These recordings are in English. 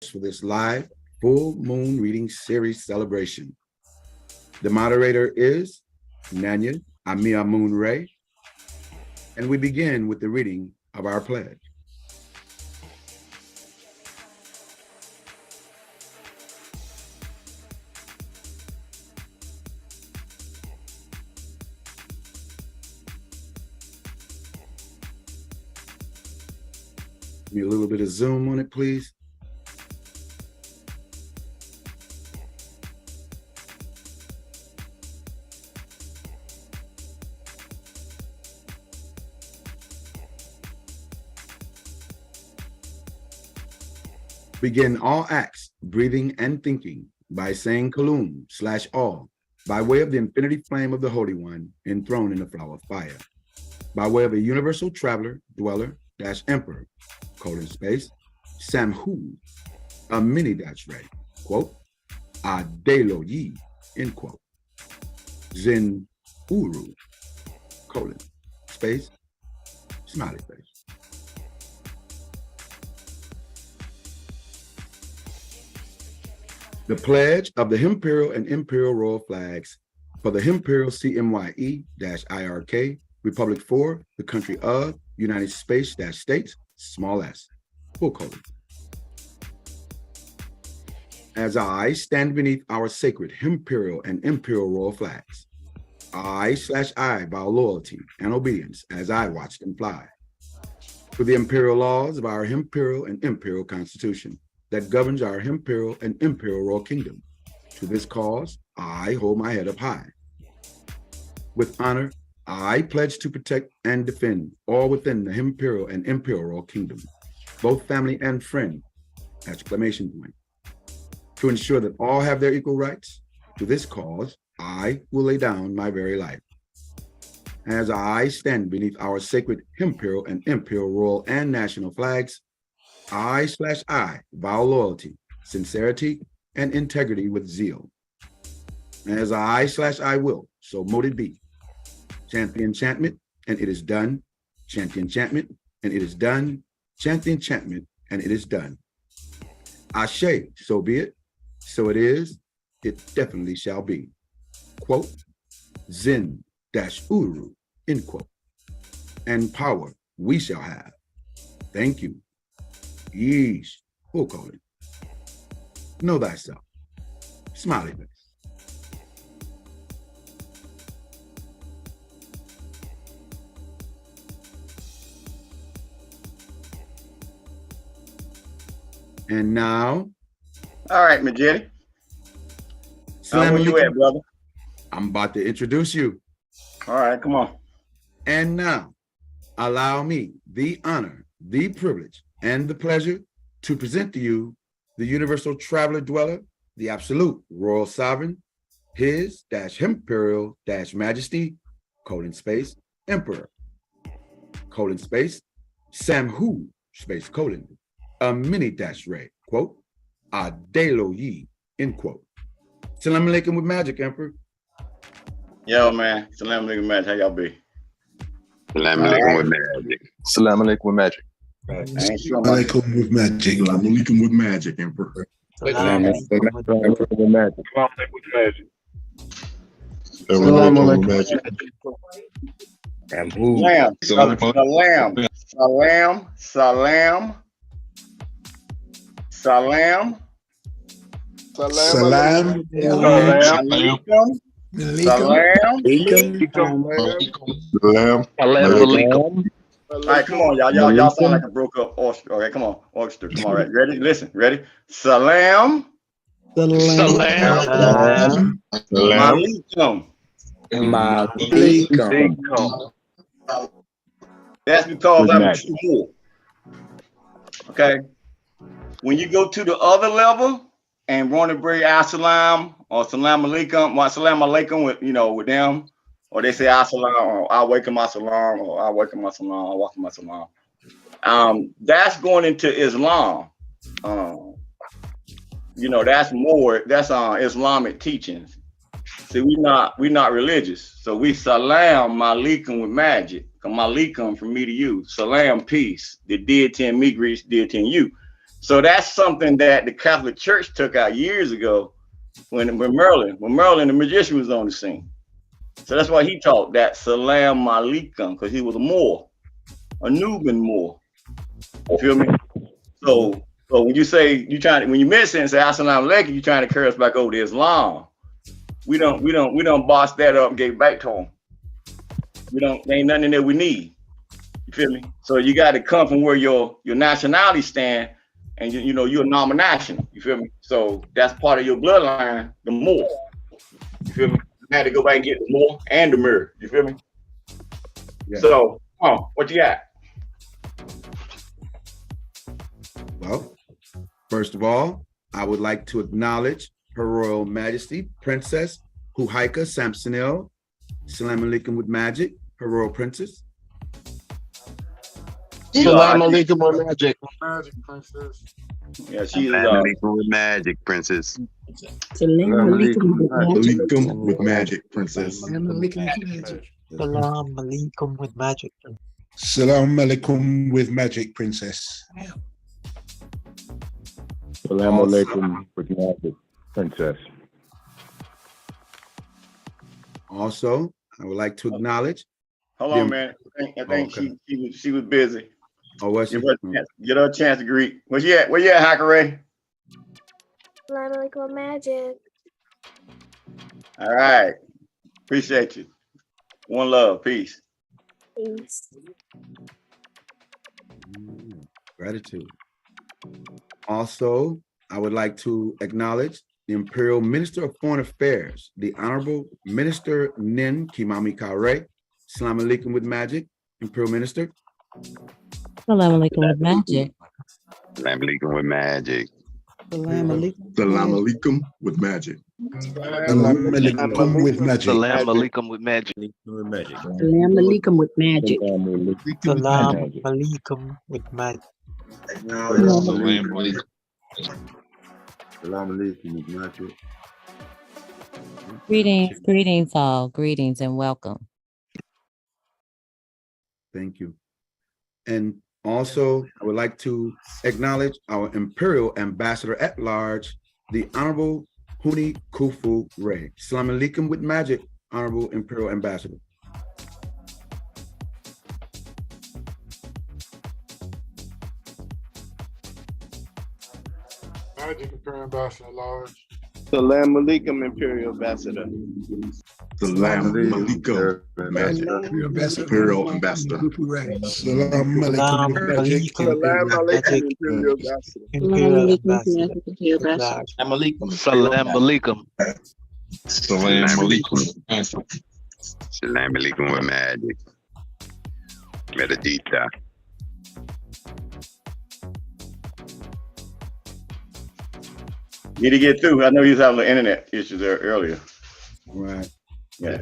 host for this live full moon reading series celebration. The moderator is Nanya Amia Moon Ray, and we begin with the reading of our pledge. Give me a little bit of zoom on it, please. Begin all acts, breathing and thinking by saying Kalum/all by way of the infinity flame of the Holy One enthroned in the flower of fire, by way of a universal traveler, dweller, emperor, :space, Samhu, a mini ray, quote, Adelo Yi, end quote, Zin Uru, :space, smiley face. The pledge of the Imperial and Imperial Royal flags for the Imperial CMYE-IRK, Republic for the country of United States, small s, full colon. As I stand beneath our sacred Imperial and Imperial Royal flags, I vow loyalty and obedience as I watch them fly. To the imperial laws of our Imperial and Imperial Constitution that governs our Imperial and Imperial Royal Kingdom. To this cause, I hold my head up high. With honor, I pledge to protect and defend all within the Imperial and Imperial Royal Kingdom, both family and friend, ! To ensure that all have their equal rights. To this cause, I will lay down my very life. As I stand beneath our sacred Imperial and Imperial Royal and national flags, I vow loyalty, sincerity, and integrity with zeal. As I will, so mote it be. Chant the enchantment, and it is done. Chant the enchantment, and it is done. Chant the enchantment, and it is done. Ashe, so be it. So it is. It definitely shall be. Quote, Zin-Uru, end quote. And power we shall have. Thank you. Yeesh, full colon. Know thyself. Smiley face. And now. All right, Majidi. Where you at, brother? I'm about to introduce you. All right, come on. And now, allow me the honor, the privilege, and the pleasure to present to you the universal traveler dweller, the absolute royal sovereign, his Imperial Majesty, :space, Emperor, :space, Samhu, :space, a mini ray, quote, Adelo Yi, end quote. Salam alaikum with magic, Emperor. Yo, man. Salam alaikum with magic. How y'all be? Salam alaikum with magic. Salam alaikum with magic. Salam alaikum with magic. Salam alaikum with magic, Emperor. Salam alaikum with magic. Salam alaikum with magic. All right, come on, y'all. Y'all sound like a broke up orchestra. Okay, come on, orchestra. Come on, right? Ready? Listen, ready? Salam. Salam. Malikum. That's because I'm too more. Okay. When you go to the other level and want to bring As-salam or Salam alaikum, Salam alaikum with them, or they say As-salam or Al-waikum as-salam or Al-waikum as-salam or Al-waikum as-salam. That's going into Islam. That's Islamic teachings. See, we not religious. So we salam malikum with magic. Malikum from me to you. Salam, peace. The deity in me greets deity in you. So that's something that the Catholic Church took out years ago when Merlin the magician was on the scene. So that's why he taught that Salam Alaikum, because he was a Moor, a Nubian Moor. You feel me? So when you say when you miss it and say Assalamu Alaikum, you're trying to carry us back over to Islam. We don't boss that up and get back to them. There ain't nothing that we need. You feel me? So you got to come from where your nationality stand, and you're a nomination. You feel me? So that's part of your bloodline, the Moor. You feel me? I had to go back and get the Moor and the Mir. You feel me? Yeah. So, what you got? Well, first of all, I would like to acknowledge Her Royal Majesty Princess Huhaika Samsonil, Salam Alaikum with Magic, Her Royal Princess. Salam alaikum with magic. Magic princess. Yeah, she is. Salam alaikum with magic, princess. Salam alaikum with magic, princess. Salam alaikum with magic. Salam alaikum with magic, princess. Salam alaikum with magic, princess. Also, I would like to acknowledge. Hold on, man. I think she was busy. Oh, was she? Get her a chance to greet. Where you at, Hackaway? Salam alaikum magic. All right. Appreciate you. One love. Peace. Peace. Gratitude. Also, I would like to acknowledge the Imperial Minister of Foreign Affairs, the Honorable Minister Nin Kimami Kaure. Salam alaikum with magic, Imperial Minister. Salam alaikum with magic. Salam alaikum with magic. Salam alaikum with magic. Salam alaikum with magic. Salam alaikum with magic. Salam alaikum with magic. Salam alaikum with magic. Salam alaikum with magic. Greetings all, greetings and welcome. Thank you. And also, I would like to acknowledge our Imperial Ambassador at Large, the Honorable Huni Kufu Ray. Salam alaikum with magic, Honorable Imperial Ambassador. Magic Imperial Ambassador Large. Salam alaikum, Imperial Ambassador. Salam alaikum, magic. Imperial Ambassador. Salam alaikum with magic. Salam alaikum, Imperial Ambassador. Imperial Ambassador. Salam alaikum. Salam alaikum. Salam alaikum with magic. Meditita. Need to get through. I know you was having the internet issues there earlier. Right. Yeah.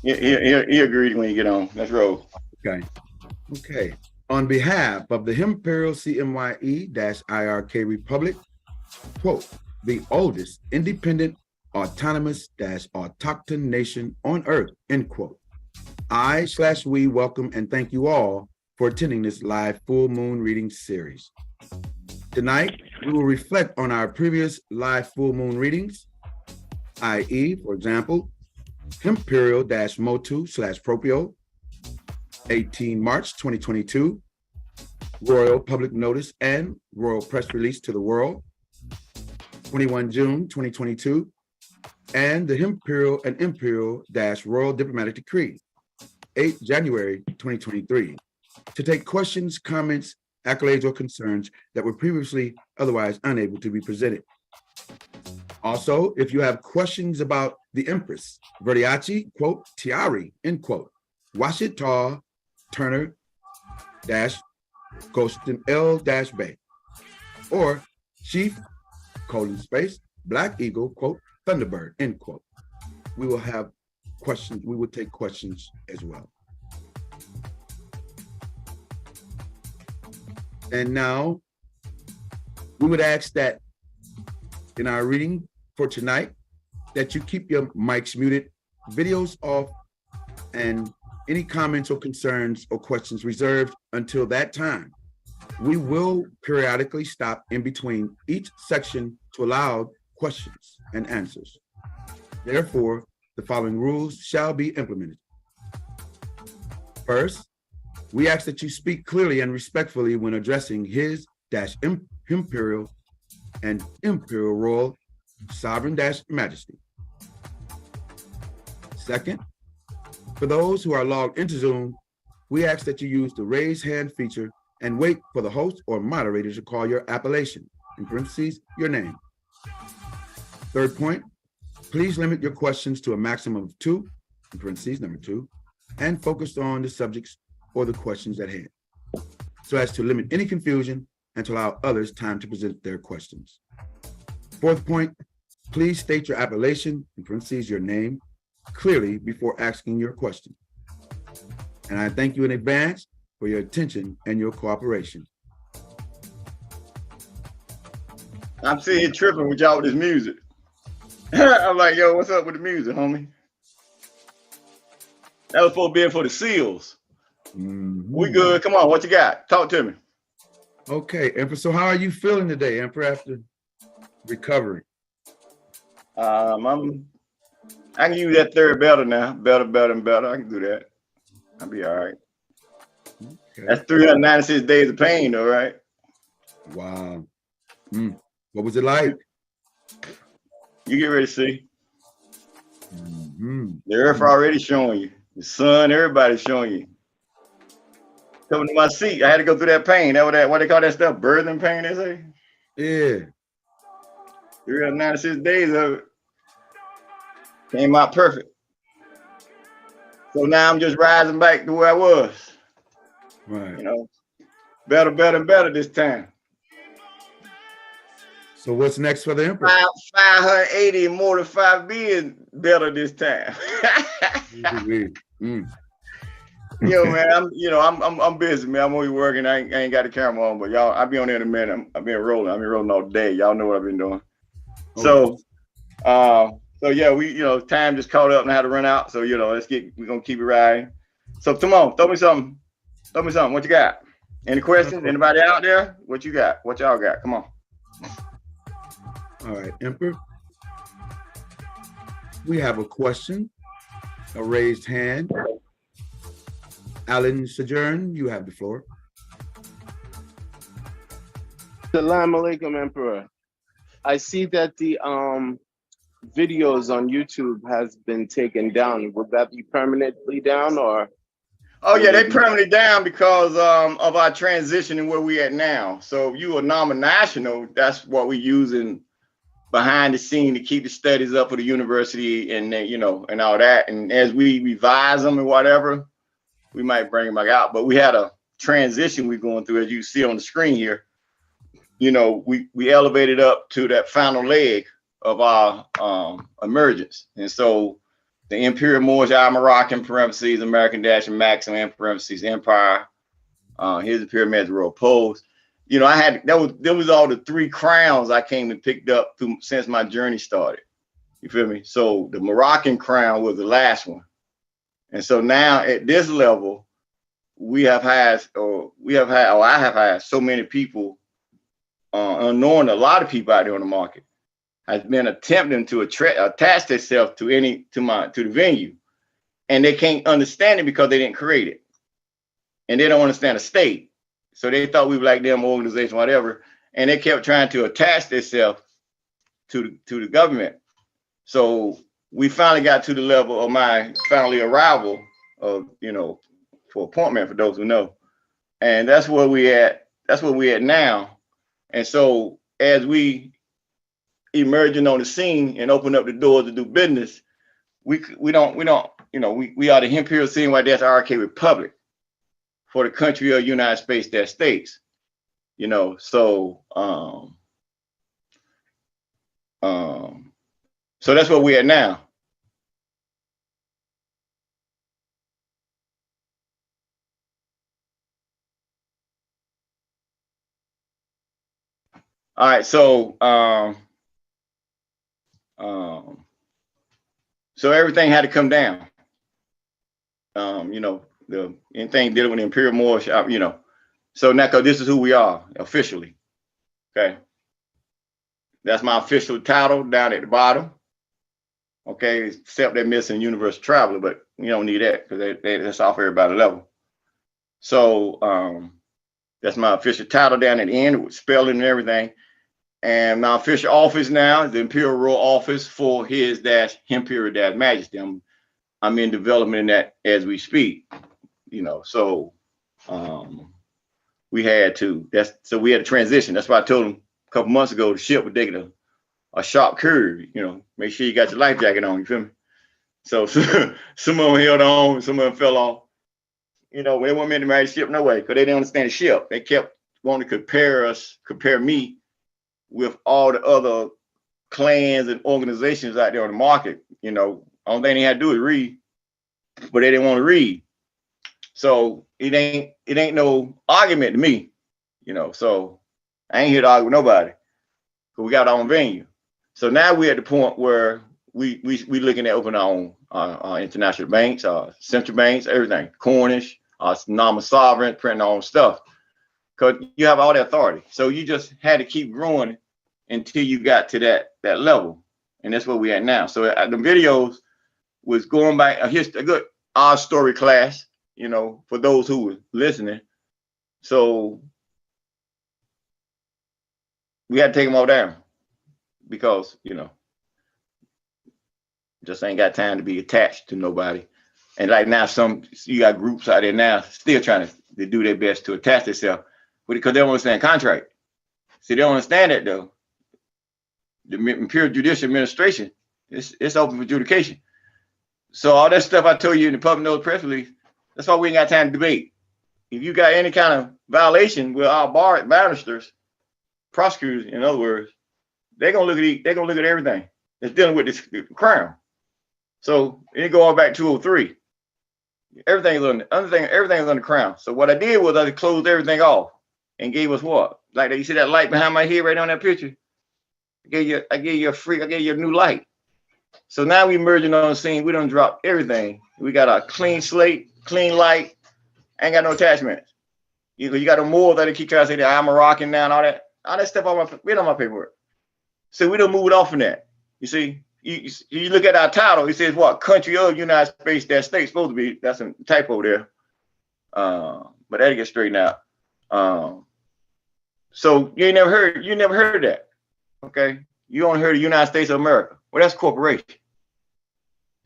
He agreed when you get on. Let's roll. Okay. Okay. On behalf of the Imperial CMYE-IRK Republic, quote, the oldest independent autonomous autochthon nation on earth, end quote. We welcome and thank you all for attending this live full moon reading series. Tonight, we will reflect on our previous live full moon readings, i.e., for example, Imperial-Motu/Propio, 18 March 2022, Royal Public Notice and Royal Press Release to the World, 21 June 2022, and the Imperial and Imperial-Royal Diplomatic Decree, 8 January 2023, to take questions, comments, accolades, or concerns that were previously otherwise unable to be presented. Also, if you have questions about the Empress, Verdiachi, quote, Tiari, end quote, Washita, Turner, Gostin L Bay, or Chief, :space, Black Eagle, quote, Thunderbird, end quote. We will have questions, we will take questions as well. And now, we would ask that in our reading for tonight, that you keep your mics muted, videos off, and any comments or concerns or questions reserved until that time. We will periodically stop in between each section to allow questions and answers. Therefore, the following rules shall be implemented. First, we ask that you speak clearly and respectfully when addressing His Imperial and Imperial Royal Sovereign Majesty. Second, for those who are logged into Zoom, we ask that you use the raise hand feature and wait for the host or moderator to call your appellation, in parentheses, your name. Third point, please limit your questions to a maximum of 2, in parentheses, number 2, and focus on the subjects or the questions at hand, so as to limit any confusion and to allow others time to present their questions. Fourth point, please state your appellation, in parentheses, your name, clearly before asking your question. And I thank you in advance for your attention and your cooperation. I'm sitting here tripping with y'all with this music. I'm like, yo, what's up with the music, homie? That was supposed to be for the SEALs. We good. Come on, what you got? Talk to me. Okay, Emperor. So how are you feeling today, Emperor, after recovery? I can use that third better now. Better, and better. I can do that. I'll be all right. Okay. That's 396 days of pain, though, right? Wow. What was it like? You get ready to see. The earth already showing you. The sun, everybody's showing you. Coming to my seat, I had to go through that pain. What they call that stuff? Birthing pain, they say? Yeah. 396 days of it. Came out perfect. So now I'm just rising back to where I was. Right. You know, better, and better this time. So what's next for the Emperor? 580 more than 5 billion better this time. Yo, man, I'm busy, man. I'm always working. I ain't got the camera on, but y'all, I'll be on there in a minute. I've been rolling. I've been rolling all day. Y'all know what I've been doing. So yeah, time just caught up and I had to run out. So, we're gonna keep it riding. So come on, throw me something. What you got? Any questions? Anybody out there? What you got? What y'all got? Come on. All right, Emperor. We have a question, a raised hand. Alan Sojourn, you have the floor. Salam alaikum, Emperor. I see that the videos on YouTube has been taken down. Would that be permanently down or? Oh yeah, they permanently down because of our transition and where we at now. So if you are nominational, that's what we're using behind the scene to keep the studies up for the university and and all that. And as we revise them and whatever, we might bring them back out. But we had a transition we're going through, as you see on the screen here. We elevated up to that final leg of our emergence. And so the Imperial CMYE-IRK in parentheses, American Maximum in parentheses, Empire, his Imperial Royal Post. There was all the 3 crowns I came and picked up since my journey started. You feel me? So the Moroccan crown was the last one. And so now at this level, I have had so many people, unknowing a lot of people out there on the market, has been attempting to attach themselves to the venue, and they can't understand it because they didn't create it, and they don't understand the state. So they thought we were like them organization, whatever, and they kept trying to attach themselves to the government. So we finally got to the level of my family arrival of, for appointment, for those who know. And that's where we at. That's where we at now. And so as we emerging on the scene and open up the doors to do business, we are the Imperial CMYE-IRK Republic for the country of United States. So that's where we at now. All right, so so everything had to come down. Anything dealing with the Imperial Moorish, So now, cause this is who we are officially. Okay. That's my official title down at the bottom. Okay, except they're missing Universal Traveler, but you don't need that because that's off everybody level. So that's my official title down at the end with spelling and everything. And my official office now is the Imperial Royal Office for His Imperial Majesty. I'm in development in that as we speak. You know, so we had to transition. That's why I told them a couple months ago the ship would take a sharp curve. You know, make sure you got your life jacket on. You feel me? So some of them held on, some of them fell off. You know, they weren't meant to marry the ship no way because they didn't understand the ship. They kept wanting to compare me with all the other clans and organizations out there on the market. You know, only thing they had to do is read, but they didn't want to read. So it ain't no argument to me, you know. So I ain't here to argue with nobody. But we got our own venue. So now we're at the point where we looking at opening our own international banks, our central banks, everything, Cornish, our normal sovereign, printing our own stuff. Because you have all the authority. So you just had to keep growing until you got to that level. And that's where we at now. So the videos was going back a good our story class, you know, for those who were listening. So we had to take them all down because, you know, just ain't got time to be attached to nobody. And like now, you got groups out there now still trying to do their best to attach themselves, because they don't understand contract. See, they don't understand that though. The Imperial Judicial Administration, it's open for adjudication. So all that stuff I told you in the public notice press release, that's why we ain't got time to debate. If you got any kind of violation with our barristers, prosecutors, in other words, they're gonna look at everything that's dealing with the crown. So it go all back to 203. Everything is on the crown. So what I did was I closed everything off and gave us what? Like you see that light behind my head right on that picture? I gave you a new light. So now we merging on the scene. We done dropped everything. We got a clean slate, clean light, ain't got no attachments. You got a more that they keep trying to say that I'm a rocking now and all that stuff on my paperwork. So we don't move it off from that. You see, you look at our title, it says what? Country of United States, that state's supposed to be, that's a typo there. But that'll get straightened out. So you never heard that. Okay. You only heard the United States of America. Well, that's corporation.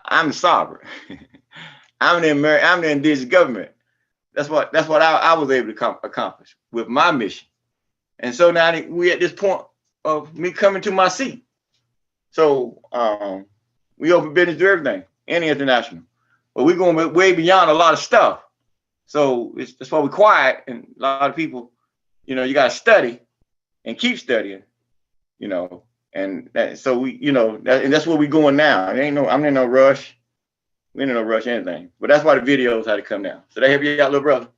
I'm the sovereign. I'm the indigenous government. That's what I was able to accomplish with my mission. And so now we at this point of me coming to my seat. So we open business to everything, any international. But we're going way beyond a lot of stuff. So that's why we're quiet. And a lot of people, you know, you got to study and keep studying, you know. And so we, you know, and that's where we're going now. I'm in no rush. We ain't in no rush anything. But that's why the videos had to come down. So they help you out, little brother.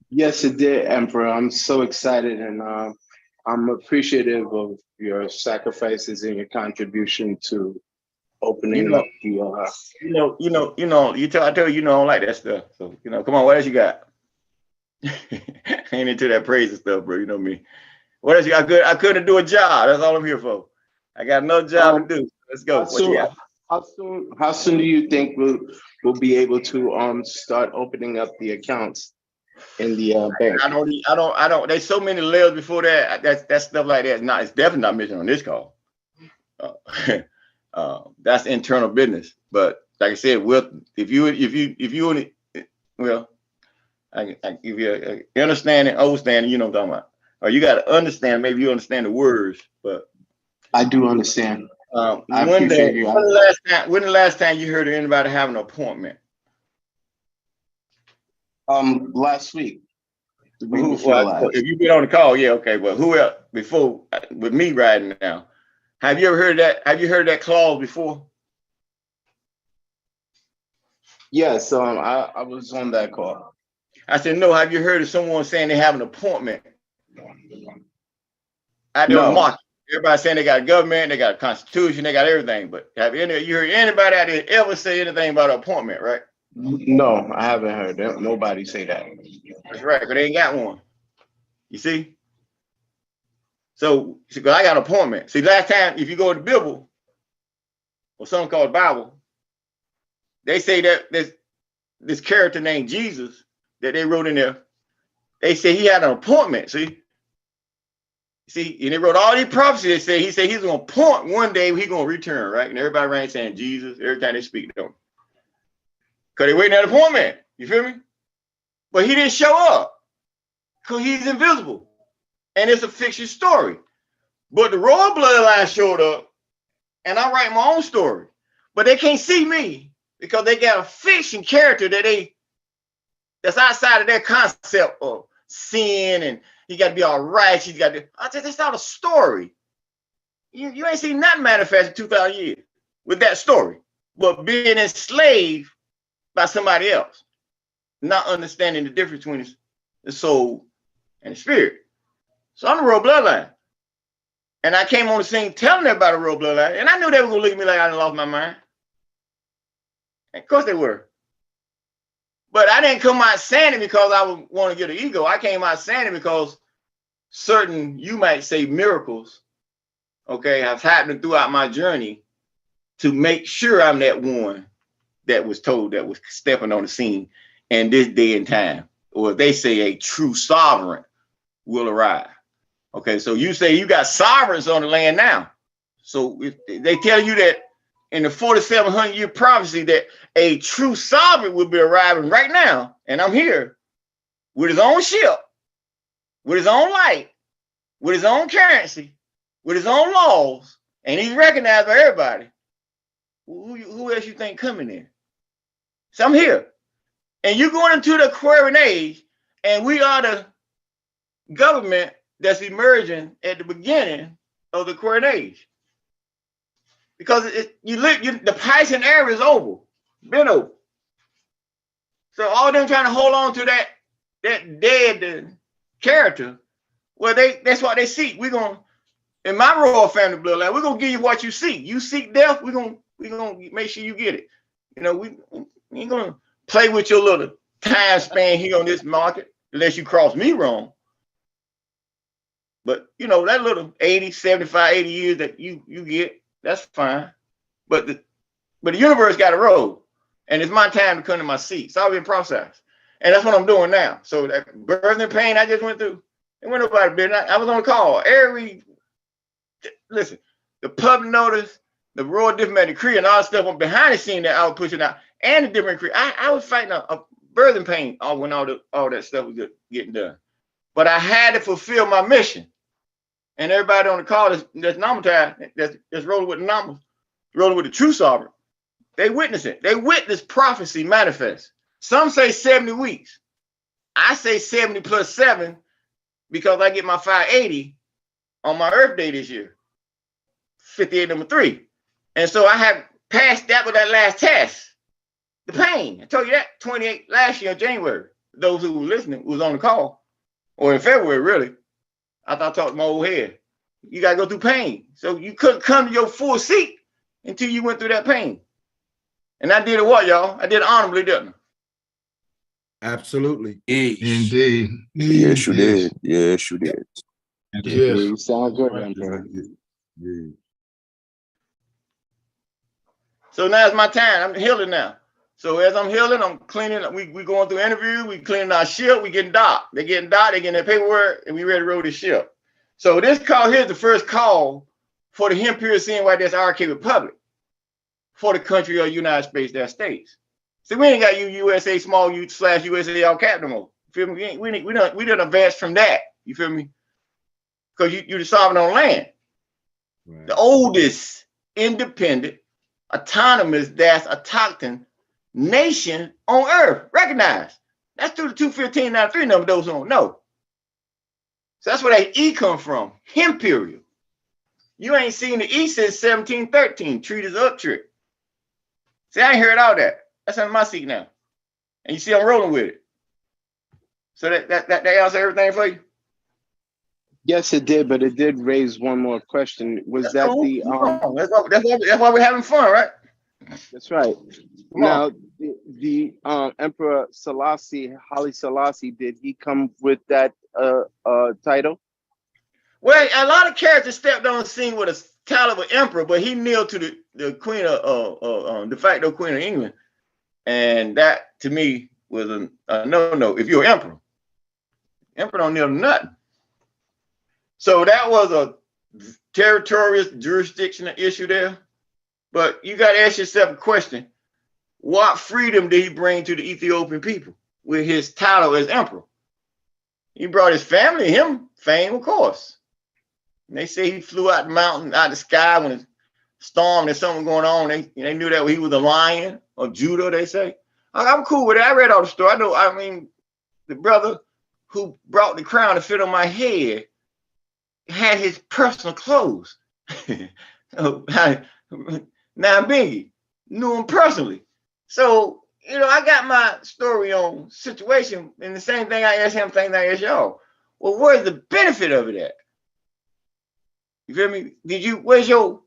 Yes, it did, Emperor. I'm so excited, and I'm appreciative of your sacrifices and your contribution to opening up the. I tell you, you know, I don't like that stuff. So you know, come on, what else you got? Ain't into that praise and stuff, bro. You know me. What else you got? I couldn't do a job. That's all I'm here for. I got another job to do. Let's go. What you got? How soon do you think we'll be able to start opening up the accounts in the bank? I don't. There's so many layers before that. That stuff like that. It's definitely not mentioned on this call. That's internal business. But like I said, if you I give you a understanding, understanding. You know what I'm talking about. Or you got to understand. Maybe you understand the words, but I do understand. When the last time you heard of anybody have an appointment? Last week. If you've been on the call, yeah, okay. Well, who else before with me riding now? Have you ever heard that? Have you heard that clause before? Yes, I was on that call. I said, no. Have you heard of someone saying they have an appointment out there on the market? Everybody saying they got a government, they got a constitution, they got everything. But have you heard anybody out there ever say anything about an appointment, right? No, I haven't heard that. Nobody say that. That's right, because they ain't got one. You see? So, I got an appointment. See, last time, if you go to the Bible, or something called the Bible, they say that there's this character named Jesus that they wrote in there. They say he had an appointment. See, and they wrote all these prophecies. He said he's going to appoint one day he's going to return, right? And everybody around saying Jesus every time they speak to him. Because they waiting at an appointment. You feel me? But he didn't show up because he's invisible. And it's a fiction story. But the royal bloodline showed up, and I write my own story. But they can't see me because they got a fiction character that's outside of their concept of sin, and he got to be all right. He's got to. That's not a story. You ain't seen nothing manifest in 2,000 years with that story, but being enslaved by somebody else, not understanding the difference between the soul and the spirit. So I'm the royal bloodline. And I came on the scene telling them about the royal bloodline, and I knew they were going to look at me like I done lost my mind. And of course they were. But I didn't come out saying it because I would want to get an ego. I came out saying it because certain, you might say, miracles, okay, have happened throughout my journey to make sure I'm that one that was told that was stepping on the scene in this day and time. Or they say a true sovereign will arrive. Okay, so you say you got sovereigns on the land now. So if they tell you that in the 4,700 year prophecy that a true sovereign will be arriving right now, and I'm here with his own ship, with his own light, with his own currency, with his own laws, and he's recognized by everybody. Who else you think coming in? So I'm here. And you're going into the Aquarian age, and we are the government that's emerging at the beginning of the Aquarian age. Because the Piscean era is over, been over. So all them trying to hold on to that dead character, well, that's what they seek. We're gonna, in my royal family bloodline, we're gonna give you what you seek. You seek death, we're gonna make sure you get it. You know, we ain't gonna play with your little time span here on this market unless you cross me wrong. But you know, that little 80, 75, 80 years that you get, that's fine. But the universe got a road, and it's my time to come to my seat. So I've been processed. And that's what I'm doing now. So that birthing pain I just went through, it went nobody been. I was on a call. Listen, the public notice, the royal diplomatic decree, and all that stuff behind the scene that I was pushing out, and the different decree. I was fighting a birthing pain when all that stuff was getting done. But I had to fulfill my mission. And everybody on the call that's nominatized, that's rolling with the numbers, rolling with the true sovereign, they witness it. They witness prophecy manifest. Some say 70 weeks. I say 70 plus 7 because I get my 580 on my Earth Day this year, 58 number 3. And so I have passed that with that last test. The pain, I told you that, 28 last year in January. Those who were listening was on the call, or in February, really. I thought I talked to my old head. You got to go through pain. So you couldn't come to your full seat until you went through that pain. And I did it what, y'all? I did it honorably, didn't I? Absolutely. Indeed. Yes, you did. Yes, you did. Yes. You sound good, Emperor. So now it's my time. I'm healing now. So as I'm healing, I'm cleaning. We going through interviews. We cleaning our ship. We getting docked. They getting docked. They getting their paperwork, and we ready to roll the ship. So this call here is the first call for the Imperial CMYE-IRK Republic for the country of United States. See, we ain't got USA small U / USA all cap no more. You feel me? We done advanced from that. You feel me? Because you're the sovereign on land. Right. The oldest independent, autonomous, that's autochthon nation on earth, recognized. That's through the 21593 number, those who don't know. So that's where that E come from, Imperial. You ain't seen the E since 1713, Treaties up trick. See, I ain't heard all that. That's under my seat now. And you see I'm rolling with it. So that answer everything for you? Yes, it did, but it did raise one more question. Was that the that's why we're having fun, right? That's right. Come Now, on. the Emperor Selassie, Haile Selassie, did he come with that title? Well, a lot of characters stepped on the scene with a title of emperor, but he kneeled to the queen of de facto queen of England, and that to me was a no. If you're emperor don't kneel to nothing. So that was a territorial jurisdictional issue there. But you got to ask yourself a question: what freedom did he bring to the Ethiopian people with his title as emperor? He brought his family and him fame, of course. And they say he flew out the mountain, out the sky when a storm and something going on. They knew that he was a lion of Judah, they say. I'm cool with it. I read all the story. I mean, the brother who brought the crown to fit on my head had his personal clothes. Now Biggie knew him personally. So, I got my story on situation, and the same thing I asked him, same thing I asked y'all. Well, where's the benefit of it at? You feel me? Where's your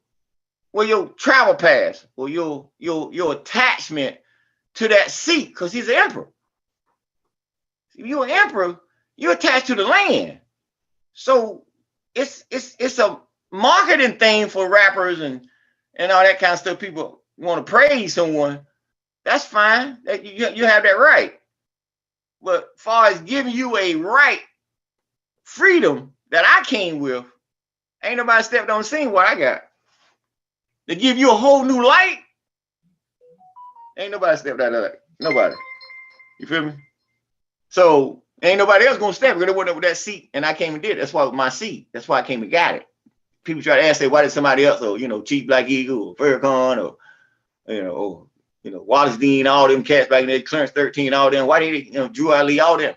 travel pass or your attachment to that seat? Because he's an emperor. If you're an emperor, you're attached to the land. So it's a marketing thing for rappers and all that kind of stuff. People want to praise someone. That's fine. You have that right. But as far as giving you a right, freedom that I came with, ain't nobody stepped on the scene what I got. To give you a whole new light, ain't nobody stepped out of that. Nobody. You feel me? So ain't nobody else gonna step because they went up with that seat and I came and did it. That's why it was my seat. That's why I came and got it. People try to ask, say, why did somebody else, or Chief Black Eagle or Farrakhan or Wallace Dean, all them cats back in there, Clarence 13, all them, why did Drew Ali, all them?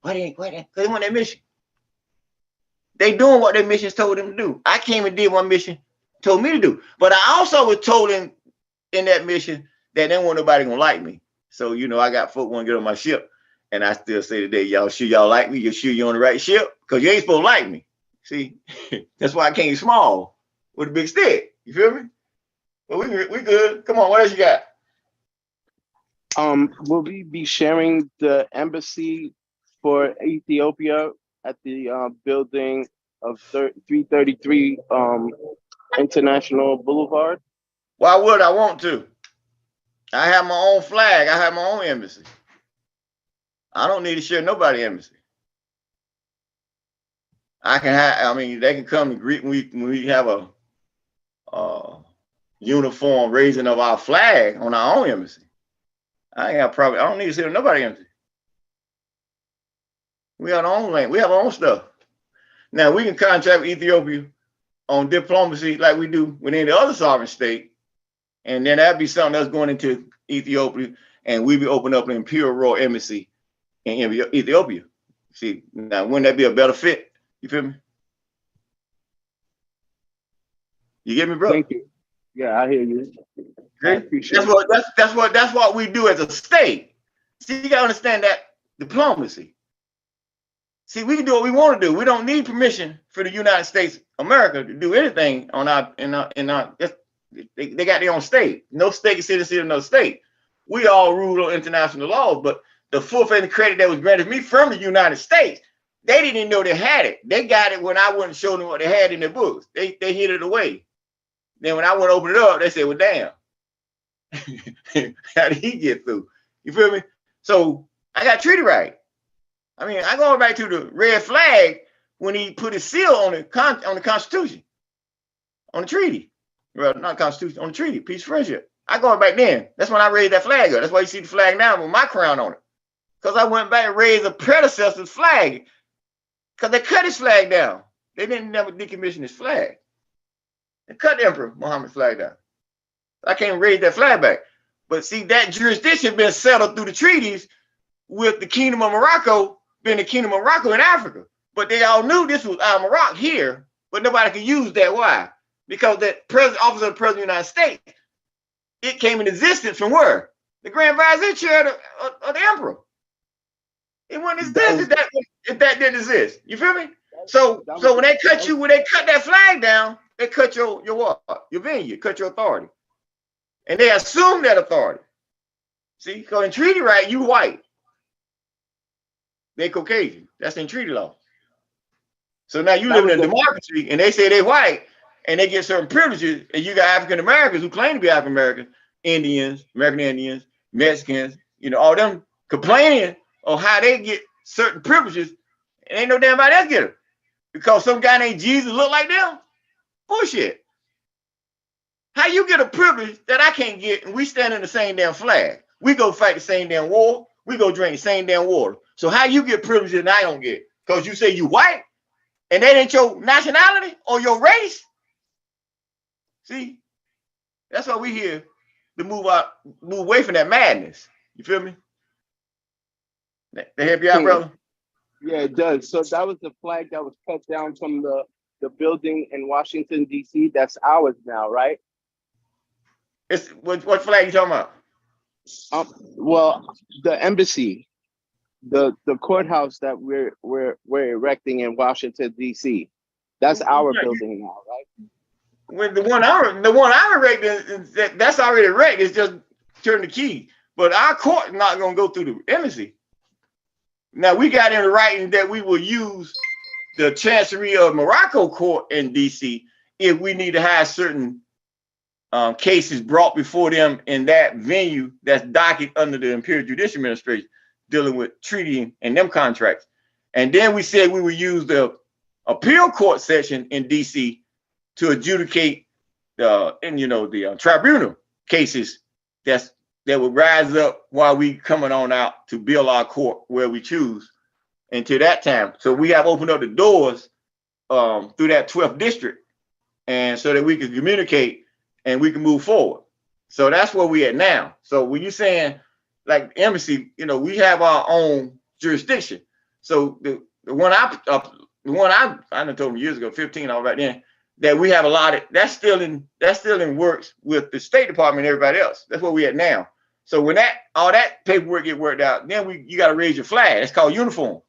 Why didn't? Because they want their mission. They doing what their missions told them to do. I came and did what mission told me to do. But I also was told in that mission that there wasn't nobody gonna like me. So I got folk want to get on my ship, and I still say today, y'all sure y'all like me? You sure you're on the right ship? Because you ain't supposed to like me. See, that's why I came small with a big stick. You feel me? But we good. Come on, what else you got? Will we be sharing the embassy for Ethiopia at the building of 333 International Boulevard? Why would I want to? I have my own flag. I have my own embassy. I don't need to share nobody's embassy. They can come and greet when we have a uniform raising of our flag on our own embassy. I don't need to share nobody's embassy. We have our own land. We have our own stuff. Now we can contract with Ethiopia on diplomacy like we do with any other sovereign state, and then that'd be something that's going into Ethiopia, and we be opening up an Imperial Royal Embassy in Ethiopia. See, now wouldn't that be a better fit? You feel me? You get me, bro? Thank you. Yeah, I hear you. Great. That's what we do as a state. See, you gotta understand that diplomacy. See, we can do what we want to do. We don't need permission for the United States of America to do anything on our. They got their own state. No state can citizen of another state. We all rule on international laws, but the full faith and credit that was granted me from the United States, they didn't even know they had it. They got it when I went and showed them what they had in their books. They hid it away. Then when I went to open it up, they said, well, damn. How did he get through? You feel me? So I got treaty right. I go back to the red flag when he put his seal on the Constitution, on the treaty. Well, not Constitution, on the treaty, peace, friendship. I go back then. That's when I raised that flag up. That's why you see the flag now with my crown on it. Because I went back and raised a predecessor's flag. Because they cut his flag down. They didn't never decommission his flag. They cut the Emperor Muhammad's flag down. I can't raise that flag back. But see, that jurisdiction been settled through the treaties with the Kingdom of Morocco being the Kingdom of Morocco in Africa. But they all knew this was our Morocco here, but nobody could use that. Why? Because that office of the President of the United States, it came in existence from where? The Grand Vizier chair of the Emperor. It wouldn't exist if that didn't exist. You feel me? So when they cut that flag down, they cut your what? Your venue, cut your authority. And they assume that authority. See, because in treaty right, you white. They Caucasian. That's in treaty law. So now you live in a democracy and they say they white and they get certain privileges, and you got African Americans who claim to be African American, Indians, American Indians, Mexicans, you know, all them complaining on how they get certain privileges, and ain't no damn body else get them. Because some guy named Jesus look like them? Bullshit. How you get a privilege that I can't get, and we stand in the same damn flag? We go fight the same damn war. We go drink the same damn water. So how you get privileges and I don't get? Because you say you white, and that ain't your nationality or your race? See, that's why we here to move away from that madness. You feel me? They help you out, brother? Yeah, it does. So that was the flag that was cut down from the building in Washington, D.C. That's ours now, right? It's what flag you talking about? Well, the embassy, the courthouse that we're erecting in Washington, D.C. That's our building now, right? When the one I'm erecting, that's already erected. It's just turn the key. But our court is not gonna go through the embassy. Now we got in writing that we will use the Chancery of Morocco Court in DC if we need to have certain cases brought before them in that venue that's docket under the Imperial Judicial Administration dealing with treaty and them contracts. And then we said we would use the appeal court section in DC to adjudicate the tribunal cases that would rise up while we coming on out to build our court where we choose until that time. So we have opened up the doors through that 12th district, and so that we can communicate and we can move forward. So that's where we at now. So when you're saying like embassy, we have our own jurisdiction. So the one I done told them years ago, 15 all right then, that we have a lot of that's still in works with the State Department and everybody else. That's where we at now. So when all that paperwork get worked out, then you got to raise your flag. That's called uniform.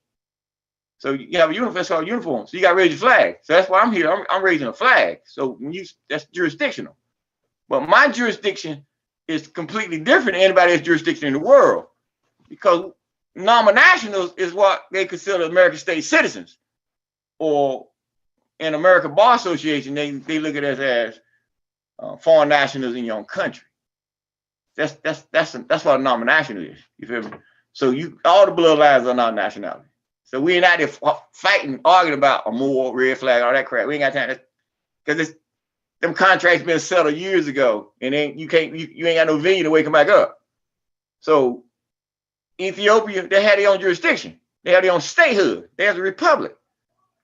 So you have a uniform. That's called uniform. So you got to raise your flag. So that's why I'm here. I'm raising a flag. So that's jurisdictional. But my jurisdiction is completely different than anybody else's jurisdiction in the world, because non-nationals is what they consider American state citizens, or in American Bar Association, they look at us as foreign nationals in your own country. That's what a non-national is. You feel me? So all the bloodlines are non-nationality. So we ain't out there fighting, arguing about a Moor, red flag, all that crap. We ain't got time, because them contracts been settled years ago, and you ain't got no venue to wake them back up. So Ethiopia, they had their own jurisdiction. They have their own statehood. They have a republic.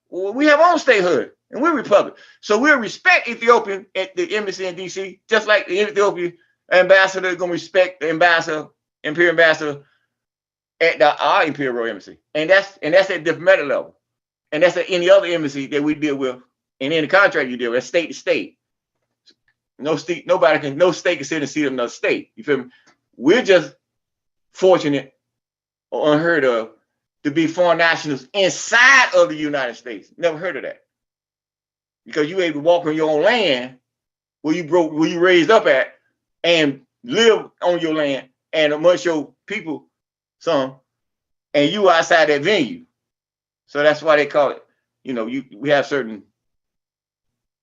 Well, we have our own statehood, and we're a republic. So we'll respect Ethiopian at the embassy in DC, just like the Ethiopian ambassador is going to respect the Imperial ambassador at our Imperial embassy. And that's at diplomatic level. And that's at any other embassy that we deal with, and any contract you deal with, that's state to state. No state can sit and see another state. You feel me? We're just fortunate or unheard of to be foreign nationals inside of the United States. Never heard of that. Because you able to walk on your own land where you raised up at and live on your land and amongst your people some, and you outside that venue. So that's why they call it, we have certain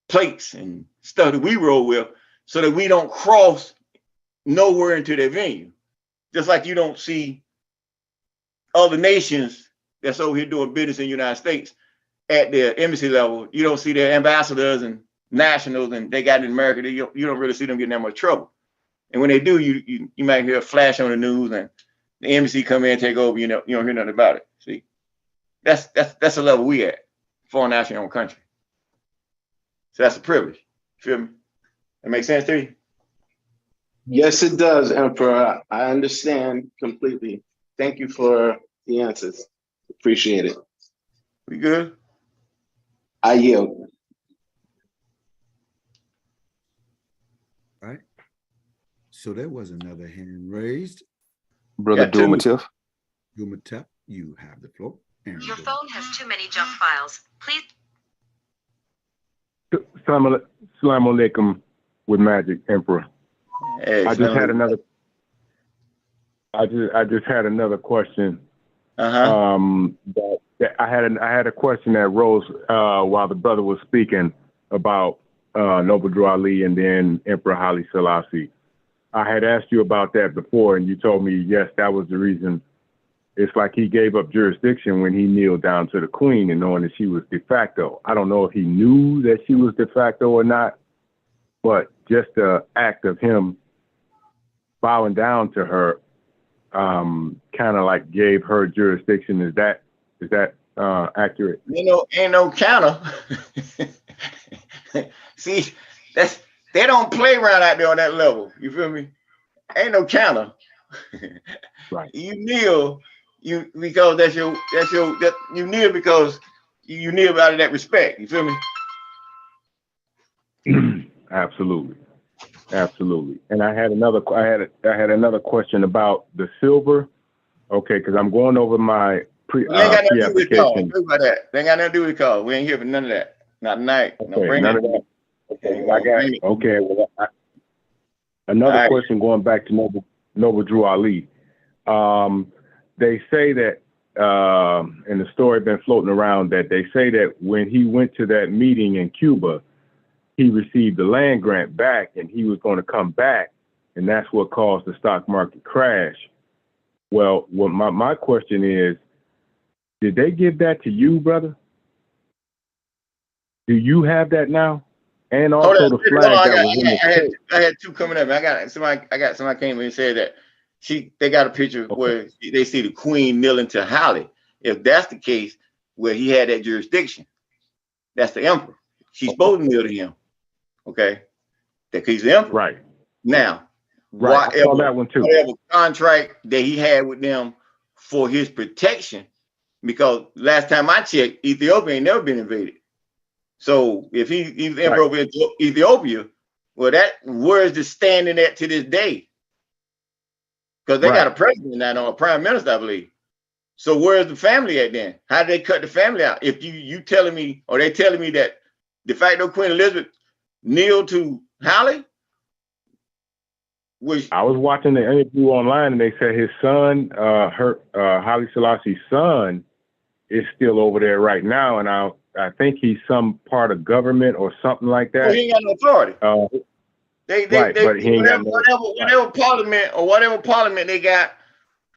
plates and stuff that we roll with so that we don't cross nowhere into their venue. Just like you don't see other nations that's over here doing business in the United States at their embassy level. You don't see their ambassadors and nationals, and they got in America. You don't really see them getting that much trouble. And when they do, you might hear a flash on the news and the embassy come in and take over. You don't hear nothing about it. See, that's the level we at, foreign national own country. So that's a privilege. Feel me? That makes sense to you? Yes, it does, Emperor. I understand completely. Thank you for the answers. Appreciate it. We good? I yield. All right. So there was another hand raised. Brother Dumatif. Dumatif, you have the floor. Your phone has too many junk files. Please. Salam alaikum with magic, Emperor. Hey, I just had another. I just had another question. That I had a question that rose while the brother was speaking about Noble Drew Ali and then Emperor Haile Selassie. I had asked you about that before, and you told me yes, that was the reason. It's like he gave up jurisdiction when he kneeled down to the queen and knowing that she was de facto. I don't know if he knew that she was de facto or not, but just the act of him bowing down to her kind of like gave her jurisdiction. Is that accurate? Ain't no counter. See, they don't play around out there on that level. You feel me? Ain't no counter. Right. You kneel, because you kneel because you kneel out of that respect. You feel me? Absolutely. And I had another question about the silver. Okay, because I'm going over my pre-application. They ain't got nothing to do with the call. We ain't here for none of that. Not tonight. Okay, No, bring none it. of that. Okay, okay. Well, another question going back to Noble Drew Ali. They say that, and the story been floating around that they say that when he went to that meeting in Cuba, he received the land grant back and he was going to come back, and that's what caused the stock market crash. Well, my question is, did they give that to you, brother? Do you have that now? And also the flag that was in the state. I had two coming up. I got somebody came in and said that they got a picture where they see the queen kneeling to Haile. If that's the case, where he had that jurisdiction, that's the emperor. She's supposed to kneel to him. Okay, that he's the emperor. Right. Now, right. I saw that one too. Whatever contract that he had with them for his protection, because last time I checked, Ethiopia ain't never been invaded. So if he's the emperor of Ethiopia, well, where is the standing at to this day? Because they got a president now, a prime minister, I believe. So where's the family at then? How did they cut the family out? If you telling me, or they telling me that de facto Queen Elizabeth kneeled to Haile? I was watching the interview online and they said his son, Haile Selassie's son, is still over there right now, and I think he's some part of government or something like that. Well, he ain't got no authority. But he ain't got whatever parliament they got,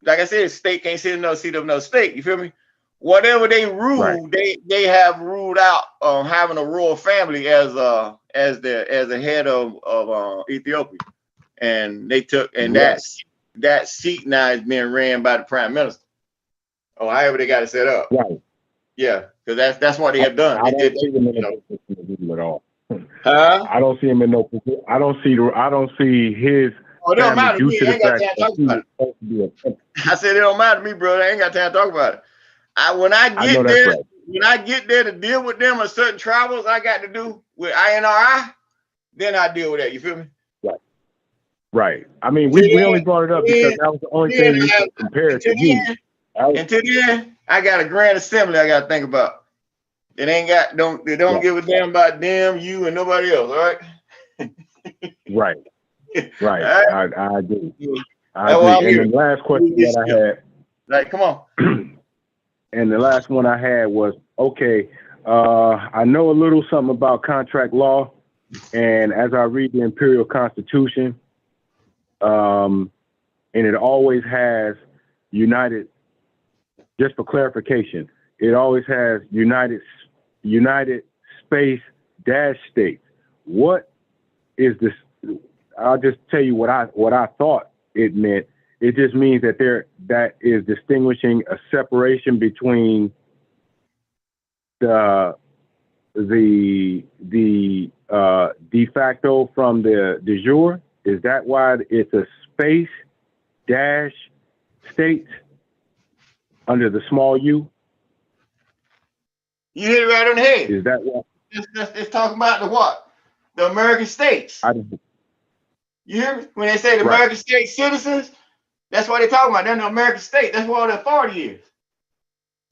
like I said, state can't sit in no seat of no state. You feel me? Whatever they rule, they have ruled out having a royal family as the head of Ethiopia, and they took that seat now is being ran by the prime minister, or however they got it set up. Right. Yeah, because that's what they have done. I don't see them in no position at all. Huh? I don't see him in no position. I don't see his. It don't matter to me. I ain't got time to talk about it. I said it don't matter to me, bro. I ain't got time to talk about it. When I get there to deal with them or certain travels I got to do with INRI, then I deal with that. You feel me? Right. I mean, we only brought it up because that was the only thing we could compare it to you. Until then, I got a grand assembly I got to think about. It ain't got they don't give a damn about them, you, and nobody else. All right. Right. Right. I agree. I agree. And the last question that I had. Like, come on. And the last one I had was, okay, I know a little something about contract law, and as I read the Imperial Constitution, and it always has United. Just for clarification, it always has United Space dash states. What is this? I'll just tell you what I thought it meant. It just means that that is distinguishing a separation between the de facto from the de jure. Is that why it's a space dash states under the small u? You hit it right on the head. Is that what? It's talking about the what? The American states. You hear me? When they say the American state citizens, that's what they're talking about. They're the American state. That's what the authority is.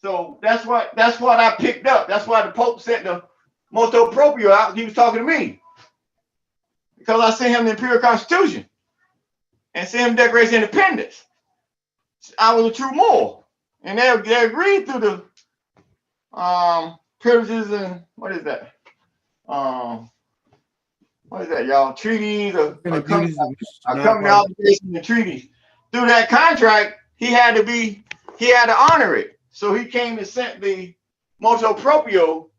So that's what I picked up. That's why the Pope sent the motu proprio out. He was talking to me because I sent him the Imperial Constitution. and send him Declaration of Independence. I was a true Moor, and they agreed through the privileges and what is that, y'all? Treaties or company obligations and treaties. Through that contract, he had to honor it. So he came and sent the motu proprio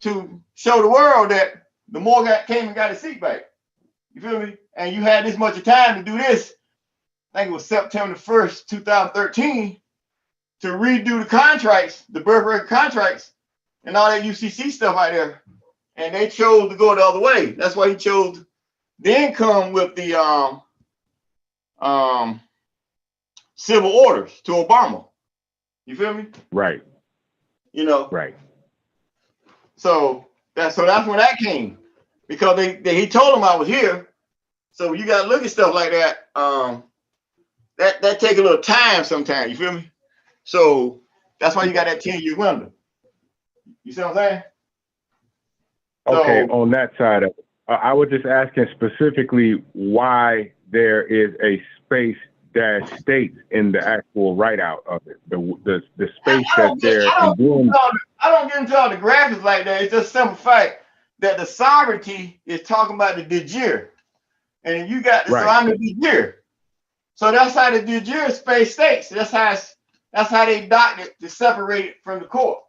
to show the world that the Moor came and got his seat back. You feel me? And you had this much time to do this. I think it was September 1st, 2013, to redo the contracts, the birth record contracts, and all that UCC stuff out there. And they chose to go the other way. That's why he chose then come with the civil orders to Obama. You feel me? Right. You know. Right. So that's when that came, because he told them I was here. So you gotta look at stuff like that. That take a little time sometimes. You feel me? So that's why you got that 10-year window. You see what I'm saying? Okay, so, on that side of it, I was just asking specifically why there is a space dash states in the actual write out of it. The space that's there. I don't get into all the graphics like that. It's just simple fact that the sovereignty is talking about the de jure. And you got the so I'm the de jure. So that's how the de jure space states. That's how they docked it to separate it from the court.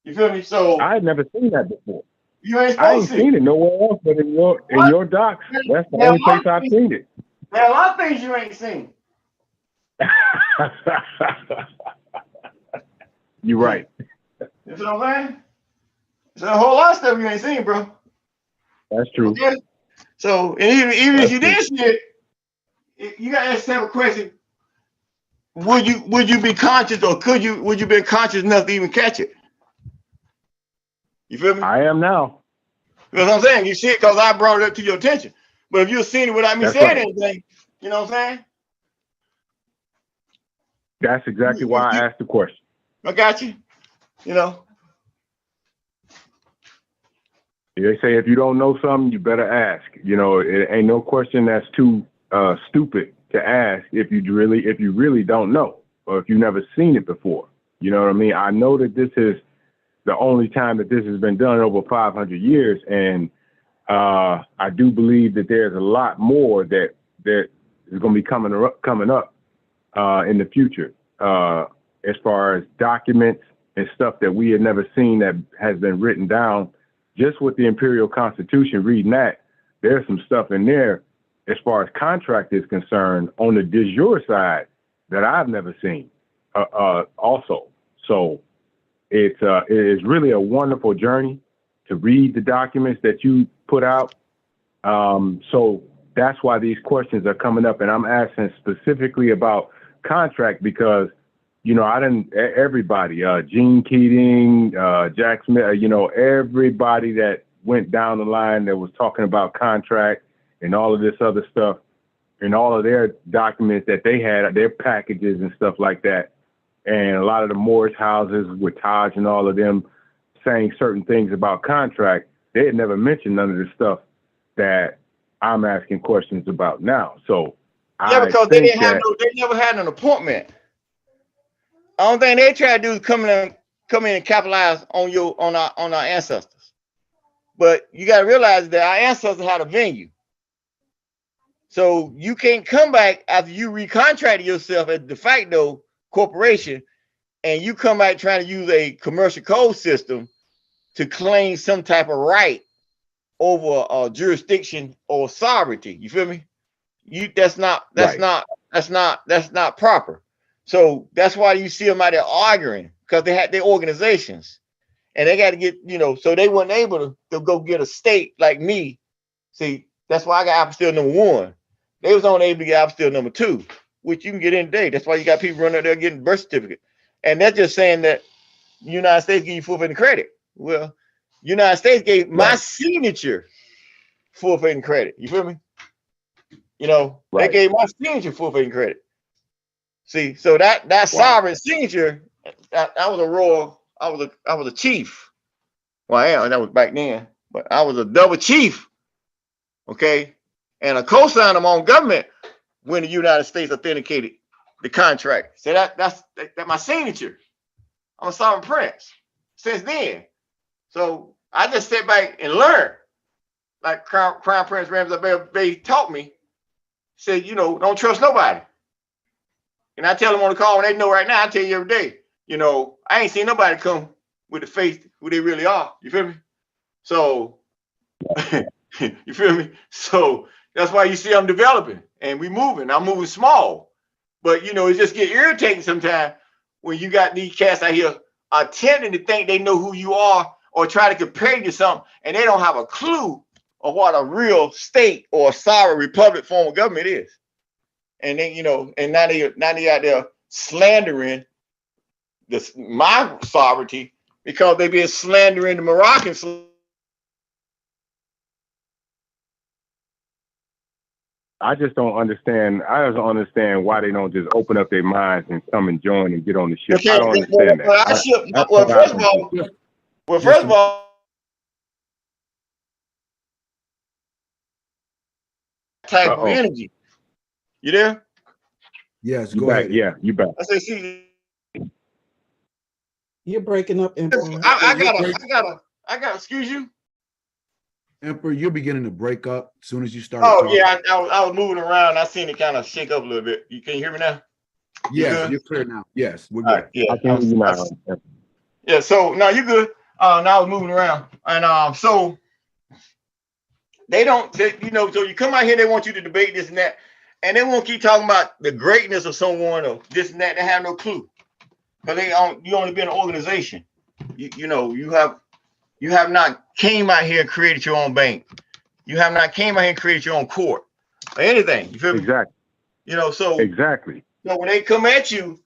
You feel me? So I had never seen that before. You ain't I ain't supposed to. seen it nowhere else but in your docs. That's the only place I've seen it. There are a lot of things you ain't seen. You're right. You know what I'm saying? There's a whole lot of stuff you ain't seen, bro. That's true. Okay? So, and even if you did see it, you gotta ask yourself a question. Would you be conscious, or would you be conscious enough to even catch it? You feel me? I am now. You know what I'm saying? You see it because I brought it up to your attention. But if you've seen it without me saying anything, you know what I'm saying? That's exactly why I asked the question. I got you. You know. They say if you don't know something, you better ask. You know, it ain't no question that's too stupid to ask if you really don't know, or if you've never seen it before. You know what I mean? I know that this is the only time that this has been done in over 500 years, and I do believe that there's a lot more that is going to be coming up in the future, as far as documents and stuff that we had never seen that has been written down. Just with the Imperial Constitution, reading that, there's some stuff in there as far as contract is concerned on the de jure side that I've never seen also. So it is really a wonderful journey to read the documents that you put out. So that's why these questions are coming up, and I'm asking specifically about contract because, you know, everybody, Gene Keating, Jack Smith, everybody that went down the line that was talking about contract and all of this other stuff and all of their documents that they had, their packages and stuff like that. And a lot of the Moorish houses with Taj and all of them saying certain things about contract, they had never mentioned none of the stuff that I'm asking questions about now. So yeah, because they never had an appointment. The only thing they try to do is come in and capitalize on our ancestors. But you got to realize that our ancestors had a venue. So you can't come back after you recontracted yourself as de facto corporation, and you come back trying to use a commercial code system to claim some type of right over a jurisdiction or sovereignty. You feel me? That's not proper. So that's why you see them out there arguing, because they had their organizations and they got to get, so they weren't able to go get a state like me. See, that's why I got apostille number 1. They was only able to get apostille number 2, which you can get in today. That's why you got people running out there getting birth certificate. And that's just saying that the United States give you full faith and credit. Well, United States gave my signature full faith and credit. You feel me? They gave my signature full faith and credit. See, so that sovereign signature, I was a royal, I was a chief. Well, I am, that was back then, but I was a double chief. Okay. And a co-signer on government when the United States authenticated the contract. So that's my signature. I'm a sovereign prince since then. So I just sit back and learn. Like Crown Prince Ramsay Bay taught me, said, you know, don't trust nobody. And I tell them on the call, when they know right now, I tell you every day, you know, I ain't seen nobody come with the faith who they really are. You feel me? So, you feel me? So that's why you see I'm developing and we moving. I'm moving small. But, you know, it just get irritating sometimes when you got these cats out here attempting to think they know who you are or try to compare you to something, and they don't have a clue of what a real state or sovereign republic form of government is. And then, you know, and now they out there slandering my sovereignty because they been slandering the Moroccans. I just don't understand. I just don't understand why they don't just open up their minds and come and join and get on the ship. Okay, I don't understand that. First of all, type of energy. You there? Yes, you go back. ahead. Yeah, you back. I say, see, You're breaking up, Emperor. I gotta, excuse you. Emperor, you're beginning to break up as soon as you start. Oh, yeah, I was moving around. I seen it kind of shake up a little bit. Can you hear me now? Yes, you're clear now. Yes, we're good. Right, yeah, I can hear you now. Yeah, so no, you're good. Now I was moving around, and so they don't, you know, so you come out here, they want you to debate this and that, and they won't keep talking about the greatness of someone or this and that. They have no clue because you only been an organization. You know, you have not came out here and created your own bank. You have not came out here and created your own court or anything. You feel me? Exactly. You know, so exactly. So when they come at you,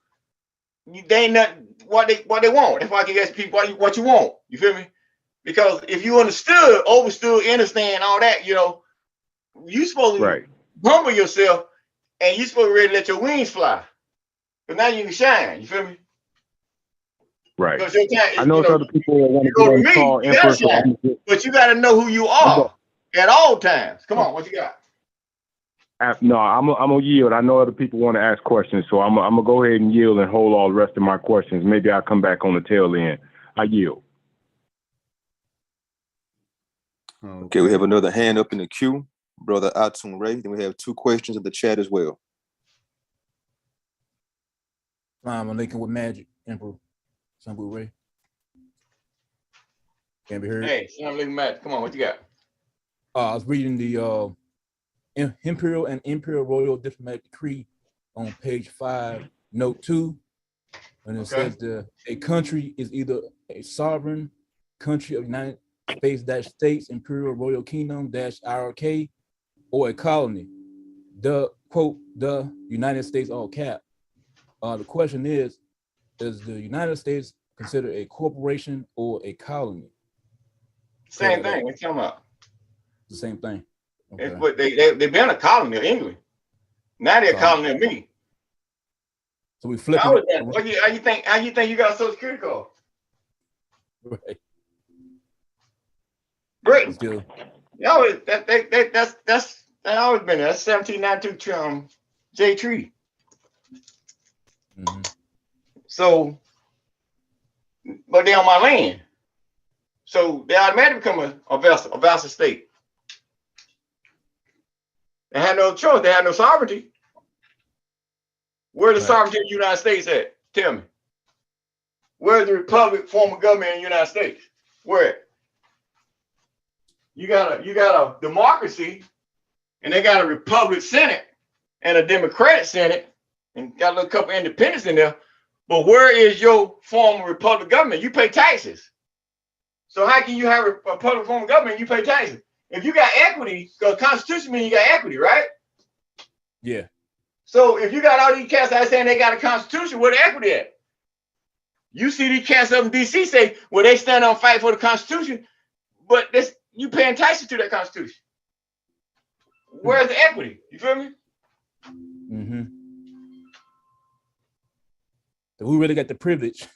they ain't not what they want. That's why I can ask people what you want. You feel me? Because if you understood, understand all that, you know, you supposed to humble yourself and you supposed to ready to let your wings fly. But now you can shine. You feel me? Right. Because your time, I know it's other people that want to go get to on the me, call, you Emperor. gotta shine. But you got to know who you are at all times. Come on, what you got? No, I'm gonna yield. I know other people want to ask questions, so I'm gonna go ahead and yield and hold all the rest of my questions. Maybe I'll come back on the tail end. I yield. Okay, we have another hand up in the queue, Brother Atum Ray. Then we have 2 questions in the chat as well. I'm linking with Magic, Emperor. Sambu Ray. Can't be heard. Hey, I'm linking Magic. Come on, what you got? I was reading the Imperial and Imperial Royal Diplomatic Decree on page 5, note 2, and it says a country is either a sovereign country of United States Imperial Royal Kingdom -IRK or a colony. The quote, the United States all cap. The question is the United States considered a corporation or a colony? Same thing. What you talking about? The same thing. Okay. It's what they've been a colony of England. Now they're a colony of me. So we flip. How you think you got a Social Security card? Right. Britain. Still. No, that's always been there. That's 1792 J Treaty. So, but they're on my land. So they automatically become a vassal state. They had no choice. They had no sovereignty. Where's the sovereignty of the United States at? Tell me. Where's the republic form of government in the United States? Where? You got a democracy, and they got a republic senate and a democratic senate, and got a little couple independents in there. But where is your form of republic government? You pay taxes. So how can you have a public form of government and you pay taxes? If you got equity, because Constitution means you got equity, right? Yeah. So if you got all these cats out saying they got a Constitution, where the equity at? You see these cats up in DC say, well, they stand on fight for the Constitution, but you paying taxes to that Constitution. Where's the equity? You feel me? Mm-hmm. So who really got the privilege?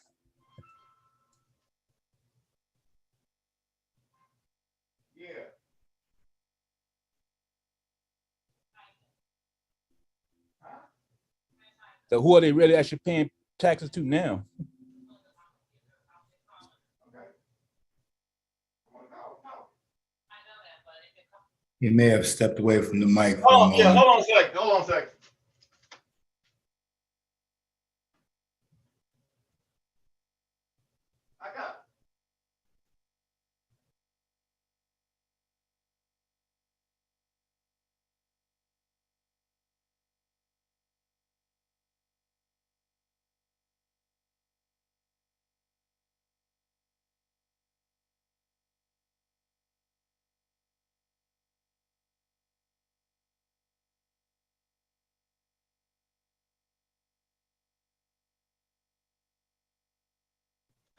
So who are they really actually paying taxes to now? He may have stepped away from the mic for a Oh, yeah, moment. hold on a second. Hold on a second. I got it.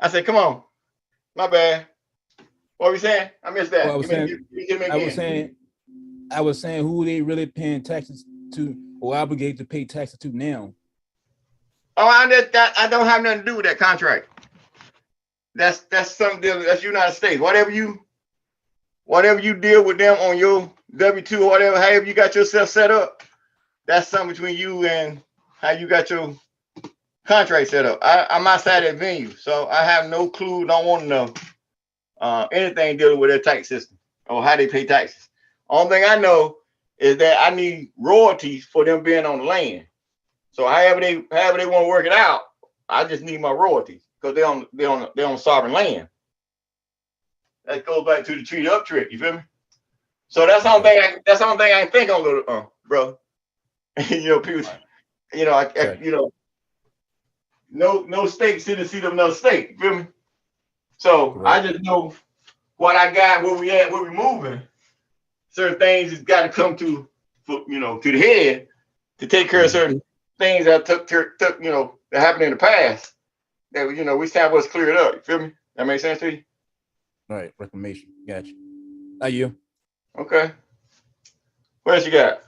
I said, come on. My bad. What were we saying? I missed that. Well, I was saying who they really paying taxes to or obligated to pay taxes to now. Oh, I don't have nothing to do with that contract. That's something that's United States. Whatever you deal with them on your W-2 or whatever, however you got yourself set up, that's something between you and how you got your contract set up. I'm outside that venue, so I have no clue. Don't want to know anything dealing with their tax system or how they pay taxes. Only thing I know is that I need royalties for them being on the land. So however they want to work it out, I just need my royalties because they're on sovereign land. That goes back to the treaty up trick. You feel me? So that's the only thing. That's the only thing I can think on, bro. People. No state sit in the seat of another state. You feel me? So right. I just know what I got, where we at, where we moving. Certain things has got to come to the head to take care of certain things that that happened in the past. That we time was cleared up. You feel me? That makes sense to you? Right, reclamation. Gotcha. Are you? Okay. What else you got?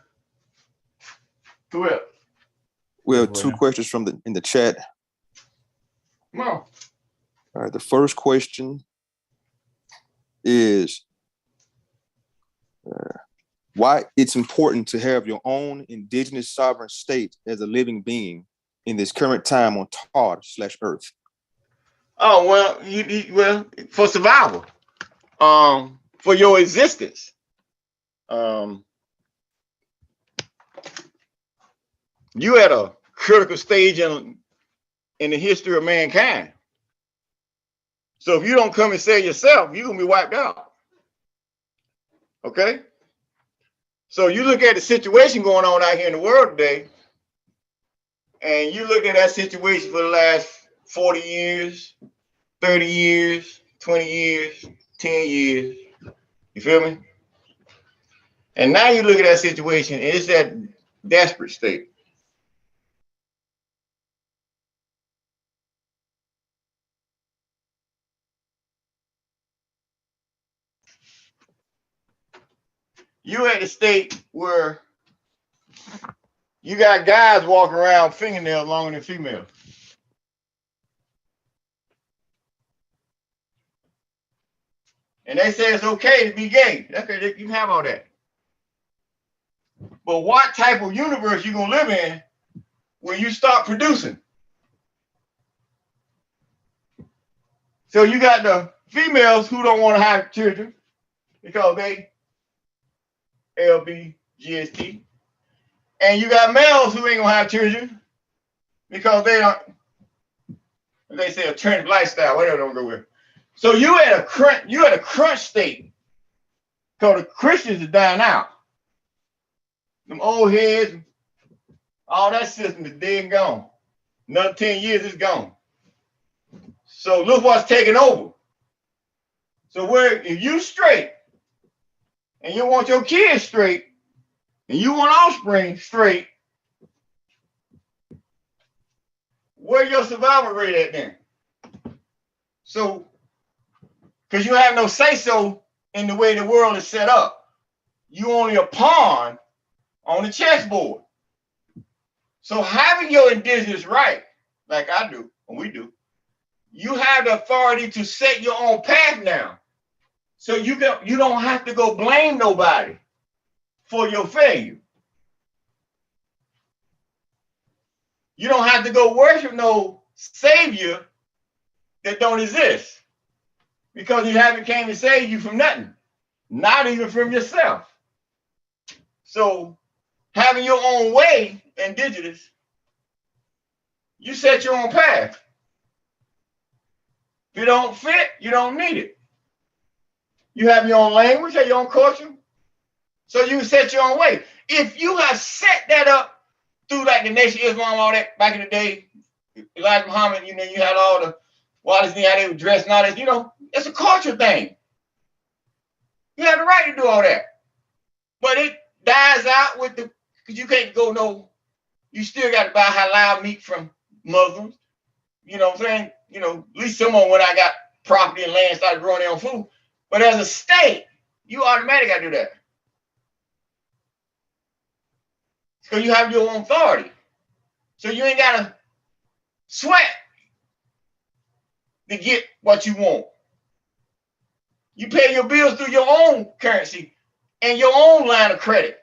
Who else? We have two questions in the chat. Come on. All right. The first question is why it's important to have your own indigenous sovereign state as a living being in this current time on Tar/Earth. Oh well, for survival, for your existence. You at a critical stage in the history of mankind. So if you don't come and save yourself, you're gonna be wiped out. Okay? So you look at the situation going on out here in the world today, and you look at that situation for the last 40 years, 30 years, 20 years, 10 years. You feel me? And now you look at that situation, and it's that desperate state. You at the state where you got guys walking around fingernails longer than females. And they say it's okay to be gay. Okay, you can have all that. But what type of universe you gonna live in when you start producing? So you got the females who don't want to have children because they LBGST. And you got males who ain't gonna have children because they don't, they say alternative lifestyle, whatever they don't go with. So you at a crunch state. Because the Christians are dying out. Them old heads, all that system is dead and gone. Another 10 years is gone. So look what's taking over. So if you straight and you want your kids straight and you want offspring straight, where your survival rate at then? So, because you have no say-so in the way the world is set up. You only a pawn on the chessboard. So having your indigenous right, like I do, and we do, you have the authority to set your own path now. So you don't have to go blame nobody for your failure. You don't have to go worship no savior that don't exist, because you haven't came to save you from nothing, not even from yourself. So having your own way, indigenous, you set your own path. If you don't fit, you don't need it. You have your own language, have your own culture, so you set your own way. If you have set that up through like the Nation of Islam, all that back in the day, Elijah Muhammad, you know, you had all the wallets, how they were dressed and all that, you know, it's a culture thing. You have the right to do all that. But it dies out with the, because you can't go no, you still got to buy halal meat from Muslims. You know what I'm saying? You know, at least someone when I got property and land started growing their own food. But as a state, you automatically got to do that. Because you have your own authority. So you ain't got to sweat to get what you want. You pay your bills through your own currency and your own line of credit.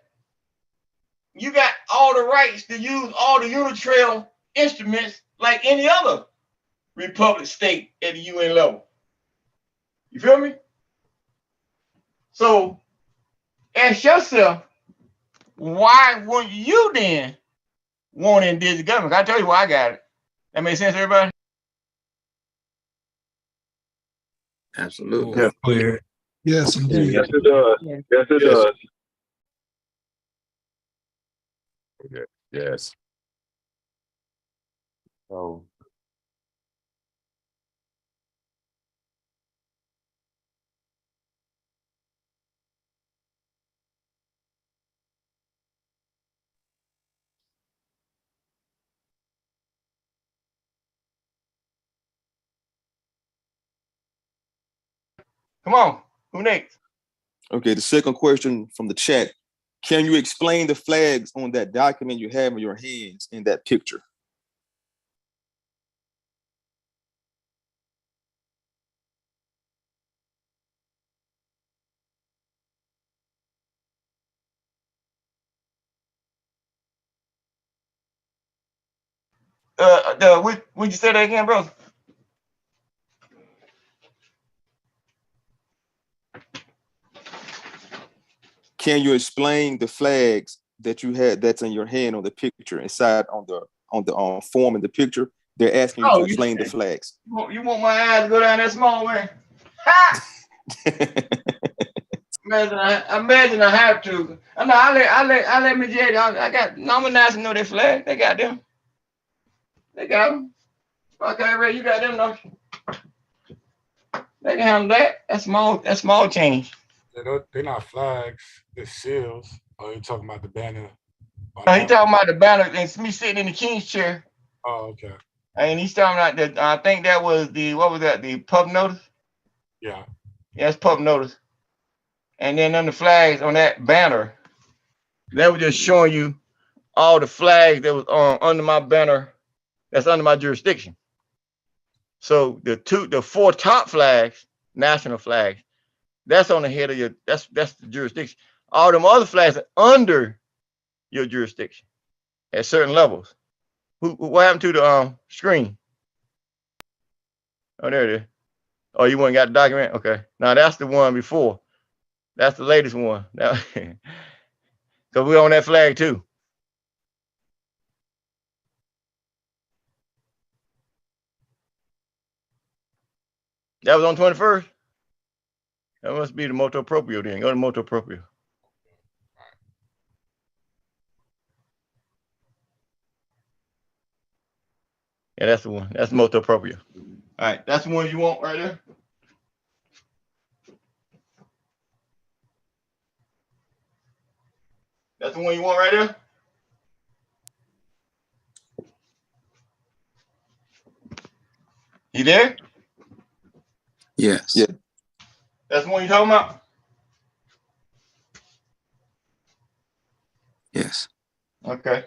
You got all the rights to use all the unitrail instruments like any other republic state at the UN level. You feel me? So ask yourself, why wouldn't you then want indigenous government? I'll tell you why I got it. That makes sense, everybody? Absolutely. Yes, clear. Yes, indeed. Yes, it does. Yes. Yes, it Yes. does. Okay. Yes. So Come on, who next? okay, the second question from the chat. Can you explain the flags on that document you have in your hands in that picture? Would you say that again, bro? Can you explain the flags that you had that's in your hand on the picture inside on the form in the picture? They're asking you to explain the flags. You want my eyes to go down that small way? Ha! Imagine I have to. I know I let me judge. I got nominals to know their flag. They got them. They got them. Okay, Ray, you got them, no? They can handle that. That's small change. They're not flags, it's seals. Oh, you talking about the banner? He talking about the banner and me sitting in the king's chair. Oh, okay. And he's talking about that. I think that was what was that? The pub notice? Yeah. Yeah, it's pub notice. And then on the flags on that banner, that was just showing you all the flags that was under my banner, that's under my jurisdiction. So the four top flags, national flags, that's on the head of that's the jurisdiction. All them other flags are under your jurisdiction at certain levels. What happened to the screen? Oh, there it is. Oh, you went and got the document? Okay. Now that's the one before. That's the latest one. Now, because we're on that flag too. That was on 21st. That must be the motu proprio then. Go to motu proprio. Yeah, that's the one. That's motu proprio. All right, that's the one you want right there. That's the one you want right there. You there? Yes. Yeah. That's the one you talking about? Yes. Okay.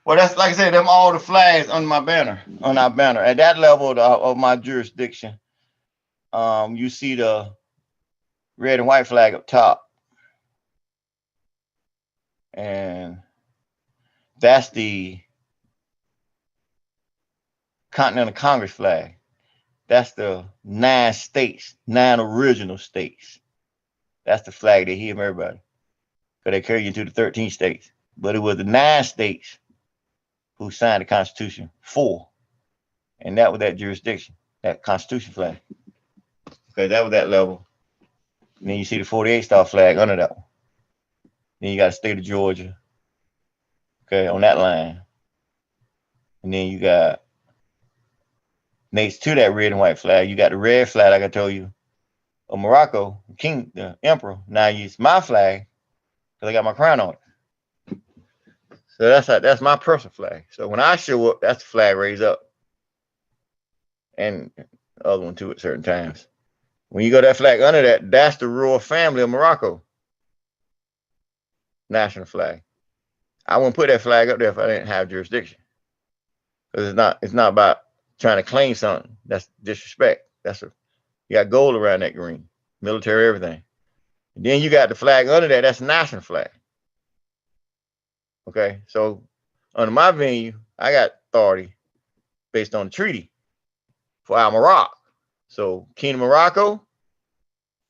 Well, that's like I said, them all the flags on my banner, on our banner. At that level of my jurisdiction, you see the red and white flag up top. And that's the Continental Congress flag. That's the 9 states, 9 original states. That's the flag they hear from everybody. Because they carry you into the 13 states. But it was the 9 states who signed the Constitution, 4. And that was that jurisdiction, that Constitution flag. Okay, that was that level. And then you see the 48 star flag under that one. Then you got the state of Georgia. Okay, on that line. And then you got next to that red and white flag, you got the red flag, like I told you, of Morocco, King, the Emperor. Now it's my flag because I got my crown on it. So that's my personal flag. So when I show up, that's the flag raised up. And the other one too at certain times. When you go that flag under that, that's the royal family of Morocco. National flag. I wouldn't put that flag up there if I didn't have jurisdiction. Because it's not about trying to claim something. That's disrespect. You got gold around that green, military, everything. And then you got the flag under that, that's the national flag. Okay, so under my venue, I got authority based on the treaty for Al Morocco. So Kingdom Morocco,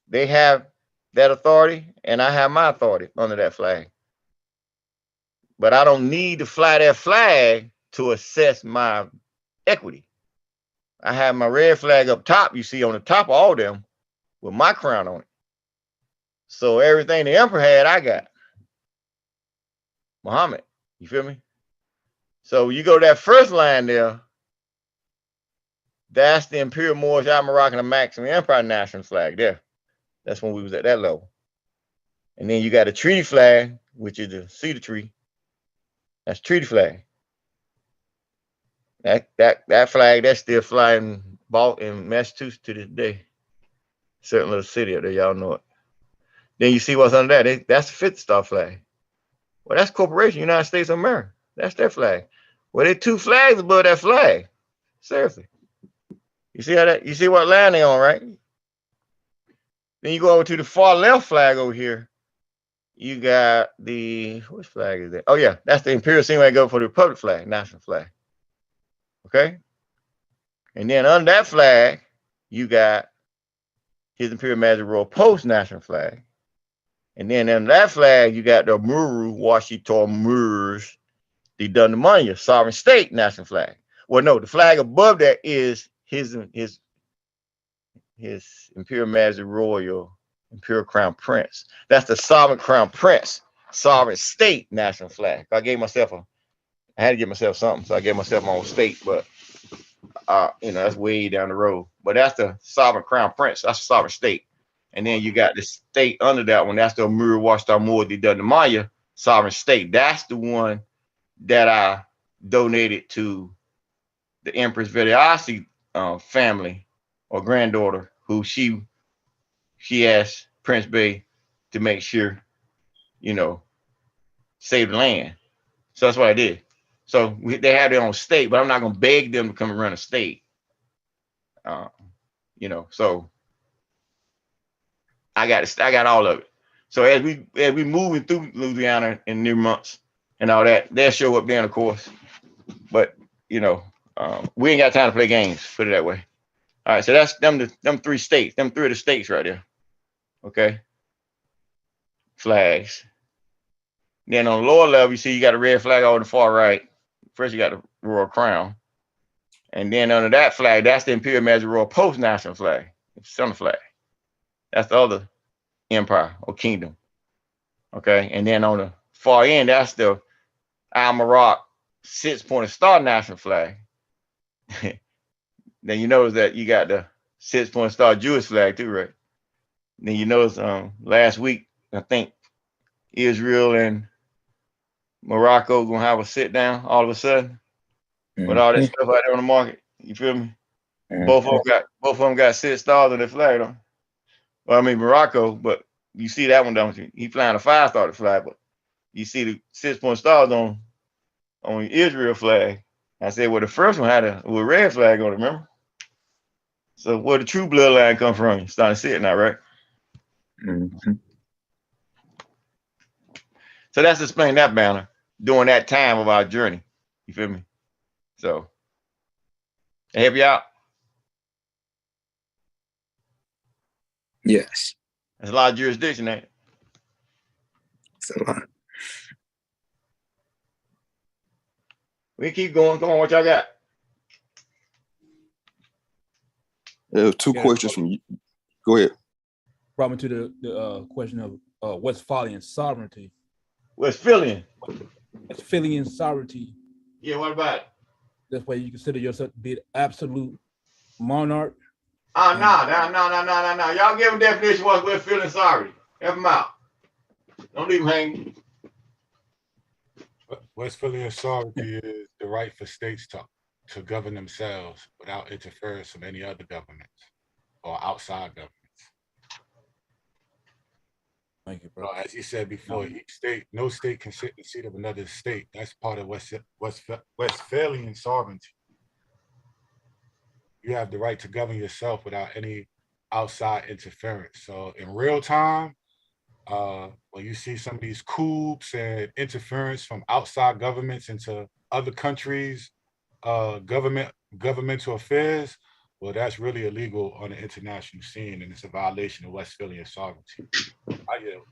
they have that authority, and I have my authority under that flag. But I don't need to fly that flag to assess my equity. I have my red flag up top, you see on the top of all of them, with my crown on it. So everything the emperor had, I got. Muhammad, you feel me? So you go to that first line there, that's the Imperial Moorish Moroccan and Maximum Empire national flag there. That's when we was at that level. And then you got a treaty flag, which is the cedar tree. That's treaty flag. That flag, that's still flying bought in Massachusetts to this day. Certain little city up there, y'all know it. Then you see what's under that. That's the 50-star flag. Well, that's Corporation, United States of America. That's their flag. Well, there's 2 flags above that flag. Seriously. You see how that? You see what line they on, right? Then you go over to the far left flag over here. You got which flag is that? Oh yeah, that's the Imperial CMYE-IRK go for the Republic flag, national flag. Okay. And then under that flag, you got His Imperial Majesty Royal Post national flag. And then under that flag, you got the Muru Washington Moors, the Dundamania sovereign state national flag. Well, no, the flag above that is his Imperial Majesty Royal Imperial Crown Prince. That's the sovereign crown prince, sovereign state national flag. I had to give myself something, so I gave myself my own state, but that's way down the road. But that's the sovereign crown prince. That's the sovereign state. And then you got the state under that one. That's the Amur Washington Moor the Dundamania sovereign state. That's the one that I donated to the Empress Vediasi family or granddaughter, who she asked Prince Bey to make sure, save the land. So that's what I did. So they have their own state, but I'm not going to beg them to come and run a state. So I got all of it. So as we moving through Louisiana in new months and all that, they'll show up then, of course. But we ain't got time to play games. Put it that way. All right, so that's them 3 states, them 3 of the states right there. Okay. Flags. Then on the lower level, you see you got a red flag over the far right. First, you got the Royal Crown. And then under that flag, that's the Imperial Majesty Royal Post national flag. It's center flag. That's the other empire or kingdom. Okay. And then on the far end, that's the Al Morocco 6-pointed star national flag. Then you notice that you got the 6-pointed star Jewish flag too, right? Then you notice last week, I think Israel and Morocco gonna have a sit down all of a sudden with all that stuff out there on the market. You feel me? Both of them got 6 stars on their flag, though. Well, I mean Morocco, but you see that one, don't you? He flying a 5-star flag, but you see the 6-point stars on Israel flag. I said, well, the first one had a red flag on it, remember? So where the true bloodline come from? You're starting to see it now, right? Mm-hmm. So that's explaining that banner during that time of our journey. You feel me? So Help you out? Yes. There's a lot of jurisdiction there. It's a lot. We keep going. Come on, what y'all got? Two questions from you. Go ahead. Brought me to the question of Westphalian sovereignty. Westphalian sovereignty. Yeah, what about it? That's why you consider yourself to be the absolute monarch. No. Y'all give them definition what Westphalian sovereignty. Help them out. Don't leave them hanging. Westphalian sovereignty is the right for states to govern themselves without interference from any other governments or outside governments. Thank you, bro. As you said before, each state, no state can sit in the seat of another state. That's part of Westphalian sovereignty. You have the right to govern yourself without any outside interference. So in real time, when you see some of these coups and interference from outside governments into other countries, governmental affairs, well, that's really illegal on the international scene, and it's a violation of Westphalian sovereignty. I yield.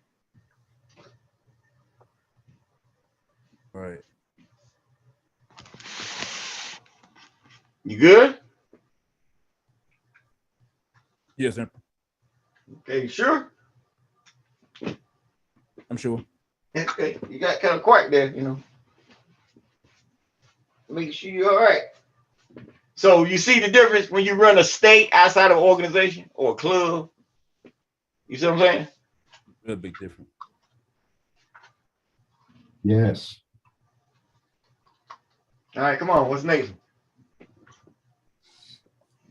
Right. You good? Yes, sir. Okay, you sure? I'm sure. Okay, you got kind of quiet there, you know. Make sure you're all right. So you see the difference when you run a state outside of an organization or a club? You see what I'm saying? Real big difference. Yes. All right, come on. What's next?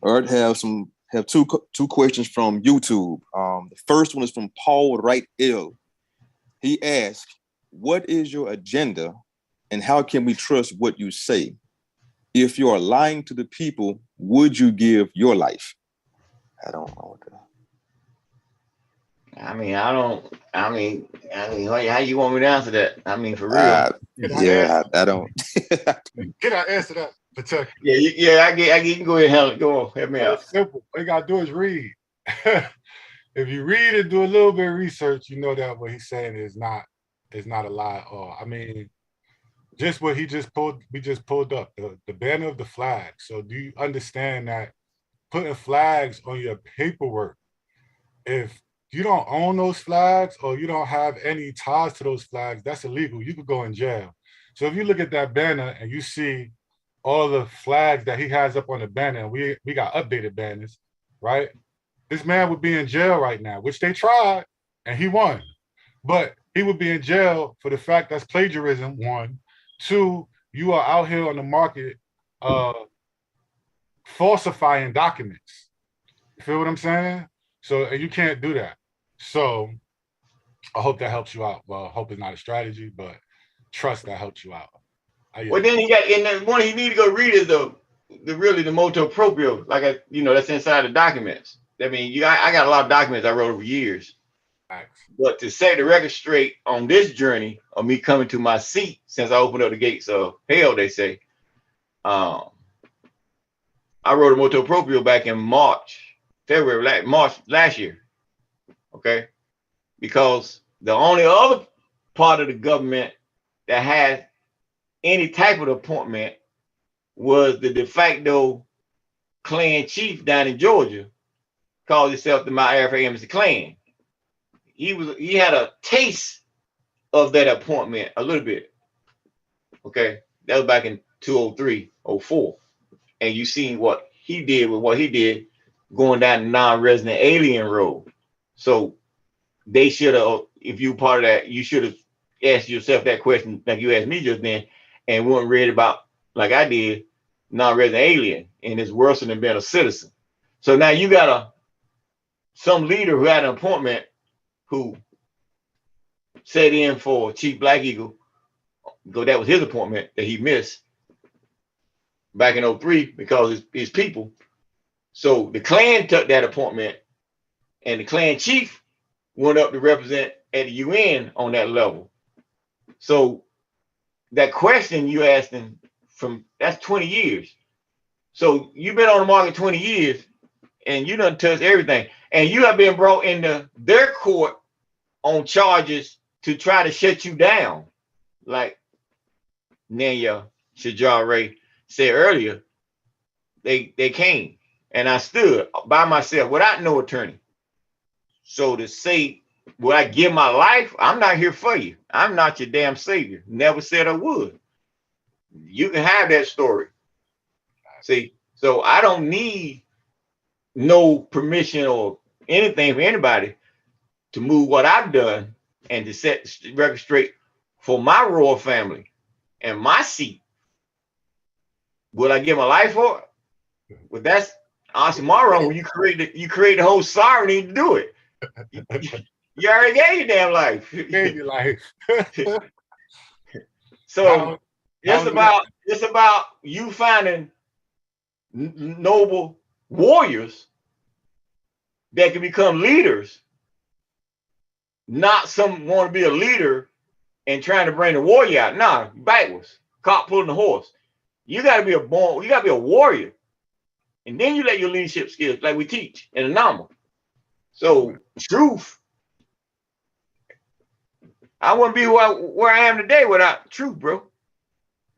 All right, have two questions from YouTube. The first one is from Paul Wright L. He asked, "What is your agenda, and how can we trust what you say? If you are lying to the people, would you give your life?" I don't know what that. I mean, how you want me to answer that? I mean, for real. I don't. Can I answer that? Protect. Yeah, I get. You can go ahead and handle it. Go on, help me out. It's simple. All you gotta do is read. If you read and do a little bit of research, you know that what he's saying is not a lie at all. I mean, just what we just pulled up, the banner of the flag. So do you understand that putting flags on your paperwork, if you don't own those flags or you don't have any ties to those flags, that's illegal. You could go in jail. So if you look at that banner and you see all the flags that he has up on the banner, and we got updated banners, right? This man would be in jail right now, which they tried and he won. But he would be in jail for the fact that's plagiarism, one. Two, you are out here on the market falsifying documents. You feel what I'm saying? So you can't do that. So I hope that helps you out. Well, hope it's not a strategy, but trust that helps you out. Well, then you got, and then one you need to go read is the motu proprio, like that's inside the documents. I mean, I got a lot of documents I wrote over years. Thanks. But to set the record straight on this journey of me coming to my seat since I opened up the gates of hell, they say, I wrote a motu proprio back in March last year. Okay, because the only other part of the government that had any type of appointment was the de facto Klan chief down in Georgia, called himself the CMYE-IRK Klan. He had a taste of that appointment a little bit. Okay, that was back in 2003, 04. And you seen what he did with what he did going down the non-resident alien road. So they should have, if you part of that, you should have asked yourself that question like you asked me just then, and wouldn't read about, like I did, non-resident alien, and it's worse than being a citizen. So now you got some leader who had an appointment who sat in for Chief Black Eagle, because that was his appointment that he missed back in 03 because his people. So the Klan took that appointment, and the Klan chief went up to represent at the UN on that level. So that question you asked him, that's 20 years. So you've been on the market 20 years and you done touched everything. And you have been brought into their court on charges to try to shut you down. Like Nanya Shajar Ray said earlier, they came and I stood by myself without no attorney. So to say, will I give my life? I'm not here for you. I'm not your damn savior. Never said I would. You can have that story. See, so I don't need no permission or anything from anybody to move what I've done and to set the record straight for my royal family and my seat. Will I give my life for it? Well, that's oxymoron. When you create the whole sovereignty to do it. You already gave your damn life. Gave your life. So it's about you finding noble warriors that can become leaders, not some want to be a leader and trying to bring the warrior out. Nah, backwards. Caught pulling the horse. You gotta be a warrior. And then you let your leadership skills, like we teach in a normal. So truth, I wouldn't be where I am today without truth, bro.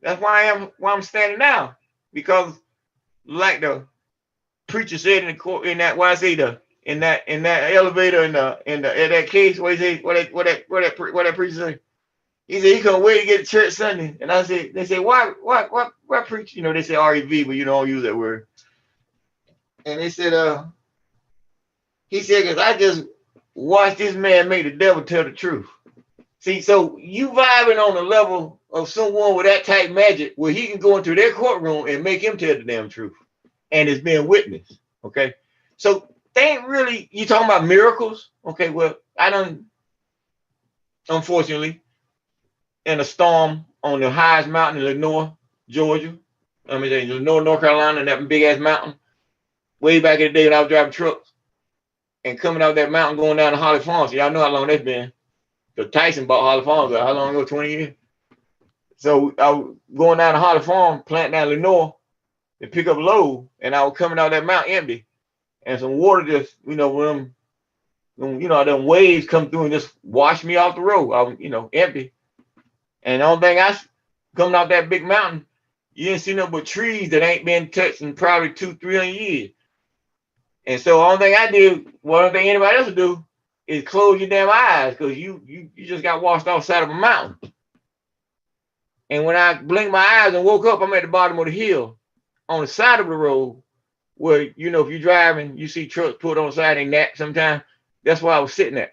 That's why I'm standing now. Because like the preacher said in that elevator in that case, what that preacher said. He said he couldn't wait to get to church Sunday. And I said, they said, why preach? You know, they say REV, but you don't use that word. And they said, he said, because I just watched this man make the devil tell the truth. See, so you vibing on the level of someone with that type magic where he can go into their courtroom and make him tell the damn truth. And it's being witnessed. Okay. So they ain't really, you talking about miracles? Okay, well, I done, unfortunately, in a storm on the highest mountain in Lenore, Georgia. I mean, Lenore, North Carolina, and that big ass mountain. Way back in the day when I was driving trucks and coming out that mountain going down to Holly Farms. Y'all know how long that's been. Because Tyson bought Holly Farms. How long ago? 20 years. So I was going down to Holly Farm, planting down Lenore to pick up a load, and I was coming out that mountain empty. And some water just, them waves come through and just wash me off the road. I was, empty. And the only thing coming out that big mountain, you didn't see nothing but trees that ain't been touched in probably 200-300 years. And so the only thing I did, what I don't think anybody else would do, is close your damn eyes because you just got washed off the side of a mountain. And when I blinked my eyes and woke up, I'm at the bottom of the hill on the side of the road where, if you're driving, you see trucks put on the side and nap sometimes. That's where I was sitting at.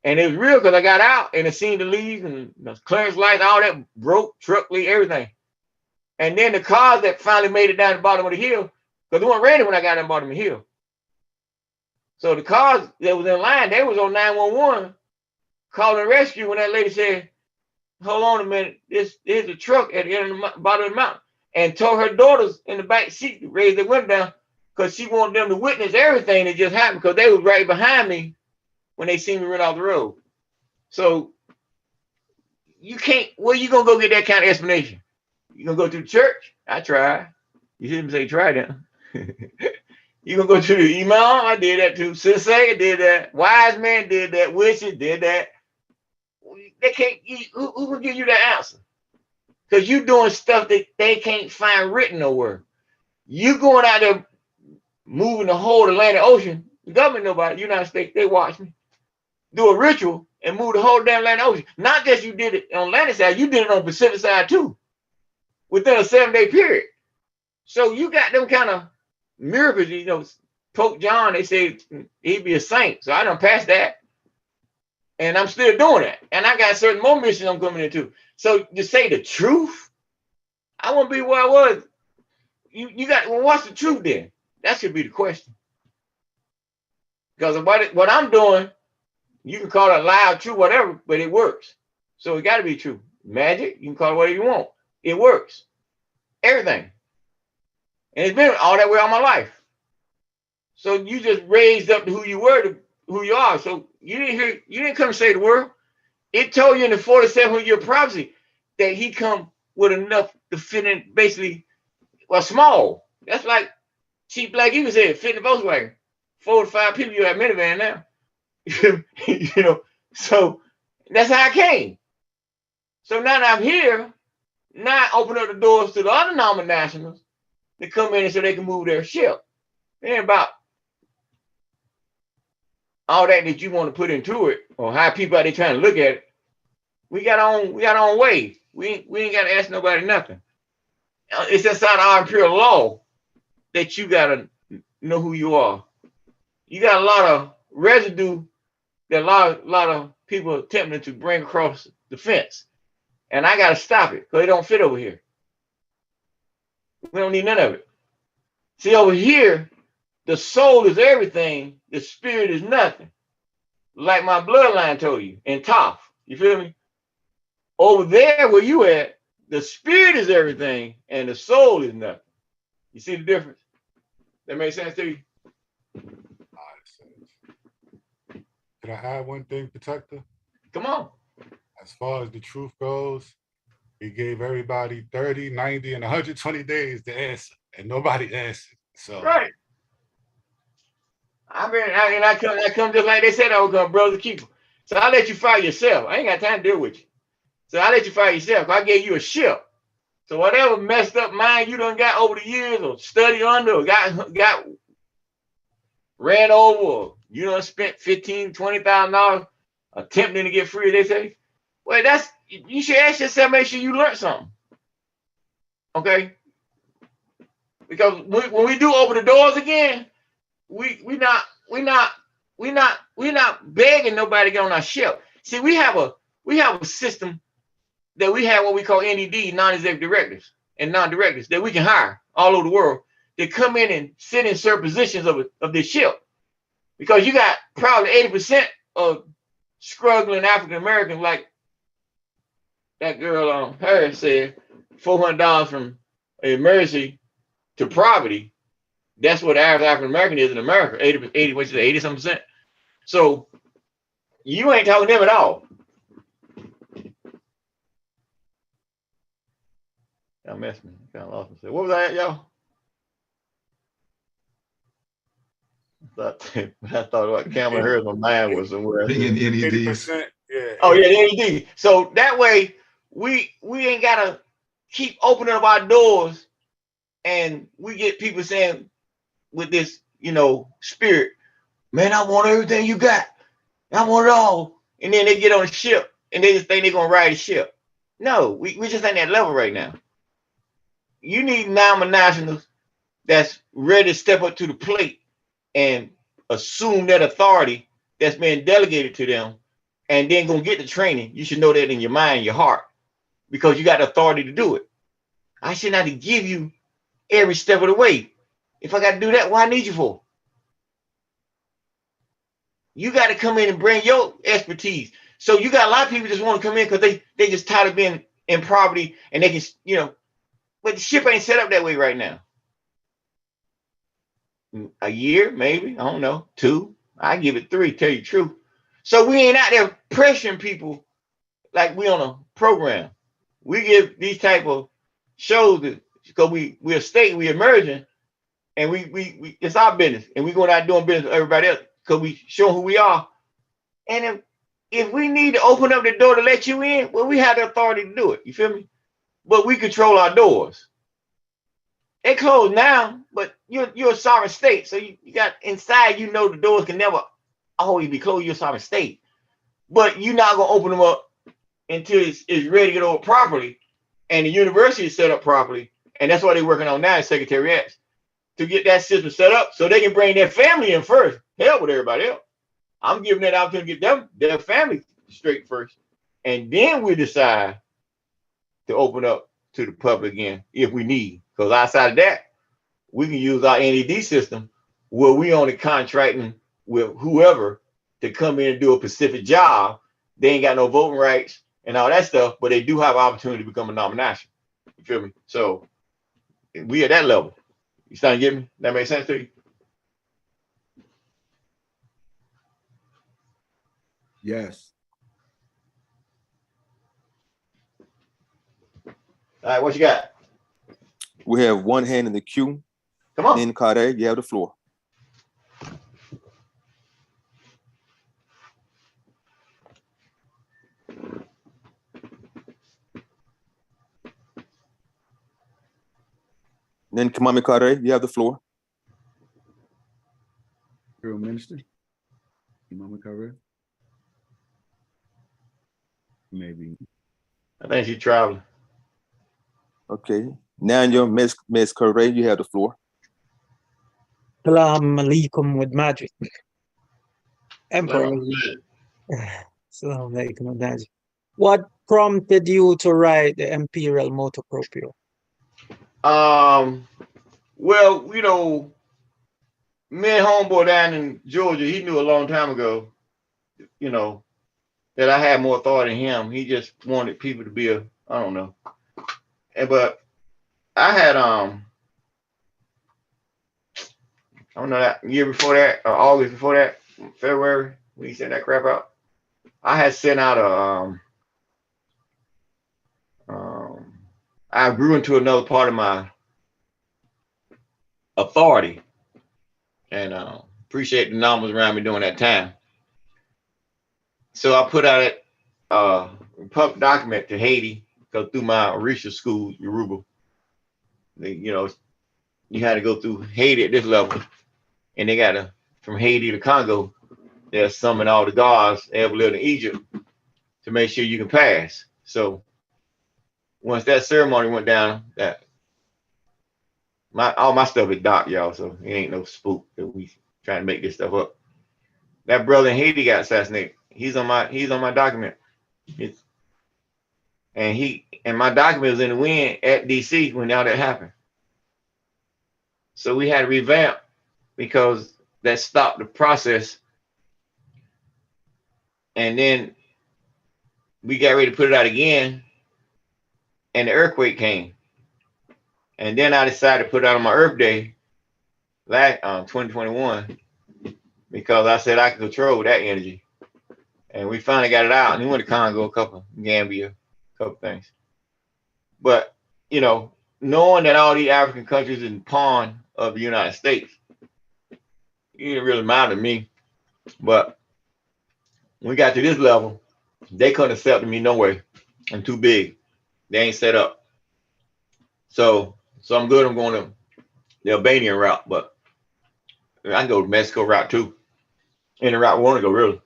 And it was real because I got out and I seen the leaves and the clearance lights, all that broke, truck lead, everything. And then the cars that finally made it down the bottom of the hill, because it wasn't ready when I got down the bottom of the hill. So the cars that was in line, they was on 911 calling rescue when that lady said, hold on a minute, there's a truck at the end of the bottom of the mountain, and told her daughters in the back seat to raise their window down because she wanted them to witness everything that just happened because they was right behind me when they seen me run off the road. So you can't, where you gonna go get that kind of explanation? You gonna go to the church? I tried. You hear me say try that. You gonna go to the imam? I did that too. Sensei did that. Wise man did that. Wishes did that. They can't. Who will give you that answer? Because you doing stuff that they can't find written nowhere. You going out there moving the whole Atlantic Ocean. The government know about it. United States, they watch me do a ritual and move the whole damn Atlantic Ocean. Not just you did it on Atlantic side, you did it on the Pacific side too, within a 7-day period. So you got them kind of miracles. Pope John, they say he'd be a saint. So I done passed that. And I'm still doing it. And I got certain more missions I'm coming into. So to say the truth, I won't be where I was. You got, well, what's the truth then? That should be the question. Because what I'm doing, you can call it loud, true, whatever, but it works. So it got to be true. Magic, you can call it whatever you want. It works. Everything. And it's been all that way all my life. So you just raised up to who you were to who you are. So you didn't come say the word. It told you in the 4700-year prophecy that he come with enough to fit in basically, well, small. That's like Chief Black Eagle said, fit in the Volkswagen. 4 to 5 people, you have minivan now. You know, so that's how I came. So now that I'm here, now I open up the doors to the other non-nationals to come in so they can move their ship. It ain't about all that you want to put into it or how people out there trying to look at it. We got our own way. We ain't got to ask nobody nothing. It's inside our imperial law that you got to know who you are. You got a lot of residue that a lot of people are attempting to bring across the fence. And I got to stop it because it don't fit over here. We don't need none of it. See, over here, the soul is everything. The spirit is nothing. Like my bloodline told you in Toph. You feel me? Over there where you at, the spirit is everything and the soul is nothing. You see the difference? That makes sense to you? Can I add one thing, Protector? Come on. As far as the truth goes, he gave everybody 30, 90, and 120 days to answer, and nobody answered. So right. I come just like they said I would come, brother keeper. So I let you fire yourself. I ain't got time to deal with you. So I let you fire yourself. I gave you a ship. So whatever messed up mind you done got over the years or studied under or got ran over or you done spent $15,000, $20,000 attempting to get free, they say, well, you should ask yourself, make sure you learn something. Okay? Because when we do open the doors again, we not begging nobody to get on our ship. See, we have a system that we have what we call NED, non-executive directors and non-directors that we can hire all over the world. They come in and sit in certain positions of this ship. Because you got probably 80% of struggling African Americans, like that girl Harris said, $400 from emergency to poverty. That's what the average African American is in America, 80 something percent. So you ain't talking to them at all. Y'all messed me. Kind of lost myself. What was that, y'all? I thought about Kamala Harris. My mind was somewhere. 80%. Yeah. Oh yeah, the NED. So that way we ain't gotta keep opening up our doors, and we get people saying with this, spirit, man, I want everything you got. I want it all. And then they get on a ship and they just think they're gonna ride a ship. No, we just ain't that level right now. You need non-nationals that's ready to step up to the plate and assume that authority that's been delegated to them, and then gonna get the training. You should know that in your mind, your heart, because you got the authority to do it. I should not have to give you every step of the way. If I got to do that, what I need you for? You got to come in and bring your expertise. So you got a lot of people just want to come in because they just tired of being in poverty, and they can, but the ship ain't set up that way right now. A year, maybe, I don't know, 2. I give it 3, tell you the truth. So we ain't out there pressuring people like we on a program. We give these type of shows because we're a state, we emerging, and we it's our business, and we going out doing business with everybody else because we show who we are. And if we need to open up the door to let you in, well, we have the authority to do it. You feel me? But we control our doors. They closed now, but you're a sovereign state, so you got inside. The doors can never always be closed. You're a sovereign state, but you're not gonna open them up until it's ready to get over properly, and the university is set up properly, and that's what they're working on now in secretariats to get that system set up so they can bring their family in first. Hell with everybody else. I'm giving that opportunity to get them their family straight first, and then we decide to open up to the public again if we need. Because outside of that, we can use our NED system where we only contracting with whoever to come in and do a specific job. They ain't got no voting rights and all that stuff, but they do have an opportunity to become a nomination. You feel me? So we at that level. You starting to get me? That makes sense to you? Yes. All right, what you got? We have one hand in the queue. Come on. Then Carter, you have the floor. Then Kamami Carter, you have the floor. Imperial Minister, Imam Carter. Maybe. I think she's traveling. Okay. Now your Miss Carter, you have the floor. Salam alaikum with magic. Emperor. Salam alaikum with magic. What prompted you to write the Imperial Motor Proprio? Well, you know, me and homeboy down in Georgia, he knew a long time ago, you know, that I had more thought in him. He just wanted people to be I don't know. But I had I don't know, that year before that, or August before that, February, when he sent that crap out, I had sent out I grew into another part of my authority, and appreciate the numbers around me during that time. So I put out a public document to Haiti, because through my Orisha school, Yoruba, you know, you had to go through Haiti at this level, and they got to, from Haiti to Congo, they'll summon all the gods that ever lived in Egypt to make sure you can pass. So once that ceremony went down, that all my stuff is dark, y'all, so it ain't no spook that we trying to make this stuff up. That brother in Haiti got assassinated. He's on my document. And my document was in the wind at DC when all that happened. So we had to revamp, because that stopped the process. And then we got ready to put it out again, and the earthquake came. And then I decided to put it out on my Earth Day, 2021, because I said I could control that energy. And we finally got it out. And we went to Congo, Gambia, a couple things. But, you know, knowing that all these African countries in the pawn of the United States, it didn't really matter to me. But when we got to this level, they couldn't accept me no way. I'm too big. They ain't set up. So I'm good. I'm going to the Albanian route, but I can go to Mexico route too. In the route we want to go, really.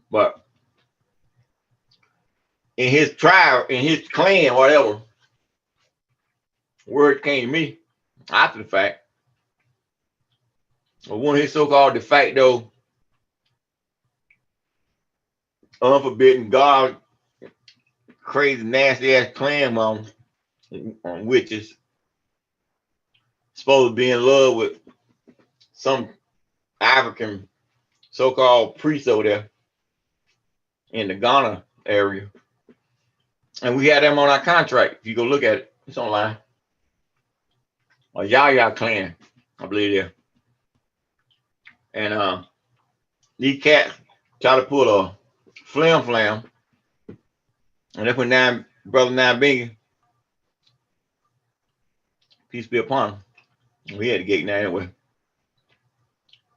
But in his tribe, in his clan, whatever, word came to me after the fact. But one of his so-called de facto unforbidden God, crazy, nasty ass clan mom, witches, supposed to be in love with some African so-called priest over there in the Ghana area. And we had them on our contract. If you go look at it, it's online. A Yaya clan, I believe there. And these cats try to pull a flam. And that's when Brother Nine Bingy, peace be upon him. We had the gate now anyway.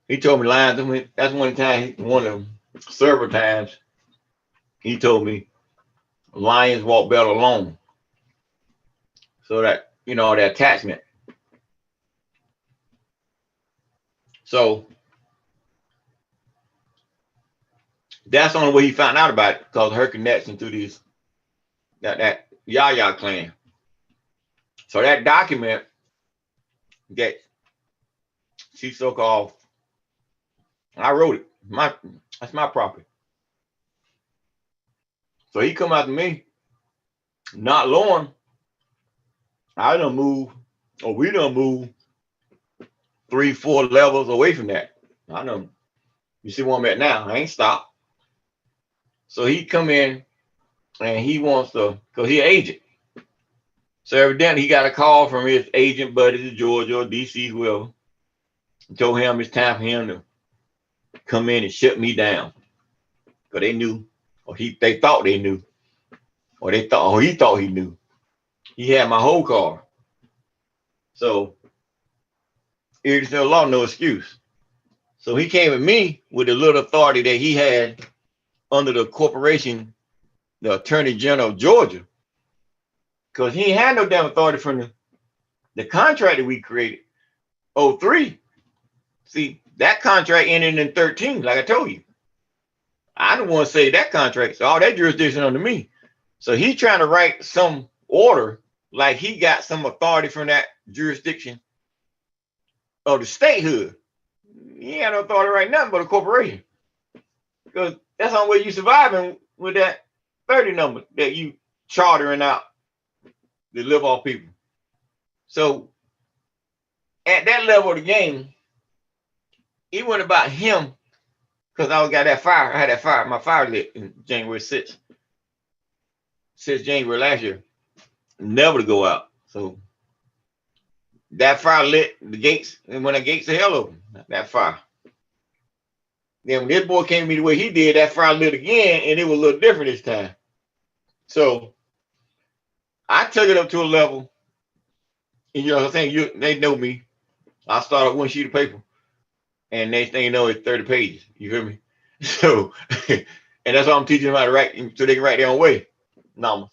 He told me lines. That's one time, one of them several times, he told me lions walk better alone. So that, you know, the attachment. So that's the only way he found out about it, because of her connection to that Yaya clan. So that document that she so-called, I wrote it. That's my property. So he come out to me, not knowing I done move, or we done move 3-4 levels away from that. I know. You see where I'm at now. I ain't stopped. So he come in and he wants to, because he an agent. So evidently he got a call from his agent buddies in Georgia or DC, whoever, and told him it's time for him to come in and shut me down. Because they knew, or they thought they knew, or he thought he knew. He had my whole car. So Ignorance of the law, no excuse. So he came at me with the little authority that he had under the corporation, the Attorney General of Georgia, because he had no damn authority from the contract that we created. 03. See, that contract ended in 13, like I told you. I don't want to say that contract, so all that jurisdiction under me. So he's trying to write some order like he got some authority from that jurisdiction of the statehood. He ain't no authority right nothing but a corporation. Because that's the only way you surviving with that 30 number that you chartering out to live off people. So at that level of the game, it wasn't about him, because I got that fire. I had that fire, my fire lit in January 6th. Since January last year. Never to go out. So that fire lit the gates, and when the gates of hell open, that fire. Then when this boy came to me the way he did, that fire lit again, and it was a little different this time. So I took it up to a level, and you know what I'm saying? They know me. I started one sheet of paper, and next thing you know, it's 30 pages. You hear me? So, and that's why I'm teaching them how to write, so they can write their own way. Numbers.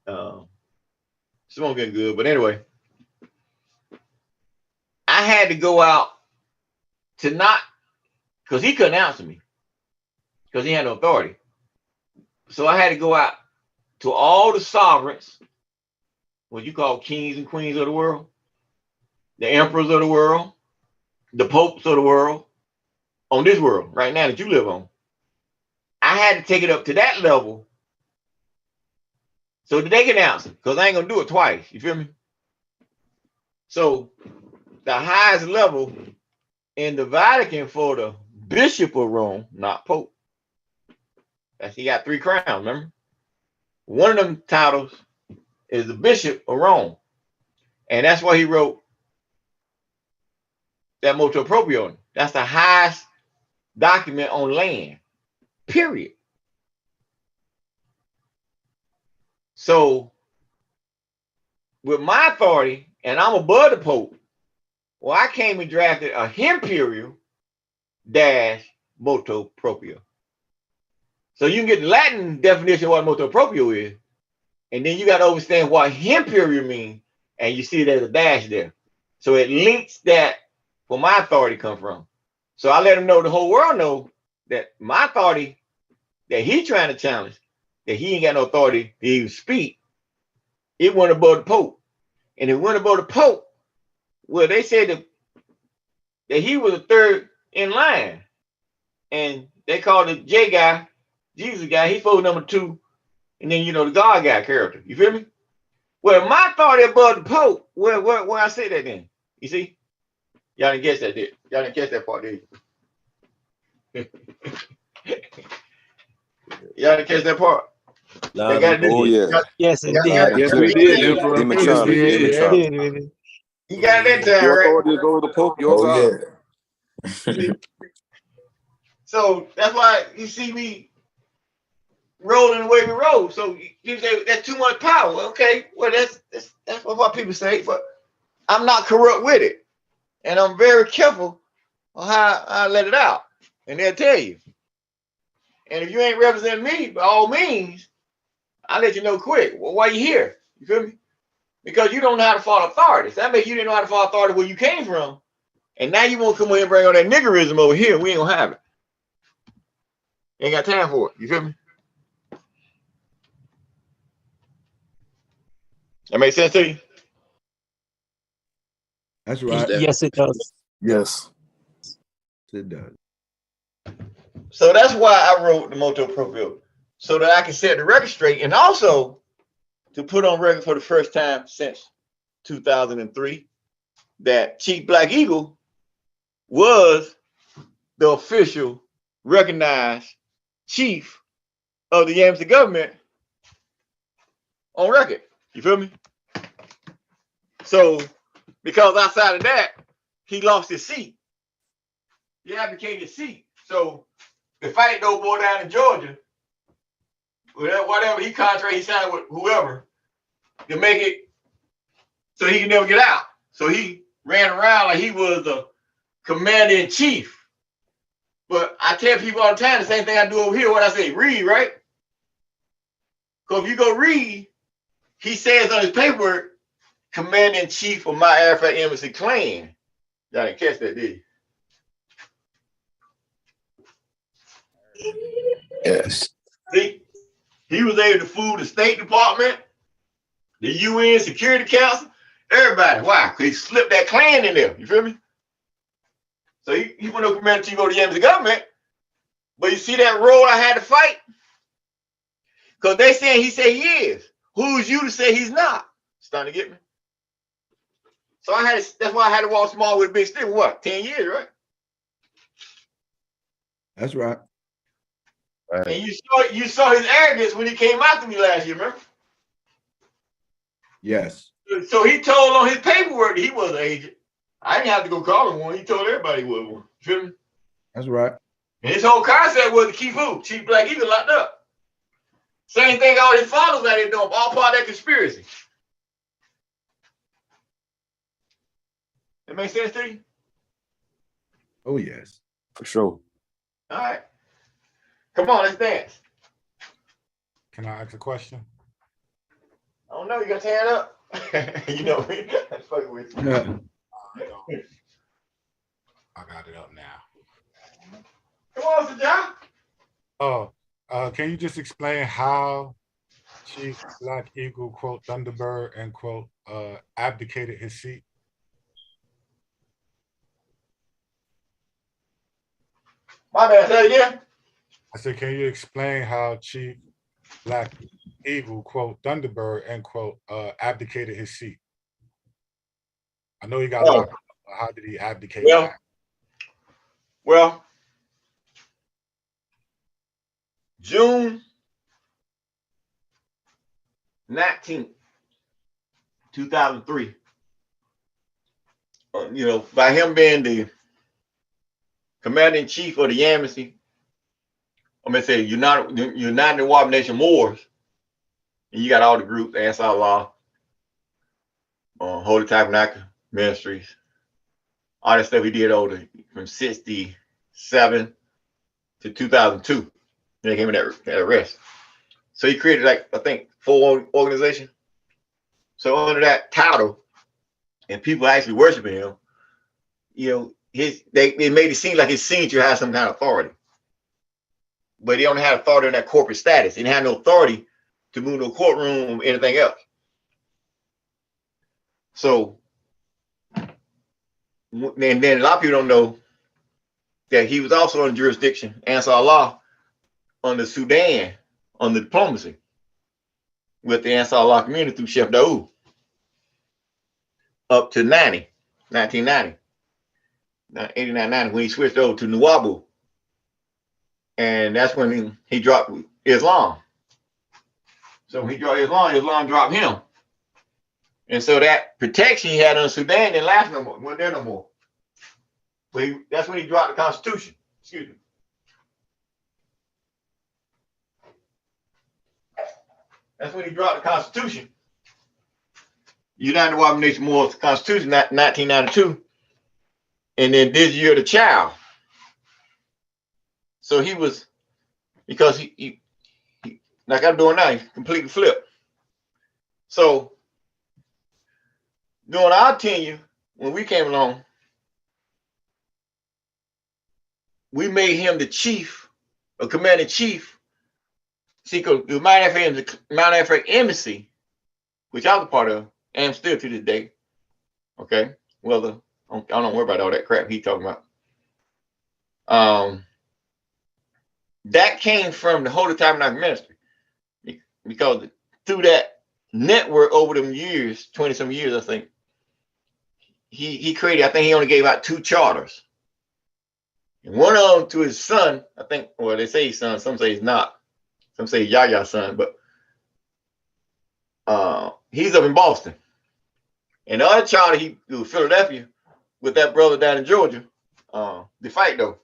It won't get good, but anyway, I had to go out to not, because he couldn't answer me, because he had no authority. So I had to go out to all the sovereigns, what you call kings and queens of the world, the emperors of the world, the popes of the world, on this world right now that you live on. I had to take it up to that level so that they can answer, because I ain't gonna do it twice. You feel me? So the highest level in the Vatican for the Bishop of Rome, not Pope. He got 3 crowns, remember? One of them titles is the Bishop of Rome. And that's why he wrote that motu proprio. That's the highest document on land, period. So with my authority, and I'm above the Pope, well, I came and drafted a Imperial dash motu proprio. So you can get the Latin definition of what motu proprio is, and then you got to understand what Imperial means, and you see there's a dash there. So it links that where my authority come from. So I let them know, the whole world know, that my authority that he trying to challenge, that he ain't got no authority to even speak, it went above the Pope. And it went above the Pope, well, they said that he was the third in line. And they called the J guy, Jesus guy, he supposed number 2, and then, you know, the God guy character. You feel me? Well, my authority above the Pope, where I say that then? You see? Y'all didn't guess that, did y'all didn't catch that part, did you? Y'all didn't catch that part? Oh, yeah. Yes, it did. Yes, we did, Emperor. Demon Yes, Charlie. we Demon did. Charlie. You got that time, Your right? authority is over the Pope, yours yeah. So that's why you see me rolling the way we roll. So you say that's too much power. Okay, well that's what people say, but I'm not corrupt with it, and I'm very careful on how I let it out, and they'll tell you. And if you ain't representing me, by all means, I'll let you know quick. Well, why you here? You feel me? Because you don't know how to follow authority. So that means you didn't know how to follow authority where you came from, and now you won't come here and bring all that niggerism over here. We ain't gonna have it. Ain't got time for it. You feel me? That make sense to you? That's right. Yes, it does. Yes. It does. So that's why I wrote the motu proprio, so that I can set the record straight, and also to put on record for the first time since 2003 that Chief Black Eagle was the official recognized chief of the Yamasee government on record. You feel me? So because outside of that, he lost his seat. He abdicated his seat. So the fight though boy down in Georgia, whatever he contract he signed with whoever to make it so he can never get out. So he ran around like he was the commander-in-chief. But I tell people all the time, the same thing I do over here, what I say, read, right? Because if you go read, he says on his paperwork, commander-in-chief of my Arafat Embassy clan. Y'all didn't catch that, did you? Yes. See, he was able to fool the State Department, the UN Security Council, everybody. Why? Because he slipped that clan in there. You feel me? So he went over commander-in-chief of the embassy government. But you see that role I had to fight? Because they saying he said he is. Who's you to say he's not? Starting to get me? So that's why I had to walk small with a big stick. What? 10 years, right? That's right. And you saw his arrogance when he came after me last year, remember? Yes. So he told on his paperwork that he was an agent. I didn't have to go call him one. He told everybody he was one. Feel me? That's right. And his whole concept was to keep who? Chief Black Eagle locked up. Same thing all his followers out here doing, all part of that conspiracy. That make sense to you? Oh, yes. For sure. All right. Come on, let's dance. Can I ask a question? I don't know. You got your hand up? You know me. I'm fucking with you. Yeah. I got it up now. Come on, Sir John. Oh, can you just explain how Chief Black Eagle, quote, Thunderbird, end quote, abdicated his seat? My bad, say it again. I said, can you explain how Chief Black Eagle, quote, Thunderbird, end quote, abdicated his seat? I know he got locked up. How did he abdicate? Well, June 19th, 2003, by him being the commander-in-chief of the embassy, I'm gonna say United Arab Nation Moors, and you got all the groups, Ansar Allah, Holy Tabernacle Ministries, all that stuff he did from 67 to 2002. They came in that arrest. So he created, like, I think 4 organizations. So under that title, and people actually worshiping him, they made it seem like his signature has some kind of authority. But he only had authority in that corporate status. He didn't have no authority to move to a courtroom or anything else. So, and then a lot of people don't know that he was also in jurisdiction, Ansar Allah, on the Sudan, on the diplomacy with the Ansar Allah community through Chef Daoud up to 1990, 89, 90, when he switched over to Nuwabu. And that's when he dropped Islam. So when he dropped Islam dropped him. And so that protection he had on Sudan didn't last no more, wasn't there no more. But that's when he dropped the Constitution. Excuse me. That's when he dropped the Constitution. United Arab Nation Moors Constitution, 1992. And then this year, the child. So he was, because he like I'm doing now, he completely flipped. So during our tenure, when we came along, we made him the chief, a commander-in-chief. See, because the Mount Africa Embassy, which I was a part of, and still to this day, okay? Well, I don't worry about all that crap he talking about. That came from the Holy Tabernacle Ministry, because through that network over them years, 20-some years, I think, he created, I think he only gave out 2 charters. And one of them to his son, I think, well, they say his son, some say he's not. Some say Yaya's son, but he's up in Boston. And the other charter, he was Philadelphia with that brother down in Georgia, the fight though.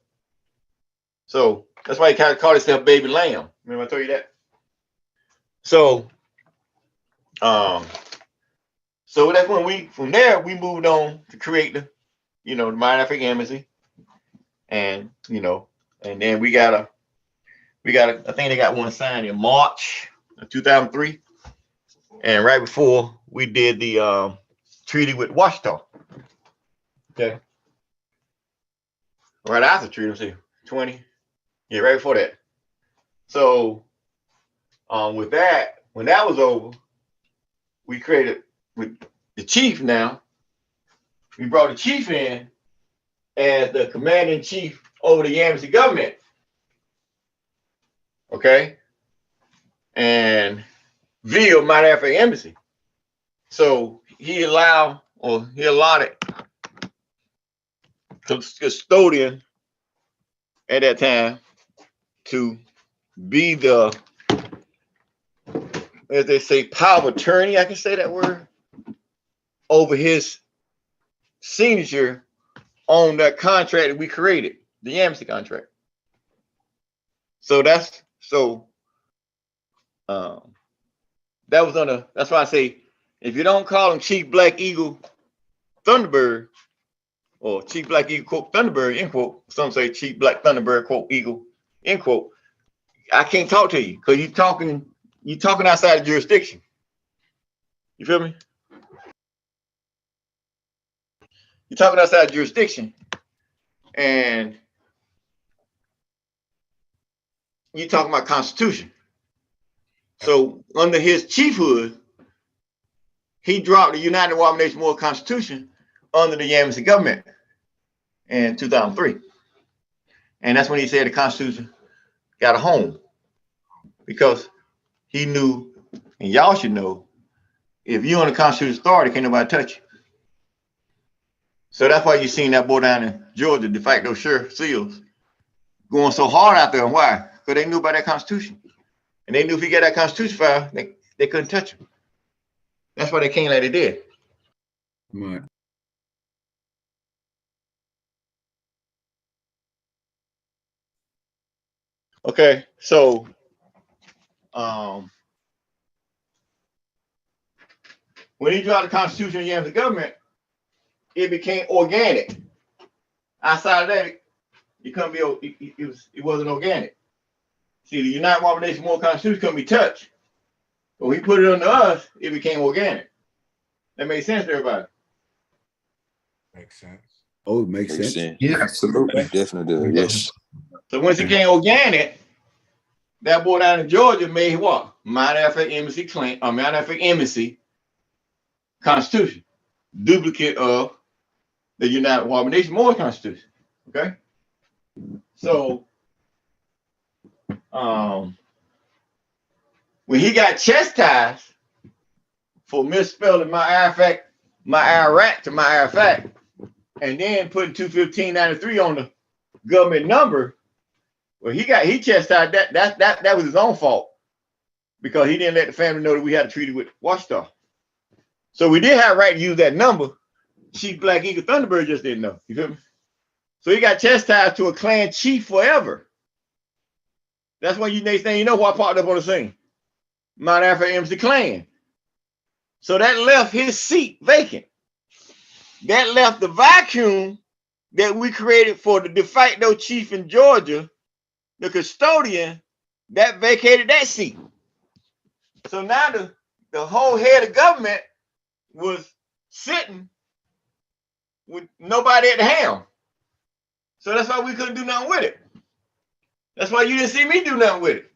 So that's why he kind of called himself Baby Lamb. Remember I told you that? So So that's when from there we moved on to create the, the Modern African Embassy, and and then we got a, I think they got one signed in March of 2003, and right before we did the treaty with Washington. Okay. Right after the treaty, let's see, 20, yeah, right before that. So with that, when that was over, we created with the chief now. We brought the chief in as the commanding chief over the Yamasi government. Okay. And via Modern African Embassy. So he allotted custodian at that time to be the, as they say, power of attorney, I can say that word, over his signature on that contract that we created, the Yamasi contract. So that's that was that's why I say, if you don't call him Chief Black Eagle Thunderbird, or Chief Black Eagle quote Thunderbird, end quote, some say Chief Black Thunderbird quote Eagle, end quote, I can't talk to you because you're talking outside of jurisdiction. You feel me? You're talking outside of jurisdiction, and you're talking about Constitution. So under his chiefhood, he dropped the United Arab Nation World Constitution under the Yamasi government in 2003. And that's when he said the Constitution got a home, because he knew, and y'all should know, if you're on the Constitution authority, can't nobody touch you. So that's why you seen that boy down in Georgia, de facto sheriff Seals, going so hard out there. And why? Because they knew about that Constitution. And they knew if he got that Constitution file, they couldn't touch him. That's why they came like they did. Right. Okay, so when he dropped the Constitution of the Yamasi government, it became organic. Outside of that, it wasn't organic. See, the United Arab Nation World Constitution couldn't be touched. But when he put it under us, it became organic. That made sense to everybody. Makes sense. Oh, it makes sense. Yeah, absolutely. Definitely does. Yes. So once it became organic, that boy down in Georgia made what? Modern African Embassy claim, Modern African Embassy Constitution, duplicate of the United Arab Nation World Constitution. Okay. So when he got chastised for misspelling my IRK to my IRK, and then putting 21593 on the government number, well, he chastised that was his own fault, because he didn't let the family know that we had a treaty with Washington. So we did have a right to use that number. Chief Black Eagle Thunderbird just didn't know. You feel me? So he got chastised to a clan chief forever. That's when next thing you know, who I popped up on the scene. Mount African Embassy clan. So that left his seat vacant. That left the vacuum that we created for the de facto chief in Georgia, the custodian, that vacated that seat. So now the whole head of government was sitting with nobody at the helm. So that's why we couldn't do nothing with it. That's why you didn't see me do nothing with it.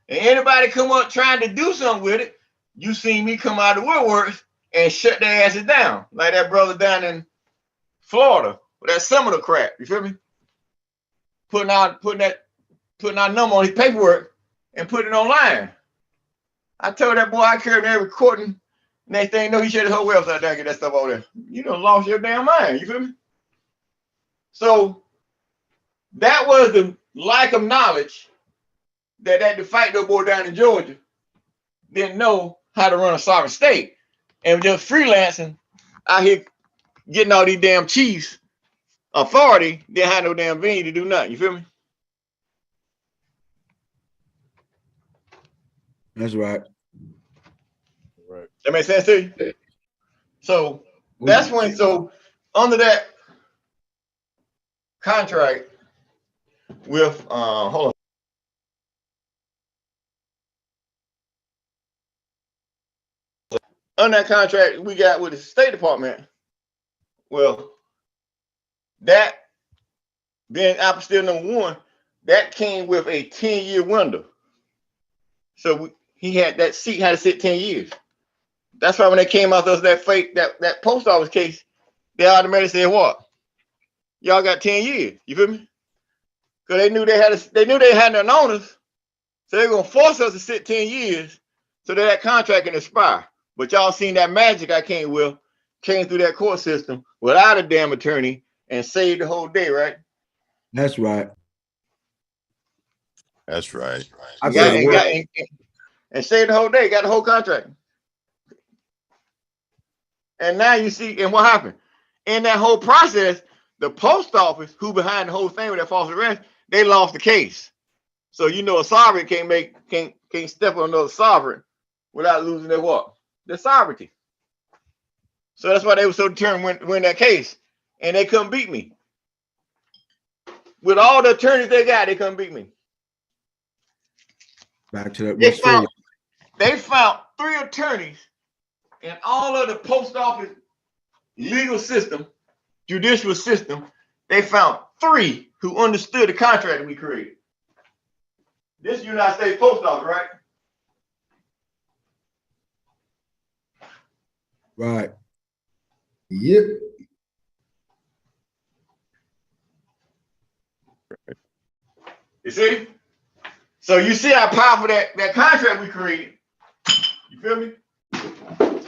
And anybody come up trying to do something with it, you seen me come out of the woodworks and shut their asses down. Like that brother down in Florida with that Seminole crap. You feel me? Putting our number on his paperwork and putting it online. I told that boy I carried every recording. Next thing you know, he shut his whole website down and get that stuff over there. You done lost your damn mind. You feel me? So that was the lack of knowledge that de facto boy down in Georgia didn't know how to run a sovereign state, and just freelancing out here getting all these damn chiefs authority, didn't have no damn venue to do nothing. You feel me? That's right. Right. That makes sense to you? So that's when, so under that contract with, hold on. Under that contract we got with the State Department, well, that being apostille number 1, that came with a 10-year window. So he had that seat had to sit 10 years. That's why when they came out of that fake that post office case, they automatically said what? Y'all got 10 years. You feel me? Because they knew they had their owners, so they're gonna force us to sit 10 years so that contract can expire. But y'all seen that magic I came through that court system without a damn attorney and saved the whole day, right? That's right. That's right. And saved the whole day, got the whole contract. And now you see, and what happened? In that whole process, the post office, who behind the whole thing with that false arrest, they lost the case. So you know a sovereign can't step on another sovereign without losing their what? Their sovereignty. So that's why they were so determined to win that case. And they couldn't beat me. With all the attorneys they got, they couldn't beat me. Back to that. They found 3 attorneys in all of the post office legal system, judicial system. They found 3 who understood the contract that we created. This is United States Post Office, right? Right. Yep. You see? So you see how powerful that contract we created. You feel me?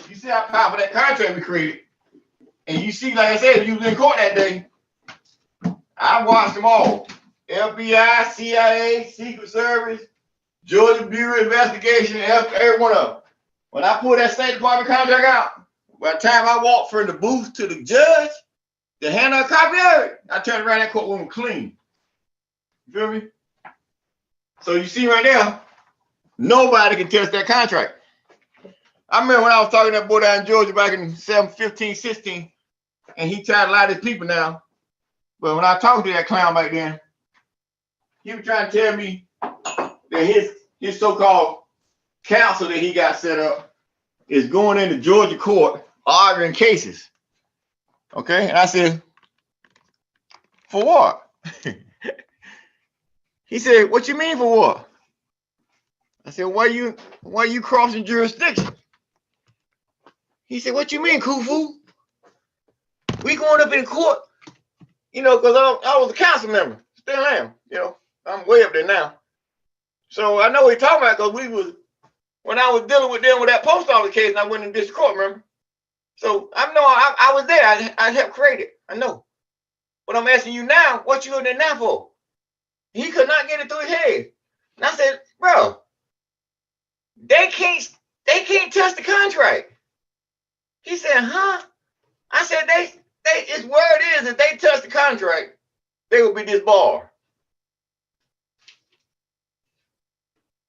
You see how powerful that contract we created. And you see, like I said, you was in court that day. I watched them all. FBI, CIA, Secret Service, Georgia Bureau of Investigation, every one of them. When I pulled that State Department contract out, by the time I walked from the booth to the judge to hand her a copy of it, I turned around that courtroom clean. You feel me? So you see right now, nobody can test that contract. I remember when I was talking to that boy down in Georgia back in 15, 16, and he tried to lie to his people now. But when I talked to that clown back then, he was trying to tell me that his so-called counsel that he got set up is going into Georgia court arguing cases. Okay, and I said, for what? He said, what you mean for what? I said, why you crossing jurisdiction? He said, what you mean, Kufu? We going up in court, you know, because I was a council member, still am, you know, I'm way up there now. So I know what he's talking about because when I was dealing with them with that post office case and I went in district court, remember? So I know I was there, I helped create it, I know. But I'm asking you now, what you in there now for? He could not get it through his head. And I said, bro, they can't touch the contract. He said, huh? I said, it's where it is. If they touch the contract, they will be disbarred.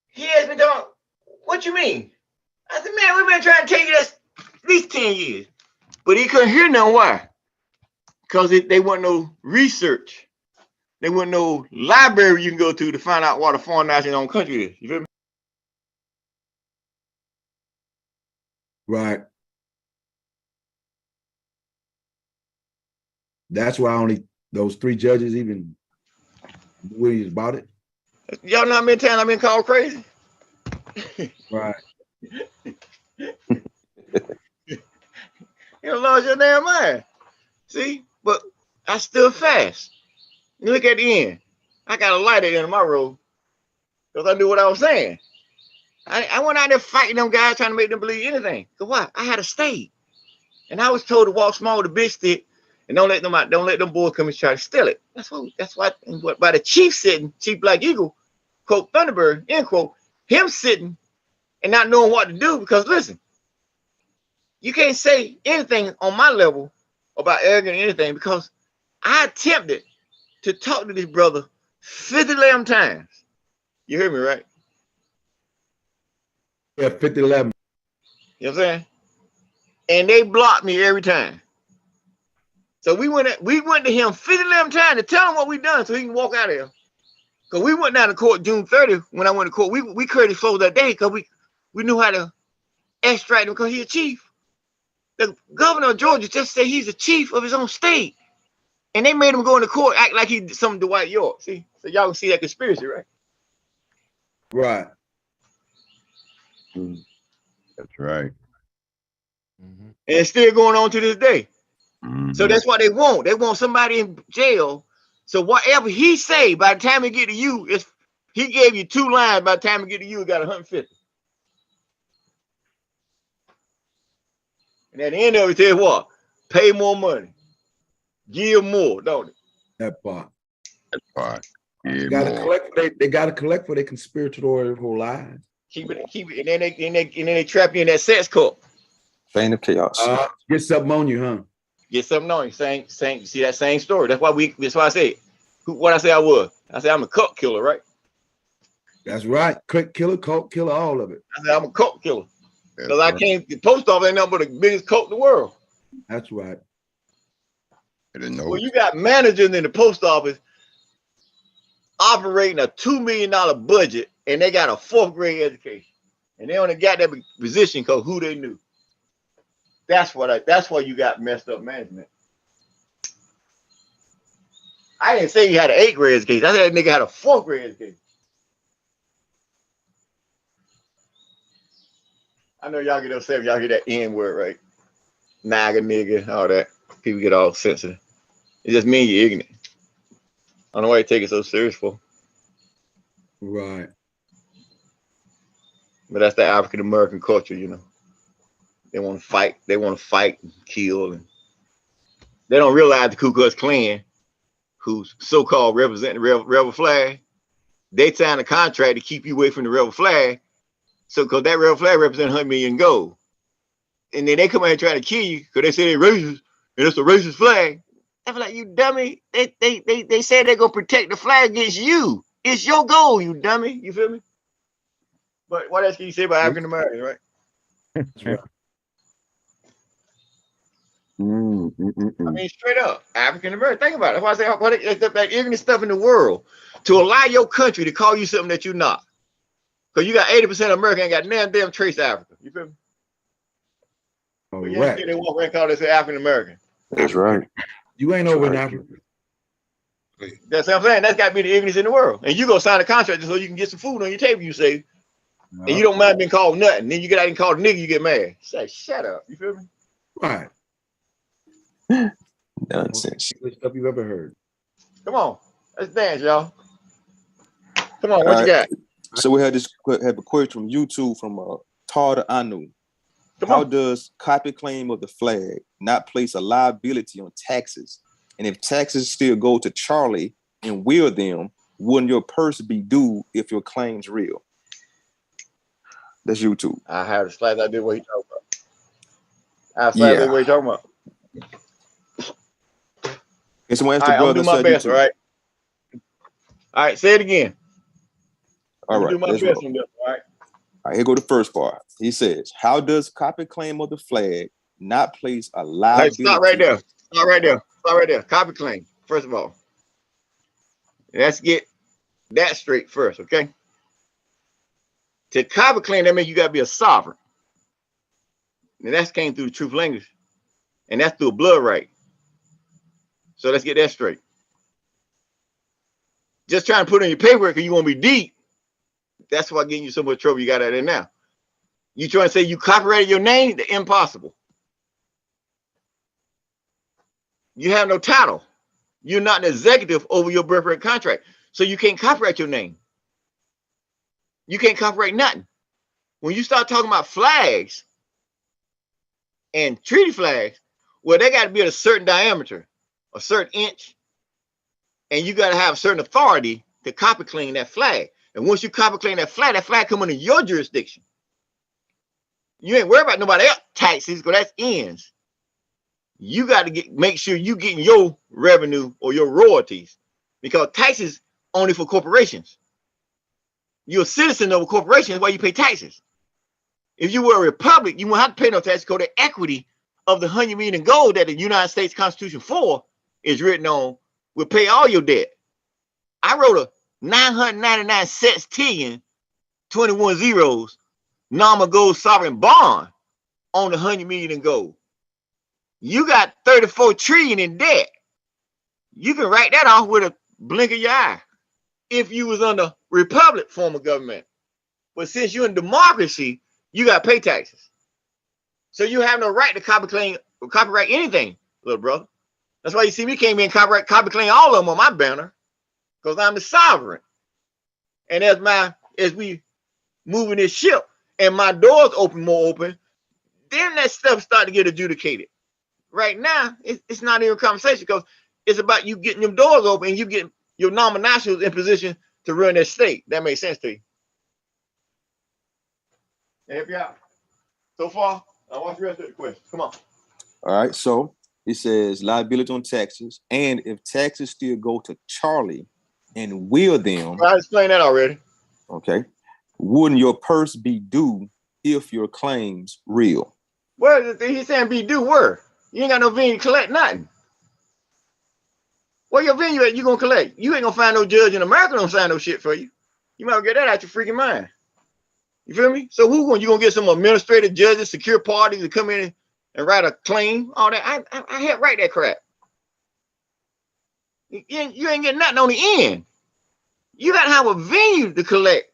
He asked me, what you mean? I said, man, we've been trying to tell you this at least 10 years. But he couldn't hear none. Why? Because they wasn't no research. There wasn't no library you can go to find out what a foreign national owned country is. You feel me? Right. That's why only those 3 judges even knew about it. Y'all know how many times I've been called crazy? Right. You lost your damn mind. See? But I stood fast. You look at the end. I got a light at the end of my road because I knew what I was saying. I went out there fighting them guys trying to make them believe anything. Because why? I had a stake. And I was told to walk small with a big stick and don't let them out. Don't let them boys come and try to steal it. That's why by the chief sitting, Chief Black Eagle, quote Thunderbird, end quote, him sitting and not knowing what to do. Because listen, you can't say anything on my level about arrogant or anything because I attempted to talk to this brother 50 times. You hear me, right? Yeah, 50-11. You know what I'm saying? and they blocked me every time. So we went to him 50 times to tell him what we done so he can walk out of here. Because we went down to court June 30th when I went to court. We courteous closed that day because we knew how to extract him because he's a chief. The governor of Georgia just said he's a chief of his own state. And they made him go into court, act like he's some Dwight York. See? So y'all can see that conspiracy, right? Right. That's right. And it's still going on to this day. Mm-hmm. So that's what they want. They want somebody in jail. So whatever he say, by the time it get to you, he gave you 2 lines. By the time it get to you, it got 150. And at the end of it, tell you what, pay more money, give more, don't it? That part. That part. They gotta collect. They gotta collect for their conspiratorial lies. Keep it, and then they trap you in that sex cult. Vein of chaos. Get something on you, huh? Get something on you. Same. See that same story. That's why I said. What I say I was. I said I'm a cult killer, right? That's right. Cult killer, cult killer, all of it. I said I'm a cult killer. Because I came to the post office, ain't nothing but the biggest cult in the world. That's right. I didn't know. Well, you got managers in the post office operating a $2 million budget, and they got a 4th grade education, and they only got that position because who they knew. That's why you got messed up management. I didn't say you had an 8th grade education. I said that nigga had a 4th grade education. I know y'all get upset if y'all hear that N word, right? Naga nigga, all that. People get all sensitive. It just means you're ignorant. I don't know why you take it so serious for. Right. But that's the African American culture, you know. They want to fight. They want to fight and kill. And they don't realize the Ku Klux Klan, who's so-called representing the rebel flag, they signed a contract to keep you away from the rebel flag. So, because that rebel flag represents 100 million gold. And then they come out and try to kill you because they say they're racist and it's a racist flag. I feel like, you dummy. They say they're going to protect the flag against you. It's your goal, you dummy. You feel me? But what else can you say about African Americans, right? That's right. I mean, straight up, African American. Think about it. That's why I say that ignorant stuff in the world to allow your country to call you something that you're not. Because you got 80% of America ain't got damn trace Africa. You feel me? All but right. they walk around and call themselves African American. That's right. You ain't over in Africa. That's what I'm saying. That's got to be the ignorance in the world. And you go sign a contract so you can get some food on your table, you say. No. And you don't mind being called nothing. Then you get out and called a nigga, you get mad. Say, shut up. You feel me? Right. Nonsense. Stuff you've ever heard. Come on. Let's dance, y'all. Come on, what you got? So we have a question from YouTube from Tarda Anu. How does copy claim of the flag not place a liability on taxes? And if taxes still go to Charlie and will them, wouldn't your purse be due if your claim's real? That's YouTube. I have a slide idea what he's talking about. I have a slide idea what he's talking about. And someone asked the brother. I'm gonna do my best, all right? All right, say it again. All right. Do my best on this, all right? All right, here go the first part. He says, how does copy claim of the flag not place a liability? Stop right there. Stop right there. Stop right there. Copy claim, first of all. Let's get that straight first, okay? To copy claim, that means you got to be a sovereign. And that came through the truth language. And that's through a blood right. So let's get that straight. Just trying to put in your paperwork because you want to be deep. That's why getting you so much trouble you got out there now. You trying to say you copyrighted your name? The impossible. You have no title. You're not an executive over your birthright contract. So you can't copyright your name. You can't copyright nothing. When you start talking about flags and treaty flags, well, they got to be at a certain diameter, a certain inch, and you got to have a certain authority to copy claim that flag. And once you copy claim that flag come under your jurisdiction. You ain't worried about nobody else taxes, because that's ends. You got to make sure you getting your revenue or your royalties, because taxes only for corporations. You're a citizen of a corporation, that's why you pay taxes. If you were a republic, you won't have to pay no taxes because the equity of the 100 million in gold that the United States Constitution 4 is written on will pay all your debt. I wrote a 999 sextillion, 21 zeros, nominal gold sovereign bond on the 100 million in gold. You got 34 trillion in debt. You can write that off with a blink of your eye if you was under republic form of government. But since you're in democracy, you got to pay taxes. So you have no right to copyright anything, little brother. That's why you see me came in copyright claim all of them on my banner, because I'm the sovereign. And as we moving this ship and my doors more open, then that stuff start to get adjudicated. Right now, it's not even a conversation because it's about you getting them doors open and you getting your nominations in position to run that state. That makes sense to you. Help you out. So far, I want the rest of the question. Come on. All right, so it says liability on taxes, and if taxes still go to Charlie and will them. I explained that already. Okay. Wouldn't your purse be due if your claims real? Well, he's saying be due where? You ain't got no venue to collect nothing. Where your venue at? You gonna collect? You ain't gonna find no judge in America don't sign no shit for you. You might get that out your freaking mind. You feel me? So you gonna get some administrative judges, secure parties to come in and write a claim? All that. I help write that crap. You ain't getting nothing on the end. You gotta have a venue to collect.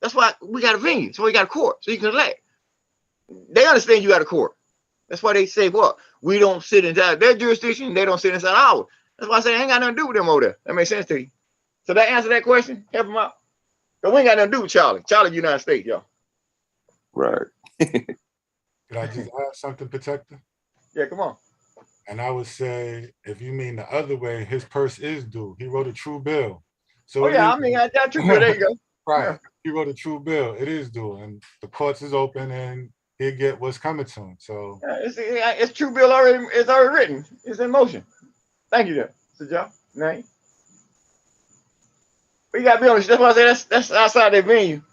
That's why we got a venue. So we got a court, so you can collect. They understand you got a court. That's why they say what? We don't sit inside their jurisdiction, they don't sit inside ours. That's why I say I ain't got nothing to do with them over there. That makes sense to you. So that answer that question, help them out. Because we ain't got nothing to do with Charlie. Charlie, United States, y'all. Right. Could I just add something, Protector? Yeah, come on. And I would say, if you mean the other way, his purse is due. He wrote a true bill. So I got true bill. There you go. Right. Yeah. He wrote a true bill. It is due, and the courts is open, and he'll get what's coming to him. So it's true bill already. It's already written. It's in motion. Thank you, there. Good job. Name. But you gotta be on the. That's why I say that's outside their venue.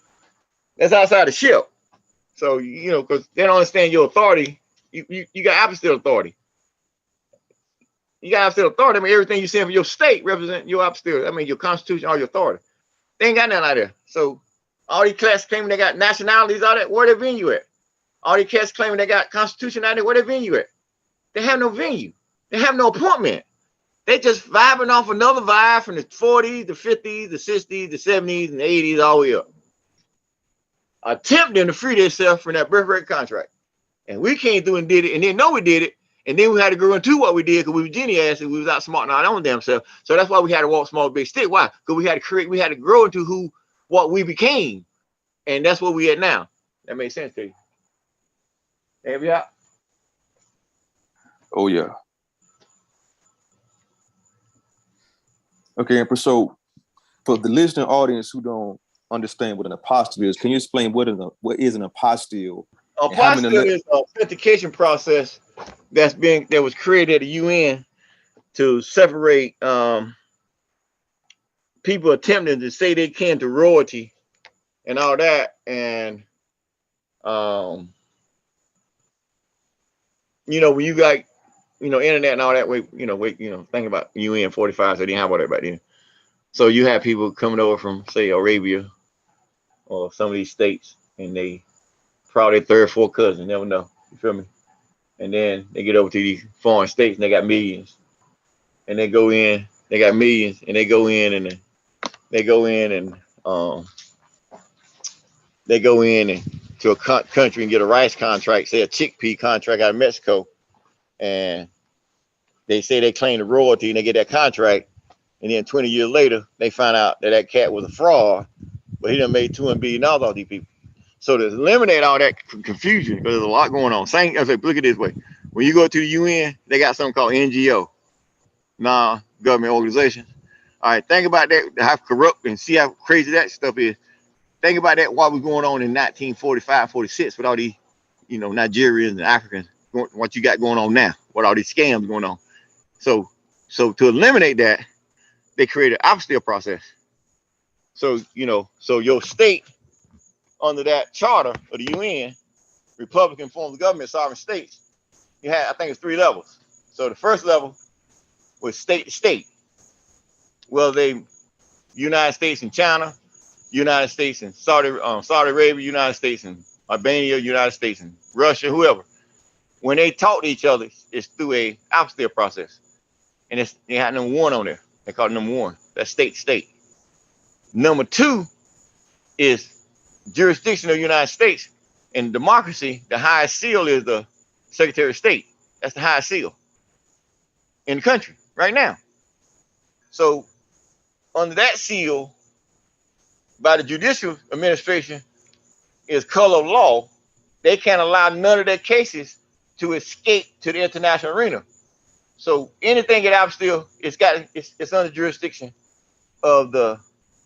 That's outside the ship. So because they don't understand your authority. You got apostille authority. You got apostille authority. I mean, everything you say for your state represent your apostille. I mean, your constitution, all your authority. They ain't got nothing out there. So all these cats claiming they got nationalities, all that, where their venue at? All these cats claiming they got constitution out there, where their venue at? They have no venue. They have no appointment. They just vibing off another vibe from the 40s, the 50s, the 60s, the 70s, and the 80s, all the way up. Attempting to free themselves from that birthright contract. And we came through and did it, and didn't know we did it. And then we had to grow into what we did because we were genius and we was outsmarting our own damn self. So that's why we had to walk small, big stick. Why? Because we had to grow into what we became. And that's what we at now. That makes sense to you. Have you out? Oh, yeah. Okay, Emperor, so for the listening audience who don't understand what an apostille is, can you explain what is an apostille? Apostille is an authentication process that was created at the UN to separate people attempting to say they can to royalty and all that, and when you got internet and all that way, think about UN 45, so they didn't have all that back then. So you have people coming over from, say, Arabia or some of these states, and they probably third, fourth cousin, never know. You feel me? And then they get over to these foreign states and they got millions. And they go in, they got millions, and they go in and to a country and get a rice contract, say a chickpea contract out of Mexico, and they say they claim the royalty and they get that contract, and then 20 years later they find out that cat was a fraud, but he done made $200 billion off these people. So to eliminate all that confusion, because there's a lot going on. Look at it this way: when you go to the UN, they got something called NGO, non-government organizations. All right, think about that, how corrupt and see how crazy that stuff is. Think about that, what was going on in 1945, 46 with all these, Nigerians and Africans, what you got going on now, what all these scams going on. So to eliminate that, they created an apostille process. So, so your state, under that charter of the UN, Republican form of government, sovereign states, you had, I think it's 3 levels. So the first level was state to state. Well, they United States and China, United States and Saudi Arabia, United States and Albania, United States and Russia, whoever. When they talk to each other, it's through a apostille process, and they had number 1 on there. They call it number 1. That's state to state. Number 2 is jurisdiction of the United States. In democracy, the highest seal is the Secretary of State. That's the highest seal in the country right now. So under that seal, by the judicial administration, is color of law. They can't allow none of their cases to escape to the international arena. So anything at apostille, it's under jurisdiction of the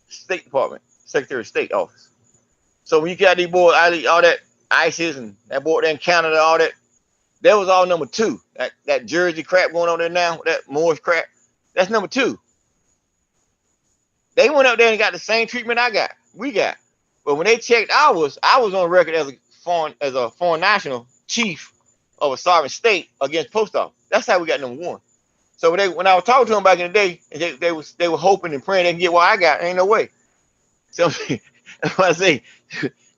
State Department, Secretary of State office. So when you got these boys, all that ISIS and that boy there in Canada, all that was all number 2. That Jersey crap going on there now, that Moorish crap, that's number 2. They went up there and got the same treatment we got. But when they checked ours, I was on record as a foreign national chief of a sovereign state against post office. That's how we got number 1. So when I was talking to them back in the day, they were hoping and praying they can get what I got. Ain't no way. So that's why I say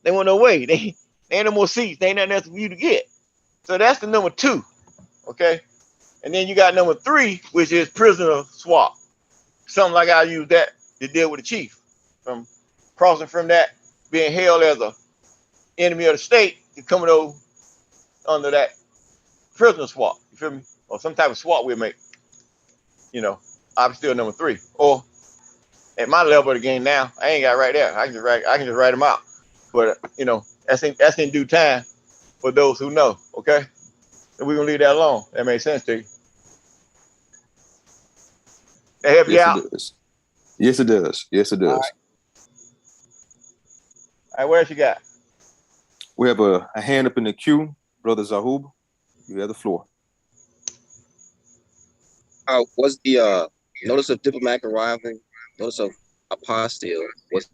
they want no way. They ain't no more seats. They ain't nothing else for you to get. So that's the number 2. Okay. And then you got number 3, which is prisoner swap. Something like I use that to deal with the chief. From crossing from that, being held as a enemy of the state, to coming over under that prisoner swap. You feel me? Or some type of swap we'll make. You know, I'm still number 3. Or at my level of the game now, I ain't got right there. I can just write them out. But you know, that's in due time for those who know. Okay, and we're gonna leave that alone. That makes sense to you. That help you out? It does. Yes, it does. Yes, it does. All right, what else you got? We have a hand up in the queue, Brother Zahub. You have the floor. Was the notice of diplomatic arrival, notice of apostille, was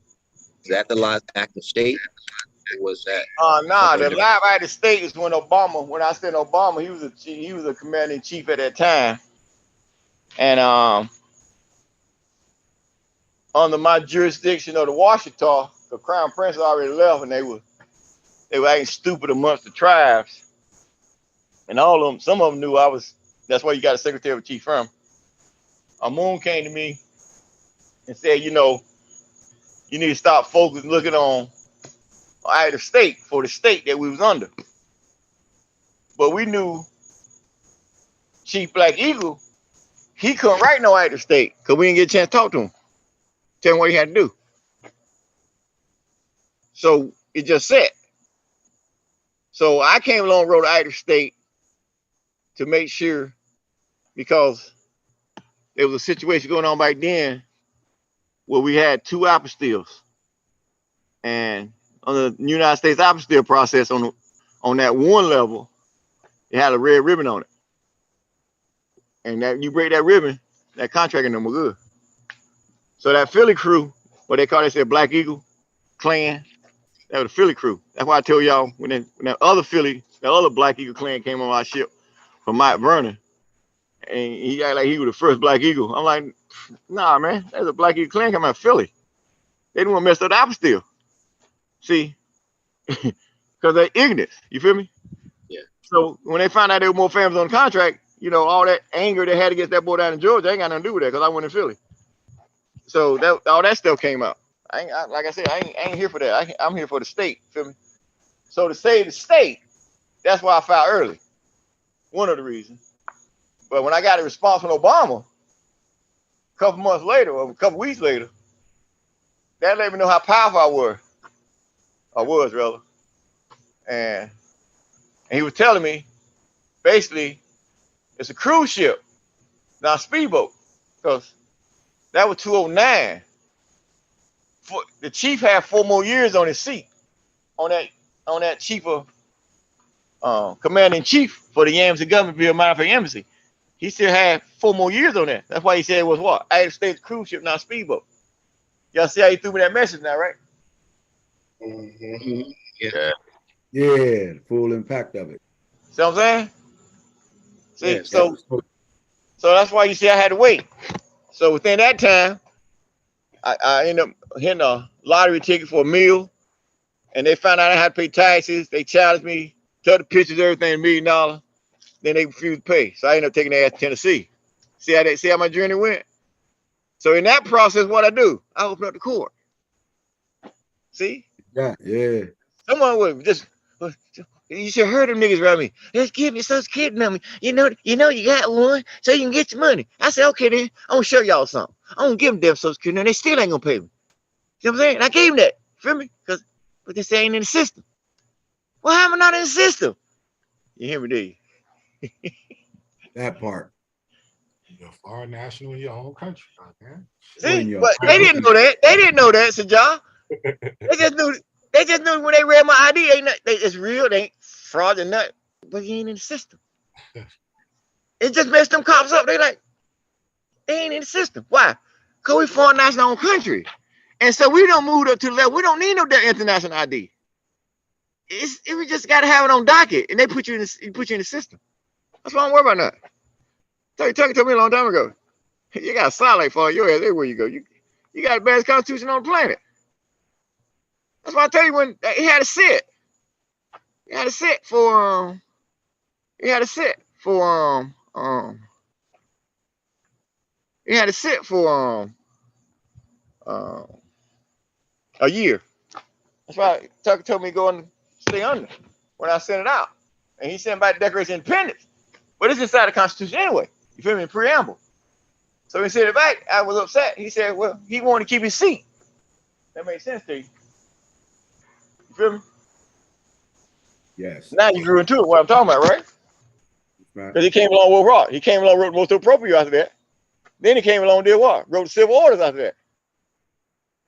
that the last act of state? Or was that? Nah, the live act of state is when I said Obama, he was a commander in chief at that time, and under my jurisdiction of the Washita, the Crown Prince already left, and they were acting stupid amongst the tribes, and all of them, some of them knew I was. That's why you got a Secretary of Chief from. Amun came to me and said, you know, you need to stop focusing, looking on either state for the state that we was under. But we knew Chief Black Eagle, he couldn't write no either state because we didn't get a chance to talk to him, tell him what he had to do. So it just set. So I came along and wrote either state to make sure, because there was a situation going on back then where we had 2 apostilles, and on the United States apostille process, on that 1 level, it had a red ribbon on it, and that you break that ribbon, that contracting them were good. So that Philly crew, what they call, they said Black Eagle clan, that was the Philly crew. That's why I tell y'all when that other Black Eagle clan came on our ship from Mount Vernon, and he acted like he was the first Black Eagle. I'm like, nah, man, there's a Black Eagle clan coming out of Philly. They didn't want to mess up the apostille. See, because they're ignorant. You feel me? Yeah. So when they found out there were more families on the contract, you know, all that anger they had against that boy down in Georgia, ain't got nothing to do with that, because I went in Philly. So all that stuff came out. Like I said, I ain't here for that. I'm here for the state. Feel me? So to save the state, that's why I filed early. One of the reasons. But when I got a response from Obama, a couple months later, or a couple weeks later, that let me know how powerful I was rather. And he was telling me, basically, it's a cruise ship, not a speedboat, because that was 209. The chief had 4 more years on his seat, on that chief of commanding chief for the Yamasee government, Bureau of Military Embassy. He still had 4 more years on that. That's why he said it was what? United States cruise ship, not a speedboat. Y'all see how he threw me that message now, right? Mm-hmm. Yeah, the full impact of it. See what I'm saying? See, Yeah, so that's why you see I had to wait. So within that time, I ended up hitting a lottery ticket for a meal, and they found out I had to pay taxes. They challenged me, took the pictures, everything, $1 million. Then they refused to pay. So I ended up taking their ass to Tennessee. See how my journey went? So in that process, what I do, I open up the court. See? Yeah. Someone would just, you should have heard them niggas around me. Let's give me Social Security number. You know you got one, so you can get your money. I said, okay then, I'm gonna show y'all something. I'm gonna give them damn Social Security number. They still ain't gonna pay me. You know what I'm saying? And I gave them that. Feel me? But they say I ain't in the system. Well, how am I not in the system? You hear me, do you? That part. You're foreign national in your own country, man. See, but they didn't know that. They didn't know that, Sajah. They just knew when they read my ID, it's real, they ain't fraud or nothing. But you ain't in the system. It just messed them cops up. They ain't in the system. Why? Because we foreign national own country. And so we don't move up to the level. We don't need no international ID. We just gotta have it on docket, and they put you in the system. That's why I'm worried about that. Tucker told me a long time ago. You got a satellite for your ass everywhere you go. You got the best constitution on the planet. That's why I tell you when he had to sit. He had to sit for a year. That's why Tucker told me to go and stay under when I sent it out. And he sent back the Declaration of Independence. But it's inside the Constitution anyway. You feel me? In preamble. So he sent it back. I was upset. He said, well, he wanted to keep his seat. That makes sense to you. You feel me? Yes. Now you grew into it, what I'm talking about, right? Because he came along with what? He came along, wrote most appropriate after that. Then he came along and did what? Wrote the civil orders after that.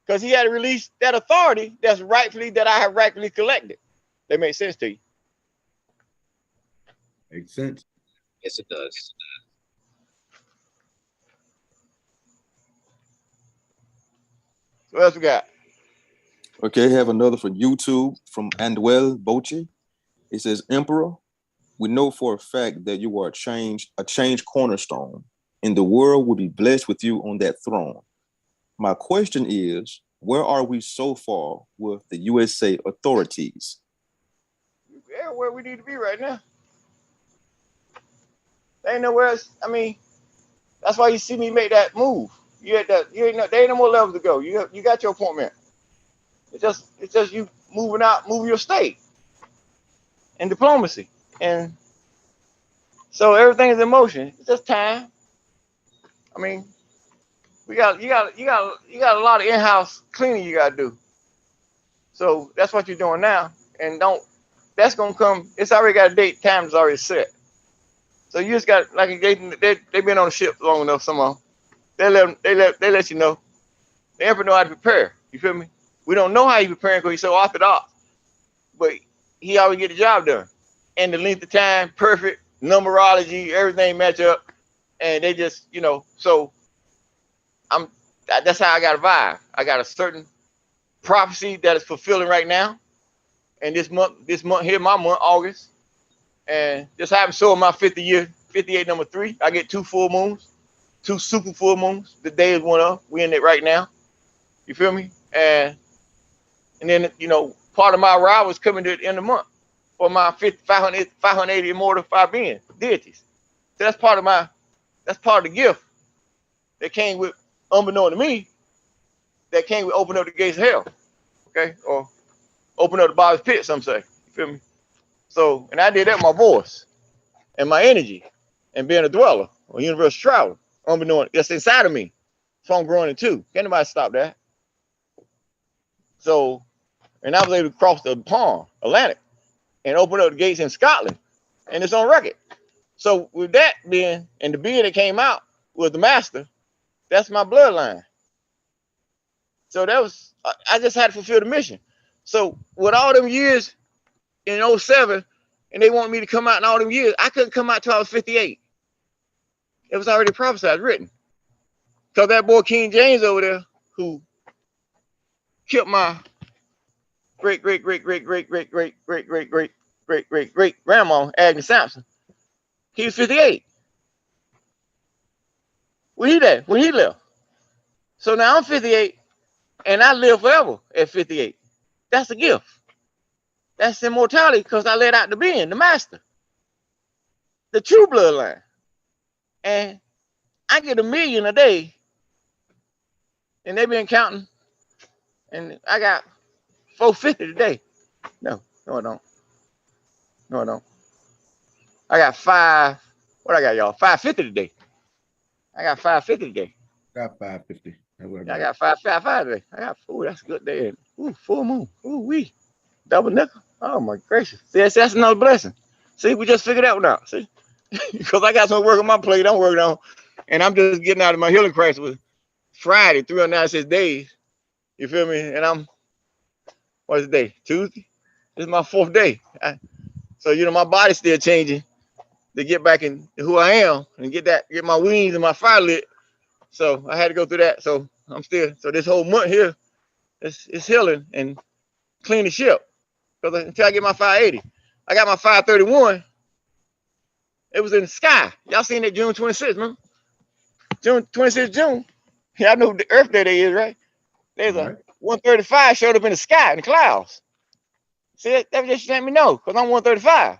Because he had to release that authority that I have rightfully collected. That makes sense to you. Makes sense. Yes, it does. What else we got? Okay, have another from YouTube from Andwell Boche. It says, Emperor, we know for a fact that you are a change cornerstone, and the world will be blessed with you on that throne. My question is, where are we so far with the USA authorities? Everywhere we need to be right now. There ain't nowhere else. I mean, that's why you see me make that move. There ain't no more levels to go. You got your appointment. It's just you moving your state and diplomacy. And so everything is in motion. It's just time. I mean, you got a lot of in-house cleaning you gotta do. So that's what you're doing now. And that's gonna come, it's already got a date, time is already set. So you just got, like they've been on the ship long enough, somehow. They let you know. The emperor know how to prepare. You feel me? We don't know how he's preparing because he's so orthodox. But he always get the job done. And the length of time, perfect, numerology, everything match up. And they just, so that's how I got a vibe. I got a certain prophecy that is fulfilling right now. And this month here, my month, August. And just happened so in my 50 year, 58 number 3, I get 2 full moons, 2 super full moons. The day is one of. We in it right now. You feel me? And then, part of my ride was coming to the end of the month for my 580 immortal 5 being deities. So that's part of the gift that came with, unbeknown to me, that came with open up the gates of hell. Okay? Or open up the bottomless pit, some say. You feel me? So, and I did that with my voice and my energy and being a dweller or universal traveler, unbeknown, that's inside of me. So I'm growing into. Can't nobody stop that. So, and I was able to cross the pond, Atlantic, and open up the gates in Scotland. And it's on record. So with that being, and the being that came out was the master, that's my bloodline. So that was, I just had to fulfill the mission. So with all them years in 07, and they wanted me to come out in all them years, I couldn't come out till I was 58. It was already prophesied, written. Because that boy King James over there, who killed my great grandma, Agnes Sampson, He was 58 when he left. So now I'm 58 and I live forever at 58. That's a gift. That's immortality because I let out the being, the master, the true bloodline. And I get 1 million a day, and they've been counting, and I got 450 today. No, I don't. No, I don't. I got what I got, y'all? 550 today. I got 550 today. Got 550. I got 555 today. I got, that's a good day. Ooh, full moon. Ooh, wee. Double nickel. Oh my gracious. See, that's another blessing. See, we just figured that one out. See? Because I got some work on my plate I'm working on, and I'm just getting out of my healing crisis with Friday, 396 days. You feel me? And I'm, what is the day? Tuesday? This is my 4th day. So, you know, my body's still changing to get back in who I am and get my wings and my fire lit. So I had to go through that. So I'm still, so this whole month here, it's healing and clean the ship. Because until I get my 580, I got my 531. It was in the sky. Y'all seen that June 26th, man? June 26th, June. Yeah, I know the Earth Day is, right? There's a 135 showed up in the sky in the clouds. See, that just let me know because I'm 135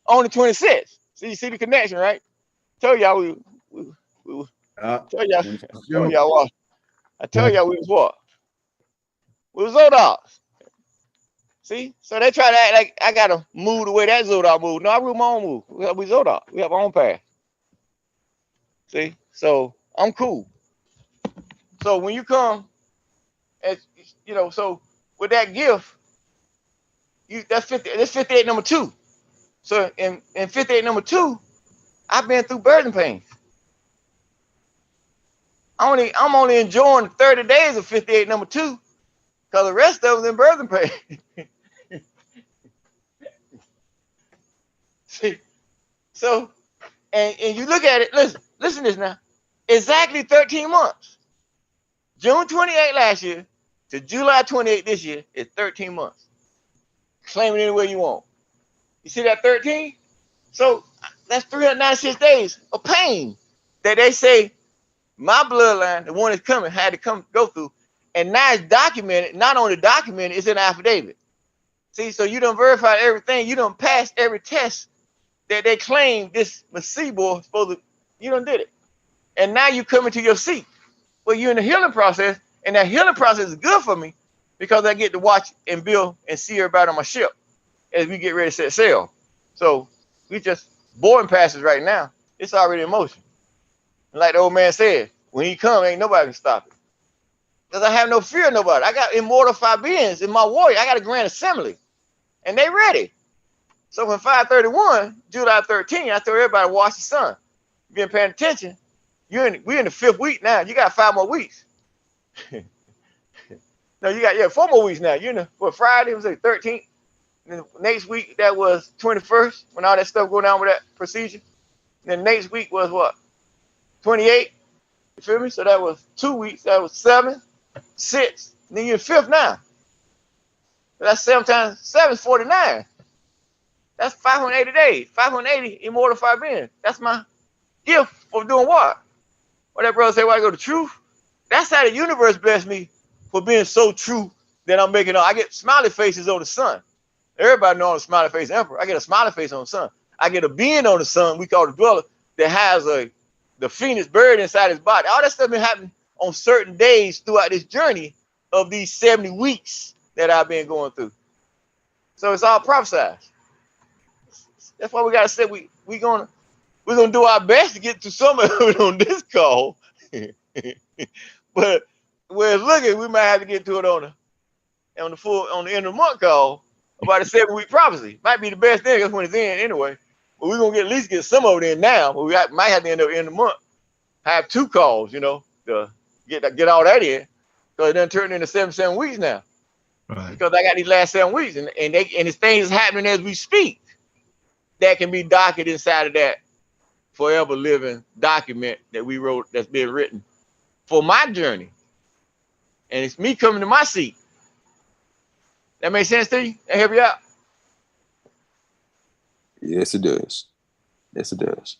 on the 26th. See, you see the connection, right? Tell y'all we tell y'all what. I tell y'all we was what? We was Zodogs. See, so they try to act like I gotta move the way that Zodog move. No, I move my own move. We Zodog. We have our own path. See, so I'm cool. So when you come, as you know, so with that gift, that's 58 number 2. So in 58 number 2, I've been through birthing pains. I'm only enjoying 30 days of 58 number 2 because the rest of them in birthing pain. See, so and you look at it, listen to this now. Exactly 13 months. June 28 last year to July 28 this year is 13 months. Claim it any way you want. You see that 13? So that's 396 days of pain that they say my bloodline, the one that's coming, had to go through. And now it's documented, not only documented, it's in the affidavit. See, so you done verified everything. You done passed every test that they claim this Masibo is supposed to, you done did it. And now you come into your seat. Well, you're in the healing process, and that healing process is good for me because I get to watch and build and see everybody on my ship as we get ready to set sail. So we just boarding passes right now. It's already in motion. And like the old man said, when he come, ain't nobody can stop it. Because I have no fear of nobody. I got immortal 5 beings in my warrior. I got a grand assembly, and they ready. So when 531, July 13, I told everybody to watch the sun. You been paying attention? We're in the 5th week now. You got 5 more weeks. No, you got 4 more weeks now. You know, what Friday was like 13th. And then next week that was 21st when all that stuff going down with that procedure. And then next week was what? 28. You feel me? So that was 2 weeks. That was 7, 6. And then you're 5th now. So that's 7 times 7 is 49. That's 580 days. 580 immortal 5 beings. That's my gift for doing what? What that brother say, why I go to truth? That's how the universe blessed me for being so true that I'm making I get smiley faces on the sun. Everybody know I'm a smiley face emperor. I get a smiley face on the sun. I get a being on the sun, we call the dweller, that has the phoenix bird inside his body. All that stuff been happening on certain days throughout this journey of these 70 weeks that I've been going through. So it's all prophesied. That's why we gotta say we're gonna do our best to get to some of it on this call. But where it's looking, we might have to get to it on the end of the month call about a 7-week prophecy. Might be the best thing because when it's in anyway. But we're gonna at least get some of it in now. But we might have to end up in the month. Have 2 calls, you know, to get all that in. Because it done turned into 7 weeks now. Right. Because I got these last 7 weeks and it's things happening as we speak that can be docketed inside of that forever living document that we wrote that's been written for my journey. And it's me coming to my seat. That makes sense to you? That help you out? Yes, it does. Yes, it does.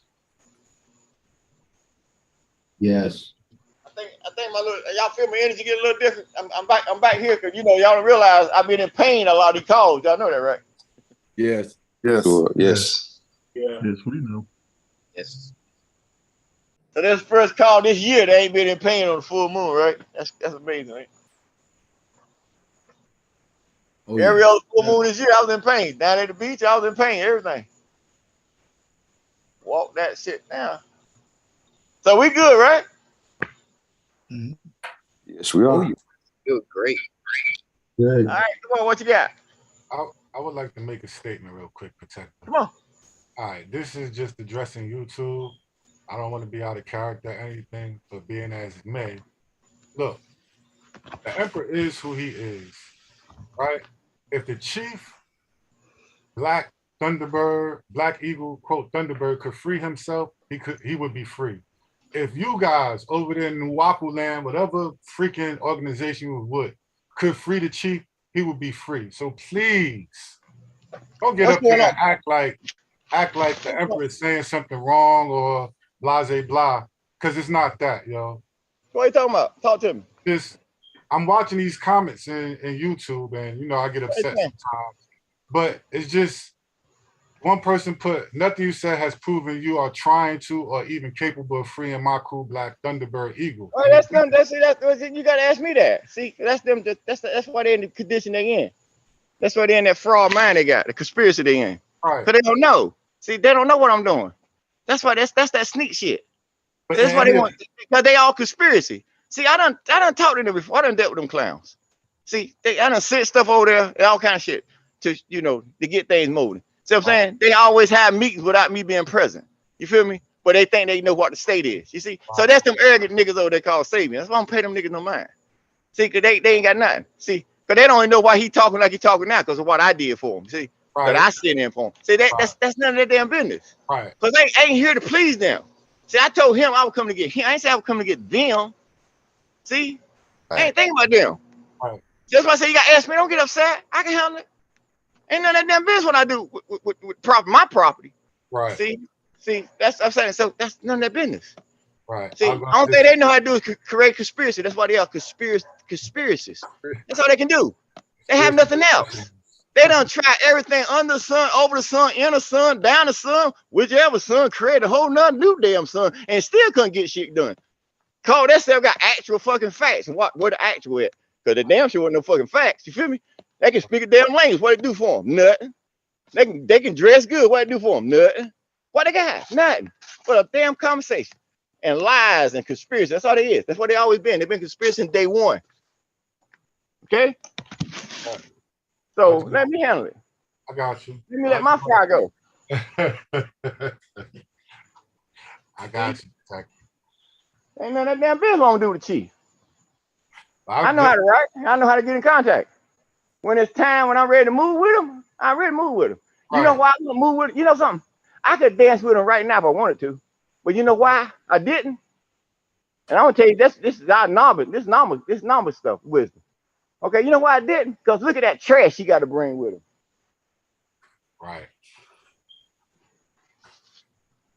Yes. I think my little, y'all feel my energy get a little different. I'm back here because y'all don't realize I've been in pain a lot of these calls. Y'all know that, right? Yes. Yes. Sure. Yes. Yes, we know. Yes. So this first call this year, they ain't been in pain on the full moon, right? That's amazing, right? Oh, Every yeah. other full moon this year, I was in pain. Down at the beach, I was in pain, everything. Walk that shit down. So we good, right? Yes, we are. Oh, yeah. Feel great. Good. All right, come on, what you got? I would like to make a statement real quick, Protector. Come on. All right, this is just addressing YouTube. I don't want to be out of character or anything, but being as it may, look, the Emperor is who he is, right? If the chief, Black Thunderbird, Black Eagle, quote, Thunderbird, could free himself, he would be free. If you guys over there in Nuwapu land, whatever freaking organization you would, could free the chief, he would be free. So please, don't get What's up here going and act like the Emperor is saying something wrong or blase blah, because it's not that, yo. What are you talking about? Talk to me. I'm watching these comments in YouTube, and I get upset sometimes. But it's just one person put, nothing you said has proven you are trying to or even capable of freeing Maku Black Thunderbird Eagle. All right, that's them. That's you gotta ask me that. See, that's them. That's why they're in the condition they in. That's why they're in that fraud mind they got, the conspiracy they in. Right. Cause they don't know. See, they don't know what I'm doing. That's why that's that sneak shit. But that's why they want, because they all conspiracy. See, I done talked to them before. I done dealt with them clowns. See, I done sent stuff over there and all kind of shit to to get things moving. See what I'm saying? They always have meetings without me being present. You feel me? But they think they know what the state is. You see? So that's them arrogant niggas over there called Sabian. That's why I don't pay them niggas no mind. See, cause they ain't got nothing. See, cause they don't even know why he talking like he talking now because of what I did for him. See, that I sit in for him. See, that's none of their damn business. Right. Cause they ain't here to please them. See, I told him I would come to get him. I ain't say I would come to get them. See, I ain't thinking about them. Right. That's why I say you got to ask me. Don't get upset. I can handle it. Ain't none of that damn business what I do with my property. Right. See, that's what I'm saying. So that's none of their business. Right. See, I don't think they know how to do is create conspiracy. That's why they are conspiracists. That's all they can do. They have nothing else. They done try everything under the sun, over the sun, in the sun, down the sun, whichever sun, create a whole nother new damn sun, and still couldn't get shit done. Call that stuff got actual fucking facts. And what the actual at? Because the damn sure wasn't no fucking facts. You feel me? They can speak a damn language. What it do for them? Nothing. They can dress good. What it do for them? Nothing. What they got? Nothing. But a damn conversation. And lies and conspiracy. That's all they is. That's what they always been. They've been conspiracy since day one. Okay? So let me handle it. I got you. Let me let my fire go. I got you. Ain't none of that damn business what I'm gonna do with the chief. I know how to write. I know how to get in contact. When it's time, when I'm ready to move with him, I'm ready to move with him. You know why I'm gonna move with him? You know something? I could dance with him right now if I wanted to. But you know why I didn't? And I'm gonna tell you this is our novice, this novice stuff, wisdom. Okay, you know why I didn't? Because look at that trash he got to bring with him. Right.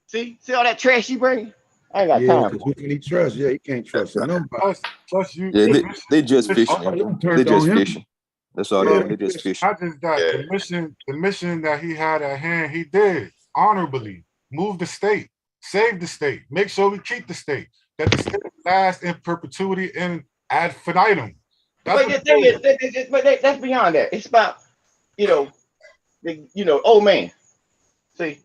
See all that trash he bring? I ain't got time. Because who can he trust? Yeah, he can't trust nobody. Plus you. Yeah, they just fishing. They just fishing. That's all they are. They just fishing. Not just that. The mission that he had at hand, he did honorably. Move the state, save the state, make sure we keep the state, that the state lasts in perpetuity and ad infinitum. But the thing is, that's beyond that. It's about, old man. See,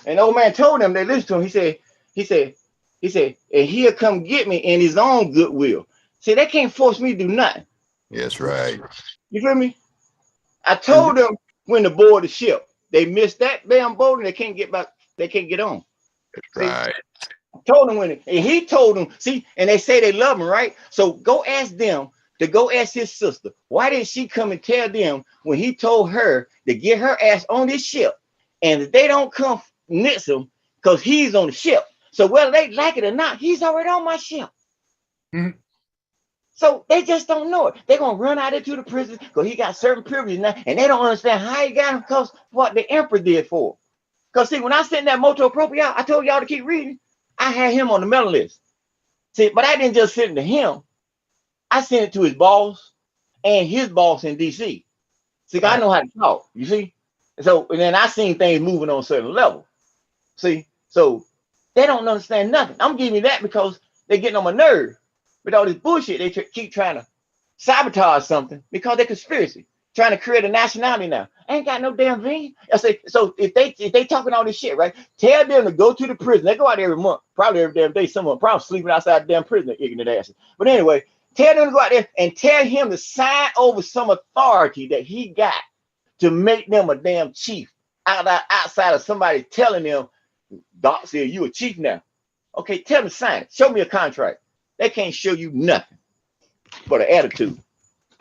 and the old man told them they listened to him. He said, and he'll come get me in his own goodwill. See, they can't force me to do nothing. Yes, right. You feel me? I told them when to board the ship. They missed that damn boat and they can't get back. They can't get on. That's right. I told them and he told them. See, and they say they love him, right? So go ask them to go ask his sister. Why didn't she come and tell them when he told her to get her ass on this ship? And if they don't come nix him because he's on the ship. So whether they like it or not, he's already on my ship. Mm-hmm. So they just don't know it. They're gonna run out into the prison because he got certain privileges now, and they don't understand how he got him because what the emperor did for him. Because see, when I sent that moto appropriate, I told y'all to keep reading. I had him on the mailing list. See, but I didn't just send it to him. I sent it to his boss and his boss in DC. See, I know how to talk, you see? So, and then I seen things moving on a certain level. See, so they don't understand nothing. I'm giving you that because they're getting on my nerve. With all this bullshit, they keep trying to sabotage something because they're conspiracy, trying to create a nationality now. I ain't got no damn thing. I say, so if they talking all this shit, right? Tell them to go to the prison. They go out there every month, probably every damn day. Someone probably sleeping outside the damn prison, they're ignorant asses. But anyway, tell them to go out there and tell him to sign over some authority that he got to make them a damn chief outside of somebody telling them, Doc said you a chief now. Okay, tell them to sign it. Show me a contract. They can't show you nothing but an attitude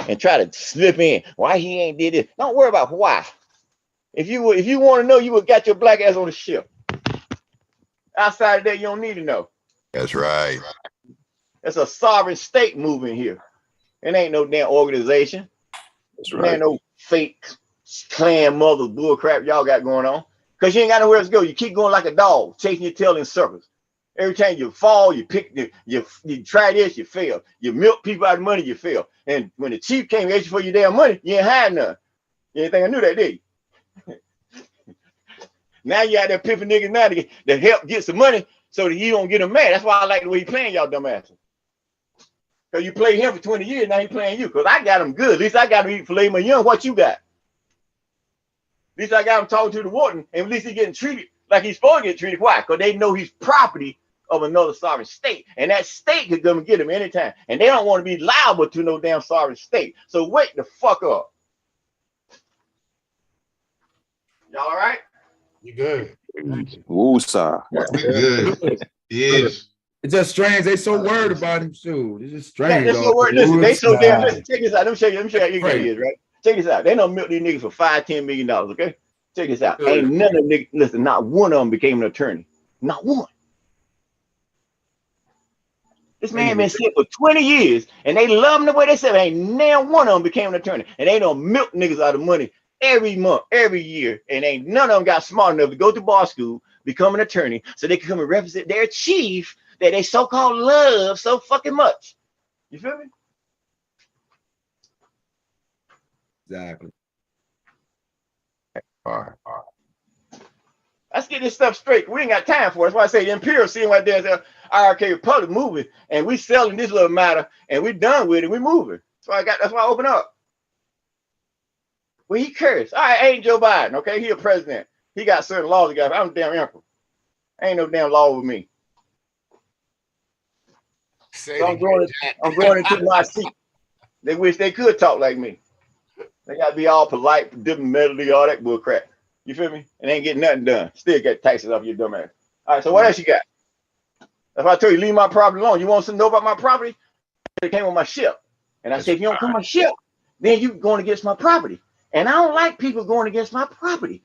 and try to slip in. Why he ain't did it? Don't worry about why. If you want to know, you would got your black ass on the ship. Outside of that, you don't need to know. That's right. It's a sovereign state moving here. It ain't no damn organization. That's right. It ain't no fake clan mother bull crap y'all got going on. Because you ain't got nowhere to go. You keep going like a dog, chasing your tail in circles. Every time you fall, you try this, you fail. You milk people out of money, you fail. And when the chief came and asked you for your damn money, you ain't had none. You ain't think I knew that, did you? Now you out there pimping niggas now to help get some money so that you don't get them mad. That's why I like the way he playing y'all dumb asses. Because you played him for 20 years, now he playing you. Because I got him good. At least I got him eating filet mignon. What you got? At least I got him talking to the warden, and at least he getting treated like he's supposed to get treated. Why? Because they know he's property of another sovereign state, and that state could come and get him anytime, and they don't want to be liable to no damn sovereign state. So wake the fuck up. Y'all all right? You good? Woosah. We good. Yes. It's just strange. They so worried about him too. It's just strange. They're so worried. Listen, they so damn. Listen, check this out. Let me show you how ignorant he is, right? Check this out. They don't milk these niggas for $5-10 million. Okay, check this out. Ain't none of them niggas. Listen, not one of them became an attorney. Not one. This man been sick for 20 years, and they love him the way they said. Ain't now one of them became an attorney, and they don't milk niggas out of money every month, every year, and ain't none of them got smart enough to go to bar school, become an attorney, so they can come and represent their chief that they so-called love so fucking much. You feel me? Exactly. All right. Let's get this stuff straight. We ain't got time for it. That's why I say the Imperial CMYE-IRK Republic moving, and we selling this little matter, and we done with it. We moving. That's why I open up. Well, he cursed. All right, ain't Joe Biden, okay? He a president. He got certain laws he got. I'm a damn emperor. Ain't no damn law with me. So I'm going into my seat. They wish they could talk like me. They gotta be all polite, diplomatically, all that bull crap. You feel me? And ain't getting nothing done. Still get taxes off your dumb ass. All right, so what else you got? That's why I told you, leave my property alone. You want to know about my property? It came on my ship. And I said, if you don't come on my ship, then you going against my property. And I don't like people going against my property.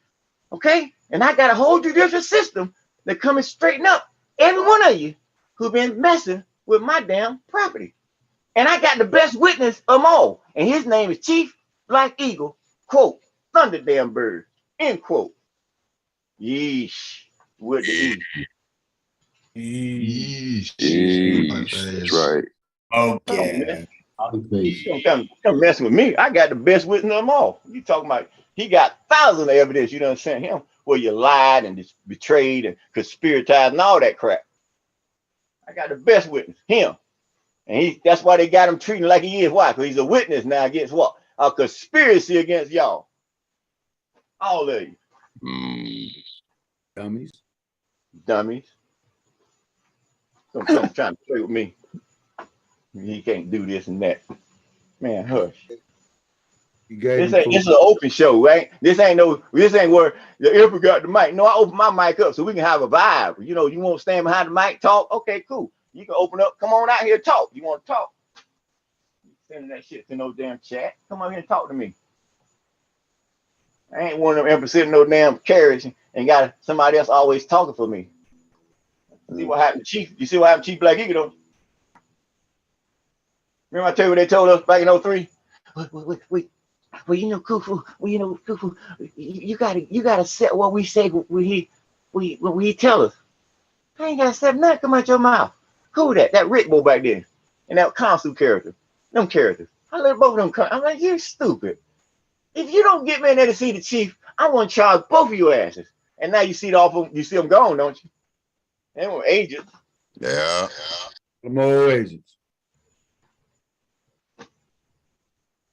Okay? And I got a whole judicial system that come and straighten up every one of you who been messing with my damn property. And I got the best witness of them all. And his name is Chief Black Eagle, quote, Thunder Damn Bird, end quote. Yeesh. With the That's right. Okay. Come messing with me. I got the best witness of them all. You talking about he got thousands of evidence you done sent him where you lied and betrayed and conspiratized and all that crap. I got the best witness, him. And that's why they got him treating like he is. Why? Because he's a witness now against what? A conspiracy against y'all. All of you. Dummies. Dummies. Sometimes trying to play with me. He can't do this and that. Man, hush. This is an open show, right? This ain't where the Emperor got the mic. No, I open my mic up so we can have a vibe. You know, you want to stand behind the mic, talk? Okay, cool. You can open up. Come on out here, talk. You want to talk? Sending that shit to no damn chat. Come on here and talk to me. I ain't one of them ever sitting no damn carriage and got somebody else always talking for me. See what happened to Chief? You see what happened to Chief Black Eagle though? Remember I tell you what they told us back in 03? Well, you know, Kufu, you gotta set what we say when when we tell us, I ain't gotta say nothing come out your mouth. Who that? That Rick boy back there. And that Consul character. Them characters. I let both of them come. I'm like, you're stupid. If you don't get me in there to see the chief, I want to charge both of your asses. And now you see them gone, don't you? They were agents. Yeah. Them old agents.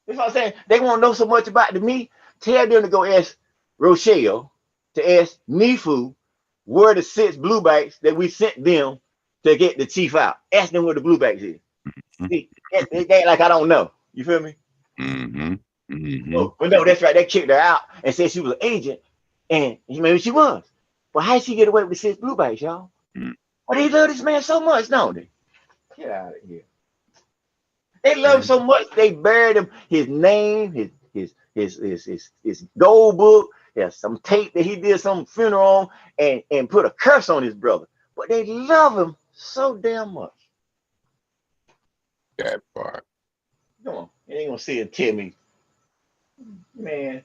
That's what I'm saying. They want to know so much about me. Tell them to go ask Rochelle, to ask Nifu, where the 6 bluebacks that we sent them to get the chief out. Ask them where the bluebacks is. See, it ain't like I don't know. You feel me? Mm-hmm. Mm-hmm. But no, that's right. They kicked her out and said she was an agent, and maybe she was. But how did she get away with the 6 bluebacks, y'all? Well, they love this man so much, don't they? Get out of here. They love him so much they buried him, his name, his gold book, there's some tape that he did some funeral on, and put a curse on his brother. But they love him so damn much. That part. Come on, you ain't gonna see it tell me. Man.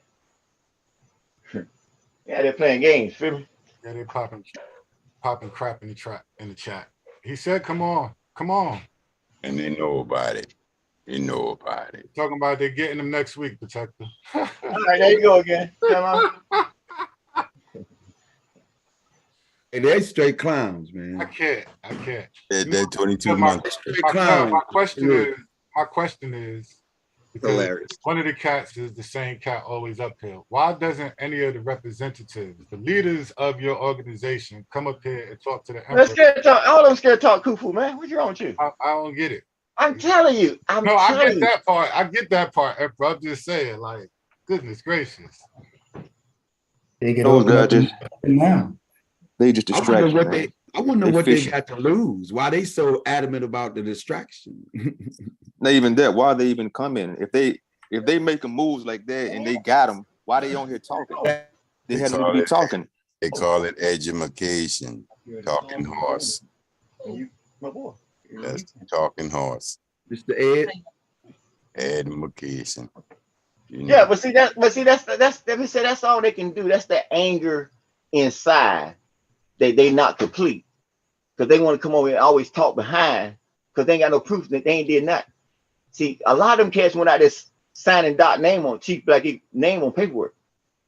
Yeah, they're playing games, feel me? Yeah, they're popping crap in the chat. He said, come on. And they know about it. Talking about they're getting them next week, Protector. All right, there you go again. Come on. Hey, they straight clowns, man. I can't. They're 22 months. My question is, because Hilarious. one of the cats is the same cat always up here. Why doesn't any of the representatives, the leaders of your organization, come up here and talk to the emperor? Let's scared to talk. All of them scared to talk Khufu, man. What's wrong with you? I don't get it. I'm telling you. I get that part. I get that part, Emperor. I'm just saying, like, goodness gracious. They get those guys just now. They just distract. I wonder what they got to lose. Why they so adamant about the distraction? Not even that. Why they even come in? If they making moves like that and they got them, why they on here talking? They had to be talking. They call it edumacation. Talking horse. My boy. That's talking horse. Mr. Ed. Edumacation. Yeah, but see that's let me say that's all they can do. That's the anger inside. They not complete. Because they want to come over and always talk behind because they ain't got no proof that they ain't did nothing. See, a lot of them cats went out there signing Doc name on Chief Black name on paperwork,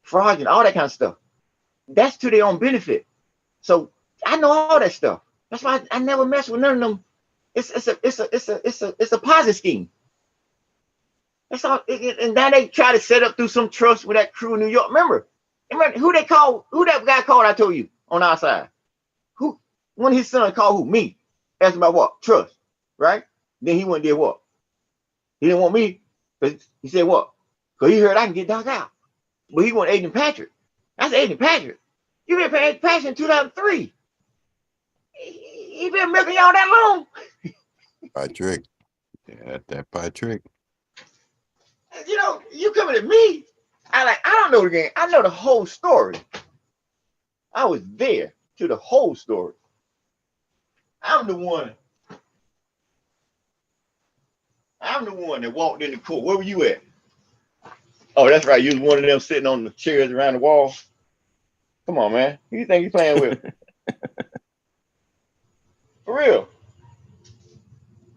fraudulent, all that kind of stuff. That's to their own benefit. So I know all that stuff. That's why I never mess with none of them. It's a Ponzi scheme. That's all. And now they try to set up through some trust with that crew in New York. Remember who they called? Who that guy called? I told you on our side. Who? One of his sons called who? Me. Asked about what? Trust, right? Then he went and did what? He didn't want me. He said what? Because he heard I can get Doc out. But he wanted Agent Patrick. That's Agent Patrick. You been paying Agent Patrick in 2003. He been milking y'all that long. Patrick. Yeah, that Patrick. You know, you coming at me. I don't know the game. I know the whole story. I was there to the whole story. I'm the one that walked in the court. Where were you at? Oh, that's right. You was one of them sitting on the chairs around the wall. Come on, man. Who you think you playing with? For real.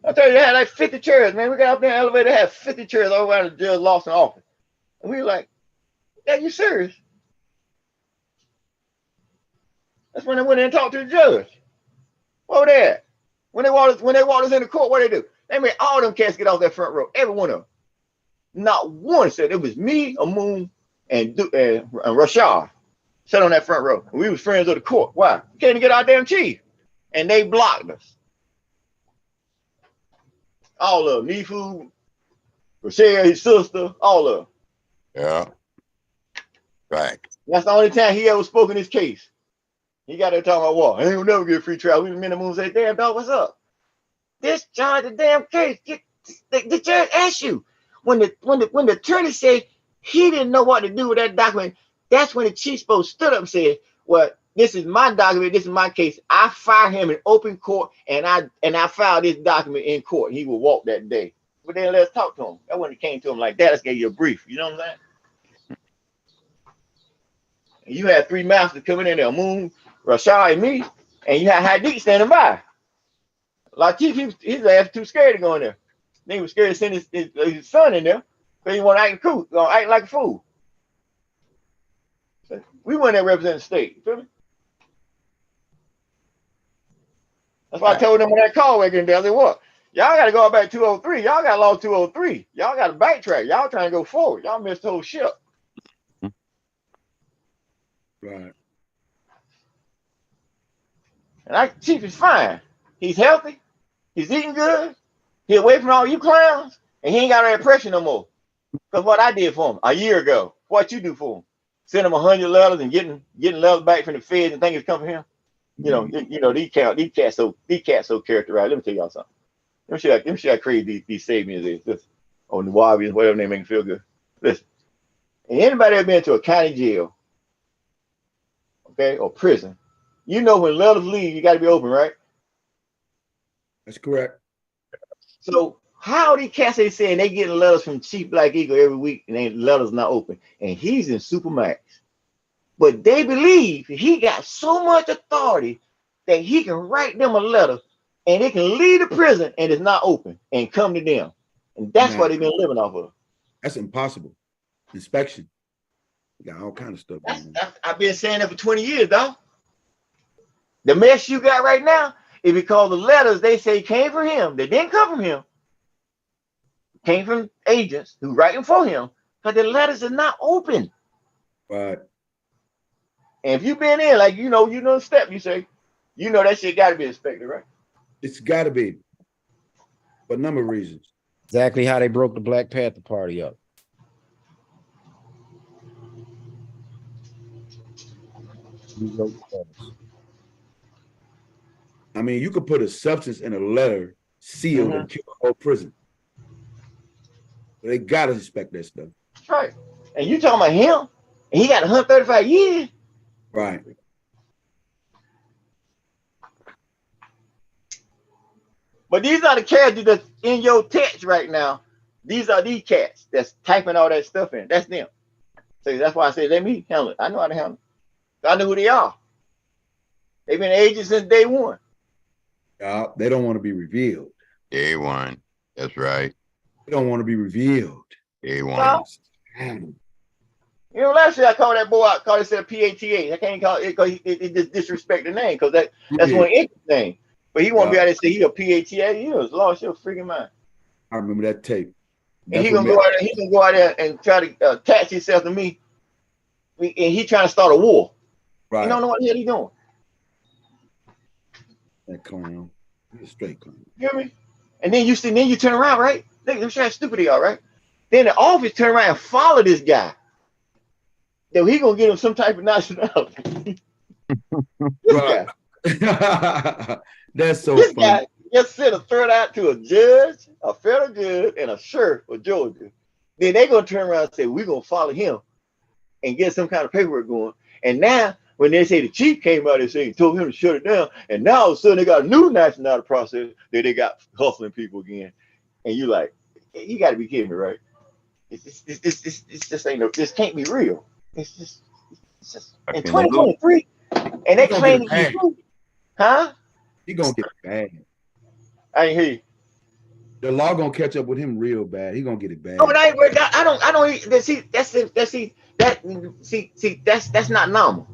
I tell you, they had like 50 chairs, man. We got up there in the elevator, had 50 chairs all around the Judge Lawson office. And we were like, are you serious? That's when they went in and talked to the judge. What were they at? When they walked us in the court, what they do? They made all them cats get off that front row. Every one of them. Not one said it was me, Amun, and Rashad sat on that front row. And we was friends of the court. Why? We can't get our damn chief. And they blocked us. All of them. Nifu, Rochelle, his sister, all of them. Yeah. Right. That's the only time he ever spoke in his case. He got there talking about what? I ain't gonna never get free trial. We minute moon say, damn dog, what's up? Discharge the damn case. The judge asked you. When the attorney said he didn't know what to do with that document, that's when the chief spoke stood up and said, well, this is my document, this is my case. I fired him in open court and I filed this document in court. He would walk that day. But then let's talk to him. That when it came to him like that, let's give you a brief. You know what I'm saying? And you had three masters coming in there, Moon, Rashad and me, and you had Hadid standing by. Latif, his ass too scared to go in there. He was scared to send his son in there because he want to act cool, gonna act like a fool. So we want to represent the state. You feel me? That's why I told them on that call again. They said, "What? Y'all got to go back 203. Y'all got lost 203. Y'all got to backtrack. Y'all trying to go forward. Y'all missed the whole ship." Right. And Chief is fine. He's healthy. He's eating good. He away from all you clowns, and he ain't got that pressure no more. Because what I did for him a year ago, what you do for him? Send him 100 letters and getting letters back from the feds and think it's coming from him. You know these cats so characterized. Let me tell y'all something. Let me show you how crazy these saviors is. Listen, on the Wabies, whatever they make me feel good. Listen, and anybody ever been to a county jail, okay, or prison? You know when letters leave, you got to be open, right? That's correct. So how these cats they saying they getting letters from Chief Black Eagle every week and they letters not open, and he's in Supermax, but they believe he got so much authority that he can write them a letter and it can leave the prison and it's not open and come to them, and that's what they've been living off of. That's impossible. Inspection. You got all kind of stuff going on. I've been saying that for 20 years, dog. The mess you got right now is because the letters they say came from him. They didn't come from him. Came from agents who writing for him, because the letters are not open. Right. And if you've been in, like you know the step, you say, you know that shit got to be inspected, right? It's got to be. For a number of reasons. Exactly how they broke the Black Panther Party up. I mean, you could put a substance in a letter sealed and kill the whole prison. But they got to inspect that stuff. Right. And you talking about him, and he got 135 years. Right. But these are the characters that's in your text right now. These are these cats that's typing all that stuff in. That's them. So that's why I say, let me handle it. I know how to handle it. I know who they are. They've been agents since day one. They don't want to be revealed. Day one. That's right. They don't want to be revealed. Day one. You know, last year I called that boy out, called it said PATA. I can't call it because it just disrespect the name, because that's one interesting name. But he won't be able to say he a PATA. You know, lost your freaking mind. I remember that tape. And he gonna go out there and try to attach himself to me, and he trying to start a war. Right. You don't know what the hell he doing. That clown. He's a straight clown. You hear me? And then you turn around, right? Look, them shit stupid they are, right? Then the office turn around and follow this guy. Then he gonna get him some type of nationality. Right. That's so this funny. Guy just sent a threat out to a judge, a federal judge, and a sheriff of Georgia. Then they gonna turn around and say, we're gonna follow him and get some kind of paperwork going. And now when they say the chief came out and said he told him to shut it down, and now all of a sudden they got a new nationality process that they got hustling people again. And you like, you gotta be kidding me, right? It's just ain't no, this can't be real. It's just in 2023, and they claim to be true. Huh? He gonna get bad. I ain't hear you. The law gonna catch up with him real bad. He gonna get it bad. Oh, I don't see that's not normal.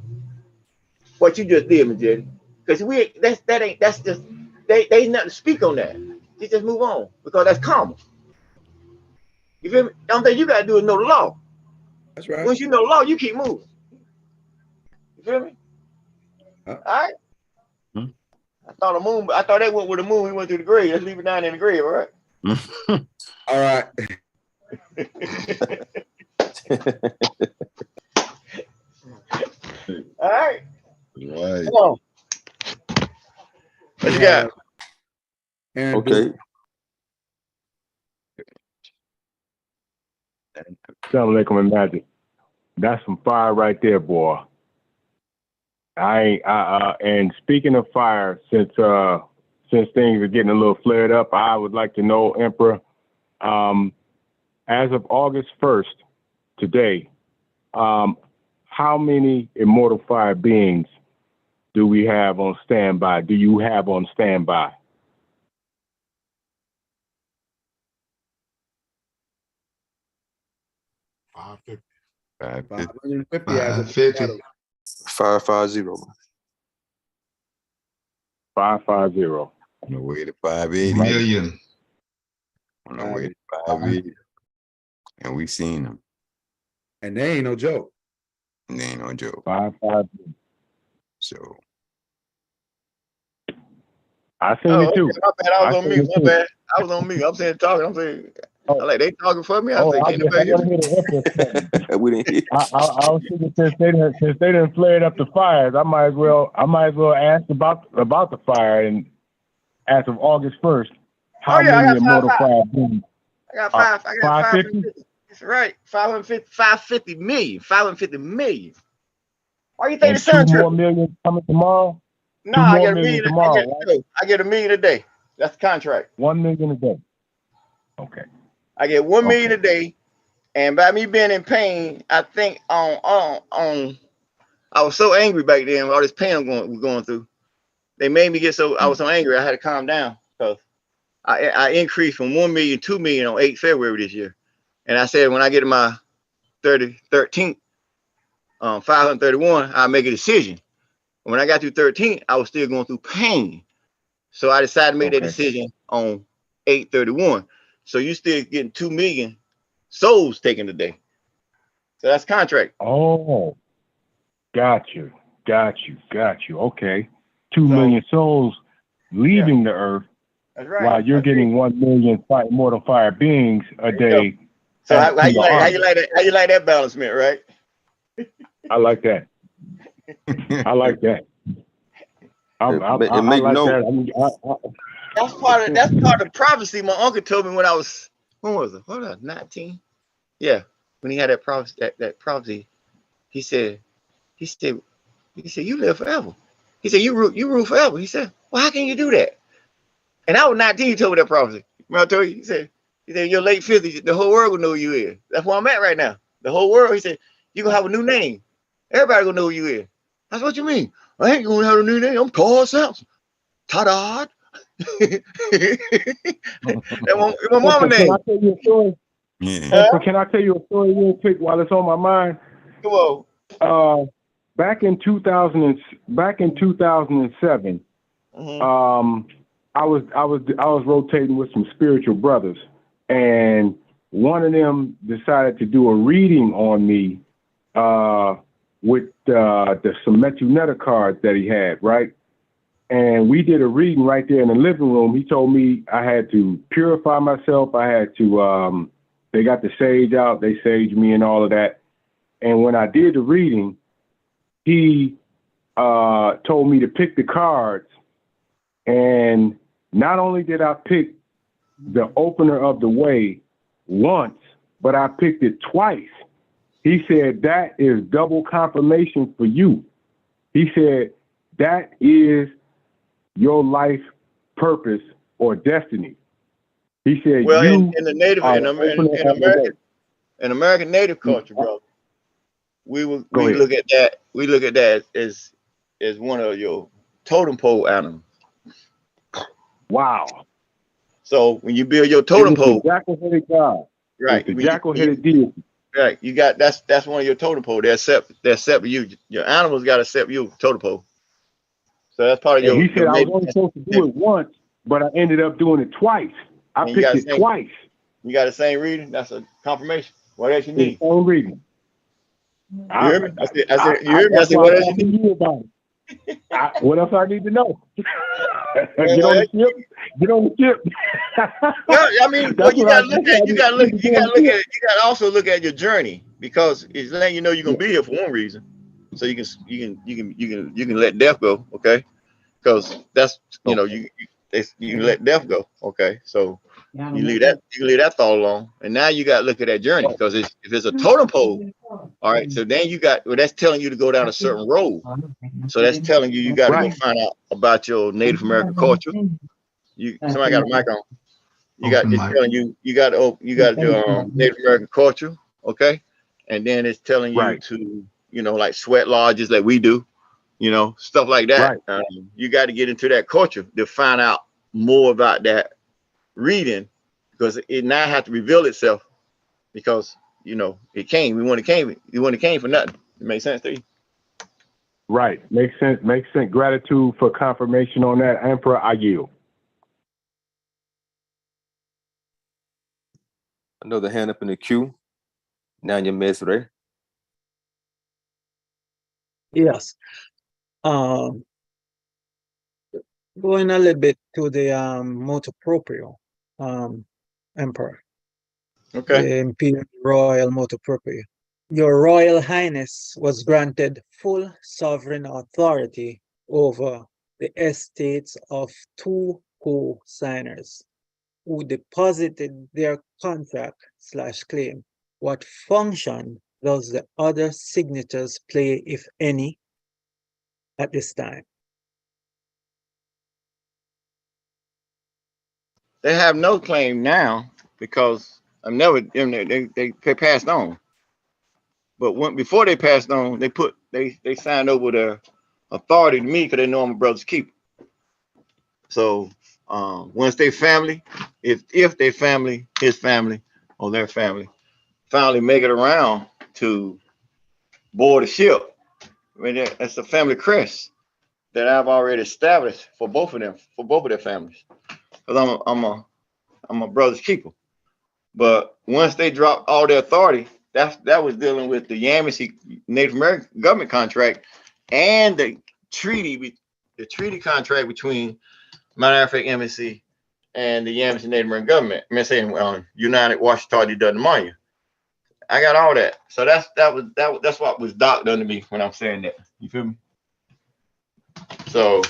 What you just did, Majid. Because that's just they nothing to speak on that. You just move on because that's common. You feel me? The only thing you gotta do is know the law. That's right. Once you know the law, you keep moving. You feel me? All right. I thought they went with the moon. We went through the grave. Let's leave it down in the grave, all right? All right. All right. Right. Come on. What you got? And Okay. Assalamu alaikum and magic. That's some fire right there, boy. And speaking of fire, since things are getting a little flared up, I would like to know, Emperor, as of August 1st, today, how many immortal fire beings do we have on standby? Do you have on standby? $550 550. 550. On the way to 580. Million. On the way to 580. And we seen them. And they ain't no joke. And they ain't no joke. 550. So I seen it too. Okay. My bad. I was on mute. My bad. I was on mute. I'm saying talking. I'm saying, I'm like, they talking for me. I was like, can't nobody hear me? we didn't hear. I was thinking since they didn't flared up the fires, I might as well ask about the fire. And as of August 1st, how many immortal fire beings? I got 550. That's right. 550 million. 550 million. Why you think the sun tripping? 2 more tripping? million coming tomorrow? No, I get a million tomorrow. I get $1 million a day. That's the contract. 1 million a day. Okay. I get 1 million a day, and by me being in pain, I think I was so angry back then with all this pain we're going through. They made me get I was so angry I had to calm down because I increased from 1 million to 2 million on 8th February this year. And I said when I get to my 13th, 531, I'll make a decision. When I got through 13, I was still going through pain. So I decided to make that decision on 8/31. So you still getting 2 million souls taken today. So that's contract. Oh, got you. Okay. 2 million souls leaving the earth. That's right. While you're getting 1 million immortal fire beings a day. So how you like that balancement, right? I like that. I like that. That's part of the prophecy my uncle told me when I was 19. Yeah, when he had that prophecy, he said you live forever. He said you rule forever. He said, well, how can you do that? And I was 19. He told me that prophecy. Remember I told you? He said your late 50s, the whole world will know who you is. That's where I'm at right now. The whole world. He said you gonna have a new name. Everybody gonna know who you is. That's what you mean. I ain't gonna have a new name. I'm Carl Sampson. Ta-da. My mama name. Can I tell you a story? Can I tell you a story real quick while it's on my mind? Come on. Back in 2007, I was rotating with some spiritual brothers, and one of them decided to do a reading on me with the Cemetu Netta cards that he had, right? And we did a reading right there in the living room. He told me I had to purify myself. I had to, they got the sage out, they saged me and all of that. And when I did the reading, he told me to pick the cards. And not only did I pick the opener of the way once, but I picked it twice. He said, that is double confirmation for you. He said, that is your life purpose or destiny. He said, well, in the native, in American native culture, bro, we look at that as one of your totem pole animals. Wow. So when you build your totem pole, jackal-headed God. Right? The jackal-headed deity. Right. You got that's one of your totem pole. They're separate you. Your animals got to separate you totem pole. So that's part of your. He said I was only supposed to do it once, but I ended up doing it twice. I picked it twice. You got the same reading? That's a confirmation. What else you need? Same reading. You hear me? I said, you hear me? I said, what else you need? What else I need to know? Get on the ship. Get on the ship. Well, I mean, you gotta also look at your journey, because it's letting you know you're gonna be here for one reason, so you can let death go, okay? Because that's you can let death go, okay? So you leave that thought alone, and now you got to look at that journey, because if it's a totem pole, all right. So then that's telling you to go down a certain road. So that's telling you got to go find out about your Native American culture. Somebody got a mic on. It's telling you got your Native American culture, okay? And then it's telling you to like sweat lodges like we do, you know, stuff like that. Right. You got to get into that culture to find out more about that reading, because it now has to reveal itself, because, you know, it came. We want it came. You want it came for nothing. It makes sense to you? Right. Makes sense. Makes sense. Gratitude for confirmation on that, Emperor. I yield. Another hand up in the queue. Now your mess, right? Yes. Going a little bit to the motu proprio, Emperor. Okay. The Imperial Royal motu proprio. Your Royal Highness was granted full sovereign authority over the estates of 2 co-signers who deposited their contract/claim. What function does the other signatures play, if any, at this time? They have no claim now, because I've never, they passed on. But before they passed on, they signed over their authority to me, because they know I'm a brother's keeper. So once they family, if their family, his family, or their family, finally make it around to board a ship, I mean, that's a family crest that I've already established for both of them, for both of their families. Because I'm a brother's keeper. But once they dropped all their authority, that was dealing with the Yamasee Native American government contract and the treaty contract between Mount Africa Embassy and the Yamasee Native American government. I'm saying United Washita Dutton Maya. I got all that. So that's what was docked under me when I'm saying that. You feel me? So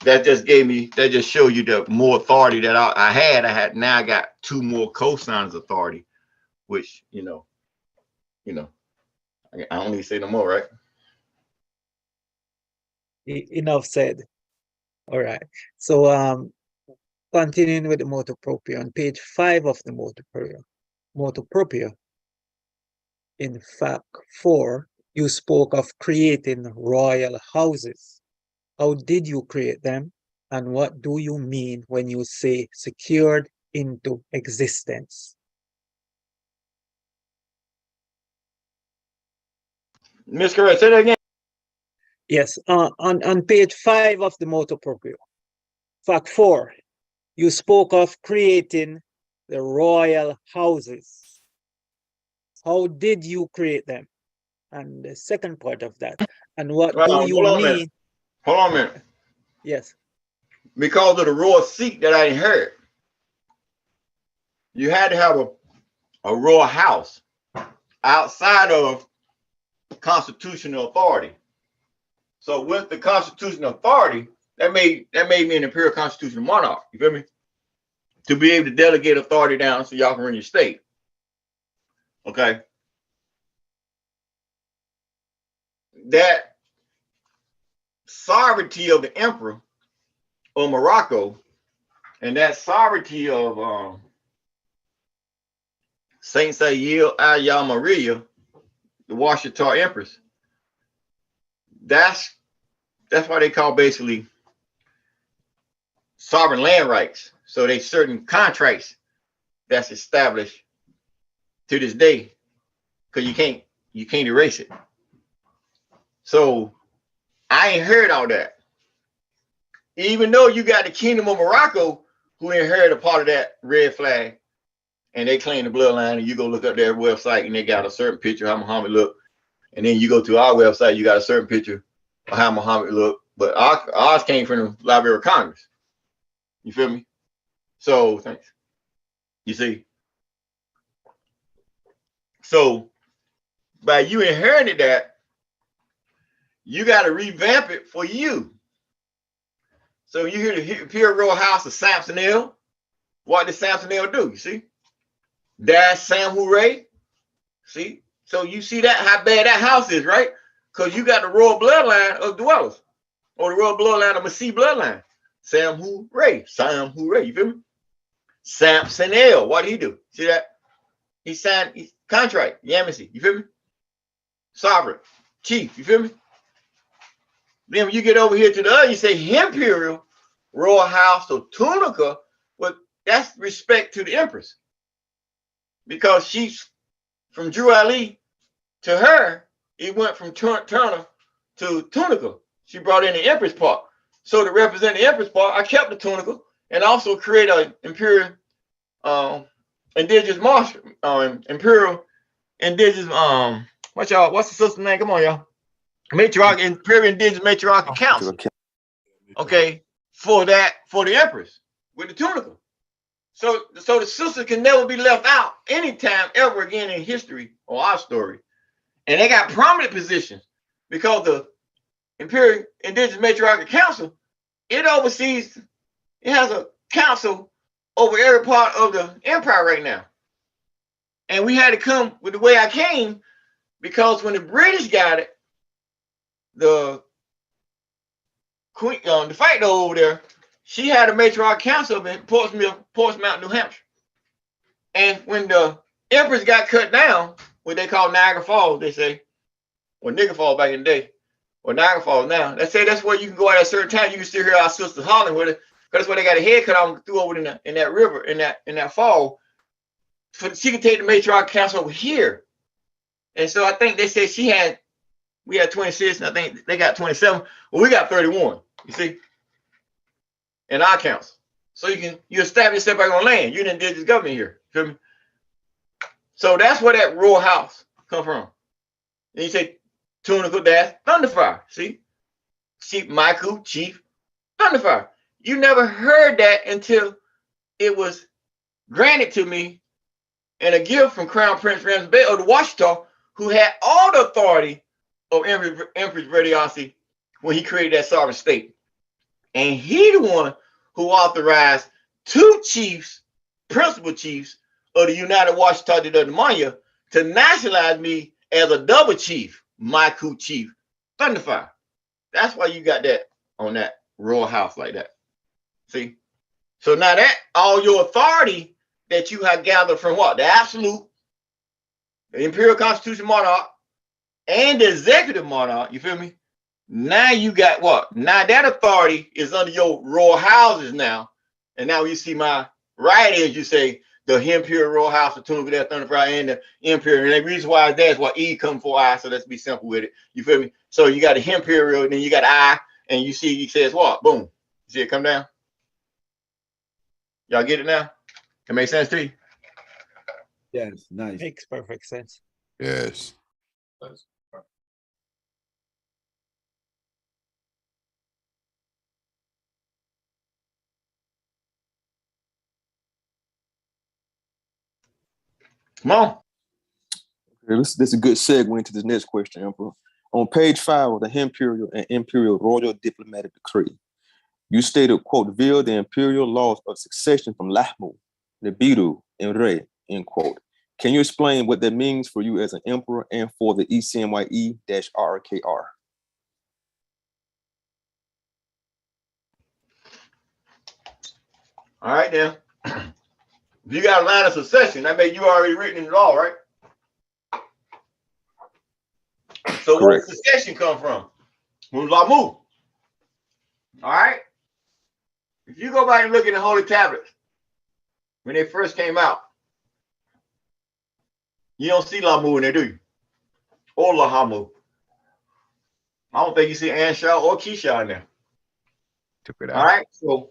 that just showed you the more authority that I had. Now I got 2 more co-signers authority, which, you know, I don't need to say no more, right? Enough said. All right. So continuing with the motu proprio, on page 5 of the motu proprio, in fact 4, you spoke of creating royal houses. How did you create them? And what do you mean when you say secured into existence? Miss Correct, say that again. Yes, on page 5 of the motu proprio, fact 4, you spoke of creating the royal houses. How did you create them? And the second part of that, and what do you mean? Hold on a minute. Yes. Because of the royal seat that I inherited, you had to have a royal house outside of constitutional authority. So with the constitutional authority, that made me an imperial constitutional monarch. You feel me? To be able to delegate authority down so y'all can run your state. Okay. That sovereignty of the emperor of Morocco and that sovereignty of Saint Sayil Ayah Maria, the Washita Empress, that's why they call basically sovereign land rights. So they certain contracts that's established to this day, because you can't erase it. So I ain't heard all that. Even though you got the Kingdom of Morocco who inherited a part of that red flag, and they claim the bloodline, and you go look up their website and they got a certain picture of how Muhammad looked. And then you go to our website, you got a certain picture of how Muhammad looked. But ours came from the Library of Congress. You feel me? So thanks. You see? So by you inheriting that, you got to revamp it for you. So you hear the Imperial Royal House of Samsonelle. What did Samsonelle do? You see? Dash Sam Hooray. See? So you see that how bad that house is, right? Because you got the royal bloodline of dwellers, or the royal bloodline of Massey bloodline. Sam Hooray. Sam Hooray. You feel me? Samsonelle. What did he do? See that? He signed his contract. Yamasee. You feel me? Sovereign. Chief. You feel me? Then when you get over here to the other, you say Imperial, Royal House of Tunica. But that's respect to the Empress, because she's from Drew Ali to her. It went from Turner to Tunica. She brought in the Empress part. So to represent the Empress part, I kept the Tunica and also create an Imperial Indigenous Marshal, Imperial Indigenous, what's the sister name? Come on, y'all. Matriarch, Imperial Indigenous Matriarchal Council. Okay, for the Empress with the Tunica. So the sisters can never be left out anytime ever again in history or our story. And they got prominent positions because the Imperial Indigenous Matriarchal Council, it oversees, it has a council over every part of the empire right now. And we had to come with the way I came, because when the British got it, the queen, the fight over there, she had a matriarch council in Portsmouth, New Hampshire. And when the Empress got cut down, what they call Niagara Falls, they say, or Nigger Falls back in the day, or Niagara Falls now. They say that's where you can go at a certain time. You can still hear our sisters hollering with it, because that's where they got a head cut off and threw over in that river, in that fall. So she could take the matriarch council over here. And so I think they said we had 26, and I think they got 27. Well, we got 31, you see, in our council. So you establish yourself back on land. You're the indigenous government here. Feel me? So that's where that royal house come from. And you say Tunica, that's Thunderfire. See? Chief Michael, Chief Thunderfire. You never heard that until it was granted to me in a gift from Crown Prince Ramsay Bay of the Washita, who had all the authority of Empress Radiosity when he created that sovereign state. And he the one who authorized 2 chiefs, principal chiefs of the United Washita de Maya, to nationalize me as a double chief, Michael Chief Thunderfire. That's why you got that on that royal house like that. See? So now that all your authority that you have gathered from what? The absolute, the Imperial Constitution monarch, and the executive monarch, you feel me? Now you got what? Now that authority is under your royal houses now. And now you see my right is, you say the Imperial Royal House of Tunica, Thunderfire, and the Imperial. And the reason why that's why E come for I, so let's be simple with it. You feel me? So you got the Imperial, and then you got I, and you see, he says what? Boom. See it come down? Y'all get it now? It makes sense to you? Yes, nice. Makes perfect sense. Yes. Come on. Okay, this is a good segue into this next question, Emperor. On page 5 of the Imperial and Imperial Royal Diplomatic Decree, you stated, quote, via the imperial laws of succession from Lahmu, Nibiru, and Re, end quote. Can you explain what that means for you as an emperor and for the CMYE-IRKR? All right, then. If you got a line of succession, that means you already written in the law, right? So where does succession come from? From Lahmu. All right? If you go back and look at the Holy Tablets, when they first came out, you don't see Lahmu in there, do you? Or Lahamu. I don't think you see Ansha or Kisha in there. Took it out. All right? So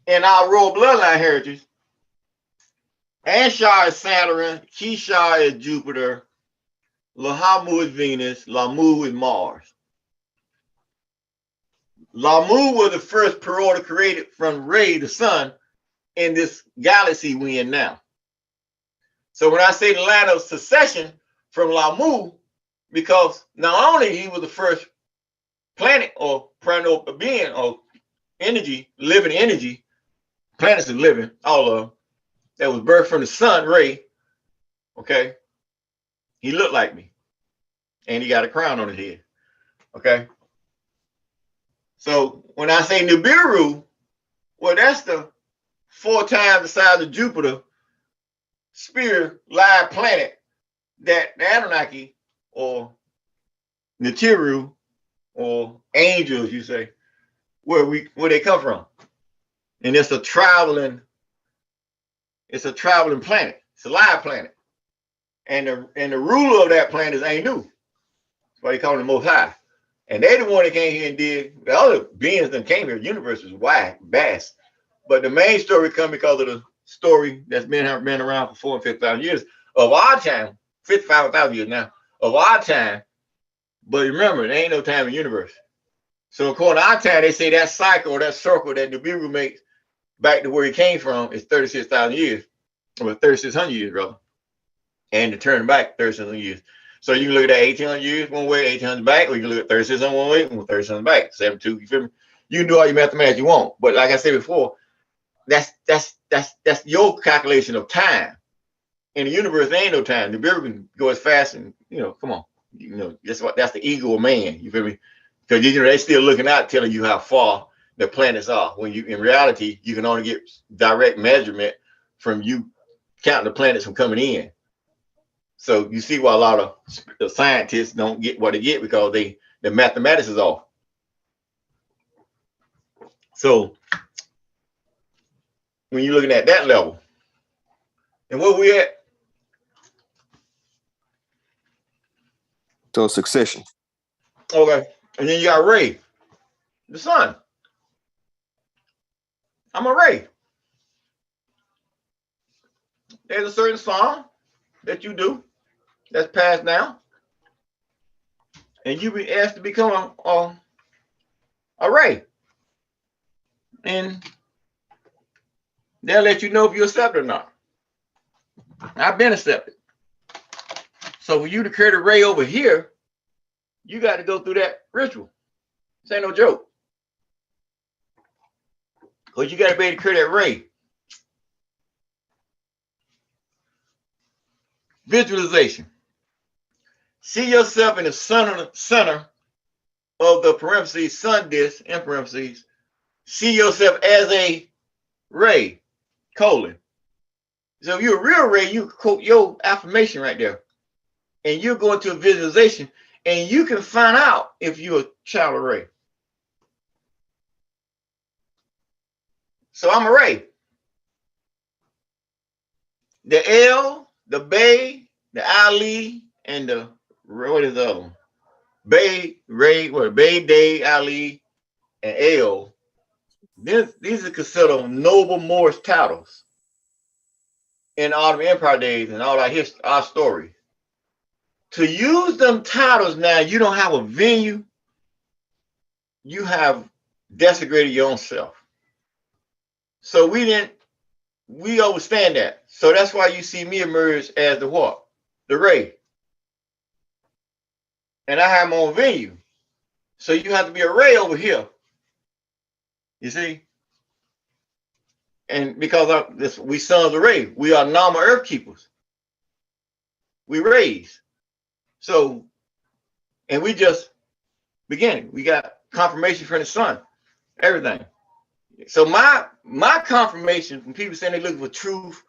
in our royal bloodline heritage, Ansha is Saturn, Kisha is Jupiter, Lahamu is Venus, Lahmu is Mars. Lahmu was the first period created from Re, the sun, in this galaxy we in now. So when I say the line of succession from Lahmu, because not only he was the first planet or planet being or energy, living energy, planets are living, all of them, that was birthed from the sun, Re, okay? He looked like me. And he got a crown on his head, okay? So when I say Nibiru, well, that's the 4 times the size of Jupiter sphere live planet that the Anunnaki or Nitiru or angels, you say, where they come from. And it's a traveling planet. It's a live planet. And the ruler of that planet is Anu. That's why they call him the Most High. And they the one that came here and did, the other beings that came here, the universe is wide, vast. But the main story come because of the story that's been around for 4,000 and 5,000 years of our time, 55,000 years now, of our time. But remember, there ain't no time in the universe. So according to our time, they say that cycle or that circle that the Nibiru makes back to where he came from is 36,000 years, or 3,600 years, rather. And to turn back 3,600 years. So you can look at that 1,800 years one way, 1,800 back, or you can look at 3,600 one way and 3,600 back, 72. You feel me? You can do all your mathematics you want, but like I said before, that's your calculation of time. In the universe, there ain't no time. The Nibiru can go as fast, and come on, that's the ego of man. You feel me? Because they still looking out, telling you how far the planets are. When in reality, you can only get direct measurement from you counting the planets from coming in. So you see why a lot of the scientists don't get what they get, because the mathematics is off. So when you're looking at that level, and where we at? So succession. Okay. And then you got Ray, the sun. I'm a Ray. There's a certain song that you do that's passed down, and you be asked to become a Ray. And they'll let you know if you're accepted or not. I've been accepted. So for you to carry the Ray over here, you got to go through that ritual. This ain't no joke. Because you got to be able to carry that Ray. Visualization. See yourself in the center of the parentheses, sun disk, in parentheses. See yourself as a Ray, colon. So if you're a real Ray, you quote your affirmation right there. And you go into a visualization, and you can find out if you're a child of Ray. So I'm a Ray. The L, the Bay, the Ali, and the, what is the other one? Bay, Ray, Bay, Day, Ali, and L. These are considered noble Moorish titles in Ottoman Empire days and all our history, our story. To use them titles now, you don't have a venue. You have desecrated your own self. So we understand that. So that's why you see me emerge as the what? The Ray. And I have my own venue. So you have to be a Ray over here. You see? And because we sons of Ray, we are normal earth keepers. We raise. So, and we just beginning. We got confirmation from the sun, everything. So my confirmation from people saying they look for truth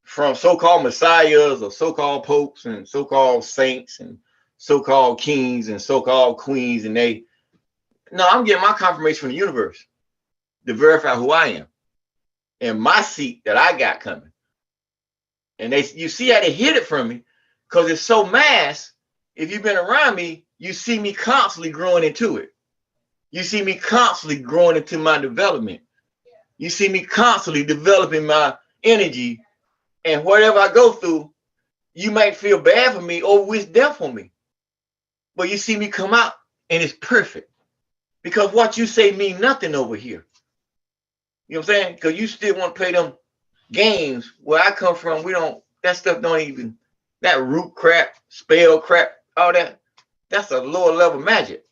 from so-called messiahs or so-called popes and so-called saints and so-called kings and so-called queens, and I'm getting my confirmation from the universe to verify who I am and my seat that I got coming. And you see how they hid it from me because it's so mass. If you've been around me, you see me constantly growing into it. You see me constantly growing into my development. You see me constantly developing my energy. And whatever I go through, you might feel bad for me or wish death on me. But you see me come out and it's perfect. Because what you say means nothing over here. You know what I'm saying? Because you still want to play them games. Where I come from, that stuff don't even, that root crap, spell crap, all that, that's a lower level magic.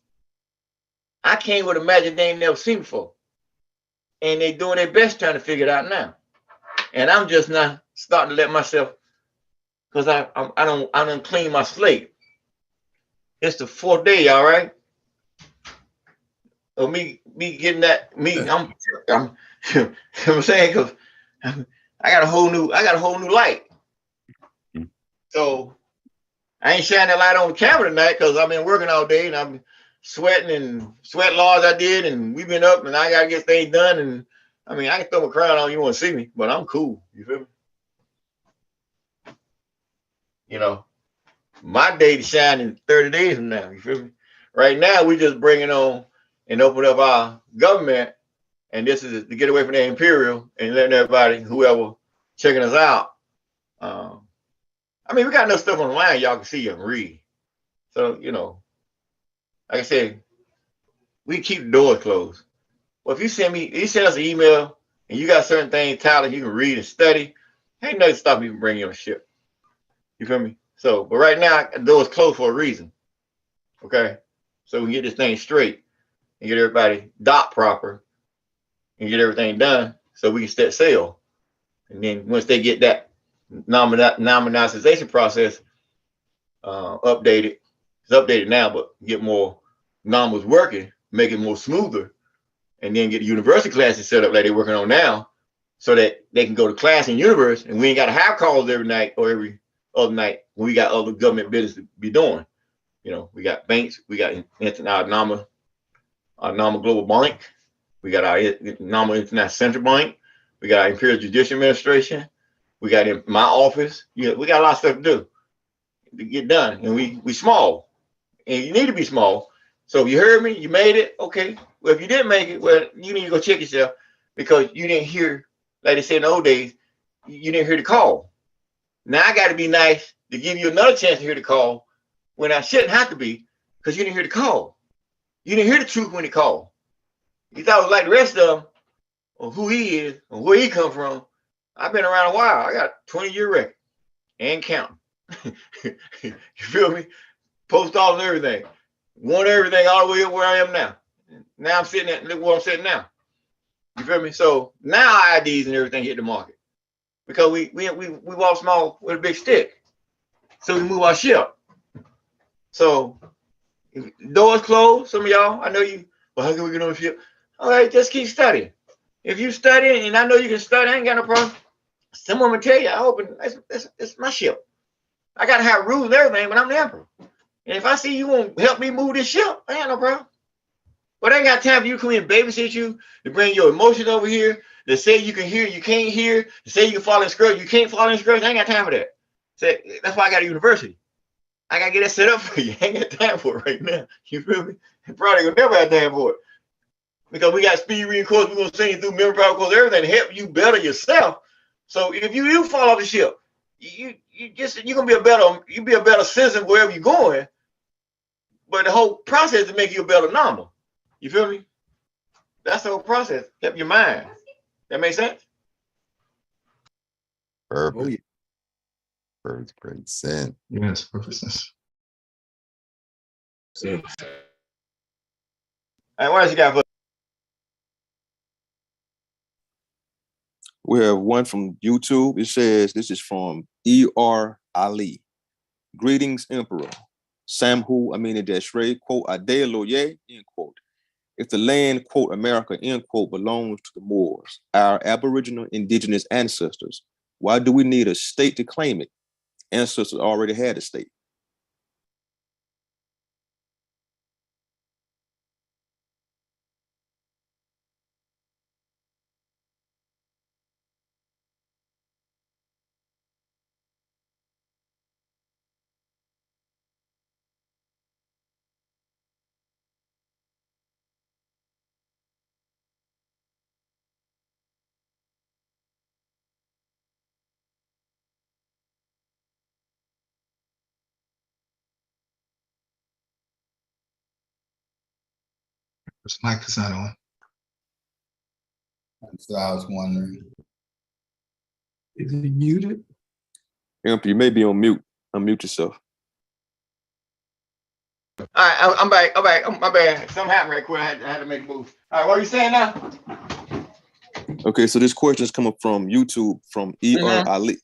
I came with a magic they ain't never seen before. And they doing their best trying to figure it out now. And I'm just not starting to let myself, because I don't clean my slate. It's the 4th day, all right? Of me getting that, I'm you know what I'm saying? Because I got a whole new light. So I ain't shining that light on the camera tonight because I've been working all day and sweating and sweat laws I did, and we've been up, and I gotta get things done. And I mean, I can throw my crown on, you want to see me, but I'm cool. You feel me? You know, my day to shine in 30 days from now. You feel me? Right now, we just bringing on and open up our government, and this is to get away from the Imperial and letting everybody, whoever checking us out. I mean, we got enough stuff online y'all can see and read. So, you know, like I said, we keep the doors closed. Well, if you send us an email and you got certain things, Tyler, you can read and study, ain't nothing stopping you from bringing your ship. You feel me? So, but right now, the door's closed for a reason. Okay? So we can get this thing straight and get everybody docked proper and get everything done so we can set sail. And then once they get that nominalization process updated, it's updated now, but get more nominals working, make it more smoother, and then get the university classes set up like they're working on now so that they can go to class in universe and we ain't got to have calls every night or every other night when we got other government business to be doing. You know, we got banks, we got our nominal global bank, we got our nominal international central bank, we got our Imperial Judicial Administration, we got in my office. Yeah, we got a lot of stuff to do to get done, and we small, and you need to be small. So if you heard me, you made it, okay. Well, if you didn't make it, well, you need to go check yourself because you didn't hear, like they said in the old days, you didn't hear the call. Now I got to be nice to give you another chance to hear the call when I shouldn't have to be because you didn't hear the call. You didn't hear the truth when he called. You thought it was like the rest of them, or who he is, or where he come from. I've been around a while. I got 20-year record and counting. You feel me? Post office and everything. Won everything all the way up where I am now. Now I'm sitting at, look where I'm sitting now. You feel me? So now IDs and everything hit the market because we walk small with a big stick. So we move our ship. So if doors closed, some of y'all, I know you, well, how can we get on the ship? All right, just keep studying. If you study and I know you can study, I ain't got no problem. Someone will tell you, I open, it's my ship. I got to have rules and everything, but I'm the emperor. And if I see you won't help me move this ship, I ain't got no problem. But I ain't got time for you to come in and babysit you, to bring your emotions over here, to say you can hear, you can't hear, to say you can follow in script, you can't follow in script. I ain't got time for that. So that's why I got a university. I got to get that set up for you. I ain't got time for it right now. You feel me? I probably gonna never have time for it. Because we got speed reading course, we're gonna send you through memory power course, everything to help you better yourself. So if you do fall off the ship, you're gonna be a better citizen wherever you're going. But the whole process to make you a better number. You feel me? That's the whole process. Help your mind. That make sense? Perfect. Oh, yeah. Perfect sense. Yes, perfect sense. All right, what else you got for? We have one from YouTube. It says, this is from E.R. Ali. Greetings, Emperor. Samhu Amini Deshre, quote, Ade Loye, end quote. If the land, quote, America, end quote, belongs to the Moors, our Aboriginal Indigenous ancestors, why do we need a state to claim it? Ancestors already had a state. His mic is not on. So I was wondering. Is he muted? Imp, you may be on mute. Unmute yourself. All right, I'm back. My bad. Something happened right quick. I had to make a move. All right, what are you saying now? Okay, so this question is coming from YouTube from E.R. Ali.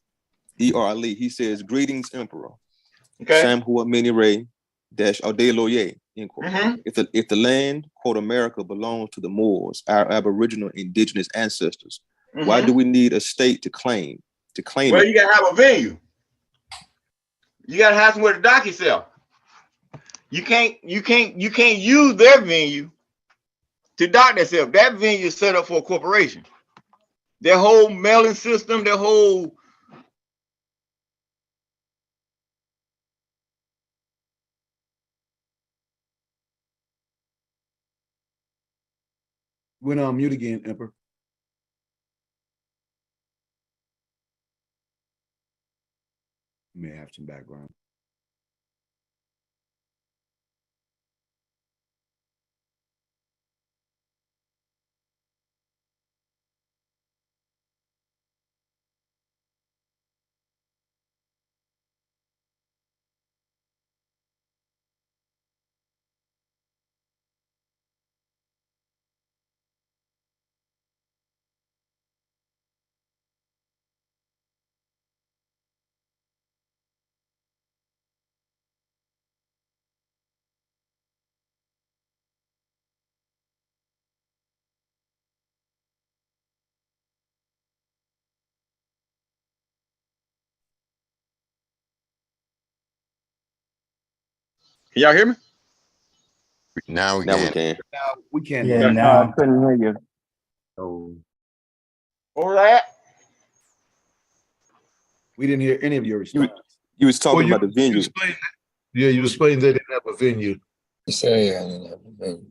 E.R. Ali, he says, greetings, Emperor. Okay. Samhua Mini Ray dash Ade Loye, end quote. If the land, quote, America belongs to the Moors, our Aboriginal Indigenous ancestors, why do we need a state to claim Well, it? you gotta have a venue. You gotta have somewhere to dock yourself. You can't use their venue to dock themselves. That venue is set up for a corporation. Their whole mailing system, their whole Went on mute again, Emperor. You may have some background. Can y'all hear me? Now we Now we can. can. Now we can. Yeah, no, I couldn't hear you. So What was that? we didn't hear any of your response. You was talking about the venue. Yeah, you explained they didn't have a venue. You say I didn't have a venue.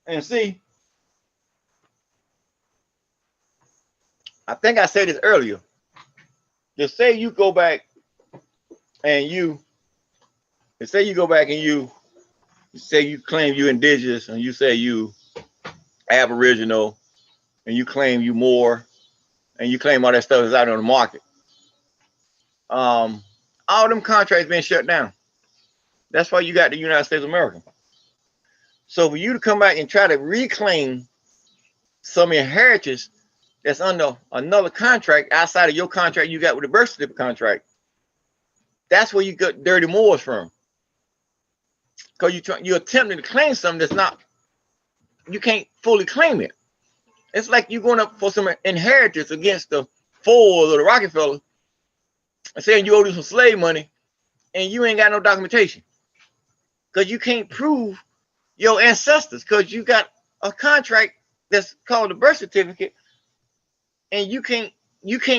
And see, I think I said this earlier. Just say you go back and you say you claim you indigenous and you say you aboriginal and you claim you more and you claim all that stuff is out on the market. All them contracts been shut down. That's why you got the United States of America. So for you to come back and try to reclaim some inheritance that's under another contract outside of your contract you got with the birth certificate contract, that's where you got dirty moors from. Because you're attempting to claim something that's not, you can't fully claim it. It's like you going up for some inheritance against the Fords or the Rockefeller and saying you owe them some slave money and you ain't got no documentation. Because you can't prove your ancestors because you got a contract that's called the birth certificate and you can't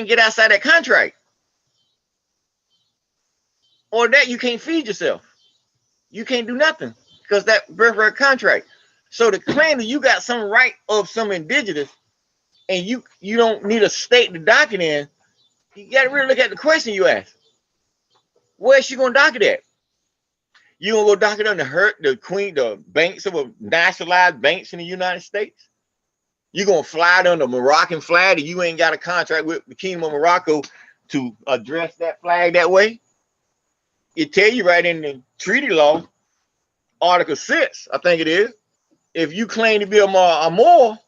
get outside that contract. Or that you can't feed yourself. You can't do nothing because that birthright contract. So to claim that you got some right of some indigenous and you don't need a state to dock it in, you got to really look at the question you ask. Where's she going to dock it at? You going to go dock it on the banks of a nationalized banks in the United States? You going to fly it on the Moroccan flag and you ain't got a contract with the Kingdom of Morocco to address that flag that way? It tell you right in the treaty law, Article 6, I think it is, if you claim to be a Moor,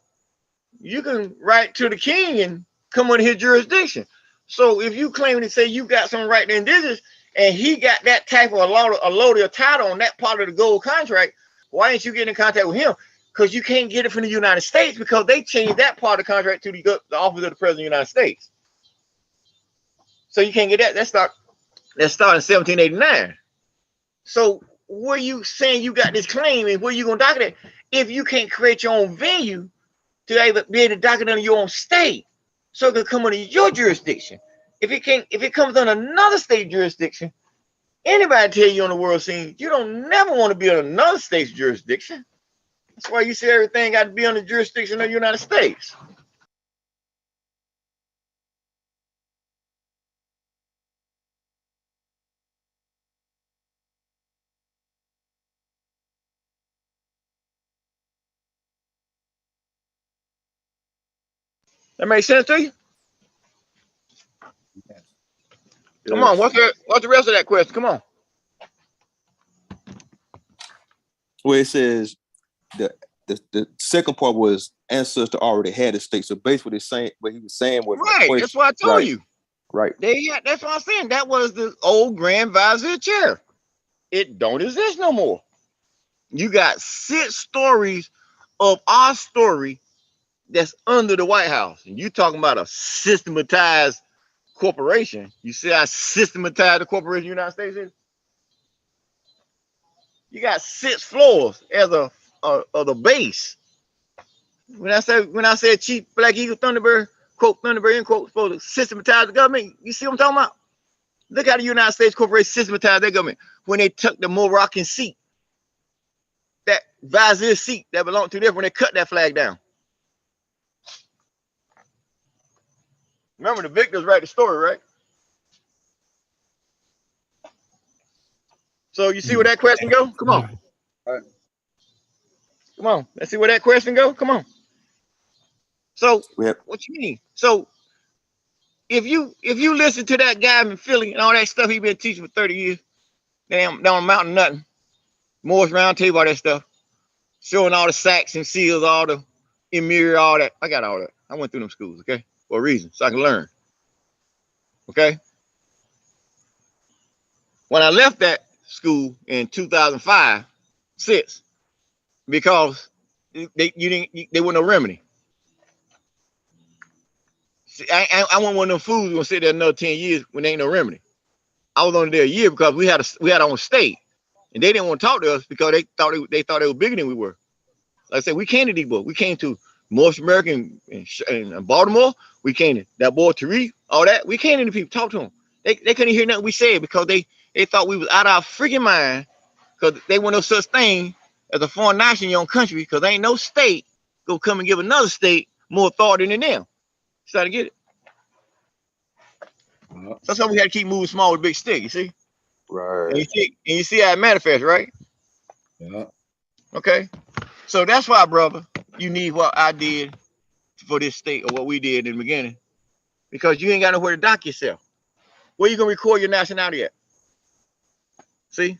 you can write to the king and come under his jurisdiction. So if you claim to say you got some right to indigenous and he got that type of a load of title on that part of the gold contract, why ain't you getting in contact with him? Because you can't get it from the United States because they changed that part of the contract to the office of the President of the United States. So you can't get that. That started in 1789. So where you saying you got this claim and where you gonna dock it at if you can't create your own venue to be able to dock it under your own state so it can come under your jurisdiction? If it comes under another state jurisdiction, anybody tell you on the world scene, you don't never want to be on another state's jurisdiction. That's why you say everything got to be under jurisdiction of the United States. That makes sense to you? Yes. Come on, what's the rest of that question? Come on. Where it says the second part was ancestor already had a state. So basically what he was saying was right. That's what I told you. Right. That's what I'm saying. That was the old Grand Vizier chair. It don't exist no more. You got 6 stories of our story that's under the White House. And you talking about a systematized corporation. You see how systematized the corporation United States is? You got 6 floors as the base. When I said Chief Black Eagle Thunderbird, quote Thunderbird, end quote, supposed to systematize the government. You see what I'm talking about? Look how the United States corporation systematized their government when they took the Moroccan seat, that vizier seat that belonged to them when they cut that flag down. Remember, the victors write the story, right? So you see where that question go? Come on. All right. Come on. Let's see where that question go. Come on. So what you mean? So if you listen to that guy in Philly and all that stuff he been teaching for 30 years, damn, don't amount to nothing. Moore's Round Table, all that stuff, showing all the sacks and seals, all the Imperial, all that. I got all that. I went through them schools, okay, for a reason, so I can learn. Okay. When I left that school in 2005, 6, because they wasn't no remedy. See, I wasn't one of them fools who gonna sit there another 10 years when there ain't no remedy. I was only there a year because we had our own state, and they didn't want to talk to us because they thought they were bigger than we were. Like I said, we came to these boys. We came to North America and Baltimore. We came to that boy Tariq, all that. We came to the people, talk to them. They couldn't hear nothing we said because they thought we was out of our freaking mind, because they want no such thing as a foreign nation in your own country, because there ain't no state go come and give another state more authority than them. Try to get it. That's why we had to keep moving small with big stick, you see? Right. And you see how it manifests, right? Yeah. Okay. So that's why, brother, you need what I did for this state, or what we did in the beginning, because you ain't got nowhere to dock yourself. Where you gonna record your nationality at? See?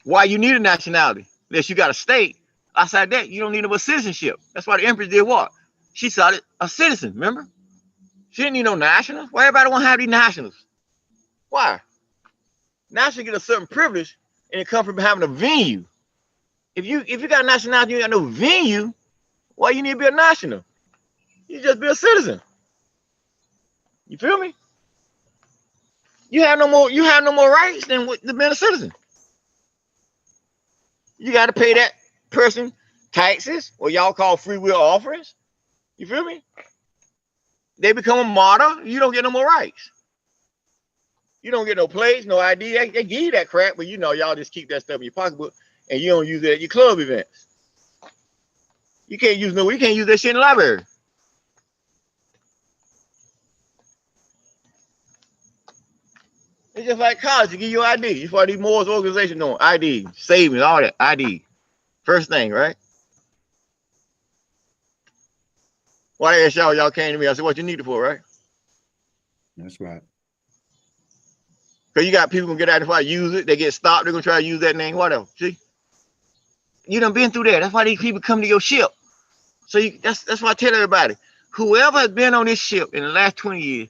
Why you need a nationality? Unless you got a state. Outside that, you don't need no citizenship. That's why the Empress did what? She started a citizen, remember? She didn't need no nationals. Why everybody want to have these nationals? Why? National get a certain privilege, and it comes from having a venue. If you got a nationality, you ain't got no venue, why you need to be a national? You just be a citizen. You feel me? You have no more rights than being a citizen. You got to pay that person taxes, or y'all call free will offerings. You feel me? They become a martyr. You don't get no more rights. You don't get no plates, no ID. They give you that crap, but you know y'all just keep that stuff in your pocketbook, and you don't use it at your club events. You can't use that shit in the library. It's just like college. You give you ID. You for these Moors organization doing ID, savings, all that ID. First thing, right? Why they asked y'all came to me? I said, what you need it for, right? That's right. Because you got people gonna get out if I use it, they get stopped, they're gonna try to use that name, whatever. See? You done been through that. That's why these people come to your ship. So that's why I tell everybody, whoever has been on this ship in the last 20 years,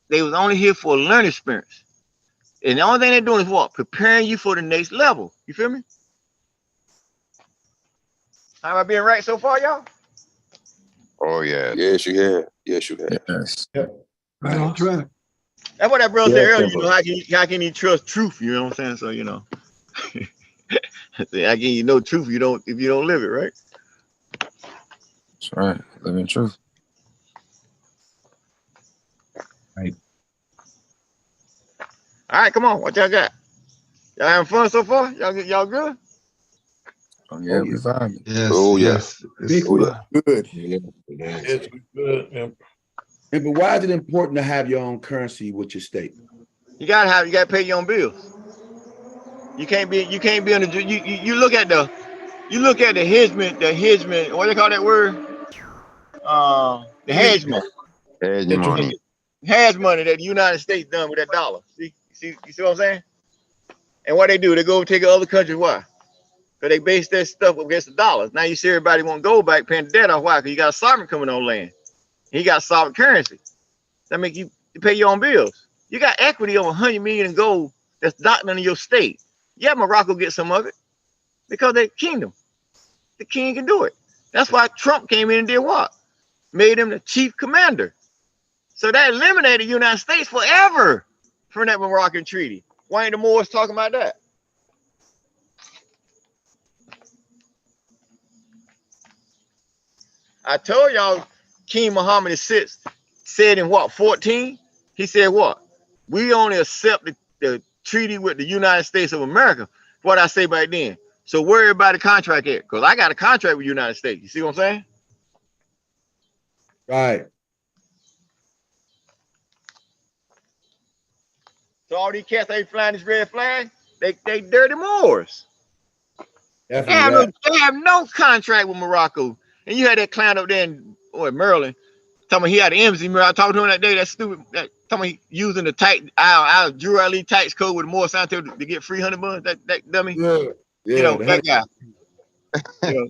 they was only here for a learning experience. And the only thing they're doing is what? Preparing you for the next level. You feel me? Am I being right so far, y'all? Oh yeah. Yes, you have. Yes, you have. Yes. Yep. Right on track. That's what that brother Yeah, said earlier. simple. You know, how can you trust truth? You know what I'm saying? So you know, how can you know truth if you don't live it, right? That's right. Living truth. Right. All right, come on. What y'all got? Y'all having fun so far? Y'all good? Oh yeah, we vibing. Yes. Oh yeah. Yes. Big Oh yeah. Good. Yes, we good. Yeah. And but why is it important to have your own currency with your state? You gotta pay your own bills. You can't be on the you look at the hedgeman, what do they call that word? The hedge money. Hedge money. Hedge money that the United States done with that dollar. You see what I'm saying? And what they do, they go take other countries. Why? Because they base that stuff against the dollars. Now you see everybody want to go back paying the debt off. Why? Because you got a sovereign coming on land. He got solid currency. That makes you pay your own bills. You got equity on 100 million in gold that's not in your state. Yeah, Morocco gets some of it because they're kingdom. The king can do it. That's why Trump came in and did what? Made him the chief commander. So that eliminated the United States forever from that Moroccan treaty. Why ain't the Moors talking about that? I told y'all King Muhammad VI said in what, 14? He said what? We only accept the treaty with the United States of America. What I say back then. So where everybody contract at? Because I got a contract with the United States. You see what I'm saying? Right. So all these cats ain't flying this red flag. They dirty Moors. They have no contract with Morocco. And you had that clown up there in Maryland. Talking about he had an embassy. I talked to him that day. That stupid. Talking about he using the our Drew Ali tax code with the Moor sign to get free $100. That dummy. Yeah. You know, that guy. You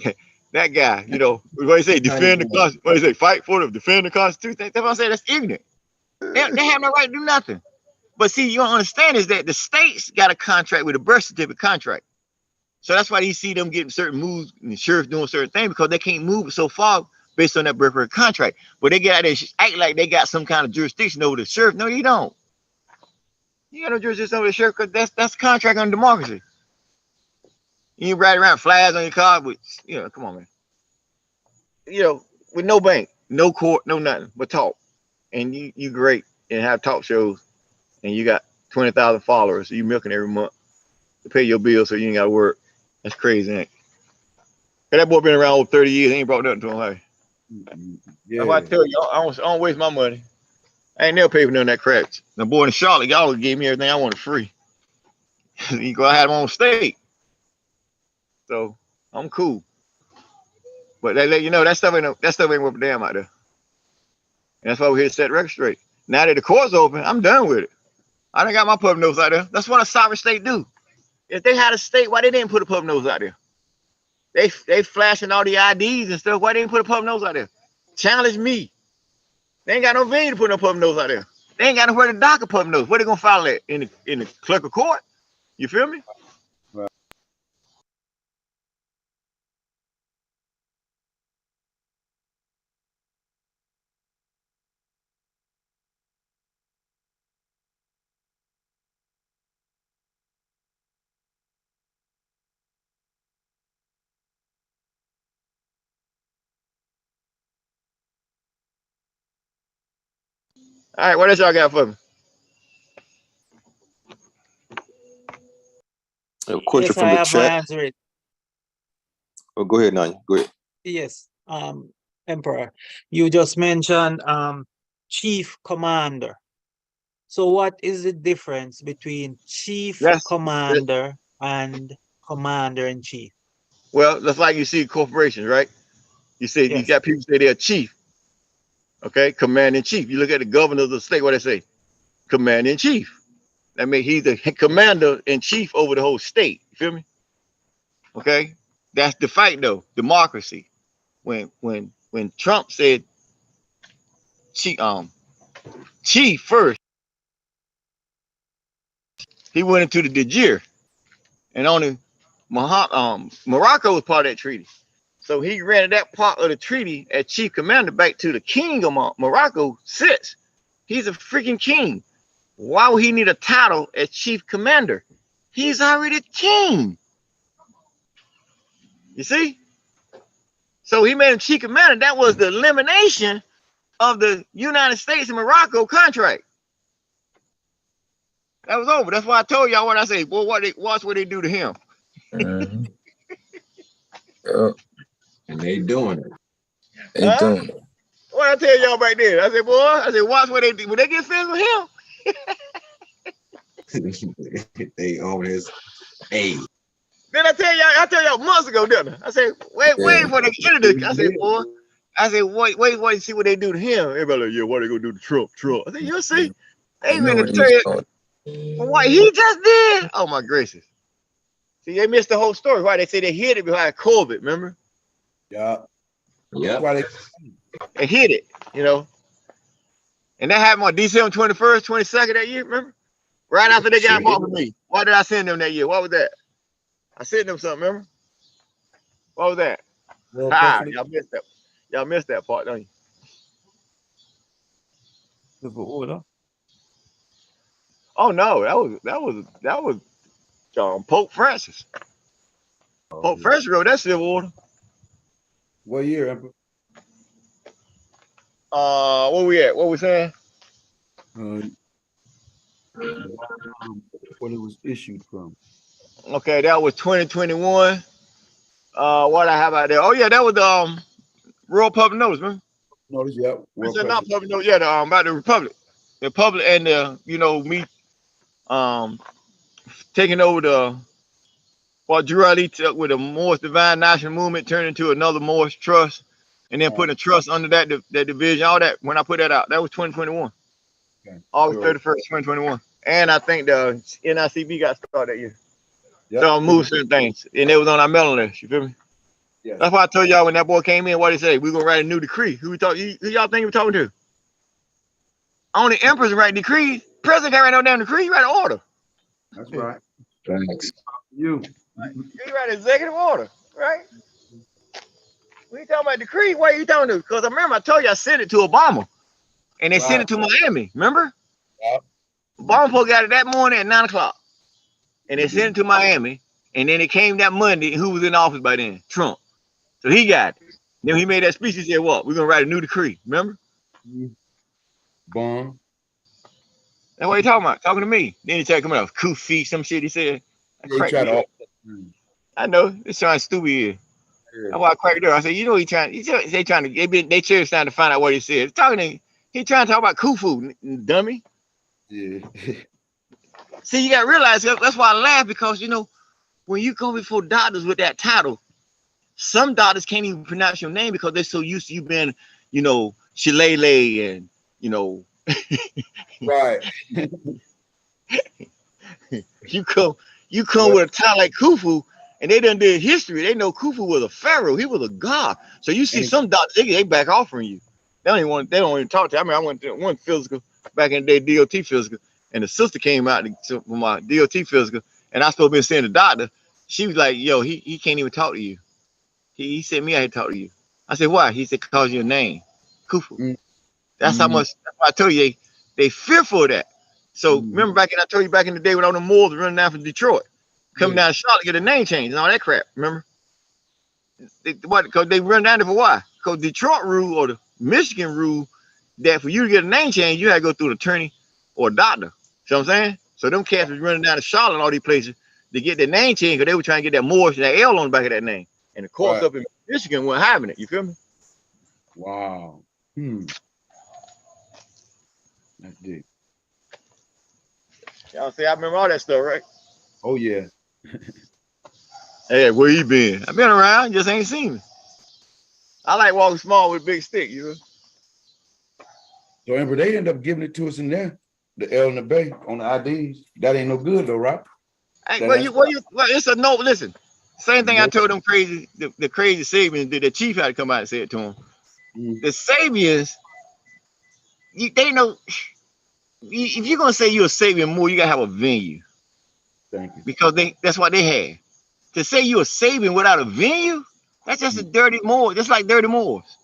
know, that guy. You know, what he say? Defend the Constitution. What he say? Fight for them. Defend the Constitution. That's what I say. That's ignorant. They have no right to do nothing. But see, you don't understand is that the states got a contract with a birth certificate contract. So that's why you see them getting certain moves and the sheriff doing certain things because they can't move so far based on that birth certificate contract. But they get out there and act like they got some kind of jurisdiction over the sheriff. No, you don't. You got no jurisdiction over the sheriff because that's contract on democracy. You ride around flags on your car with, you know, come on, man. You know, with no bank, no court, no nothing, but talk. And you great and have talk shows and you got 20,000 followers. So you milking every month to pay your bills so you ain't got to work. That's crazy, ain't it? That boy been around over 30 years. He ain't brought nothing to him. Hey. Yeah. That's why I tell you, I don't waste my money. I ain't never paid for none of that crap. The boy in Charlotte, y'all gave me everything I wanted free. You go, I had my own state. So I'm cool. But they let you know that stuff ain't worth a damn out there. And that's why we're here to set the record straight. Now that the court's open, I'm done with it. I done got my pub nose out there. That's what a sovereign state do. If they had a state, why they didn't put a pub nose out there? They flashing all the IDs and stuff. Why they didn't put a pub nose out there? Challenge me. They ain't got no venue to put no pub nose out there. They ain't got nowhere to dock a pub nose. Where they gonna file that? In the clerk of court? You feel me? Right. All right, what else y'all got for me? A question Yes, from I the have my chat. answer. Oh, go ahead, Nanya. Go ahead. Yes, Emperor, you just mentioned chief commander. So what is the difference between chief commander and commander in chief? Well, that's like you see corporations, right? You say you got people say they're chief. Okay, commander in chief. You look at the governor of the state, what they say? Commander in chief. That means he's the commander in chief over the whole state. You feel me? Okay, that's the fight though. Democracy. When Trump said chief first, he went into the de jure, and only Morocco was part of that treaty. So he granted that part of the treaty as chief commander back to the king of Morocco. Sits. He's a freaking king. Why would he need a title as chief commander? He's already king. You see? So he made him chief commander. That was the elimination of the United States and Morocco contract. That was over. That's why I told y'all what I say. Well, watch what they do to him. Mm-hmm. Yep. And they doing it. They doing it. What I tell y'all right there? I said, boy, watch what they do. When they get finished with him. They on his hey. Then I tell y'all months ago, didn't I? I said, wait for they get into this. I said, boy, wait and see what they do to him. Everybody like, yeah, what they gonna do to Trump? I said, you'll see. They even to tell you what he just did. Oh my gracious. See, they missed the whole story. Why they say they hid it behind COVID, remember? Yeah. Yeah. Why they hid it, you know. And that happened on December 21st, 22nd that year, remember? Right after they got bought from me. Why did I send them that year? What was that? I sent them something, remember? What was that? Y'all missed that. Y'all missed that part, don't you? order. Oh no, that was Pope Francis. Pope Francis wrote that civil order. What year, Emperor? Where we at? What we saying? When it was issued from. Okay, that was 2021. What I have out there? Oh yeah, that was the Royal Public Notice, man. Notice, yeah. It's not public notice, yeah, about the Republic. The Republic and me taking over the what Drew Ali took with the Morris Divine National Movement, turned into another Morris Trust, and then putting a trust under that division, all that. When I put that out, that was 2021. Okay. August 31st, 2021. And I think the NICB got started that year. Yep. So I moved certain things, and it was on our mailing list. You feel me? Yeah. That's why I told y'all when that boy came in, what he said, we're gonna write a new decree. Who y'all think we're talking to? Only emperors write decrees. President can't write no damn decree. You write an order. That's right. Thanks. You write an executive order, right? We talking about decree. What are you talking to? Because I remember I told you I sent it to Obama, and they sent it to Miami. Remember? Yep. Obama got it that morning at 9 o'clock, and they sent it to Miami, and then it came that Monday. Who was in office by then? Trump. So he got it. Then he made that speech. He said, "What? We're gonna write a new decree." Remember? Bomb. That's what he talking about. Talking to me. Then he said, "Come on, Kofi, some shit." He said, I know. It's trying stupid here. That's why I cracked her. I said, you know, they trying to find out what he said. He trying to talk about Khufu, dummy. Yeah. See, you gotta realize that's why I laugh, because when you go before doctors with that title, some doctors can't even pronounce your name because they're so used to you being, Shillelagh and right. you come with a title like Khufu, and they done did history. They know Khufu was a pharaoh. He was a god. So you see some doctors, they back off from you. They don't even talk to you. I mean, I went to one physical back in the day, DOT physical, and the sister came out for my DOT physical, and I supposed to be seeing the doctor. She was like, yo, he can't even talk to you. He said me I had to talk to you. I said, why? He said, cause your name, Khufu. That's how much. That's why I told you they fearful of that. So remember I told you back in the day when all the Moors running down from Detroit, coming down to Charlotte, get a name change and all that crap. Remember? Because they run down there for why? Because Detroit rule or the Michigan rule that for you to get a name change, you had to go through an attorney or a doctor. See what I'm saying? So them cats was running down to Charlotte and all these places to get their name change because they were trying to get that Moorish and that L on the back of that name. And the courts up in Michigan weren't having it. You feel me? Wow. That's deep. Y'all see, I remember all that stuff, right? Oh yeah. Hey, where you been? I've been around, just ain't seen me. I like walking small with a big stick, you know. So Emperor, they end up giving it to us in there, the L and the Bay on the IDs. That ain't no good though, right? Hey, it's a no. Listen, same thing I told them crazy, the crazy Sabians. The chief had to come out and say it to them. The Sabians, they know. If you're gonna say you're a Sabian more, you gotta have a venue. Thank you. Because that's what they had. To say you're a Sabian without a venue, that's just a dirty Moor, just like dirty Moors.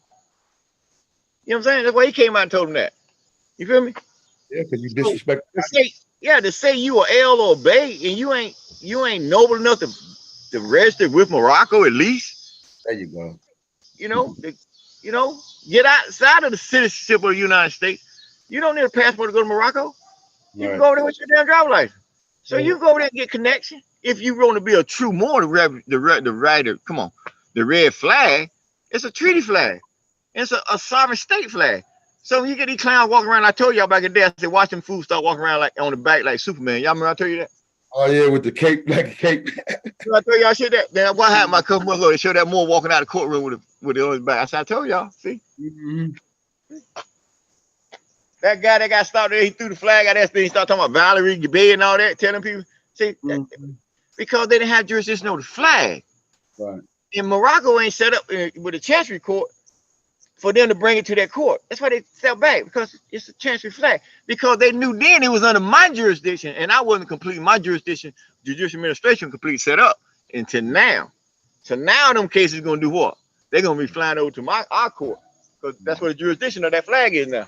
You know what I'm saying? That's why he came out and told them that. You feel me? Yeah, because you disrespect. To say you a L or a Bay and you ain't noble enough to register with Morocco at least. There you go. Get outside of the citizenship of the United States. You don't need a passport to go to Morocco. You can go there with your damn driver's license. So you go there and get connection. If you want to be a true Moor, the red flag, it's a treaty flag. It's a sovereign state flag. So when you get these clowns walking around, I told y'all back in the day, I said, watch them fools start walking around like on the back like Superman. Y'all remember I told you that? Oh yeah, with the cape, like a cape. I told y'all shit that. Then what happened? My couple months ago, they showed that Moor walking out of the courtroom with it on his back. I said, I told y'all, see? That guy that got stopped there, he threw the flag out there, he started talking about Valerie Bay and all that, telling people, see, because they didn't have jurisdiction over the flag. Right. And Morocco ain't set up with a chancery court for them to bring it to that court. That's why they fell back, because it's a chancery flag. Because they knew then it was under my jurisdiction, and I wasn't completing my jurisdiction, judicial administration complete set up until now. So now them cases gonna do what? They're gonna be flying over to our court, because that's what the jurisdiction of that flag is now.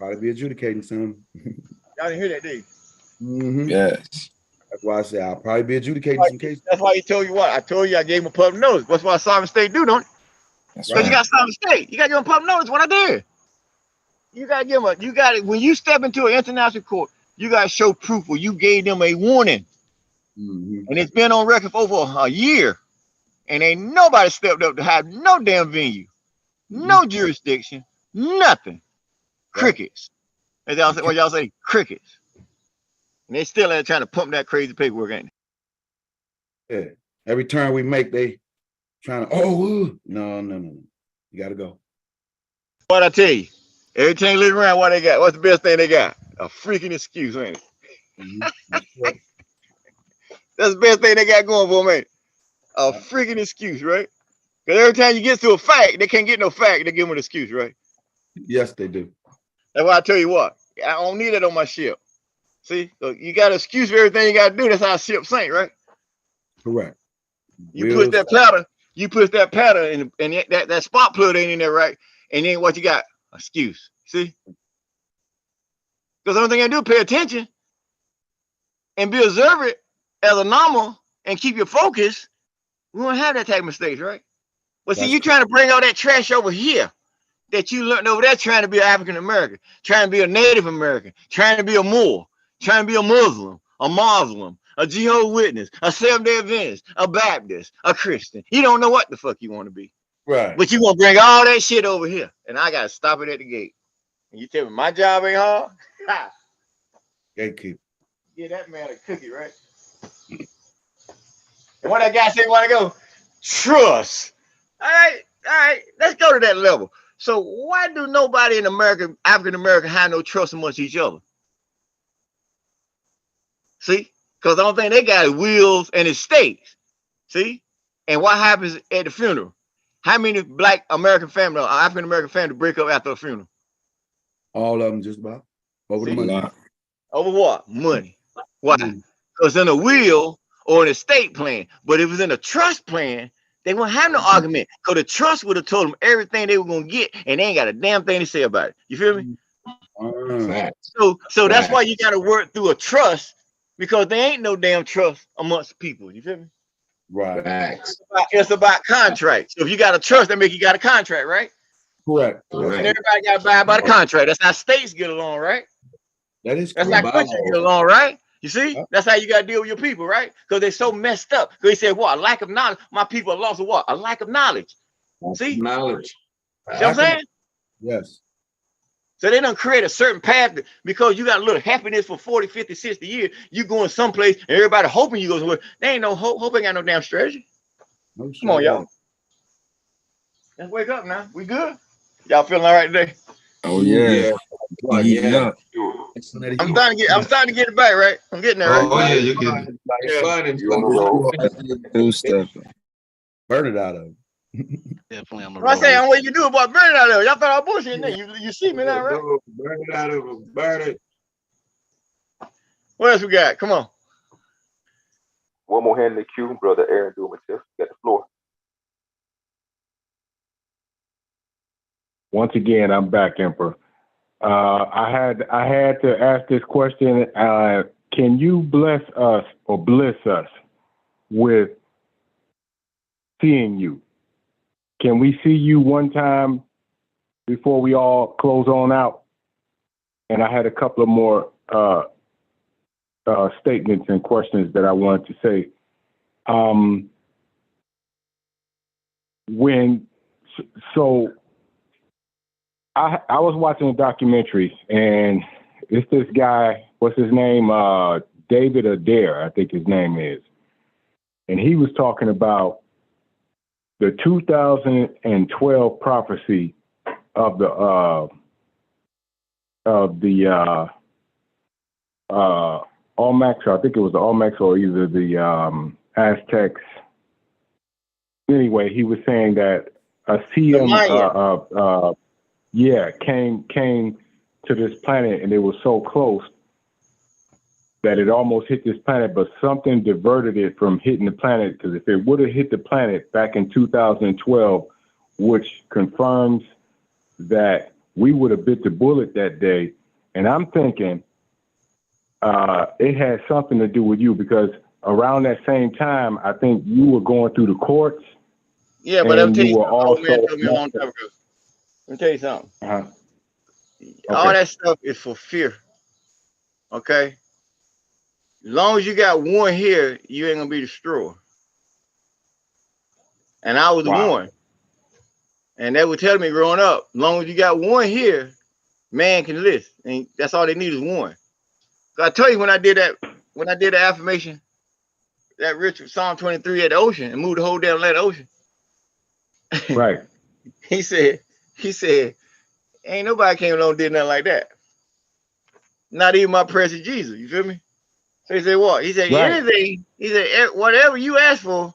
Probably be adjudicating some. Y'all didn't hear that, did you? Mm-hmm. Yes. That's why I say I'll probably be adjudicating some cases. That's why he told you what? I told you I gave him a public notice. That's why Simon State do, don't it? That's Because right. you got Simon State. You got to give him public notice. What I did. You got to give them you got it. When you step into an international court, you got to show proof where you gave them a warning. Mm-hmm. And it's been on record for over a year. And ain't nobody stepped up to have no damn venue, no jurisdiction, nothing. Crickets. As y'all say, what y'all say? Crickets. And they still ain't trying to pump that crazy paperwork, ain't they? Yeah. Every turn we make, they trying to, no. You got to go. What I tell you, every time you look around, what they got? What's the best thing they got? A freaking excuse, ain't it? Mm-hmm. That's the best thing they got going for them, ain't it? A freaking excuse, right? Because every time you get to a fact, they can't get no fact, they give them an excuse, right? Yes, they do. That's why I tell you what, I don't need that on my ship. See, so you got an excuse for everything you got to do. That's how a ship sink, right? Correct. You push that paddle, and that spark plug ain't in there, right? And then what you got? Excuse. See? Because the only thing I do is pay attention and be observant as a normal and keep your focus. We won't have that type of mistakes, right? But see, you trying to bring all that trash over here that you learned over there, trying to be an African American, trying to be a Native American, trying to be a Moor, trying to be a Muslim, a Jehovah's Witness, a Seventh-day Adventist, a Baptist, a Christian. You don't know what the fuck you want to be. Right. But you want to bring all that shit over here. And I got to stop it at the gate. And you tell me my job ain't hard? Gatekeeper. Get that man a cookie, right? And what that guy said, want to go? Trust. All right. Let's go to that level. So why do nobody in America, African American, have no trust amongst each other? See? Because the only thing they got is wills and estates. See? And what happens at the funeral? How many black American family or African American family break up after a funeral? All of them just about. Over the money. Over what? Money. Why? Because in a will or an estate plan. But if it's in a trust plan, they won't have no argument. Because the trust would have told them everything they were going to get, and they ain't got a damn thing to say about it. You feel me? So that's why you got to work through a trust, because there ain't no damn trust amongst people. You feel me? Right. It's about contracts. So if you got a trust, that make you got a contract, right? Correct. And everybody got to abide by the contract. That's how states get along, right? That is That's correct. how countries get along, right? You see? That's how you got to deal with your people, right? Because they're so messed up. Because they said, what? A lack of knowledge. My people are lost of what? A lack of knowledge. See? Knowledge. See what I'm saying? Yes. So they don't create a certain path because you got a little happiness for 40, 50, 60 years. You going someplace and everybody hoping you go somewhere. There ain't no hope. Hope ain't got no damn strategy. No, come on, y'all. Let's wake up now. We good? Y'all feeling all right today? Oh yeah. Yeah. I'm starting to get it back, right? I'm getting there, right? Oh yeah, you can. Two step. Burn it out of them. Definitely on the What I say, I'm what you do about burning out of it. Y'all thought I was bullshitting there. You see me now, right? Burn it out of them. Burn it. What else we got? Come on. One more hand in the queue, brother Aaron Dumas. You got the floor. Once again, I'm back, Emperor. I had to ask this question. Can you bless us or bliss us with seeing you? Can we see you one time before we all close on out? And I had a couple of more statements and questions that I wanted to say. I was watching a documentary, and it's this guy, what's his name? David Adair, I think his name is. And he was talking about the 2012 prophecy of the Olmecs, I think it was the Olmecs or either the Aztecs. Anyway, he was saying that a CM came to this planet, and it was so close that it almost hit this planet, but something diverted it from hitting the planet, because if it would have hit the planet back in 2012, which confirms that we would have bit the bullet that day. And I'm thinking it had something to do with you, because around that same time, I think you were going through the courts. Yeah, but I'm telling you, were old man also told me a long time ago. Let me tell you something. All Okay. that stuff is for fear. Okay? As long as you got one here, you ain't gonna be destroyed. And I was the one. And they would tell me growing up, as long as you got one here, man can list. And that's all they need is one. So I tell you, when I did the affirmation, that ritual, Psalm 23 at the ocean, and moved the whole damn land ocean. Right. he said, ain't nobody came along and did nothing like that. Not even my precious Jesus. You feel me? So he said, what? He said, anything, he said, whatever you ask for,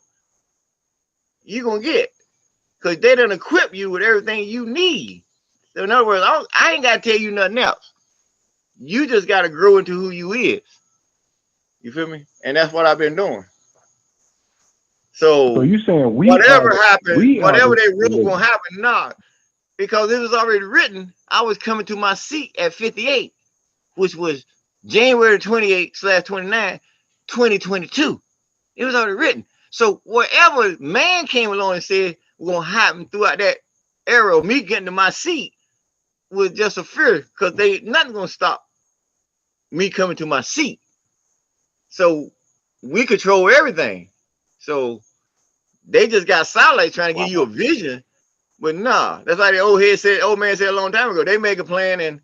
you gonna get. Because they done equip you with everything you need. So in other words, I ain't gotta tell you nothing else. You just gotta grow into who you is. You feel me? And that's what I've been doing. So you saying whatever happened, whatever they wrote religion. gonna happen, nah. Because it was already written, I was coming to my seat at 58, which was January 28/29, 2022. It was already written. So whatever man came along and said was gonna happen throughout that era of me getting to my seat was just a fear, because nothing gonna stop me coming to my seat. So we control everything. So they just got satellite trying to give you a vision, but nah, that's like the old man said a long time ago. They make a plan and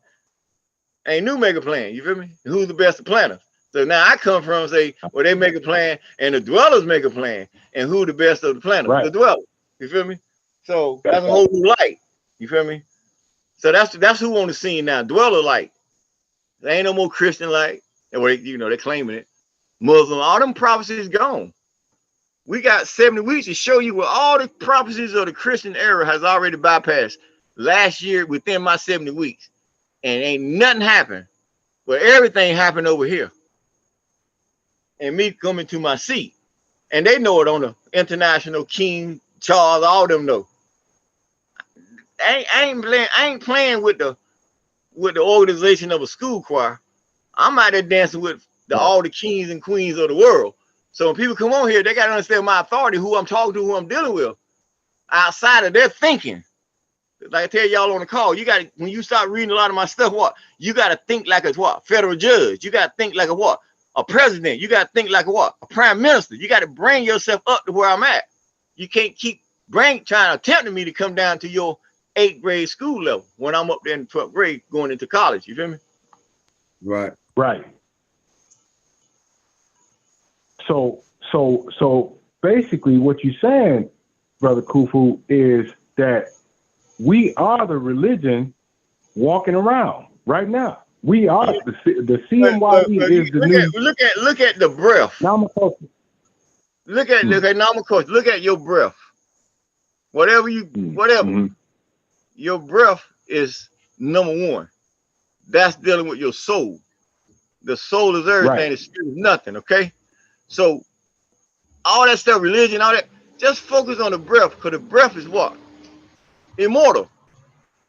ain't new make a plan. You feel me? Who's the best of planners? So now I come from say, well, they make a plan and the dwellers make a plan, and who the best of the planners? Right. The dwellers. You feel me? So that's a whole new light. You feel me? So that's who on the scene now. Dweller light. There ain't no more Christian light. They're claiming it. Muslim, all them prophecies gone. We got 70 weeks to show you where all the prophecies of the Christian era has already bypassed last year within my 70 weeks. And ain't nothing happened. But everything happened over here. And me coming to my seat. And they know it on the international King Charles, all them know. I ain't playing with the organization of a school choir. I'm out there dancing with all the kings and queens of the world. So when people come on here, they got to understand my authority, who I'm talking to, who I'm dealing with, outside of their thinking. Like I tell y'all on the call, when you start reading a lot of my stuff, you got to think like a federal judge. You got to think like a president. You got to think like a prime minister. You got to bring yourself up to where I'm at. You can't keep trying to attempt me to come down to your 8th grade school level when I'm up there in 12th grade going into college. You feel me? Right. Right. So basically what you're saying, Brother Kufu, is that we are the religion walking around right now. We are the CMYE is the new. Look at the breath. Namakosa. Look at Namakosa. Look at your breath. Whatever. Your breath is number one. That's dealing with your soul. The soul is everything. Right. The spirit is nothing. Okay. So all that stuff, religion, all that, just focus on the breath, because the breath is what? Immortal.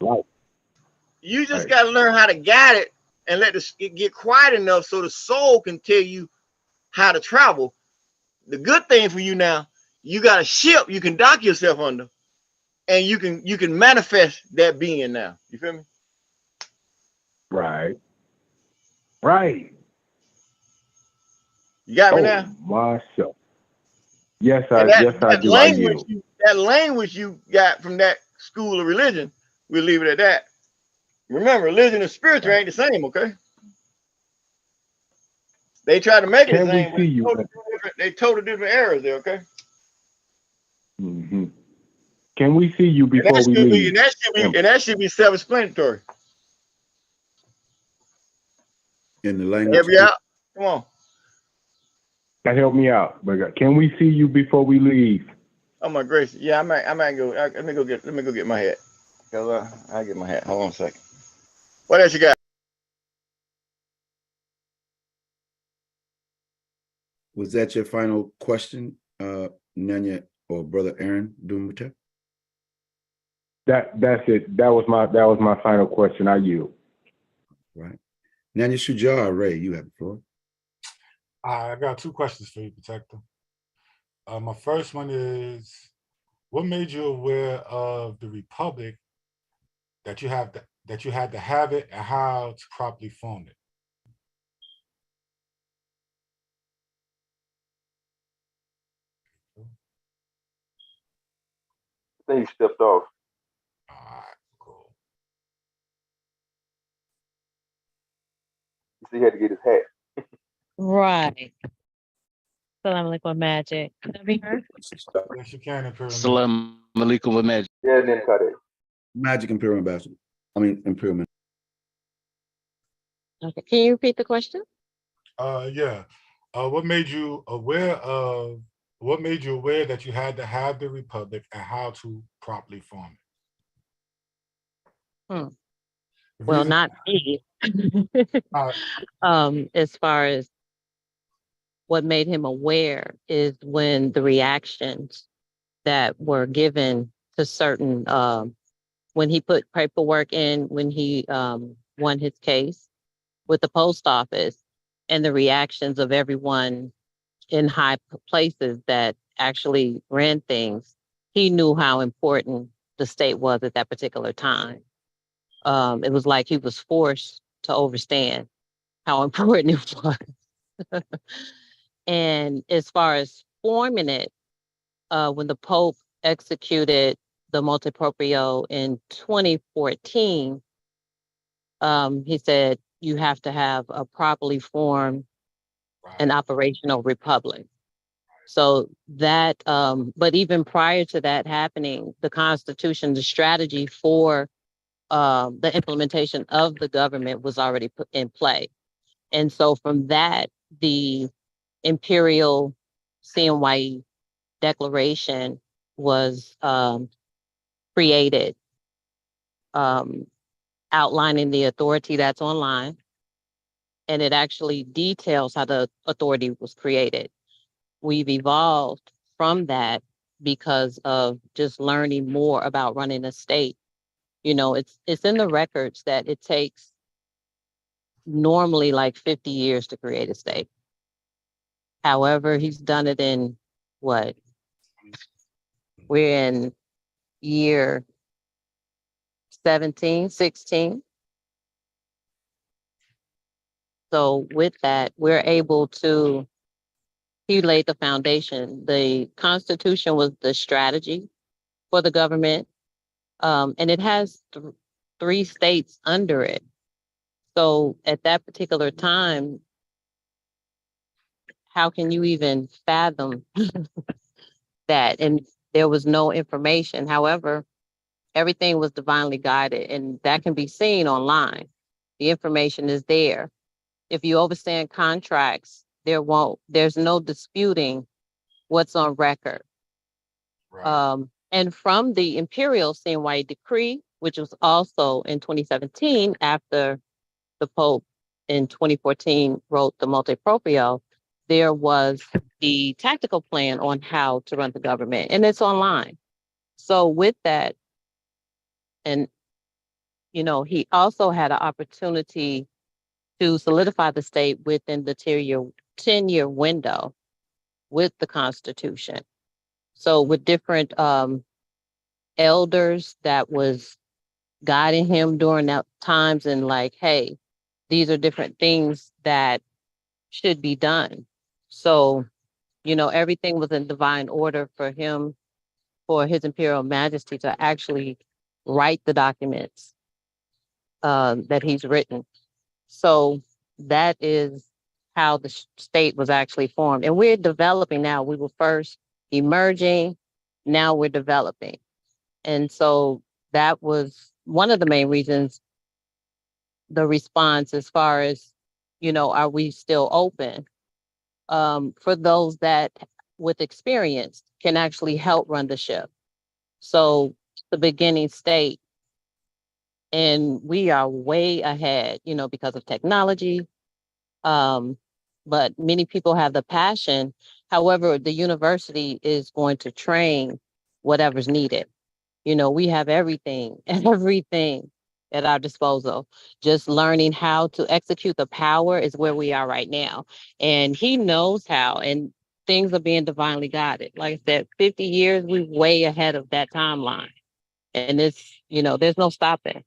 Right. You just got to learn how to guide it and let it get quiet enough so the soul can tell you how to travel. The good thing for you now, you got a ship you can dock yourself under, and you can manifest that being now. You feel me? Right. Right. You got me now? Myself. Yes, I do. That language you got from that school of religion, we'll leave it at that. Remember, religion and spiritual ain't the same, okay? They try to make it the same. Can we see you? They totally different eras there, okay? Mm-hmm. Can we see you before we leave? And that should be self-explanatory. In the language. Help you out? Come on. That help me out. But can we see you before we leave? Oh my gracious. Yeah, I might go. Let me go get my hat. Cause I'll get my hat. Hold on a second. What else you got? Was that your final question, Nanya or Brother Aaron Dumute? That's it. That was my final question. I yield. Right. Nanya Shujar, Ray, you have the floor. I got two questions for you, Protector. My first one is, what made you aware of the Republic that you had to have it and how to properly form it? I think he stepped off. All right, cool. He said he had to get his hat. Right. Salam alaikum magic. Can that be heard? Yes, you can, Imperial. Salam alaikum with magic. Yeah, and then cut it. Magic Imperial Ambassador. I mean, Imperial. Okay. Can you repeat the question? Yeah. What made you aware that you had to have the Republic and how to properly form it? Well, not me. As far as what made him aware is when the reactions that were given to certain, when he put paperwork in, when he won his case with the post office, and the reactions of everyone in high places that actually ran things, he knew how important the state was at that particular time. It was like he was forced to understand how important it was. And as far as forming it, when the Pope executed the multi-proprio in 2014, he said you have to have a properly formed and operational republic. So that, but even prior to that happening, the Constitution, the strategy for the implementation of the government was already put in play. And so from that, the Imperial CMYE declaration was created, outlining the authority that's online. And it actually details how the authority was created. We've evolved from that because of just learning more about running a state. You know, it's in the records that it takes normally like 50 years to create a state. However, he's done it in what? We're in year 17, 16. So with that, we're able to, he laid the foundation. The Constitution was the strategy for the government. And it has 3 states under it. So at that particular time, how can you even fathom that? And there was no information. However, everything was divinely guided, and that can be seen online. The information is there. If you understand contracts, there's no disputing what's on record. Right. And from the Imperial CMYE decree, which was also in 2017, after the Pope in 2014 wrote the multi-proprio, there was the tactical plan on how to run the government, and it's online. So with that, and you know, he also had an opportunity to solidify the state within the 10-year window with the Constitution. So with different elders that was guiding him during that times, and like, hey, these are different things that should be done. So, you know, everything was in divine order for him, for His Imperial Majesty to actually write the documents that he's written. So that is how the state was actually formed. And we're developing now. We were first emerging, now we're developing. And so that was one of the main reasons, the response as far as, you know, are we still open? For those that with experience can actually help run the ship. So the beginning state, and we are way ahead, you know, because of technology. But many people have the passion. However, the university is going to train whatever's needed. You know, we have everything, everything at our disposal. Just learning how to execute the power is where we are right now. And he knows how, and things are being divinely guided. Like I said, 50 years, we're way ahead of that timeline. And it's, you know, there's no stopping.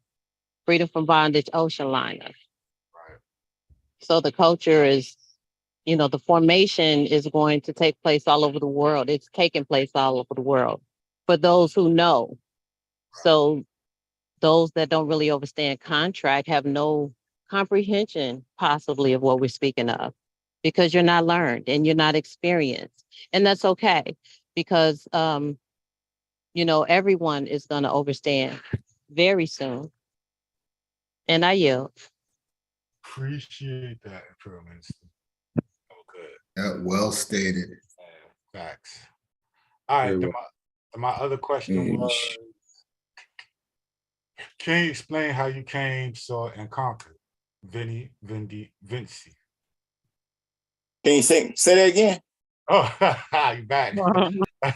Freedom from bondage, ocean liner. So the culture is, you know, the formation is going to take place all over the world. It's taking place all over the world for those who know. So those that don't really understand contract have no comprehension possibly of what we're speaking of, because you're not learned and you're not experienced. And that's okay, because, you know, everyone is going to understand very soon. And I yield. Appreciate that, Imperial Minister. Well stated. Facts. All right. Then my other question was, can you explain how you came, saw, and conquered? Vinci. Can you say that again? Oh, you back. I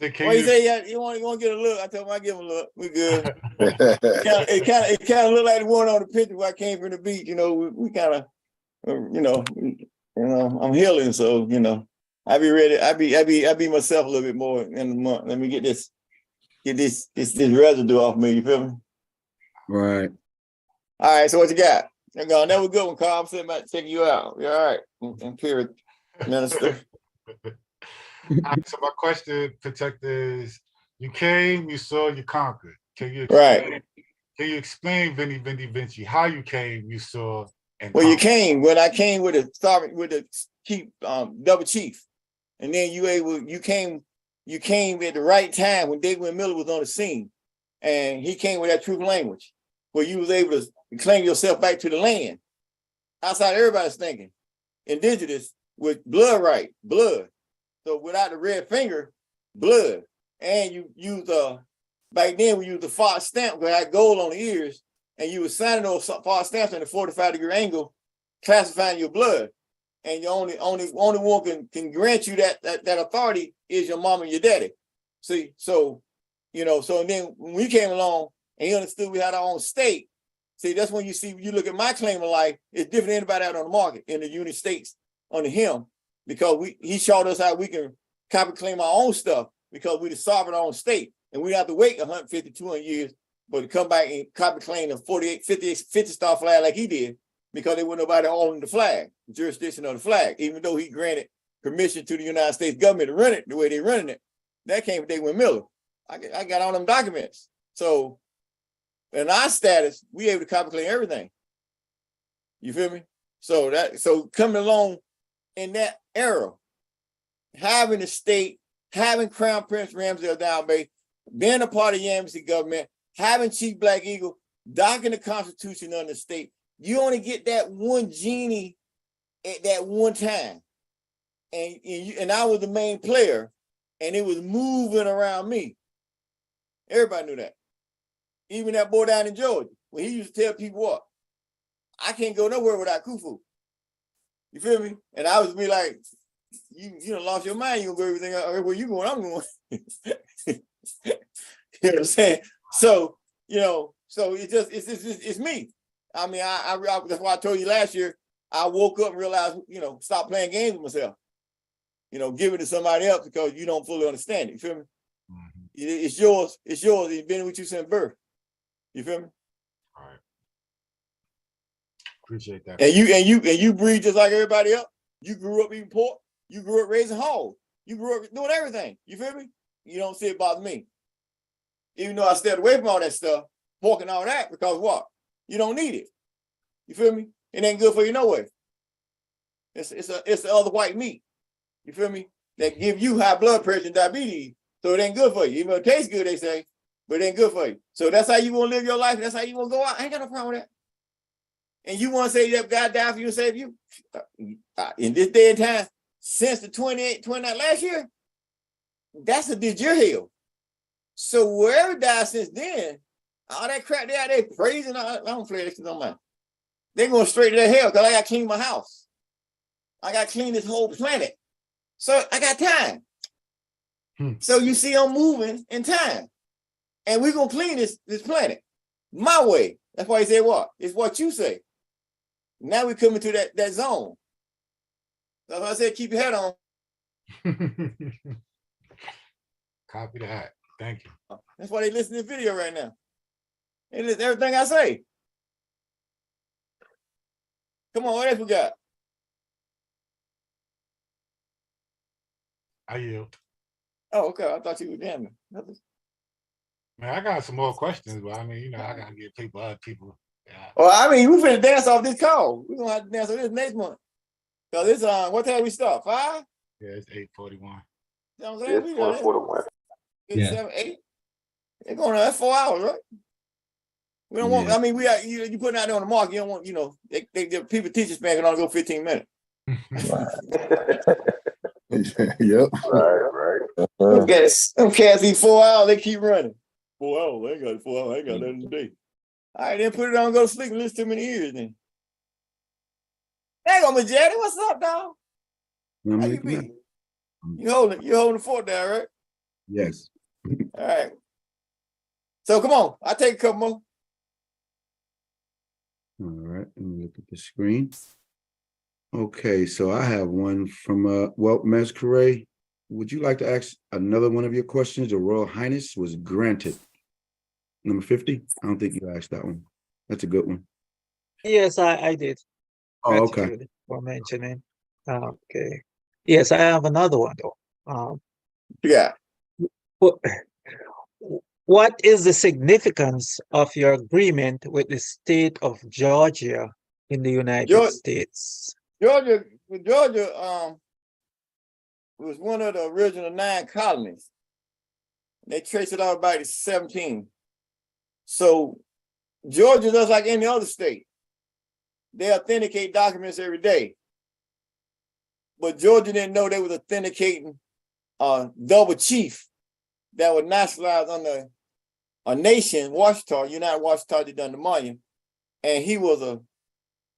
said, Well, you say you want to get a look. I told him I give him a look. We good. it kind of looked like the one on the picture where I came from the beach. You know, we kind of, you know, I'm healing, so you know, I be ready. I be myself a little bit more in the month. Let me get this residue off me. You feel me? Right. All right. So what you got? That was a good one, Carl. I'm sitting back checking you out. You're all right. Imperial Minister. So my question, Protector, is: you came, you saw, you conquered. Can you explain, Can you explain, Vinci, how you came, you saw, and well, conquered? when I came with the chief, double chief, and then you came at the right time when David Miller was on the scene, and he came with that truth language, where you was able to claim yourself back to the land. Outside everybody's thinking, Indigenous with blood right, blood. So without the red finger, blood. And you use back then we used the Fox stamp where had gold on the ears, and you were signing those Fox stamps in a 45-degree angle, classifying your blood. And the only one can grant you that authority is your mom and your daddy. See, so you know, so then when we came along and he understood we had our own state, see, that's when you look at my claim of life, it's different than anybody out on the market in the United States under him. Because he showed us how we can copy claim our own stuff, because we the sovereign our own state, and we have to wait 150, 200 years, but to come back and copy claim a 48, 50 star flag like he did, because there wasn't nobody owning the flag, the jurisdiction of the flag, even though he granted permission to the United States government to run it the way they're running it. That came from David Miller. I got all them documents. So in our status, we able to copy claim everything. You feel me? So coming along in that era, having a state, having Crown Prince Ramsey Down Bay, being a part of the embassy government, having Chief Black Eagle, docking the Constitution of the state, you only get that one genie at that one time. And I was the main player, and it was moving around me. Everybody knew that. Even that boy down in Georgia, when he used to tell people what, I can't go nowhere without Khufu. You feel me? And I was be like, you done lost your mind. You gonna go everything where you going, I'm going. You know what I'm saying? So, you know, so it's me. I mean, I that's why I told you last year, I woke up and realized, you know, stop playing games with myself. You know, give it to somebody else because you don't fully understand it. You feel me? Mm-hmm. It's yours. It's yours. It's been with you since birth. You feel me? All right. Appreciate that. And you breathe just like everybody else. You grew up eating pork. You grew up raising hogs. You grew up doing everything. You feel me? You don't see it bother me. Even though I stayed away from all that stuff, pork and all that, because what? You don't need it. You feel me? It ain't good for you no way. It's the other white meat. You feel me? That give you high blood pressure and diabetes. So it ain't good for you. Even though it tastes good, they say, but it ain't good for you. So that's how you want to live your life. That's how you want to go out. I ain't got no problem with that. And you want to say that God died for you and save you? In this day and time, since the 29 last year, that's a this year hell. So whoever died since then, all that crap they out there praising, I don't play this on mine. They're going straight to their hell because I got to clean my house. I got to clean this whole planet. So I got time. So you see I'm moving in time. and we're gonna clean this planet my way. That's why he said what? It's what you say. Now we coming to that zone. That's why I said keep your head on. Copy that. Thank you. That's why they listen to the video right now. They listen to everything I say. Come on, what else we got? I yield. Oh, okay. I thought you were jamming. Man, I got some more questions, but I mean, you know, I gotta give other people. Yeah. Well, I mean, we finna dance off this call. We're gonna have to dance off this next month. So this what time we start? 5? Yeah, it's 8:41. You know what I'm saying? It's 1:41. 7, 8. They're going to 4 hours, right? We don't want. I mean, we are you putting out there on the market. You don't want. You know, the people teaching span can only go 15 minutes. Yep. Right. Them cats eat 4 hours. They keep running. 4 hours. I ain't got 4 hours. I ain't got nothing today. All right, then put it on and go to sleep and listen to me in the ears then. Hey, go, Jerry. What's up, dog? How you be? You holding the fort down, right? Yes. All right. So come on. I'll take a couple more. All right, let me look at the screen. Okay, so I have one from Mescure. Would you like to ask another one of your questions? The Royal Highness was granted. Number 50. I don't think you asked that one. That's a good one. Yes, I did. Oh, okay. Gratitude for mentioning. Okay. Yes, I have another one though. Yeah. What is the significance of your agreement with the state of Georgia in the United States? Georgia was one of the original 9 colonies. They traced it all back to 17. So Georgia, just like any other state, they authenticate documents every day. But Georgia didn't know they was authenticating a double chief that was nationalized under a nation, Washita, United Washita, they done the Mayan, and he was a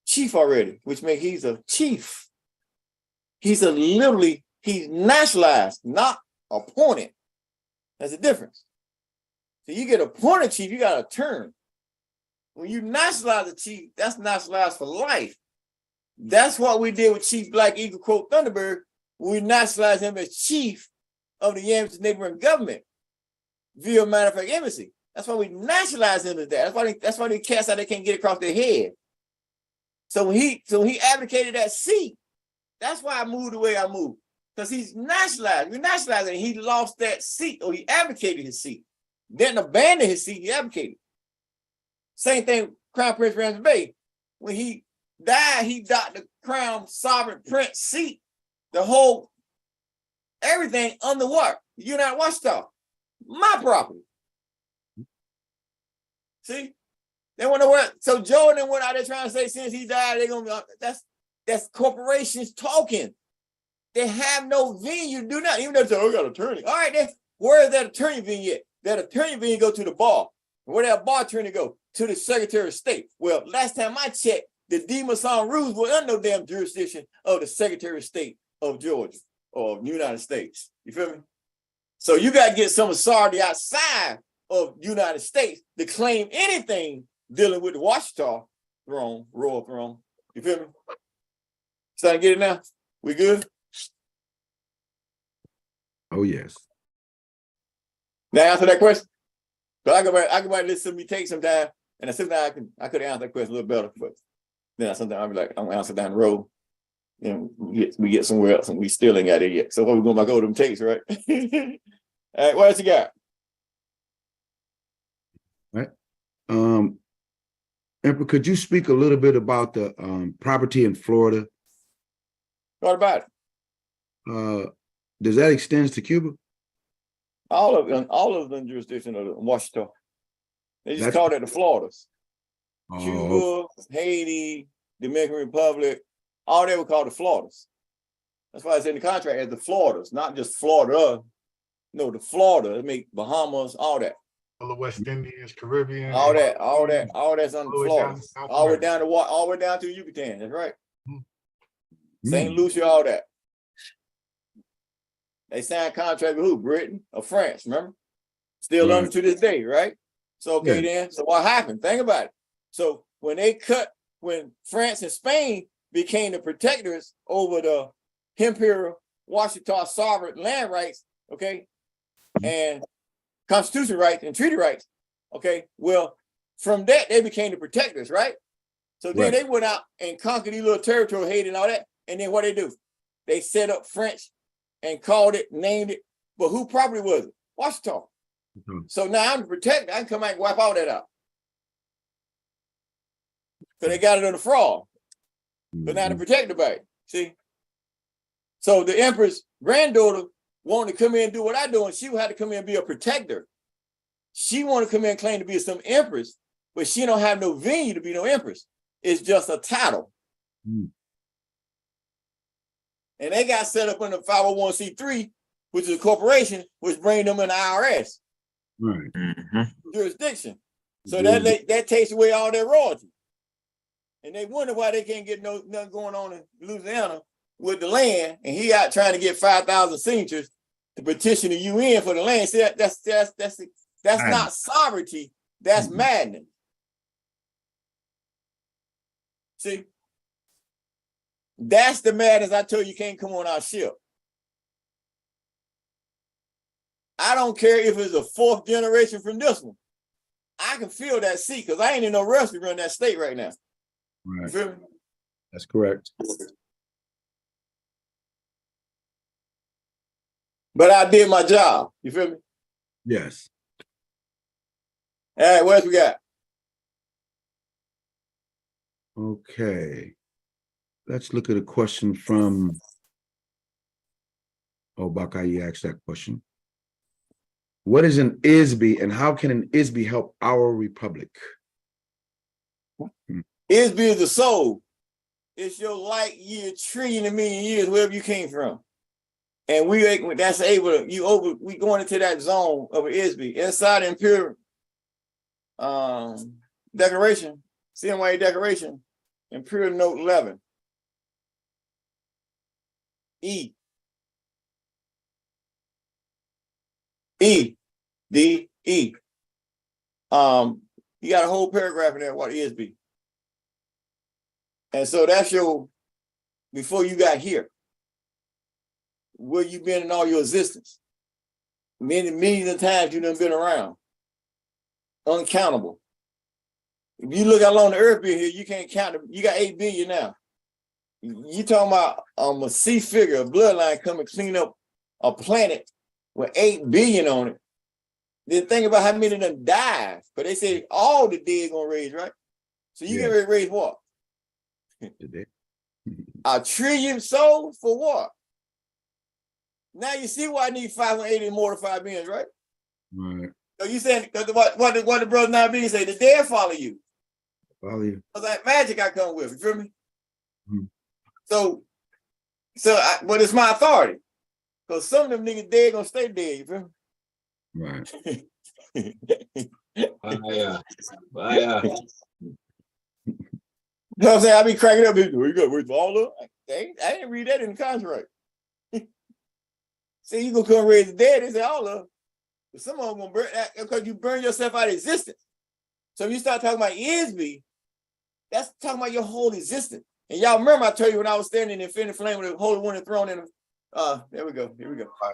chief already, which means he's a chief. He's nationalized, not appointed. That's the difference. So you get appointed chief, you got a term. When you nationalize a chief, that's nationalized for life. That's what we did with Chief Black Eagle Quote Thunderbird. We nationalized him as chief of the Yamasee neighboring government via matter of fact embassy. That's why we nationalized him as that. That's why they cast out they can't get across their head. So when he abdicated that seat, that's why I moved the way I moved. Because he's nationalized. We nationalized it and he lost that seat or he abdicated his seat. Didn't abandon his seat, he abdicated. Same thing, Crown Prince Ramsey Bay. When he died, he got the Crown Sovereign Prince seat, the whole, everything under what? The United Washita. My property. See? They want to work. So Jordan went out there trying to say since he died, they're gonna be that's corporations talking. They have no venue to do nothing. Even though they say, oh, we got an attorney. All right, then where is that attorney venue at? That attorney venue go to the bar. Where that bar attorney go? To the Secretary of State. Well, last time I checked, the Demosan rules were under no damn jurisdiction of the Secretary of State of Georgia or of the United States. You feel me? So you got to get some authority outside of the United States to claim anything dealing with the Washita throne, royal throne. You feel me? Starting to get it now? We good? Oh, yes. Now answer that question. But I go back and listen to me take some time, and sometimes I could answer that question a little better, but then sometimes I'll be like, I'm gonna answer down the road. And we get somewhere else and we still ain't got it yet. So what we going to go to them takes, right? All right, what else you got? Right. Emperor, could you speak a little bit about the property in Florida? What about it? Does that extend to Cuba? All of them jurisdiction of Washington. They just call it the Floridas. Cuba, Haiti, Dominican Republic, all they were called the Floridas. That's why it's in the contract as the Floridas, not just Florida. No, the Florida. It make Bahamas, all that. All the West Indies, Caribbean. All that's on the Florida. All the way down to Yucatan. That's right. St. Lucia, all that. They signed contract with who? Britain or France, remember? Still Right. under to this day, right? So, okay, Yeah. then, so what happened? Think about it. So when France and Spain became the protectors over the Imperial Washington sovereign land rights, okay, and constitutional rights and treaty rights, okay, well, from that, they became the protectors, right? So then they went out and conquered these little territory, Haiti and all that, and then what they do? They set up French and called it, named it, but who property was it? Washington. So now I'm the protector. I can come out and wipe all that out. So they got it on the fraud. But now they're protected by it. See? So the empress granddaughter wanted to come in and do what I do, and she had to come in and be a protector. She wanted to come in and claim to be some empress, but she don't have no venue to be no empress. It's just a title. And they got set up under 501c3, which is a corporation, which bring them in the IRS jurisdiction. So that takes away all their royalty. And they wonder why they can't get nothing going on in Louisiana with the land, and he out trying to get 5,000 signatures to petition the UN for the land. See, that's not sovereignty. That's madness. See, that's the madness. I told you can't come on our ship. I don't care if it's a fourth generation from this one. I can feel that seat because I ain't in no rush to run that state right now. Right. You feel me? That's correct. But I did my job. You feel me? Yes. All right, what else we got? Okay. Let's look at a question from Bakai asked that question. What is an ISB and how can an ISB help our republic? ISB is the soul. It's your light year, trillion and million years, wherever you came from. And we going into that zone of an ISB. Inside the Imperial Declaration, CMYE Declaration, Imperial Note 11. E. D. E. You got a whole paragraph in there, what ISB. And so that's your, before you got here, where you been in all your existence. Millions of times you done been around. Uncountable. If you look how long the earth been here, you can't count it. You got 8 billion now. You talking about a C figure, a bloodline come and clean up a planet with 8 billion on it. Then think about how many of them died. But they say all the dead gonna raise, right? So you can raise what? A trillion souls for what? Now you see why I need 580 mortified beings, right? Right. So you saying what the brother now being say, the dead follow you. Follow you. Because that magic I come with, you feel me? But it's my authority. Because some of them niggas dead gonna stay dead, you feel me? Right. You know what I'm saying? I be cracking up. You got with all up? I didn't read that in the contract. See, you gonna come raise the dead, they say all of. But some of them gonna burn that because you burn yourself out of existence. So if you start talking about ISB, that's talking about your whole existence. And y'all remember I told you when I was standing in the infinite flame with the Holy One enthroned in the here we go.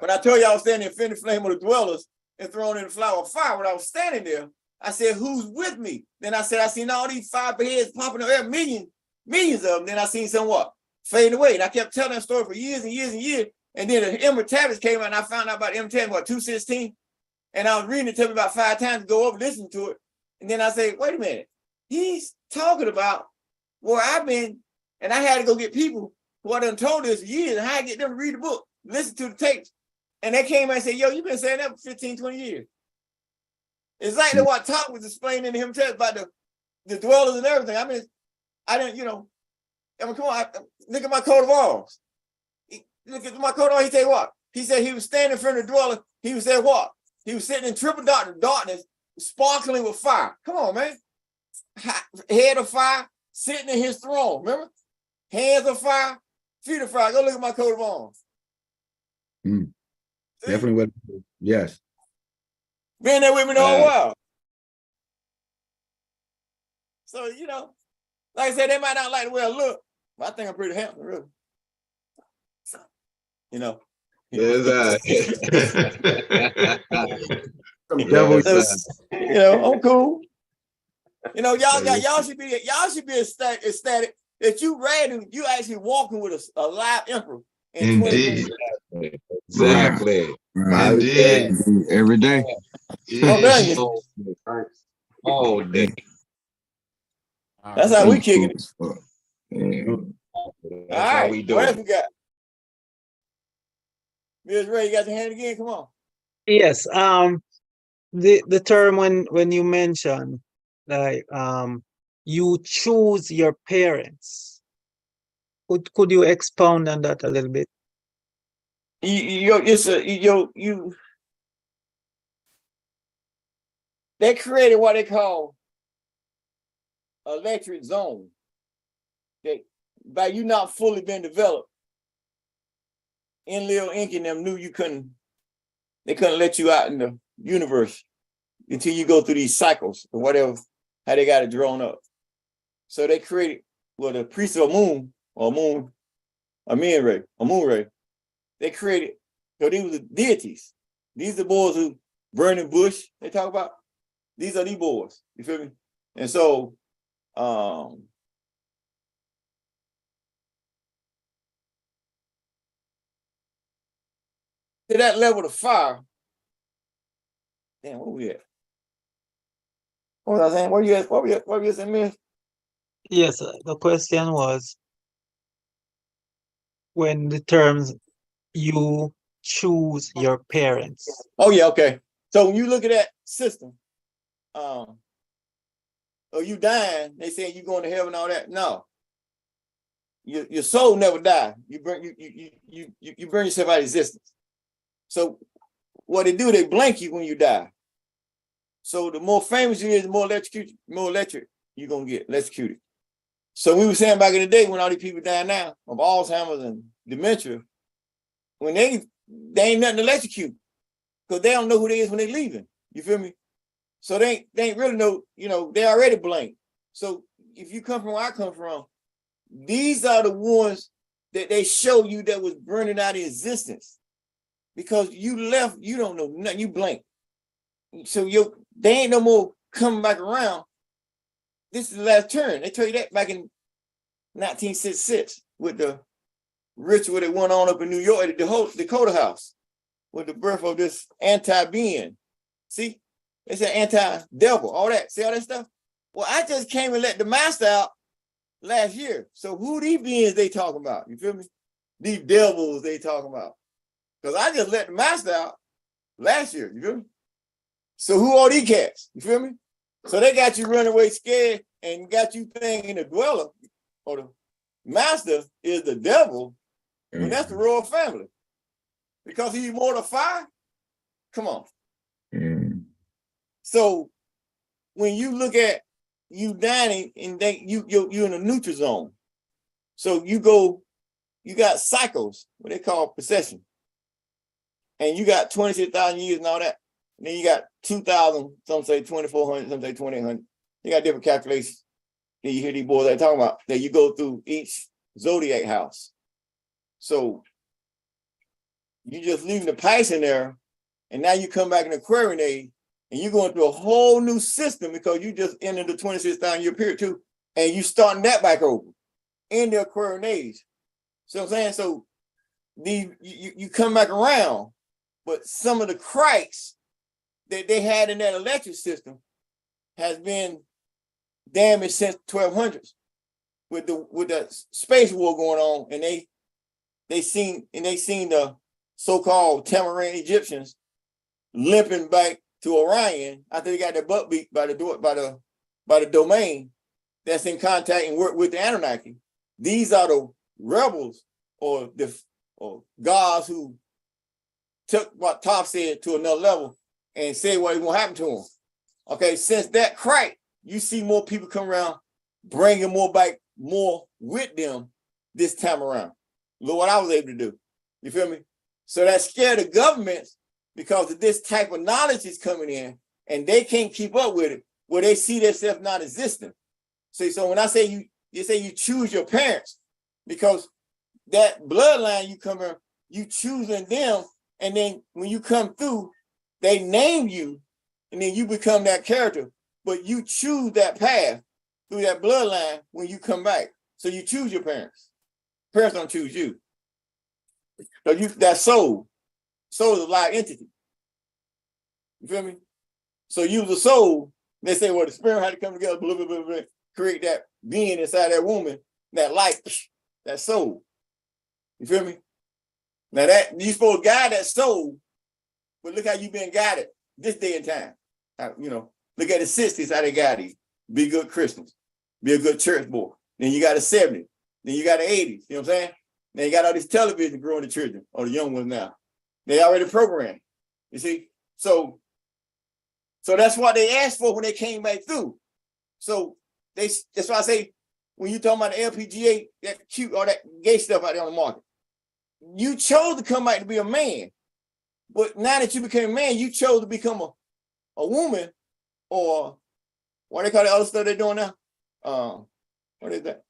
When I told you I was standing in the infinite flame with the dwellers enthroned in the flower of fire, when I was standing there, I said, who's with me? Then I said, I seen all these 5 heads popping up there, millions of them. Then I seen some what? Fading away. And I kept telling that story for years and years and years. And then the Emerald Tablets came out and I found out about Emerald Tablets, what, 216? And I was reading it to me about 5 times to go over, listen to it. And then I said, wait a minute. He's talking about where I've been, and I had to go get people who I done told this for years, and I had to get them to read the book, listen to the tapes. And they came and said, yo, you've been saying that for 15, 20 years. Exactly what Tom was explaining to him about the dwellers and everything. I mean, I didn't, come on, look at my coat of arms. Look at my coat of arms, he said what? He said he was standing in front of the dweller. He was there what? He was sitting in triple darkness, sparkling with fire. Come on, man. Head of fire, sitting in his throne, remember? Hands of fire, feet of fire. Go look at my coat of arms. Definitely what, yes. Been there with me the whole while. So, you know, like I said, they might not like the way I look, but I think I'm pretty handsome, really. You know. Yes, you know, I'm cool. You know, y'all should be ecstatic that you ready. You actually walking with a live emperor. Indeed. Exactly. Indeed. Every day. All day. That's how we kicking it. That's how we do What it. else we got? Ms. Ray, you got your hand again? Come on. Yes. The term when you mention like you choose your parents. Could you expound on that a little bit? They created what they call electric zone. That by you not fully been developed, Enlil Inc. and them knew they couldn't let you out in the universe until you go through these cycles or whatever, how they got it drawn up. So they created the priest of Moon or Moon, a moon ray. They created, so these were the deities. These are the boys who burning bush they talk about. These are these boys. You feel me? And so to that level of fire, damn, where we at? What was I saying? Where you at? What were you saying, man? Yes, the question was when the terms you choose your parents. Oh yeah, okay. So when you look at that system, or you dying, they saying you going to heaven and all that. No. Your soul never die. You burn yourself out of existence. So what they do, they blank you when you die. So the more famous you is, the more electric you're gonna get electrocuted. So we were saying back in the day when all these people die now of Alzheimer's and dementia, when they ain't nothing to electrocute because they don't know who they is when they leaving. You feel me? So they ain't really know, they already blank. So if you come from where I come from, these are the ones that they show you that was burning out of existence because you left, you don't know nothing, you blank. So they ain't no more coming back around. This is the last turn. They tell you that back in 1966 with the ritual that went on up in New York at the Dakota House with the birth of this anti-being. See, they said anti-devil, all that. See all that stuff? Well, I just came and let the master out last year. So who these beings they talking about? You feel me? These devils they talking about. Because I just let the master out last year. You feel me? So who are these cats? You feel me? So they got you running away scared and got you thinking the dweller or the master is the devil when that's the royal family. Because he's more than fire? Come on. So when you look at you dining and you're in a neutral zone. So you got cycles, what they call procession. And you got 26,000 years and all that. And then you got 2,000, some say 2,400, some say 2,800. You got different calculations. Then you hear these boys that talking about that you go through each zodiac house. So you just leaving the Pisces there, and now you come back in the Aquarian age, and you're going through a whole new system because you just entered the 26,000 year period too, and you starting that back over in the Aquarian age. So I'm saying, so you come back around, but some of the cracks that they had in that electric system has been damaged since 1200s with the space war going on, and they seen the so-called Tamaran Egyptians limping back to Orion after they got their butt beat by the domain that's in contact and work with the Anunnaki. These are the rebels or gods who took what Top said to another level and said what was going to happen to them. Okay, since that crack, you see more people come around, bringing more with them this time around. Look what I was able to do. You feel me? So that scared the governments because of this type of knowledge is coming in, and they can't keep up with it, where they see themselves not existing. See, so when I say you say you choose your parents, because that bloodline you come in, you choosing them, and then when you come through, they name you, and then you become that character. But you choose that path through that bloodline when you come back. So you choose your parents. Parents don't choose you. So that soul is a live entity. You feel me? So you the soul. They say, well, the spirit had to come together, blah, blah, blah, blah, create that being inside that woman, that light, that soul. You feel me? Now that you supposed to guide that soul, but look how you've been guided this day and time. Look at the 60s, how they guide you. Be a good Christian. Be a good church boy. Then you got the 70s. Then you got the 80s. You know what I'm saying? Then you got all this television growing the children, or the young ones now. They already programmed. You see? So that's what they asked for when they came back through. So that's why I say, when you talking about the LPGA, that cute, all that gay stuff out there on the market, you chose to come back to be a man. But now that you became a man, you chose to become a woman, or what they call the other stuff they're doing now? What is that?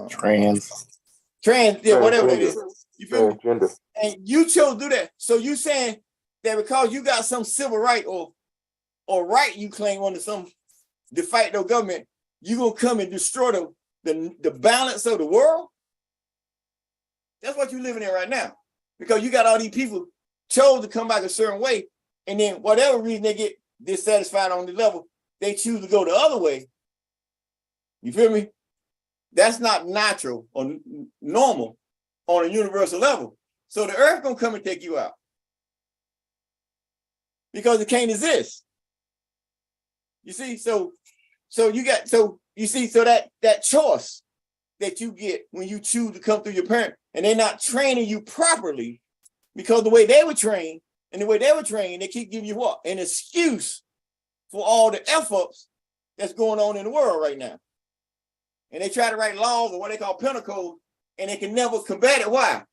Trans, yeah, whatever it is. You feel me? And you chose to do that. So you saying that because you got some civil right or right you claim under some de facto government, you gonna come and destroy the balance of the world? That's what you're living in right now. Because you got all these people chose to come back a certain way, and then whatever reason they get dissatisfied on the level, they choose to go the other way. You feel me? That's not natural or normal on a universal level. So the earth gonna come and take you out because it can't exist. You see, so that choice that you get when you choose to come through your parent, and they're not training you properly, because the way they were trained, they keep giving you what? An excuse for all the efforts that's going on in the world right now. And they try to write laws or what they call penal code, and they can never combat it. Why?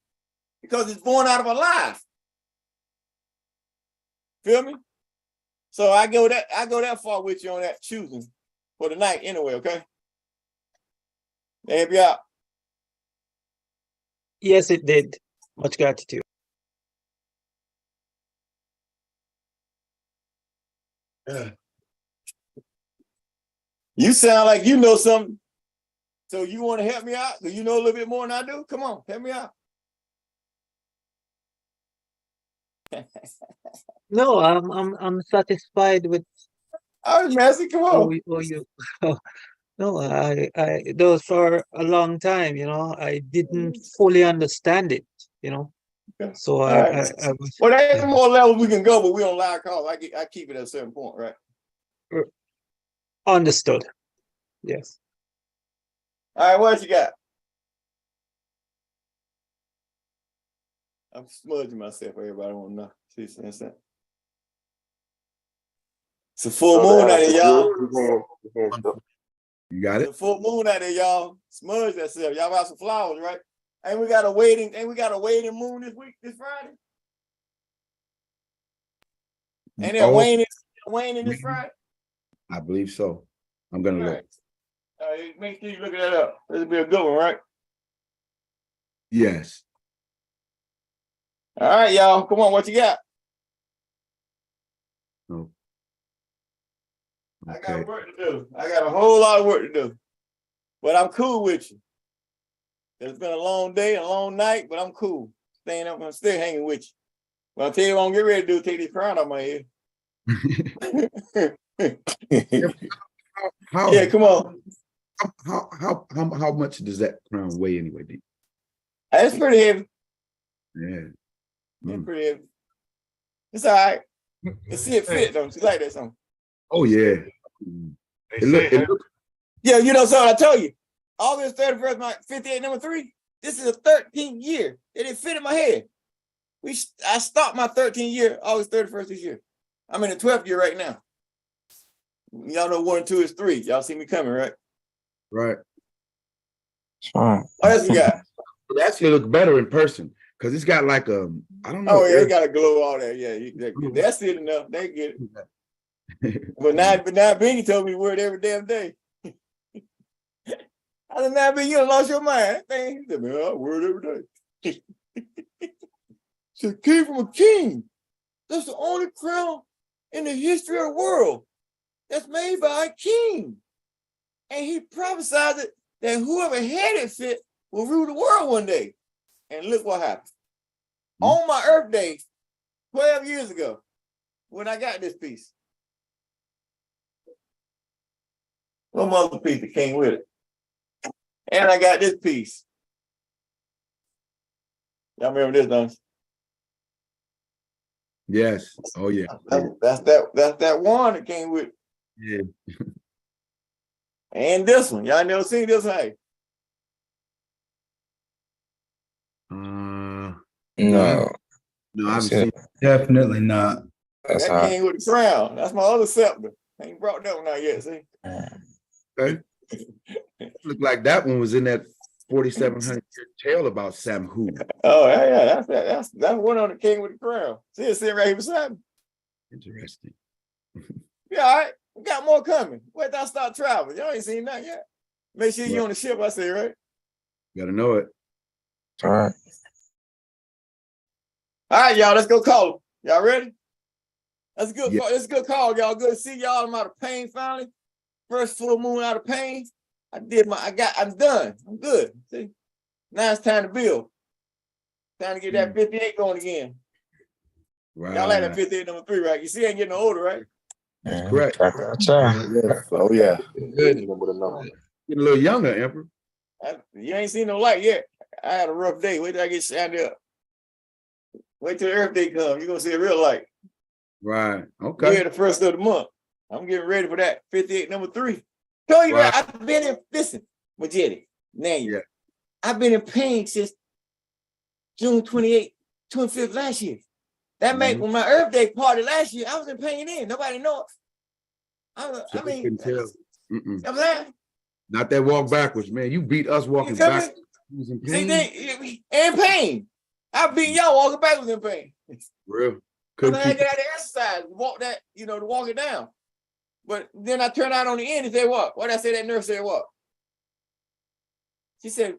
Because it's born out of a lie. Feel me? So I go that far with you on that choosing for the night anyway, okay? Help you out. Yes, it did. Much gratitude. Yeah. You sound like you know something. So you want to help me out? Do you know a little bit more than I do? Come on, help me out. No, I'm satisfied with. I was messing. Come on. No, I those for a long time. I didn't fully understand it. So I was. Well, there's more levels we can go, but we don't live calls. I keep it at a certain point, right? Understood. Yes. All right, what you got? I'm smudging myself. Everybody want to know. See, it's a full moon out there, y'all. You got it? It's a full moon out there, y'all. Smudge that self. Y'all got some flowers, right? Ain't we got a waiting moon this Friday? Ain't that waning this Friday? I believe so. I'm gonna look. All right, make sure you look that up. This'll be a good one, right? Yes. All right, y'all. Come on, what you got? Oh. Okay. I got work to do. I got a whole lot of work to do. But I'm cool with you. It's been a long day, a long night, but I'm cool. Staying up and still hanging with you. But I'll tell you what I'm getting ready to do, take this crown off my head. Yeah, come on. How much does that crown weigh anyway, D? It's pretty heavy. Yeah. It's pretty heavy. It's all right. You see it fit, don't you? Like that song? Oh, yeah. It look. Yeah, so I told you, August 31st, my 58, number 3, this is a 13th year that it fit in my head. I stopped my 13th year, August 31st this year. I'm in the 12th year right now. Y'all know 1 and 2 is 3. Y'all see me coming, right? Right. Sure. What else you got? It actually look better in person. Because it's got like a, I don't know. Oh, yeah, it got to glow all that. Yeah, that's it enough. They get it. But now Biggie told me to wear it every damn day. I said, now Biggie, you done lost your mind. That thing, he said, man, I wear it every day. It came from a king. That's the only crown in the history of the world that's made by a king. And he prophesied that whoever had it fit will rule the world one day. And look what happened. On my Earth Day, 12 years ago, when I got this piece. One other piece that came with it. And I got this piece. Y'all remember this, don't you? Yes. Oh yeah. That's that one that came with it. Yeah. And this one. Y'all never seen this one? Hey? No. No, I haven't seen it. Definitely not. That's That came with the crown. That's my other scepter. I ain't brought that one out yet, see? Okay. Looked like that one was in that 4,700 year tale about Samhu. Oh, yeah. That's one on the king with the crown. See it sitting right here beside me. Interesting. Yeah, all right. We got more coming. Wait till I start traveling. Y'all ain't seen that yet. Make sure you're on the ship, I say, right? Gotta know it. all right. All right, y'all, let's go call them. Y'all ready? That's good. Yeah. It's a good call, y'all. Good to see y'all. I'm out of pain finally. First full moon out of pain. I'm done. I'm good. See? Now it's time to build. Time to get that 58 going again. Right. Y'all like that 58 number 3, right? You see, I ain't getting no older, right? That's correct. Oh yeah. Good. Getting a little younger, Emperor. You ain't seen no light yet. I had a rough day. Wait till I get shined up. Wait till the Earth Day comes. You're gonna see a real light. Right. Okay. Yeah, the first of the month. I'm getting ready for that. 58 number 3. Tell you that I've been in, listen, Majetti, now you. I've been in pain since June 28th, 25th last year. That made when my Earth Day party last year, I was in pain then. Nobody know it. I mean, tell. I'm saying? Not that walk backwards, man. You beat us walking backwards. See, in pain. I beat y'all walking backwards in pain. Real. Couldn't I get out of exercise, walk that, to walk it down. But then I turned out on the end and said, what? What did I say? That nurse said, what? She said,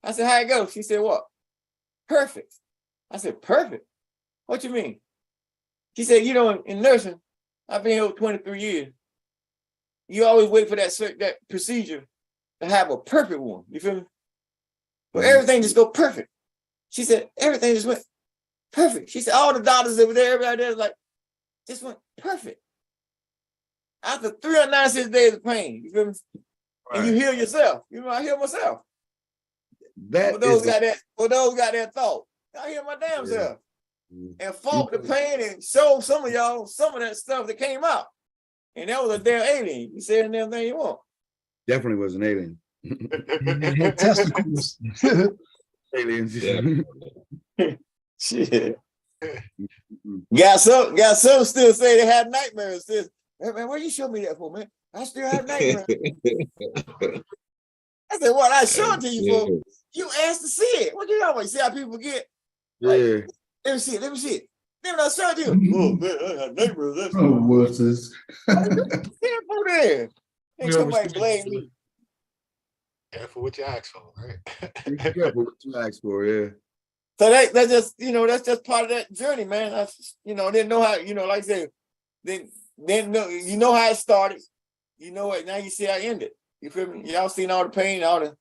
I said, how it go? She said, what? Perfect. I said, perfect? What you mean? She said, in nursing, I've been here 23 years. You always wait for that procedure to have a perfect one. You feel me? But everything just go perfect. She said, everything just went perfect. She said, all the doctors over there, everybody there was like, just went perfect. After 396 days of pain, you feel me? Right. And you heal yourself. I heal myself. For those got that thought, I heal my damn self. And fought the pain and showed some of y'all some of that stuff that came out. And that was a damn alien. You said the damn thing you want. Definitely was an alien. Testicles. Aliens. Shit. Got some still say they had nightmares. Says, hey, man, what you show me that for, man? I still have nightmares. I said, what I showed to you for? You asked to see it. What you know about? You see how people get? Like, let me see it. Then I showed you. Oh man, I have nightmares. Oh, what's this? There. Ain't somebody blame me. Careful what you ask for, right? Careful what you ask for, yeah. So that's just, that's just part of that journey, man. That's just, didn't know how, like I said, then know, how it started. Now you see how it ended. You feel me? Y'all seen all the pain, all the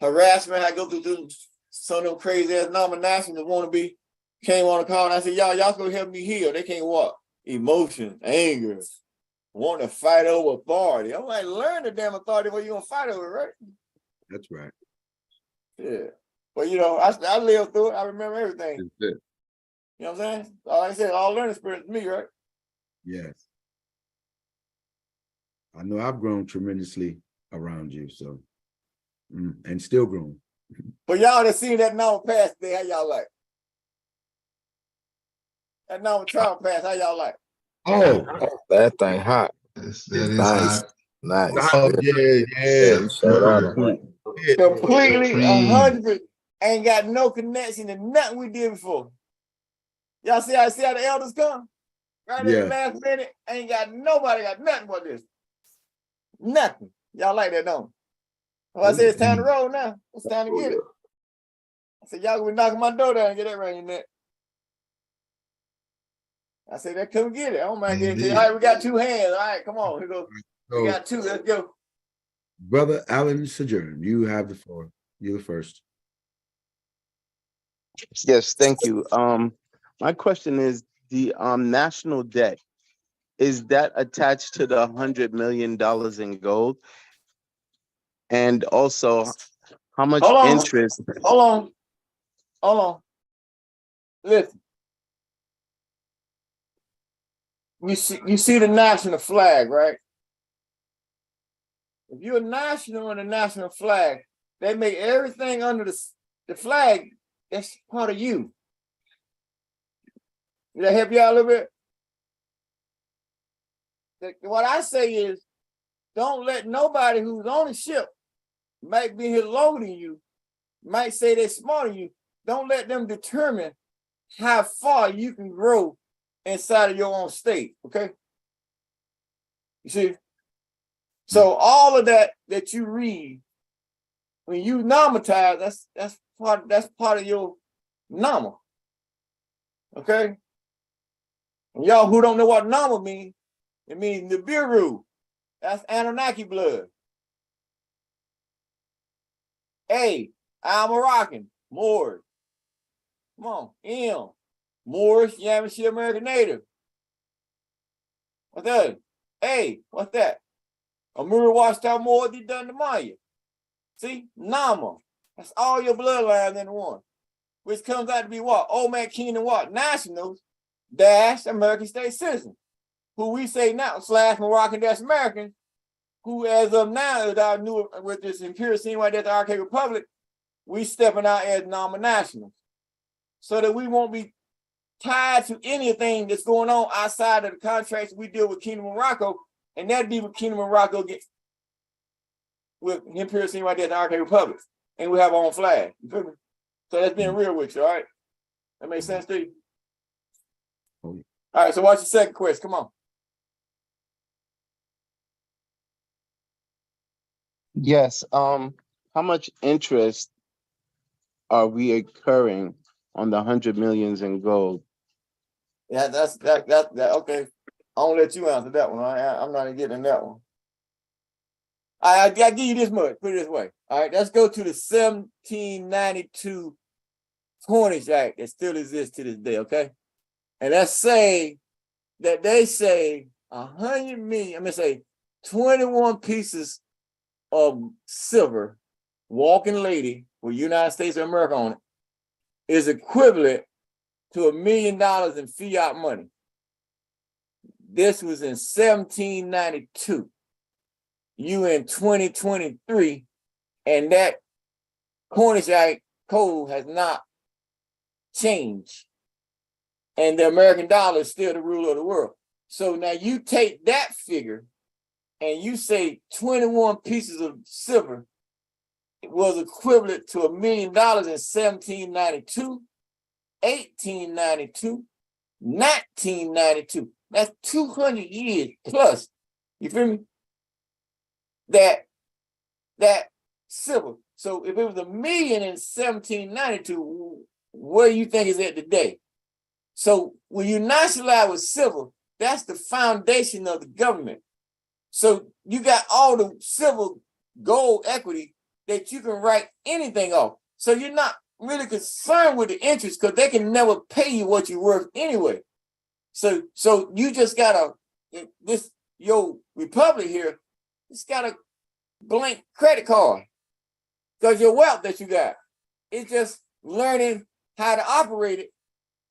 harassment I go through some of them crazy ass nominations that want to be, came on the call and I said, y'all gonna help me heal. They can't walk. Emotion, anger, wanting to fight over authority. I'm like, learn the damn authority what you gonna fight over, right? That's right. Yeah. But I lived through it. I remember everything. You know what I'm saying? Like I said, all learning experience me, right? Yes. I know I've grown tremendously around you, so and still growing. But y'all that seen that novel pass today, how y'all like? That novel trial pass, how y'all like? Oh, that thing hot. Nice. Nice. Oh, yeah. Completely 100%. ain't got no connection to nothing we did before. Y'all see how the elders come? Right in the last minute, ain't got nobody got nothing but this. Nothing. Y'all like that, don't you? Well, I said it's time to roll now. It's time to get it. I said, y'all gonna be knocking my door down and get that around your neck. I said, that come get it. I don't mind getting it. All right, we got two hands. All right, come on. Here go. We got two. Let's go. Brother Alan Sojourn, you have the floor. You're the first. Yes, thank you. My question is the national debt, is that attached to the $100 million in gold? And also, how much interest? Hold on. Listen. You see the national flag, right? If you're a national in the national flag, they make everything under the flag that's part of you. Did that help you out a little bit? What I say is, don't let nobody who's on the ship might be here loading you, might say they're smarter than you. Don't let them determine how far you can grow inside of your own state, okay? You see? So all of that you read, when you normatize, that's part of your normal, okay? And y'all who don't know what normal means, it means the Nibiru. That's Anunnaki blood. A, I'm Moroccan, Moors. Come on, M, Moorish, Yamasee American Native. What's that? A, what's that? Amur Watchtower Moor, they done the Maya. See, Nama. That's all your bloodlines in one. Which comes out to be what? Old Man Kingdom what? Nationals dash American state citizens. Who we say now, / Moroccan dash Americans, who as of now is our new, with this Imperial CMYE-IRK Republic, we stepping out as non-nationals. So that we won't be tied to anything that's going on outside of the contracts we deal with Kingdom of Morocco, and that'd be what Kingdom of Morocco gets with Imperial CMYE-IRK Republic. And we have our own flag. You feel me? So that's being real with you, all right? That makes sense to you? All right, so what's your second question? Come on. Yes. How much interest are we incurring on the 100 millions in gold? Yeah, that's okay. I'll let you answer that one. I'm not even getting that one. I give you this much. Put it this way. All right, let's go to the 1792 Coinage Act that still exists to this day. Okay, and let's say that they say 100 million. I'm gonna say 21 pieces of silver, walking lady with United States of America on it, is equivalent to $1 million in fiat money. This was in 1792. You in 2023, and that Coinage Act code has not changed. And the American dollar is still the ruler of the world. So now you take that figure and you say 21 pieces of silver was equivalent to $1 million in 1792, 1892, 1992. That's 200 years plus. You feel me? That silver. So if it was $1 million in 1792, what do you think is it today? So when you nationalize with silver, that's the foundation of the government. So you got all the silver gold equity that you can write anything off. So you're not really concerned with the interest because they can never pay you what you're worth anyway. So you just gotta, your republic here, it's got a blank credit card because your wealth that you got, it's just learning how to operate it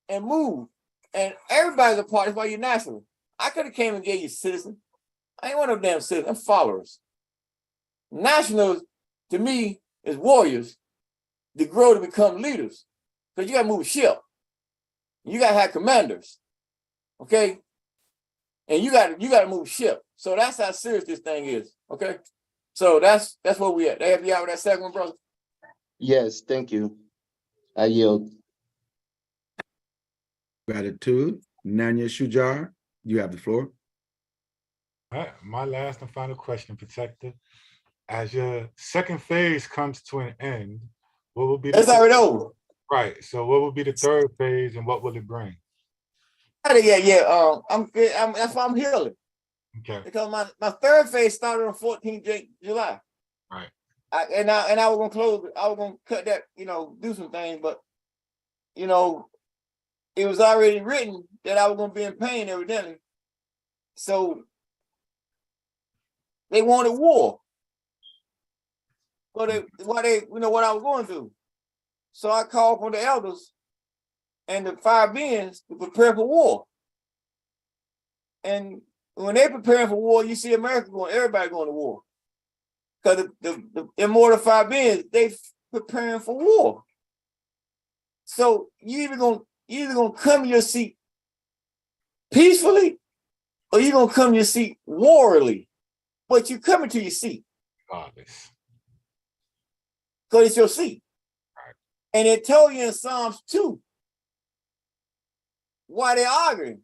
and move. And everybody's a part. That's why you're national. I could have came and gave you citizen. I ain't one of them damn citizens. I'm followers. Nationals, to me, is warriors to grow to become leaders. Because you got to move a ship. You got to have commanders. Okay? And you got to move a ship. So that's how serious this thing is. Okay? So that's where we at. They have you out with that second one, brother? Yes, thank you. I yield. Gratitude. Nanya Shujar, you have the floor. All right, my last and final question, Protector. As your second phase comes to an end, what will be the— It's already over. Right. So what will be the third phase and what will it bring? Yeah. That's why I'm healing. Okay. Because my third phase started on 14th July. Right. I was gonna close. I was gonna cut that. Do some things, but it was already written that I was gonna be in pain evidently. So they wanted war. Well, what I was going through. So I called for the elders and the 5 beings to prepare for war. And when they preparing for war, you see everybody going to war. Because the immortal 5 beings, they preparing for war. So you either gonna come to your seat peacefully, or you gonna come to your seat warily. But you coming to your seat. Godless. Because it's your seat. Right. And it told you in Psalms 2 why they're arguing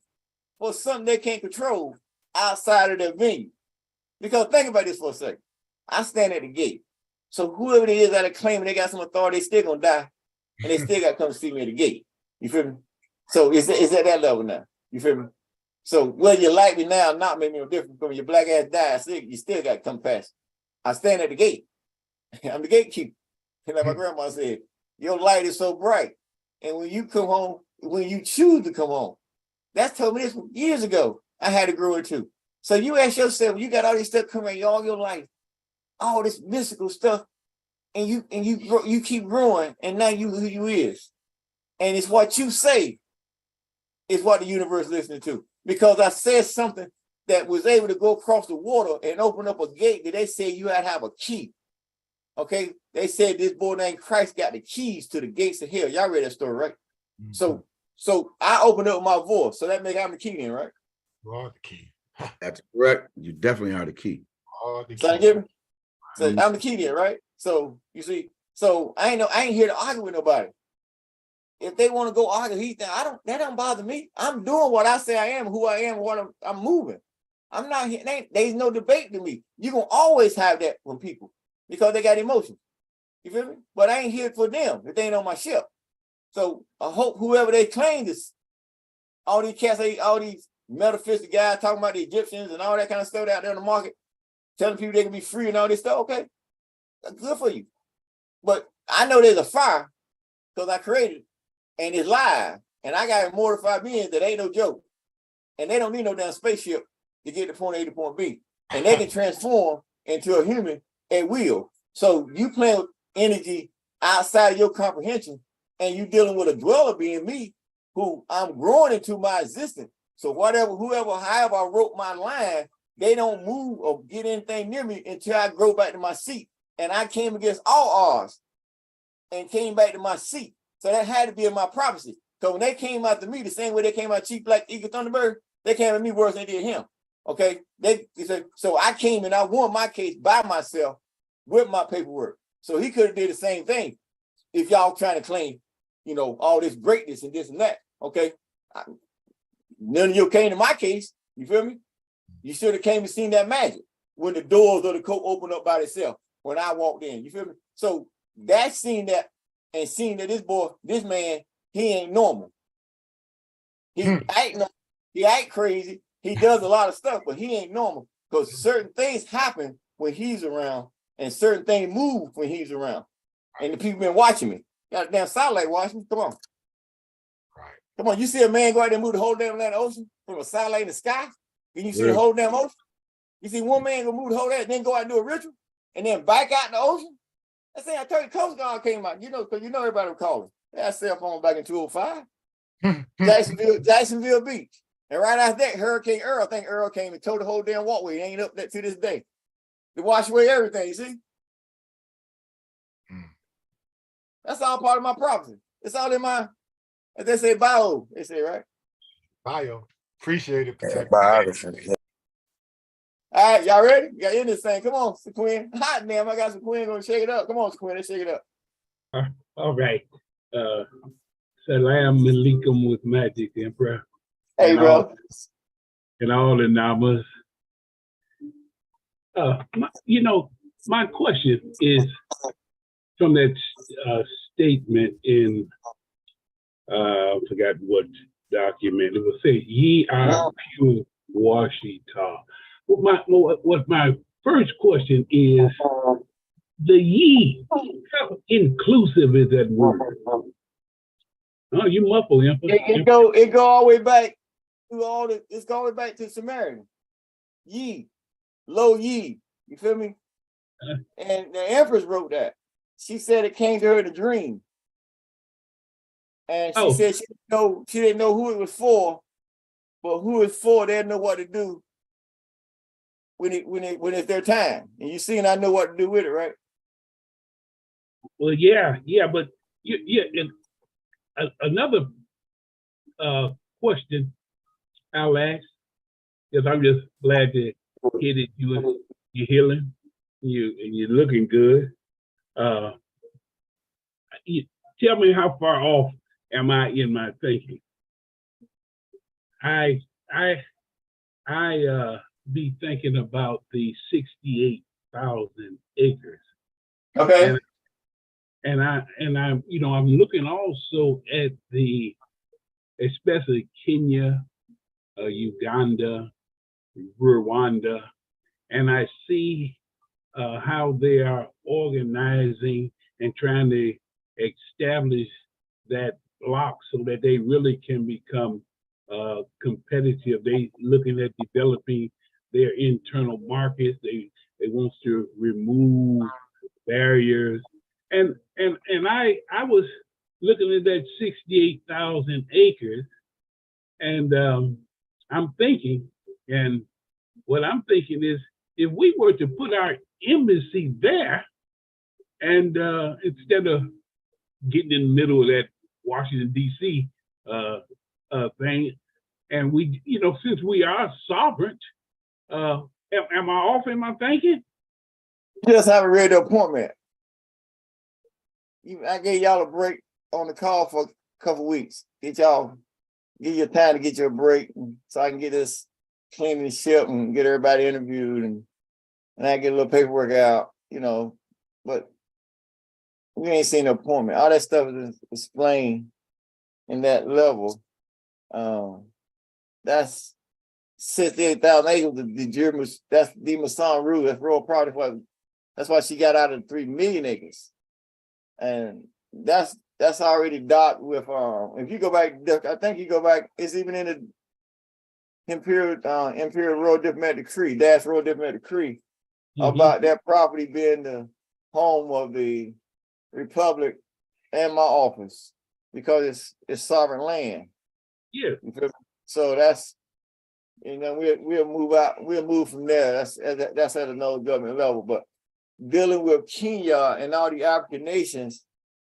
for something they can't control outside of their venue. Because think about this for a second. I stand at the gate. So whoever it is that are claiming they got some authority, they still gonna die. And they still got to come see me at the gate. You feel me? So it's at that level now. You feel me? So whether you like me now or not make me no difference. From your black ass died, you still got to come past. I stand at the gate. I'm the gatekeeper. And like my grandma said, your light is so bright. And when you come home, when you choose to come home, that's told me this years ago. I had to grow it too. So you ask yourself, you got all this stuff coming all your life, all this mystical stuff, and you keep growing, and now you who you is. And it's what you say is what the universe is listening to. Because I said something that was able to go across the water and open up a gate that they said you had to have a key. Okay? They said this boy named Christ got the keys to the gates of hell. Y'all read that story, right? Mm-hmm. So I opened up my voice. So that makes I'm the key then, right? You are the key. That's correct. You definitely are the key. So I'm the key then, right? So you see, so I ain't here to argue with nobody. If they want to go argue, that don't bother me. I'm doing what I say I am, who I am, what I'm moving. I'm not here. There's no debate to me. You're gonna always have that from people because they got emotions. You feel me? But I ain't here for them if they ain't on my ship. So I hope whoever they claim this, all these cats, all these metaphysical guys talking about the Egyptians and all that kind of stuff out there in the market, telling people they can be free and all this stuff. Okay, that's good for you. But I know there's a fire because I created it. And it's live. And I got immortal 5 beings that ain't no joke. And they don't need no damn spaceship to get to point A to point B. And they can transform into a human at will. So you playing with energy outside of your comprehension, and you dealing with a dweller being me, who I'm growing into my existence. So however I wrote my line, they don't move or get anything near me until I grow back to my seat. And I came against all odds and came back to my seat. So that had to be in my prophecy. So when they came after me, the same way they came out Chief Black Eagle Thunderbird, they came at me worse than they did him. Okay. So I came and I won my case by myself with my paperwork. So he could have did the same thing if y'all trying to claim, all this greatness and this and that. Okay. None of you came to my case. You feel me? You should have came and seen that magic when the doors of the coat opened up by itself when I walked in. You feel me? So that seen that. And seeing that this man, he ain't normal. He act crazy. He does a lot of stuff, but he ain't normal because certain things happen when he's around, and certain things move when he's around. And the people been watching me. Got a damn satellite watching me. Come on, right? Come on. You see a man go out there and move the whole damn Atlantic Ocean from a satellite in the sky? Can you see the whole damn ocean? You see one man go move the whole that, then go out and do a ritual, and then back out in the ocean? I say I told you Coast Guard came out, because everybody was calling. They had cell phone back in 2005. Jacksonville Beach. And right after that, Hurricane Earl, I think Earl came and towed the whole damn walkway. It ain't up there to this day. To wash away everything, you see? That's all part of my prophecy. It's all in my, as they say, bio, they say, right? Bio. Appreciate it. Biography. All right, y'all ready? You got in this thing. Come on, Sequin. Hot damn, I got Sequin gonna shake it up. Come on, Sequin, let's shake it up. All right. Salam alaikum with magic, Emperor. Hey, bro. And all the Namas. My question is from that statement in, I forgot what document, it was say, ye are pure Washita. What my first question is, the ye, how inclusive is that word? Oh, you muffle, Emperor. It go all the way back to it's going all the way back to Samaritan. Ye, lo ye. You feel me? And the Empress wrote that. She said it came to her in a dream. And she said she didn't know who it was for, but who it's for, they didn't know what to do when it's their time. And you see, and I know what to do with it, right? Well, yeah, but another question I'll ask, because I'm just glad to hear that you're healing, you're looking good. Tell me how far off am I in my thinking? I be thinking about the 68,000 acres. Okay. And I'm I'm looking also at especially Kenya, Uganda, Rwanda, and I see how they are organizing and trying to establish that block so that they really can become competitive. They looking at developing their internal markets. They want to remove barriers. And I was looking at that 68,000 acres, and I'm thinking, and what I'm thinking is, if we were to put our embassy there, and instead of getting in the middle of that Washington D.C. Thing, and we, since we are sovereign, am I off in my thinking? You just haven't read the appointment. I gave y'all a break on the call for a couple weeks. Give you time to get you a break so I can get this clean the ship and get everybody interviewed and I get a little paperwork out, but we ain't seen the appointment. All that stuff is explained in that level. That's 68,000 acres. That's the Masan rule. That's royal property. That's why she got out of 3 million acres. And that's already docked with if you go back, I think you go back, it's even in the Imperial Royal Diplomatic Decree, Royal Diplomatic Decree, about that property being the home of the Republic and my office, because it's sovereign land. Yeah. So that's, we'll move out, we'll move from there. That's at another government level. But dealing with Kenya and all the African nations,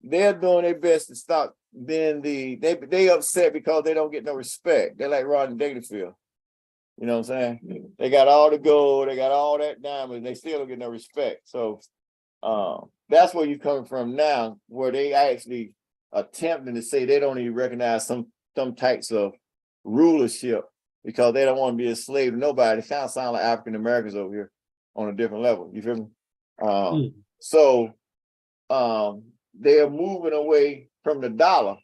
they're doing their best to stop being they upset because they don't get no respect. They're like Rodney Dangerfield. You know what I'm saying? They got all the gold, they got all that diamond, they still don't get no respect. So that's where you're coming from now, where they actually attempting to say they don't even recognize some types of rulership because they don't want to be a slave to nobody. They kind of sound like African Americans over here on a different level. You feel me? So they are moving away from the dollar.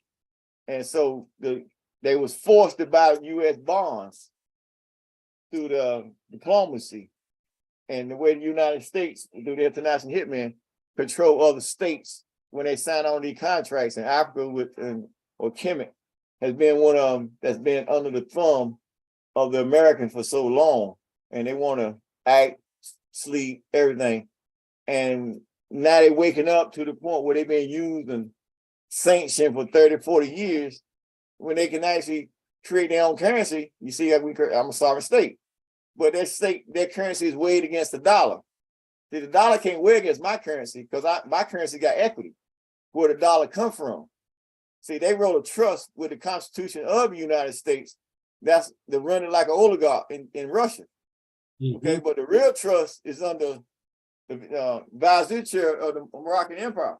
And so they was forced to buy U.S. bonds through the diplomacy. And the way the United States, through the international hitmen, control other states when they sign on these contracts. And Africa or Kemet has been one of them that's been under the thumb of the Americans for so long. And they want to act, sleep, everything. And now they're waking up to the point where they've been used and sanctioned for 30, 40 years, when they can actually create their own currency. You see, I'm a sovereign state, but their currency is weighed against the dollar. See, the dollar can't weigh against my currency because my currency got equity. Where the dollar come from? See, they wrote a trust with the Constitution of the United States. They're running like an oligarch in Russia. Okay, but the real trust is under the vizier of the Moroccan Empire.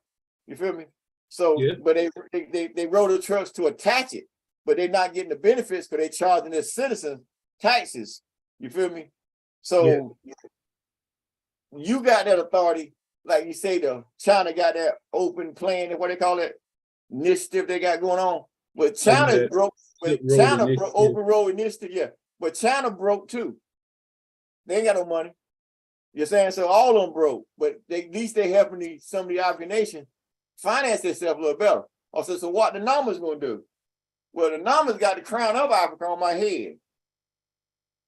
You feel me? So, but they rode the trucks to attach it, but they're not getting the benefits because they're charging their citizens taxes. You feel me? So you got that authority, like you say, the China got that open plan, what they call it, initiative they got going on. But China broke, China broke open road initiative, but China broke too. They ain't got no money. You're saying? So all of them broke, but at least they helping some of the African nations finance themselves a little better. Also, so what the numbers gonna do? Well, the numbers got the crown of Africa on my head.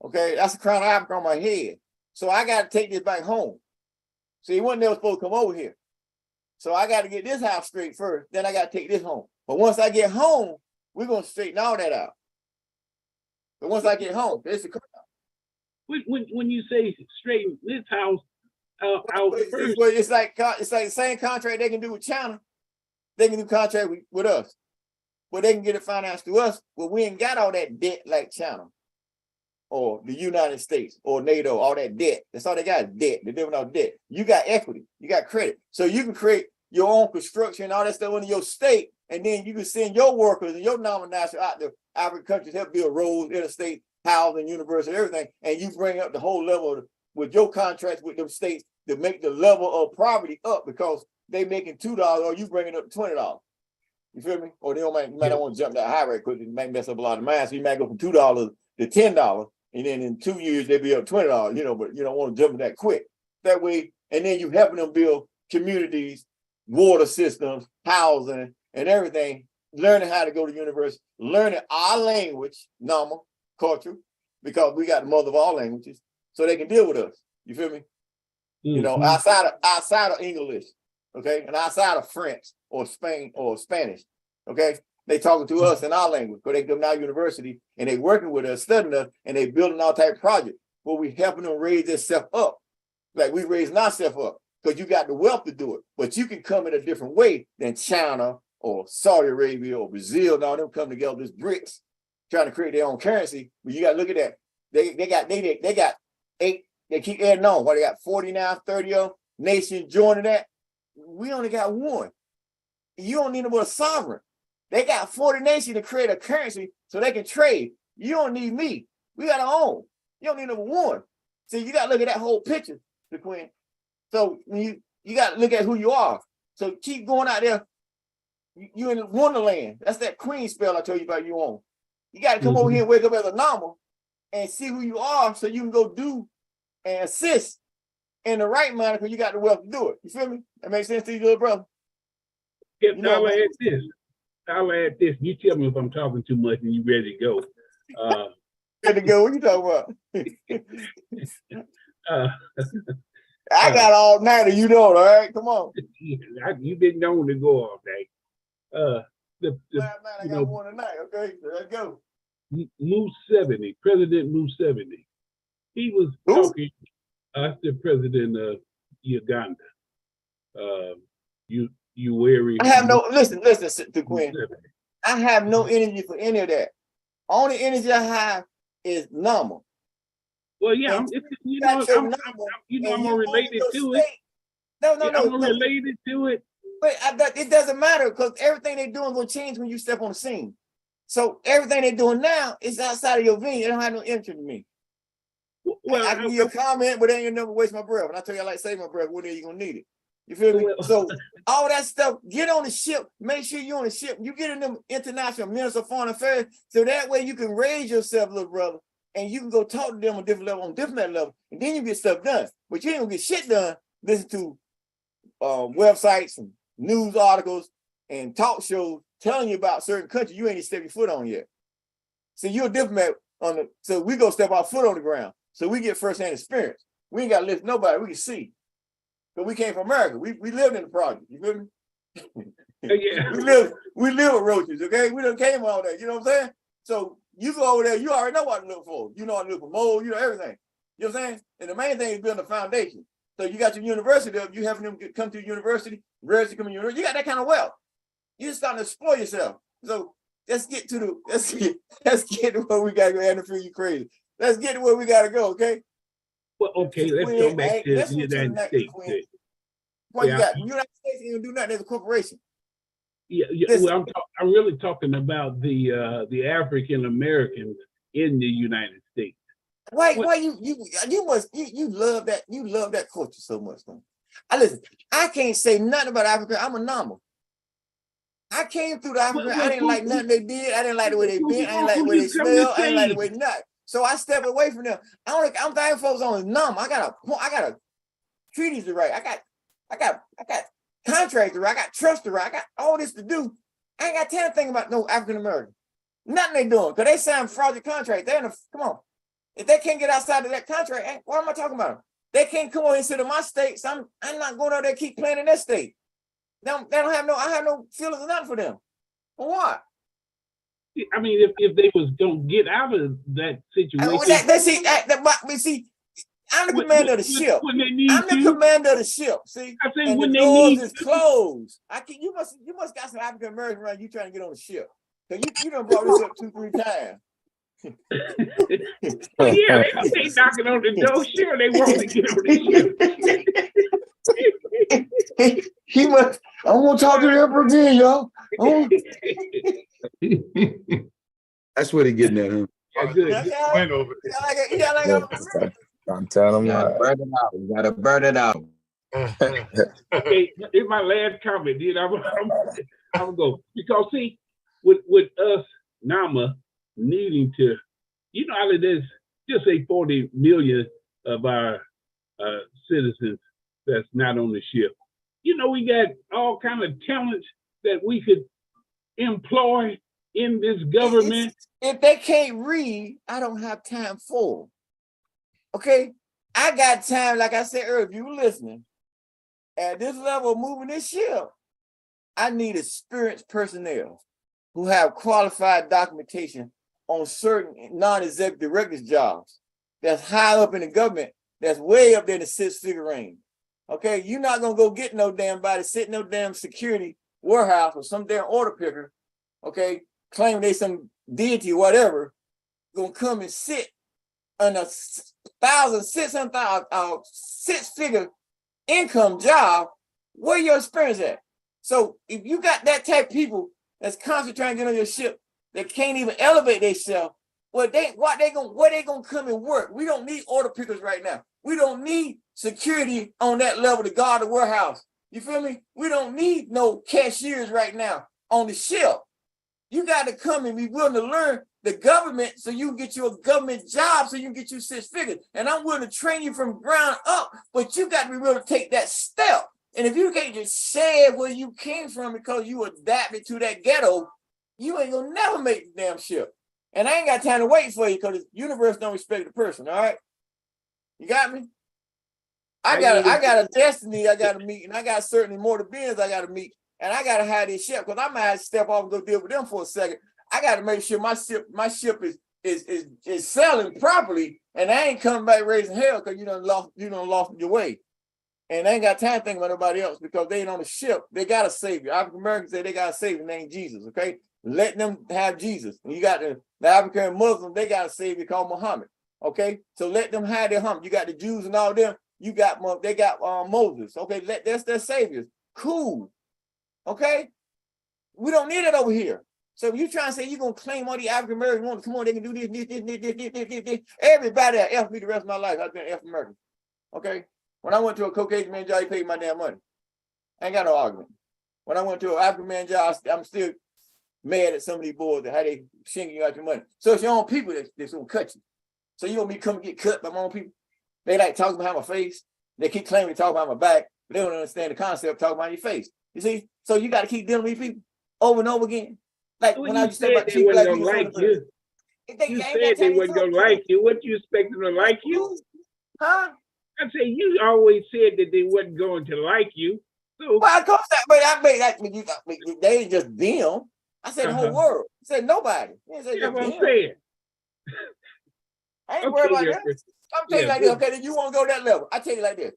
Okay, that's the crown of Africa on my head. So I got to take this back home. See, he wasn't never supposed to come over here. So I got to get this house straight first. Then I got to take this home. But once I get home, we're gonna straighten all that out. But once I get home, this is the crown. When you say straighten this house out first, it's like the same contract they can do with China. They can do contract with us, but they can get it financed through us. But we ain't got all that debt like China or the United States or NATO. All that debt. That's all they got is debt. They're living off debt. You got equity. You got credit, so you can create your own construction and all that stuff in your state, and then you can send your workers and your non-national out to African countries, help build roads, interstate, housing, university, everything, and you bring up the whole level with your contracts with them states to make the level of poverty up because they making $2 or you bringing up $20. You feel me? Or you might not want to jump that high rate because it might mess up a lot of math. So you might go from $2 to $10, and then in 2 years they be up $20. You know, but you don't want to jump that quick. That way, and then you helping them build communities, water systems, housing, and everything. Learning how to go to university, learning our language, normal culture, because we got the mother of all languages, so they can deal with us. You feel me? Mm-hmm. You know, outside of English, okay, and outside of French or Spain or Spanish, okay, they talking to us in our language. Because they come to our university and they working with us, studying us, and they building all type of projects where we helping them raise themselves up, like we raising ourselves up. Because you got the wealth to do it, but you can come in a different way than China or Saudi Arabia or Brazil. Now them come together, this BRICS, trying to create their own currency. But you got to look at that. They got 8. They keep adding on. What, they got 49, 30 nations joining that. We only got 1. You don't need no more sovereign. They got 40 nations to create a currency so they can trade. You don't need me. We got our own. You don't need number 1. So you got to look at that whole picture, the Queen. So you got to look at who you are. So keep going out there. You in Wonderland. That's that Queen spell I told you about you on. You got to come over here and wake up as a normal and see who you are so you can go do and assist in the right manner because you got the wealth to do it. You feel me? That makes sense to you, little brother? Yep, you know, I'll add this. You tell me if I'm talking too much and you ready to go. Ready to go? What you talking about? I got all night, you know, all right? Come on. You've been known to go all day. Last night I got one tonight, okay? So let's go. Museveni, President Museveni. He was talking after President of Uganda. Yoweri. I have no, listen to Quinn. I have no energy for any of that. Only energy I have is normal. Well, yeah, I'm related to it. No, I'm related to it. But it doesn't matter because everything they're doing will change when you step on the scene. So everything they're doing now is outside of your venue. They don't have no interest in me. Well, I can give you a comment, but then you'll never waste my breath. And I tell you, I like to save my breath. When are you gonna need it? You feel me? So all that stuff, get on the ship. Make sure you're on the ship. You get in them international ministers of foreign affairs, so that way you can raise yourself, little brother, and you can go talk to them on different level, and then you get stuff done. But you ain't gonna get shit done. Listen to websites and news articles and talk shows telling you about certain countries you ain't even step your foot on yet. So you're a diplomat so we go step our foot on the ground. So we get firsthand experience. We ain't gotta lift nobody, we can see. But we came from America. We lived in the project. You feel me? Yeah. we live with roaches, okay? We done came all that, you know what I'm saying? So you go over there, you already know what to look for. You know what to look for mold, you know everything. You know what I'm saying? And the main thing is building a foundation. So you got your university up, you having them come to university, register come to university, you got that kind of wealth. You're starting to explore yourself. So let's get to where we gotta go and feel you crazy. Let's get to where we gotta go, okay? Well, okay, let's go back to the United States. Well, you got the United States ain't gonna do nothing as a corporation. Well, I'm really talking about the African Americans in the United States. Why you love that culture so much, man. Listen, I can't say nothing about Africa. I'm a Nama. I came through the Africa. I didn't like nothing they did. I didn't like the way they been. I didn't like the way they smell. I didn't like the way nothing. So I stepped away from them. I'm thinking folks on Nama. I got a treaties to write. I got contracts to write. I got trust to write. I got all this to do. I ain't got time to think about no African American. Nothing they doing because they signed fraudulent contract. Come on. If they can't get outside of that contract, why am I talking about them? They can't come over and sit in my state. So I'm not going out there and keep playing in their state. They don't have I have no feelings or nothing for them. For what? I mean, if they was gonna get out of that situation, see, I'm the commander of the ship. I'm the commander of the ship. See, I say and when the they doors need is closed. You must got some African American around you trying to get on the ship. So you done brought this up 2-3 times. Well, yeah, they knocking on the door. Sure, they want to get on the ship. He must. I won't talk to the emperor again, y'all. That's what he getting at, huh? Yeah, good. Went over. I'm telling You them. gotta burn it out. You gotta burn it out. Okay, in my last comment, then I'm gonna go because see, with us Nama needing to, out of this, just say 40 million of our citizens that's not on the ship. We got all kind of talents that we could employ in this government. If they can't read, I don't have time for them. Okay? I got time, like I said earlier, if you listening, at this level of moving this ship, I need experienced personnel who have qualified documentation on certain non-executive directors jobs that's high up in the government, that's way up there in the 6-figure range. Okay, you're not gonna go get no damn body sitting no damn security warehouse or some damn order picker, okay, claiming they some deity or whatever, gonna come and sit on a 6-figure income job. Where your experience at? So if you got that type of people that's constantly trying to get on your ship that can't even elevate themselves, where they gonna come and work? We don't need order pickers right now. We don't need security on that level to guard the warehouse. You feel me? We don't need no cashiers right now on the ship. You got to come and be willing to learn the government so you can get you a government job so you can get you 6 figures. And I'm willing to train you from ground up, but you got to be willing to take that step. And if you can't just say where you came from because you adapted to that ghetto, you ain't gonna never make the damn ship. And I ain't got time to wait for you because the universe don't respect the person, all right? You got me? I got a destiny I got to meet, and I got certainly more to beings I got to meet, and I got to have this ship because I might have to step off and go deal with them for a second. I got to make sure my ship is selling properly, and I ain't coming back raising hell because you done lost your way. And they ain't got time to think about nobody else because they ain't on the ship. They got a savior. African Americans say they got a savior named Jesus, okay? Let them have Jesus. And you got the African Muslims, they got a savior called Muhammad, okay? So let them have their hump. You got the Jews and all them. They got Moses, okay? That's their saviors. Cool, okay? We don't need it over here. So if you trying to say you're going to claim all the African Americans want to come on, they can do this. Everybody that F me the rest of my life, I've been F American, okay? When I went to a Caucasian man job, he paid my damn money. I ain't got no argument. When I went to an African man job, I'm still mad at some of these boys that how they shinking you out your money. So it's your own people that's gonna cut you. So you want me to come and get cut by my own people? They like talking behind my face. They keep claiming to talk behind my back, but they don't understand the concept of talking behind your face. You see? So you got to keep dealing with these people over and over again. Like when I used to say about people like you. You said they wasn't gonna like you. What you expect them to like you? Huh? I say you always said that they wasn't going to like you. So well, of course they ain't just them. I said the whole world. I said nobody. That's what I'm saying. I ain't worried about that. I'm telling you like this. Okay, then you won't go that level. I tell you like this.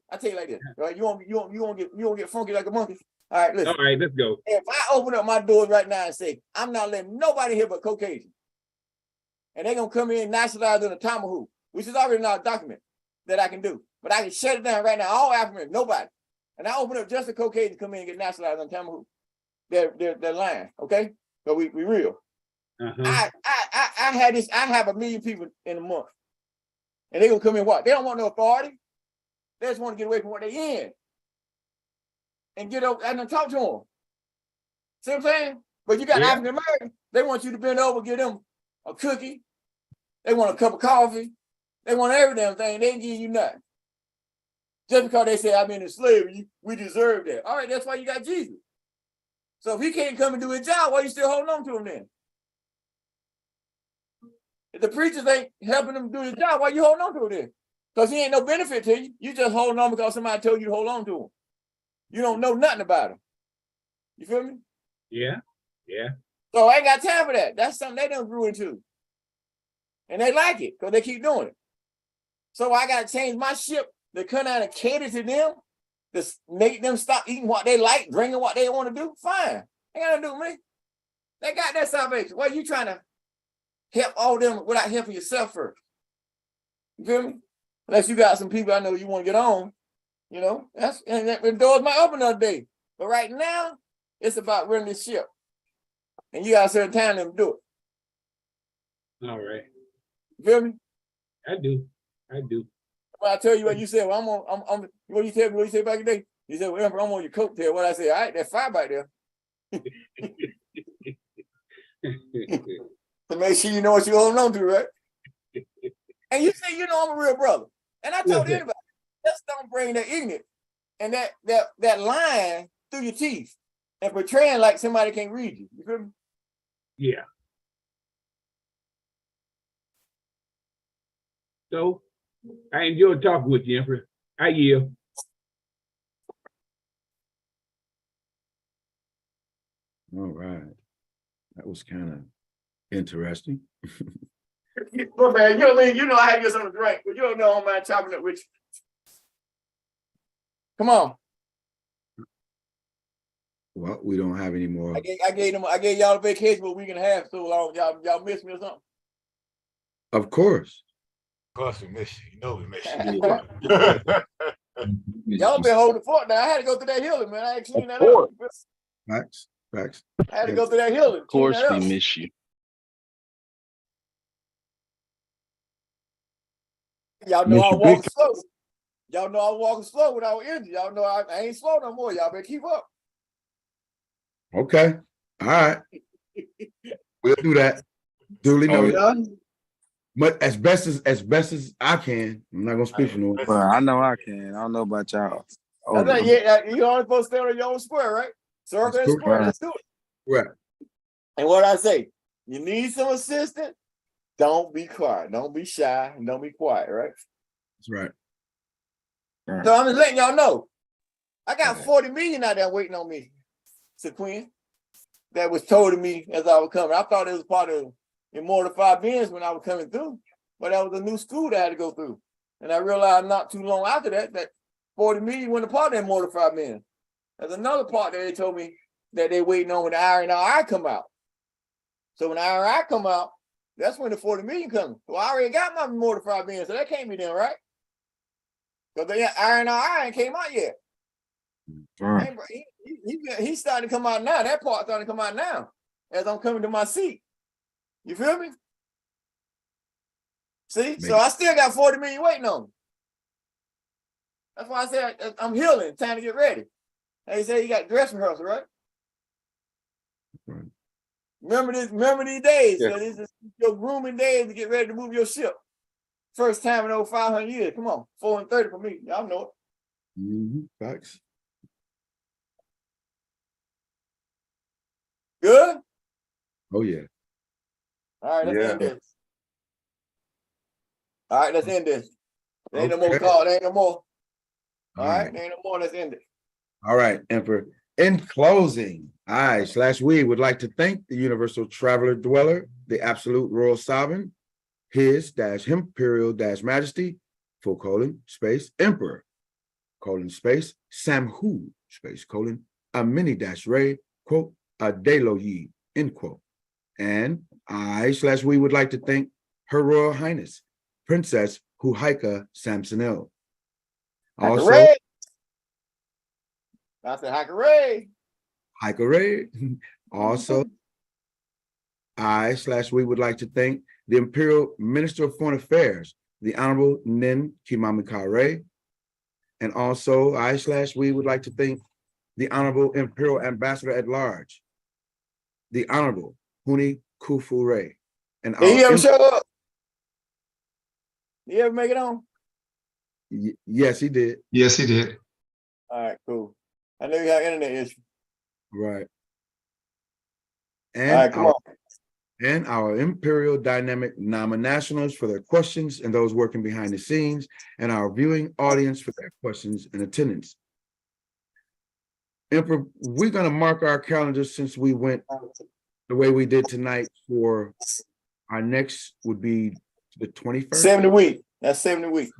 Right? You won't get funky like a monkey. All right, listen. All right, let's go. If I open up my doors right now and say, I'm not letting nobody here but Caucasian, and they're gonna come in and nationalize on a tomahawk, which is already not a document that I can do. But I can shut it down right now. All Africans, nobody. And I open up just a Caucasian to come in and get nationalized on tomahawk. their line. Okay, so we real. I have 1 million people in a month, and they gonna come in what? They don't want no authority. They just want to get away from what they in and get over and then talk to them. See what I'm saying? But you got African Americans, they want you to bend over, give them a cookie. They want a cup of coffee. They want every damn thing. They ain't give you nothing. Just because they say I've been in slavery, we deserve that. All right, that's why you got Jesus. So if he can't come and do his job, why you still holding on to him then? If the preachers ain't helping him do his job, why you holding on to him then? Because he ain't no benefit to you. You just holding on because somebody told you to hold on to him. You don't know nothing about him. You feel me? Yeah, yeah. So I ain't got time for that. That's something they done grew into. And they like it because they keep doing it. So I got to change my ship to come down and cater to them, to make them stop eating what they like, bringing what they want to do. Fine. Ain't got to do with me. They got that salvation. Why you trying to help all them without helping yourself first? You feel me? Unless you got some people I know you want to get on, you know, and the doors might open another day. But right now, it's about running this ship. And you got a certain time to do it. All right. You feel me? I do. When I tell you what you said, well, I'm what you tell me, what you said back in the day? You said, well, Emperor, I'm on your coat tail. What I say, all right, that fire back there. To make sure you know what you're holding on to, right? And you say, you know, I'm a real brother. And I told anybody, just don't bring that ignorance and that line through your teeth and portraying like somebody can't read you. You feel me? Yeah. So I enjoyed talking with you, Emperor. I yield. All right. That was kind of interesting. Well, man, you know I had you something to drink, but you don't know I'm not chopping it with you. Come on. Well, we don't have any more. I gave y'all a vacation for a week and a half so long. Y'all missed me or something? Of course. Of course we miss you. You know we miss you. Y'all been holding the fort now. I had to go through that healing, man. I had to clean that up. Facts. I had to go through that healing. Of course we miss you. Y'all know I'm walking slow. Y'all know I'm walking slow without energy. Y'all know I ain't slow no more. Y'all better keep up. Okay. All right. We'll do that. Duly noted. But as best as I can, I'm not gonna speak for no one. Well, I know I can. I don't know about y'all. Oh, yeah, you only supposed to stay on your own square, right? Circle and square. Let's do it. Right. And what I say, you need some assistance. Don't be quiet. Don't be shy. And don't be quiet, right? That's right. So I'm just letting y'all know. I got 40 million out there waiting on me, Sequin. That was told to me as I was coming. I thought it was part of Immortal 5 Bins when I was coming through, but that was a new school that I had to go through. And I realized not too long after that 40 million wasn't a part of Immortal 5 Bins. There's another part that they told me that they waiting on when the IRK come out. So when the IRK come out, that's when the 40 million comes. Well, I already got my Immortal 5 Bins, so that can't be done, right? Because the IRK ain't came out yet. Right. He's starting to come out now. That part's starting to come out now as I'm coming to my seat. You feel me? See? So I still got 40 million waiting on me. That's why I said I'm healing, time to get ready. They say you got dress rehearsal, right? Remember these days. Yeah. So this is your grooming days to get ready to move your ship. First time in over 500 years. Come on, 4 and 30 for me. Y'all know it. Facts. Good? Oh, yeah. All right, let's end this. All right, let's end this. There ain't no more call. There ain't no more. All right, there ain't no more. Let's end it. All right, Emperor. In closing, I/we would like to thank the Universal Traveler Dweller, the Absolute Royal Sovereign, His-Imperial Majesty, ; Emperor, Samhu, Amini-Ray, Adeloyi, end quote. And I/we would like to thank Her Royal Highness, Princess Huhaika Samsonel. Also, I said Hakaray. Haikare. Also, we would like to thank the Imperial Minister of Foreign Affairs, the Honorable Nin Kimamikare. And also, we would like to thank the Honorable Imperial Ambassador at Large, the Honorable Huni Kufure. And Did he ever show up? Did he ever make it on? Yes, he did. Yes, he did. All right, cool. I know you got internet issue. Right. All right, come on. And our Imperial Dynamic Nominationals for their questions and those working behind the scenes, and our viewing audience for their questions and attendance. Emperor, we're going to mark our calendars since we went the way we did tonight. For our next would be the 21st. 70 week. That's 70 week.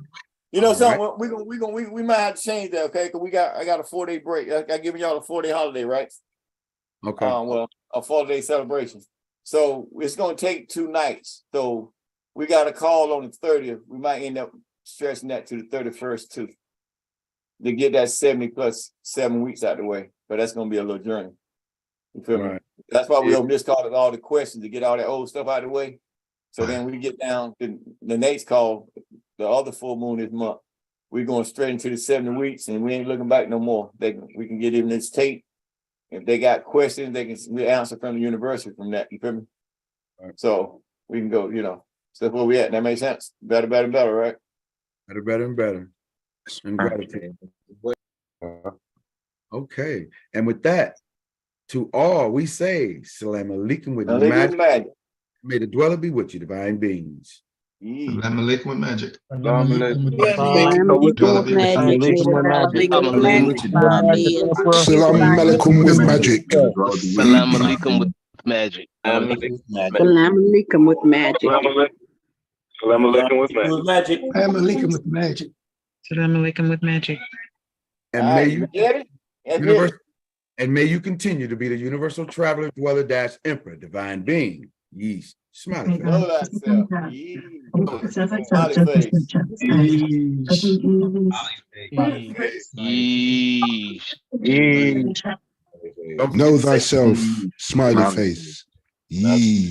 You know something? Right. We might have to change that, okay? Because I got a 4-day break. I giving y'all a 4-day holiday, right? Okay. Well, a 4-day celebration. So it's going to take 2 nights. So we got a call on the 30th. We might end up stretching that to the 31st too, to get that 70 plus 7 weeks out of the way. But that's going to be a little journey. You feel me? That's why we open this call with all the questions to get all that old stuff out of the way. So then we get down to the next call, the other full moon this month. We're going straight into the 70 weeks and we ain't looking back no more. We can get in this tape. If they got questions, we answer from the university from that. You feel me? Right. So we can go, that's where we at. That makes sense. Better, right? Better and better. And gratitude. Okay. And with that, to all we say, Salam alaikum with magic. May the dweller be with you, divine beings. Salam alaikum with magic. Salam alaikum with magic. Salam alaikum with magic. Salam alaikum with magic. Salam alaikum with magic. Salam alaikum with magic. Salam alaikum with magic. And may you continue to be the universal traveler, dweller, emperor, divine being. Yeesh. Smiley face. Know thyself, smiley face. Yeesh.